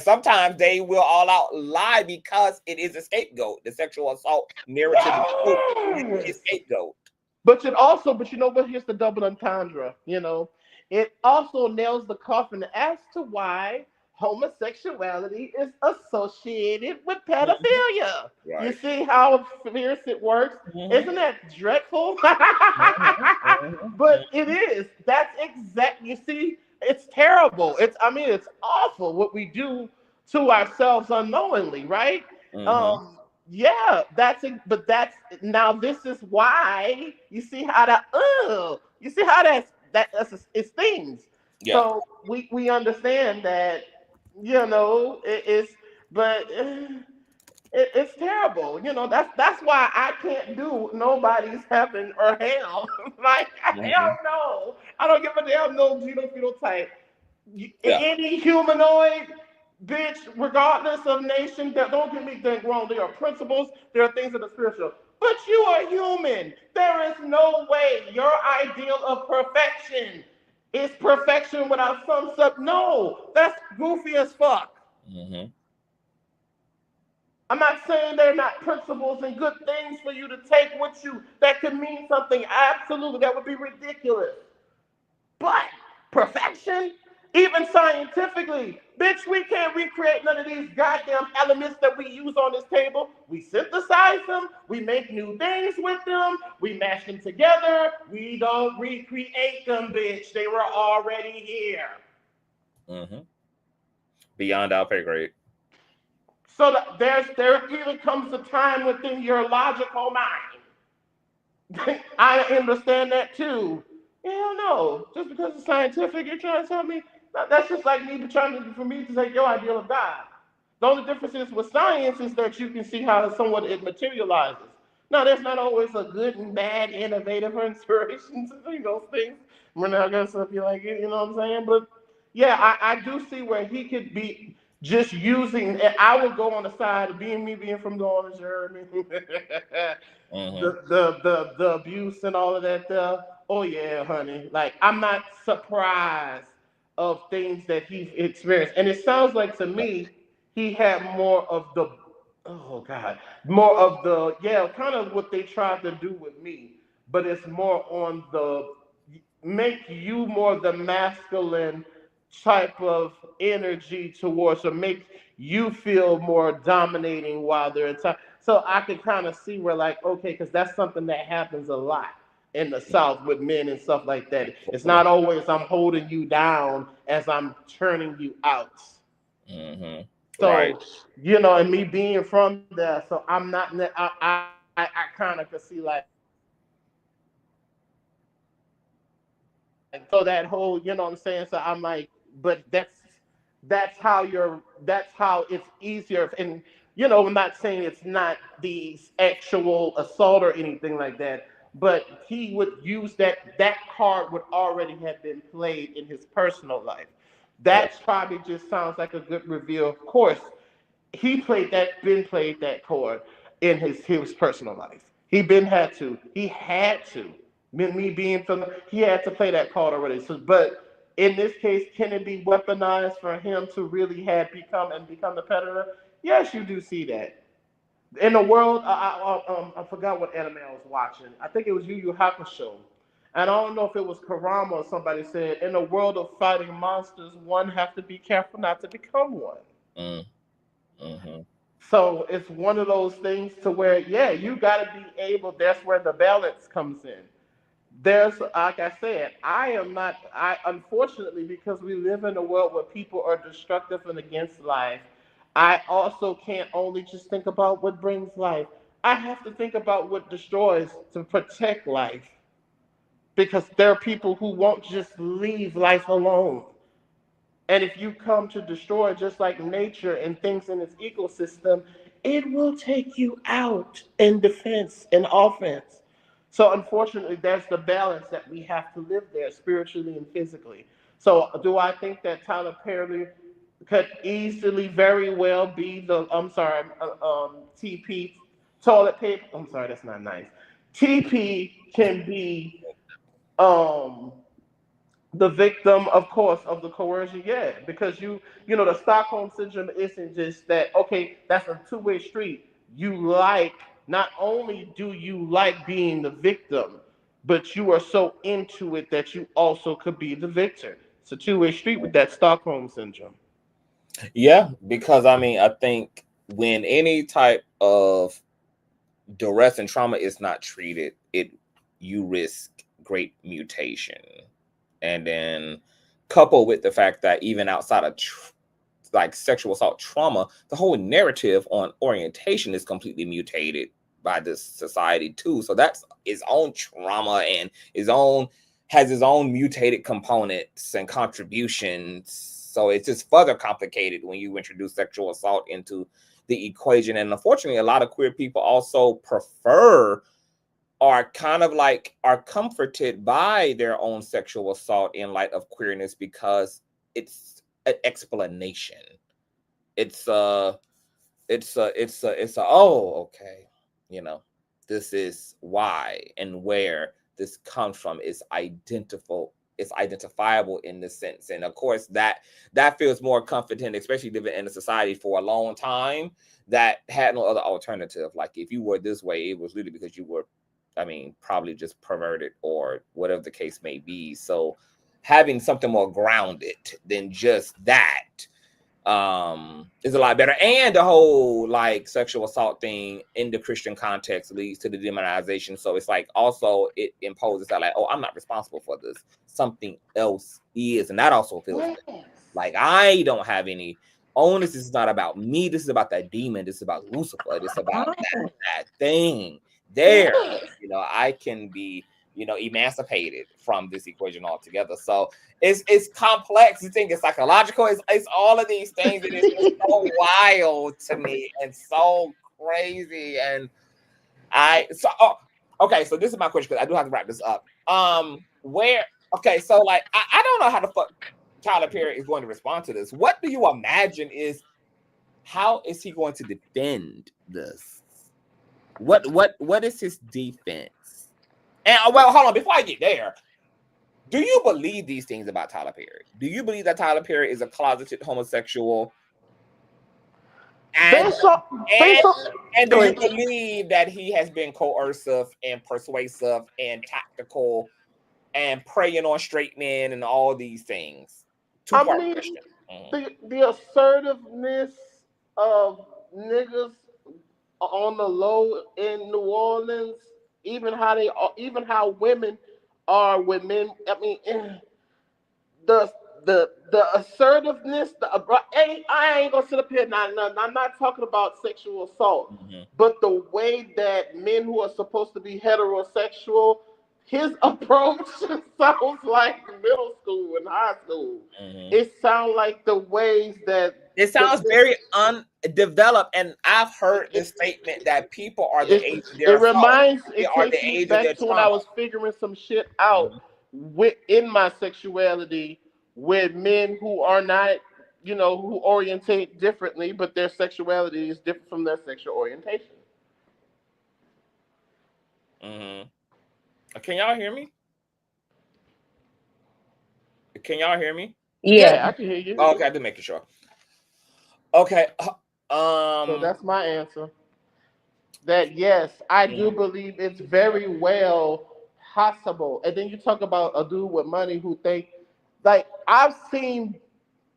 S1: sometimes they will all out lie because it is a scapegoat. The sexual assault narrative is a scapegoat.
S16: But here's the double entendre. It also nails the coffin as to why homosexuality is associated with pedophilia. Right. You see how fierce it works? Isn't that dreadful? But it is. That's exactly. You see, it's terrible. It's awful what we do to ourselves unknowingly, right? Yeah, that's it. But that's now. This is why you see how that. You see how it stings.
S1: Yeah.
S16: So we understand that, it's, but. It's terrible. That's why I can't do nobody's heaven or hell. Like, hell no. I don't give a damn no genophenotype.
S1: Yeah.
S16: Any humanoid, bitch, regardless of nation, that don't get me wrong. There are principles, there are things that are spiritual. But you are human. There is no way your ideal of perfection is perfection without some stuff. No, that's goofy as fuck. I'm not saying they're not principles and good things for you to take with you that could mean something. Absolutely, that would be ridiculous. But perfection, even scientifically, bitch, we can't recreate none of these goddamn elements that we use on this table. We synthesize them, we make new things with them, we mash them together. We don't recreate them, bitch. They were already here.
S1: Beyond our pay grade.
S16: So there even comes a time within your logical mind. I understand that too. Hell no. Just because it's scientific, you're trying to tell me that's just like for me to take your ideal of God. The only difference is with science is that you can see how somewhat it materializes. Now, there's not always a good and bad, innovative, or inspiration to do those things. We're not gonna be like it, you know what I'm saying? But yeah, I do see where he could be just using. I would go on the side of being from the orange area, the abuse and all of that. Oh yeah, honey. Like, I'm not surprised of things that he's experienced, and it sounds like to me he had more of the. Oh God, more of the kind of what they tried to do with me, but it's more on the make you more the masculine type of energy towards, or make you feel more dominating while they're in time. So I could kind of see where, like, okay, because that's something that happens a lot in the South with men and stuff like that. It's not always I'm holding you down as I'm turning you out. So,
S1: right.
S16: and me being from there, so I'm not, I kind of could see, like, so that whole, you know what I'm saying? So I'm like, but that's how it's easier. And, I'm not saying it's not the actual assault or anything like that, but he would use that card would already have been played in his personal life. That probably just sounds like a good reveal. Of course, he played that chord in his personal life. He had to. Me being from, he had to play that card already. So, but in this case, can it be weaponized for him to really become the predator? Yes, you do see that. In the world, I forgot what anime I was watching. I think it was Yu Yu Hakusho. And I don't know if it was Karama or somebody said, in the world of fighting monsters, one have to be careful not to become one. So it's one of those things to where, you got to be able, that's where the balance comes in. There's, like I said, unfortunately, because we live in a world where people are destructive and against life, I also can't only just think about what brings life. I have to think about what destroys to protect life. Because there are people who won't just leave life alone. And if you come to destroy just like nature and things in its ecosystem, it will take you out in defense and offense. So unfortunately, there's the balance that we have to live there spiritually and physically. So do I think that Tyler Perry could easily, very well be TP toilet paper? I'm sorry, that's not nice. TP can be the victim, of course, of the coercion, because the Stockholm syndrome isn't just that. Okay, that's a two-way street. Not only do you like being the victim, but you are so into it that you also could be the victor. It's a two-way street with that Stockholm syndrome.
S1: Yeah, because I think when any type of duress and trauma is not treated, you risk great mutation. And then coupled with the fact that even outside of like sexual assault trauma, the whole narrative on orientation is completely mutated by this society too. So that's his own trauma and has his own mutated components and contributions. So it's just further complicated when you introduce sexual assault into the equation. And unfortunately, a lot of queer people also prefer are comforted by their own sexual assault in light of queerness because it's an explanation. It's oh, okay, you know, this is why and where this comes from is identifiable in this sense. And of course that feels more comforting, especially living in a society for a long time that had no other alternative. Like if you were this way, it was really because you were, I mean, probably just perverted or whatever the case may be. So having something more grounded than just that is a lot better. And the whole like sexual assault thing in the Christian context leads to the demonization. So it's like also it imposes that like, oh, I'm not responsible for this. Something else is. And that also feels like I don't have any onus. This is not about me. This is about that demon. This is about Lucifer. This is about that thing there. You know, I can be, you know, emancipated from this equation altogether. So it's complex. You think it's psychological. It's all of these things. And it's just so wild to me and so crazy. And okay, so this is my question because I do have to wrap this up. So like I don't know how the fuck Tyler Perry is going to respond to this. What do you imagine how is he going to defend this? What is his defense? And well, hold on, before I get there, do you believe these things about Tyler Perry? Do you believe that Tyler Perry is a closeted homosexual? And do you believe that he has been coercive and persuasive and tactical and preying on straight men and all these things? Two-part question.
S16: The assertiveness of niggas on the low in New Orleans, even how women are with men. I mean, the assertiveness. I ain't gonna sit up here now. I'm not talking about sexual assault, but the way that men who are supposed to be heterosexual, his approach sounds like middle school and high school. It sounds like the ways that
S1: it sounds very undeveloped. And I've heard this statement that people are the age of their
S16: it takes me back to when I was figuring some shit out in my sexuality with men who are not, you know, who orientate differently, but their sexuality is different from their sexual orientation.
S1: Can y'all hear me?
S16: Yeah, I can hear you.
S1: Okay, I did making sure. Okay.
S16: So that's my answer. That yes, I do believe it's very well possible. And then you talk about a dude with money who think, like I've seen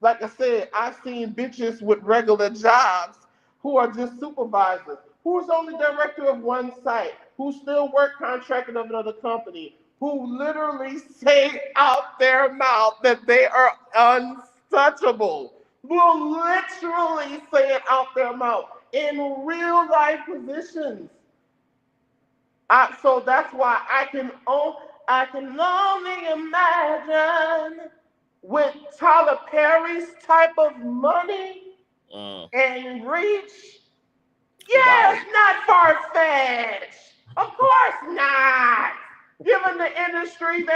S16: bitches with regular jobs who are just supervisors, who's only director of one site, who still work contracting of another company, who literally say out their mouth that they are untouchable. Will literally say it out their mouth in real life positions. So that's why I can only imagine with Tyler Perry's type of money and reach. Yeah, it's not far-fetched. Of course not. Given the industry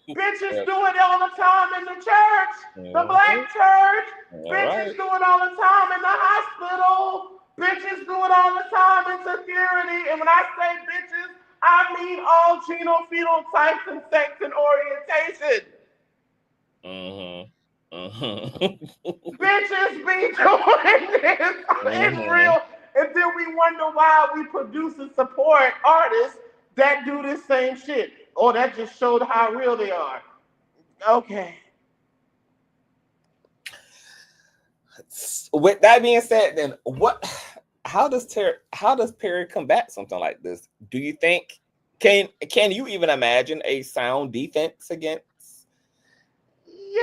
S16: bitches do it all the time in the church, the black church. Bitches do it all the time in the hospital. Bitches do it all the time in security. And when I say bitches, I mean all genophenotypes and sex and orientation. Bitches be doing this in real. And then we wonder why we produce and support artists that do this same shit. Oh, that just showed how real they are. Okay.
S1: With that being said, then how does Perry combat something like this? Do you think Can you even imagine a sound defense against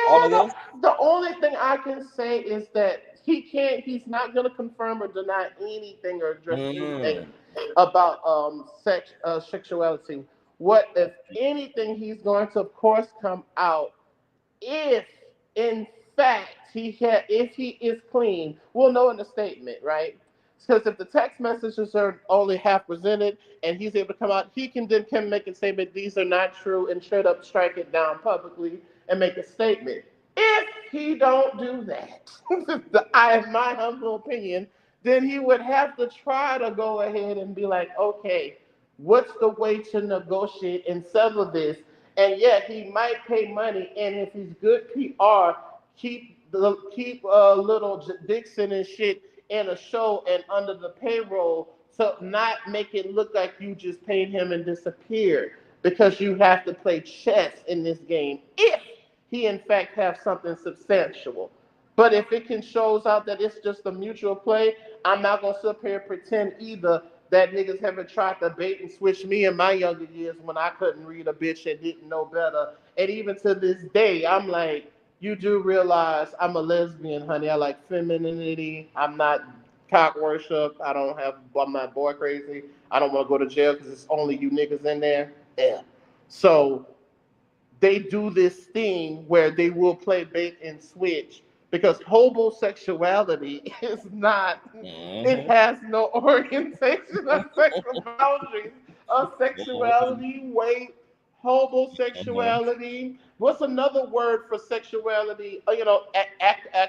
S1: all of
S16: Yeah,
S1: this?
S16: the only thing I can say is that he's not going to confirm or deny anything or address anything about sexuality. What if anything he's going to of course come out if in fact if he is clean, we'll know in the statement, right? Because if the text messages are only half presented and he's able to come out, he can make a statement, these are not true, and straight up strike it down publicly and make a statement. If he don't do that, in my humble opinion, then he would have to try to go ahead and be like, okay, what's the way to negotiate and settle this? And yet he might pay money, and if he's good PR, keep little Dixon and shit in a show and under the payroll, so not make it look like you just paid him and disappeared, because you have to play chess in this game if he in fact have something substantial. But if it can shows out that it's just a mutual play, I'm not gonna sit up here and pretend either that niggas haven't tried to bait and switch me in my younger years when I couldn't read a bitch and didn't know better. And even to this day, I'm like, you do realize I'm a lesbian, honey. I like femininity. I'm not cock worship. I'm not boy crazy. I don't want to go to jail because it's only you niggas in there. Yeah. So they do this thing where they will play bait and switch, because homosexuality is not, it has no orientation or sexual boundaries of sexuality, weight, homosexuality. What's another word for sexuality?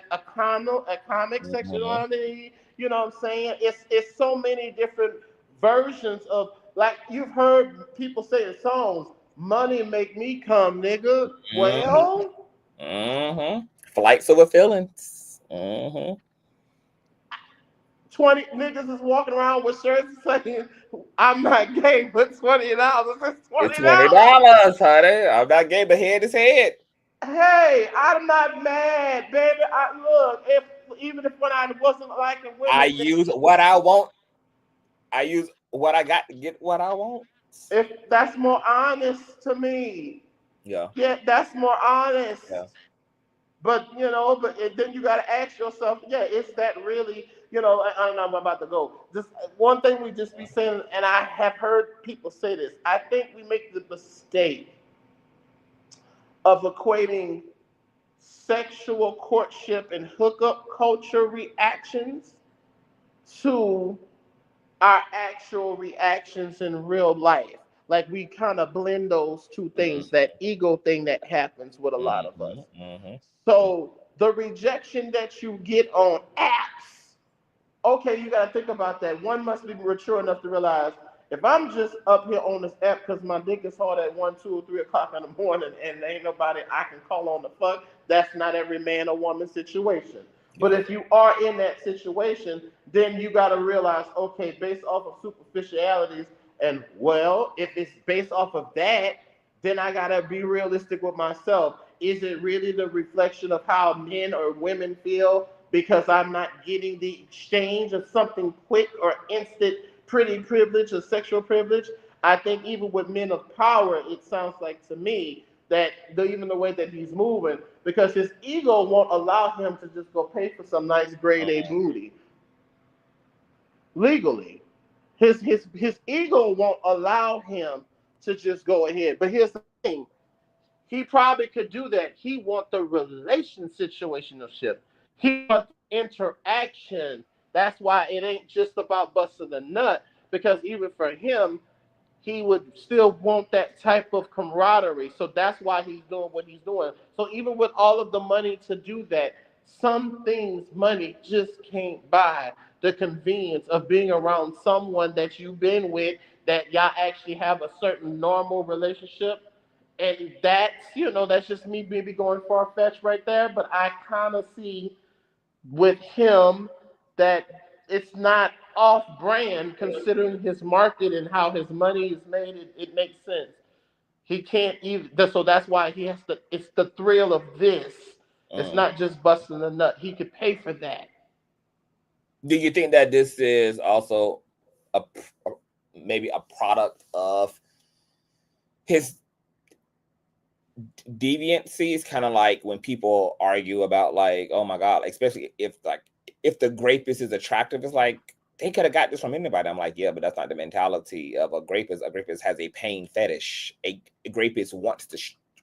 S16: Atomic sexuality. You know what I'm saying? It's so many different versions of, like you've heard people say in songs, money make me come, nigga. Well,
S1: Flights over feelings.
S16: 20 niggas is walking around with shirts saying, I'm not gay, but $20. It's $20.
S1: It's $20, honey. I'm not gay, but head is head.
S16: Hey, I'm not mad, baby. Look, even if when I wasn't liking women,
S1: I use what I want. I use what I got to get what I want.
S16: If that's more honest to me.
S1: Yeah,
S16: that's more honest.
S1: Yeah.
S16: But then you got to ask yourself, is that really, I don't know, I'm about to go. Just one thing we just be saying, and I have heard people say this, I think we make the mistake of equating sexual courtship and hookup culture reactions to our actual reactions in real life. Like we kind of blend those two things, that ego thing that happens with a lot of us. So the rejection that you get on apps, okay, you got to think about that. One must be mature enough to realize, if I'm just up here on this app because my dick is hard at 1, 2, or 3 o'clock in the morning and there ain't nobody I can call on the fuck, that's not every man or woman situation. But if you are in that situation, then you got to realize, okay, based off of superficialities, and well, if it's based off of that, then I got to be realistic with myself. Is it really the reflection of how men or women feel because I'm not getting the exchange of something quick or instant, pretty privilege or sexual privilege? I think even with men of power, it sounds like to me that even the way that he's moving, because his ego won't allow him to just go pay for some nice grade A booty legally. His ego won't allow him to just go ahead. But here's the thing. He probably could do that. He wants the situationship. He wants interaction. That's why it ain't just about busting a nut, because even for him, he would still want that type of camaraderie. So that's why he's doing what he's doing. So even with all of the money to do that, some things money just can't buy. The convenience of being around someone that you've been with, that y'all actually have a certain normal relationship. And that's just me maybe going far-fetched right there. But I kind of see with him that it's not off-brand considering his market and how his money is made. It makes sense. He can't even, so that's why he has to, it's the thrill of this. It's not just busting a nut. He could pay for that.
S1: Do you think that this is also maybe a product of his deviancy is kind of like when people argue about like, oh my God, especially if the rapist is attractive, it's like they could have got this from anybody. I'm like, yeah, but that's not the mentality of a rapist. A rapist has a pain fetish. A rapist wants to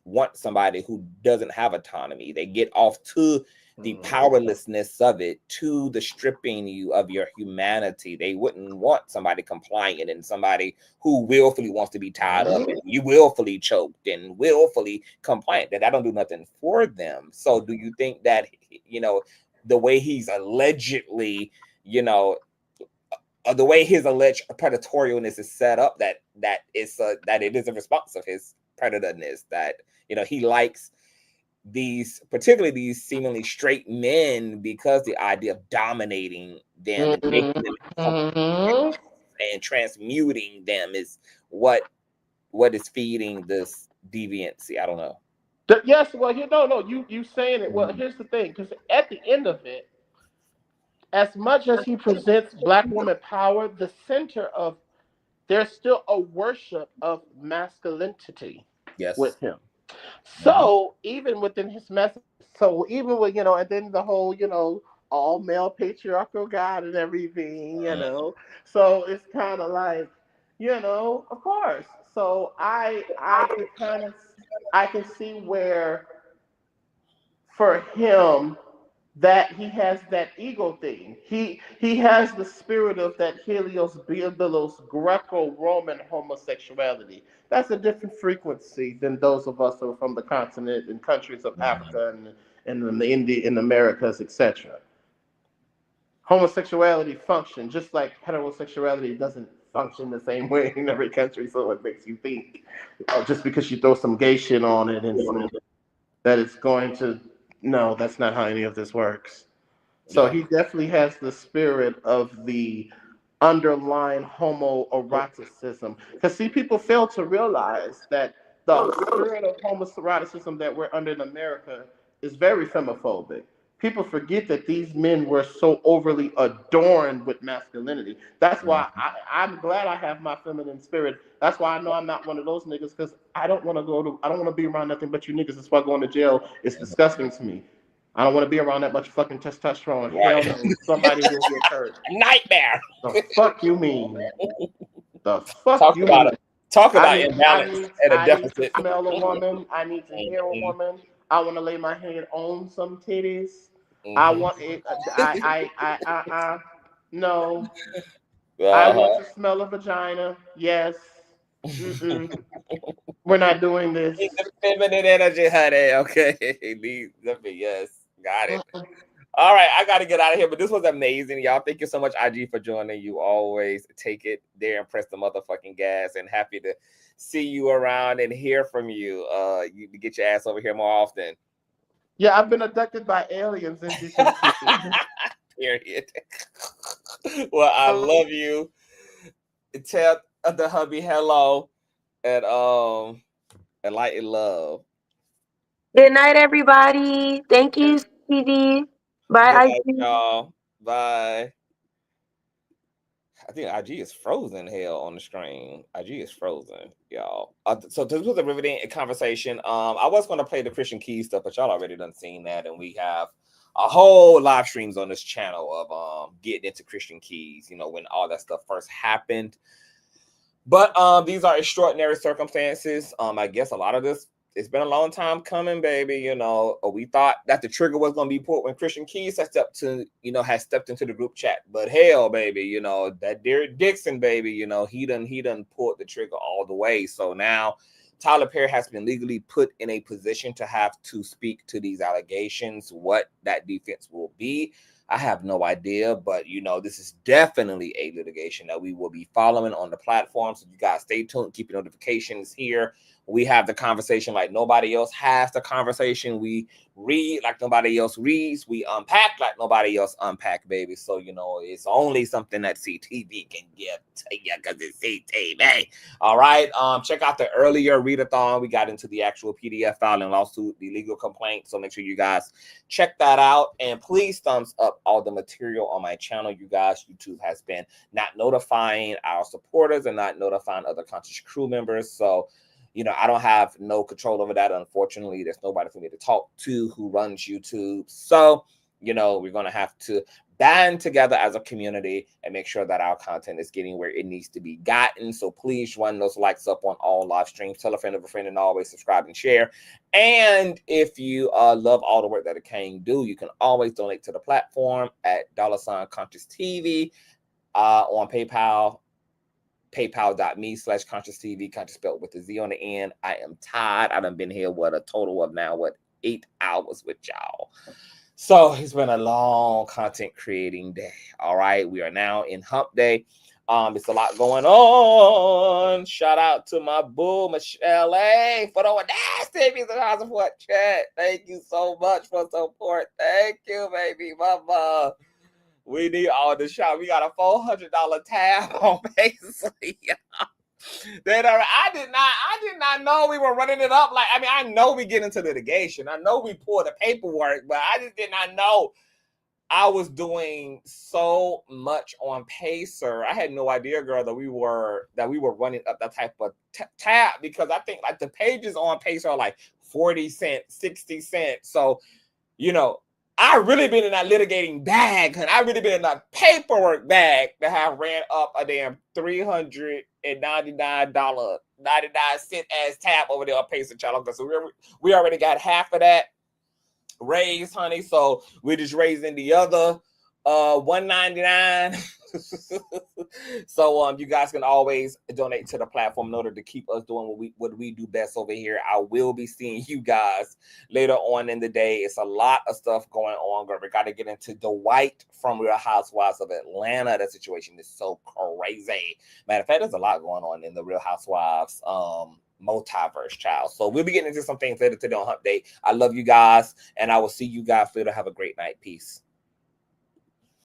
S1: want somebody who doesn't have autonomy. They get off to the powerlessness of it, to the stripping you of your humanity. They wouldn't want somebody compliant and somebody who willfully wants to be tied up and you willfully choked and willfully compliant. That don't do nothing for them. So do you think that, you know, the way he's allegedly, you know, the way his alleged predatorialness is set up, that it is a response of his predatorness, that, you know, he likes particularly these seemingly straight men because the idea of dominating them and making them and transmuting them is what is feeding this deviancy. I don't know.
S16: Yes, well, you saying it. Well, here's the thing, because at the end of it, as much as he presents Black woman power, the center of there's still a worship of masculinity with him. So even within his message, so even with, and then the whole, all male patriarchal God and everything, so it's kind of like, of course. So I can see where for him that he has that ego thing. He has the spirit of that Helios Biblos Greco-Roman homosexuality. That's a different frequency than those of us who are from the continent and countries of Africa and in the India, in Americas, etc. Homosexuality functions just like heterosexuality doesn't function the same way in every country. So it makes you think, just because you throw some gay shit on it and that it's going to. No, that's not how any of this works. So he definitely has the spirit of the underlying homoeroticism. Because, see, people fail to realize that the spirit of homoeroticism that we're under in America is very femophobic. People forget that these men were so overly adorned with masculinity. That's why I'm glad I have my feminine spirit. That's why I know I'm not one of those niggas, because I don't want to be around nothing but you niggas. That's why going to jail is disgusting to me. I don't want to be around that much fucking testosterone. Hell no, somebody will get hurt.
S1: Nightmare.
S16: The fuck you mean? The fuck you mean?
S1: Talk about imbalance at a deficit.
S16: I need to smell a woman. I need to hear a woman. I want to lay my hand on some titties. I want it. No. I want to smell a vagina. Yes. We're not doing this.
S1: Need the feminine energy, honey. Okay. Yes. Got it. All right, I got to get out of here, but this was amazing, y'all. Thank you so much, IG, for joining. You always take it there and press the motherfucking gas, and happy to see you around and hear from you. You get your ass over here more often.
S16: Yeah, I've been abducted by aliens, as you can see.
S1: Period. Well, I love you. Tell the hubby hello, and light and love.
S11: Good night, everybody. Thank you, TV. Bye,
S1: Good
S11: IG.
S1: night, y'all. Bye. I think IG is frozen. Hell, on the screen, IG is frozen, y'all. So this was a riveting conversation. I was going to play the Christian Keys stuff, but y'all already done seen that, and we have a whole live streams on this channel of getting into Christian Keys. When all that stuff first happened. But these are extraordinary circumstances. I guess a lot of this. It's been a long time coming, baby. We thought that the trigger was going to be pulled when Christian Keys has stepped into the group chat. But hell, baby, that dear Dixon, baby, he done pulled the trigger all the way. So now Tyler Perry has been legally put in a position to have to speak to these allegations. What that defense will be, I have no idea, but this is definitely a litigation that we will be following on the platform. So you guys stay tuned, keep your notifications here. We have the conversation like nobody else has the conversation. We read like nobody else reads. We unpack like nobody else unpack, baby. So, it's only something that CTV can give to you because it's CTV. All right. Check out the earlier readathon. We got into the actual PDF file and lawsuit, the legal complaint. So make sure you guys check that out. And please thumbs up all the material on my channel. You guys, YouTube has been not notifying our supporters and not notifying other Conscious crew members. So, you know, I don't have no control over that. Unfortunately, there's nobody for me to talk to who runs YouTube. So, you know, we're going to have to band together as a community and make sure that our content is getting where it needs to be gotten. So please run those likes up on all live streams. Tell a friend of a friend, and always subscribe and share. And if you love all the work that it can do, you can always donate to the platform at $Consciouztv on PayPal. PayPal.me/Consciouztv, Conscious spelled with a Z on the end. I am tired. I done been here, a total of now, 8 hours with y'all. So it's been a long content creating day. All right. We are now in hump day. It's a lot going on. Shout out to my boo, Michelle A, for the nasty piece of house support chat. Thank you so much for support. Thank you, baby mama. We need all the shot. We got a $400 tab on Paisley. I did not know we were running it up. Like, I mean, I know we get into litigation. I know we pull the paperwork, but I just did not know I was doing so much on Pacer. I had no idea, girl, that we were running up that type of tab, because I think like the pages on Pacer are like 40 cents, 60 cents. So, you know, I really been in that litigating bag, and I really been in that paperwork bag that have ran up a damn $399.99 ass tab over there on Pacer, child. So we already got half of that raised, honey. So we're just raising the other $199. So you guys can always donate to the platform in order to keep us doing what we do best over here. I will be seeing you guys later on in the day. It's a lot of stuff going on, girl. We got to get into Dwight from Real Housewives of Atlanta. That situation is so crazy. Matter of fact, there's a lot going on in the Real Housewives multiverse, child. So we'll be getting into some things later today on Hump Day. I love you guys, and I will see you guys later. Have a great night. Peace.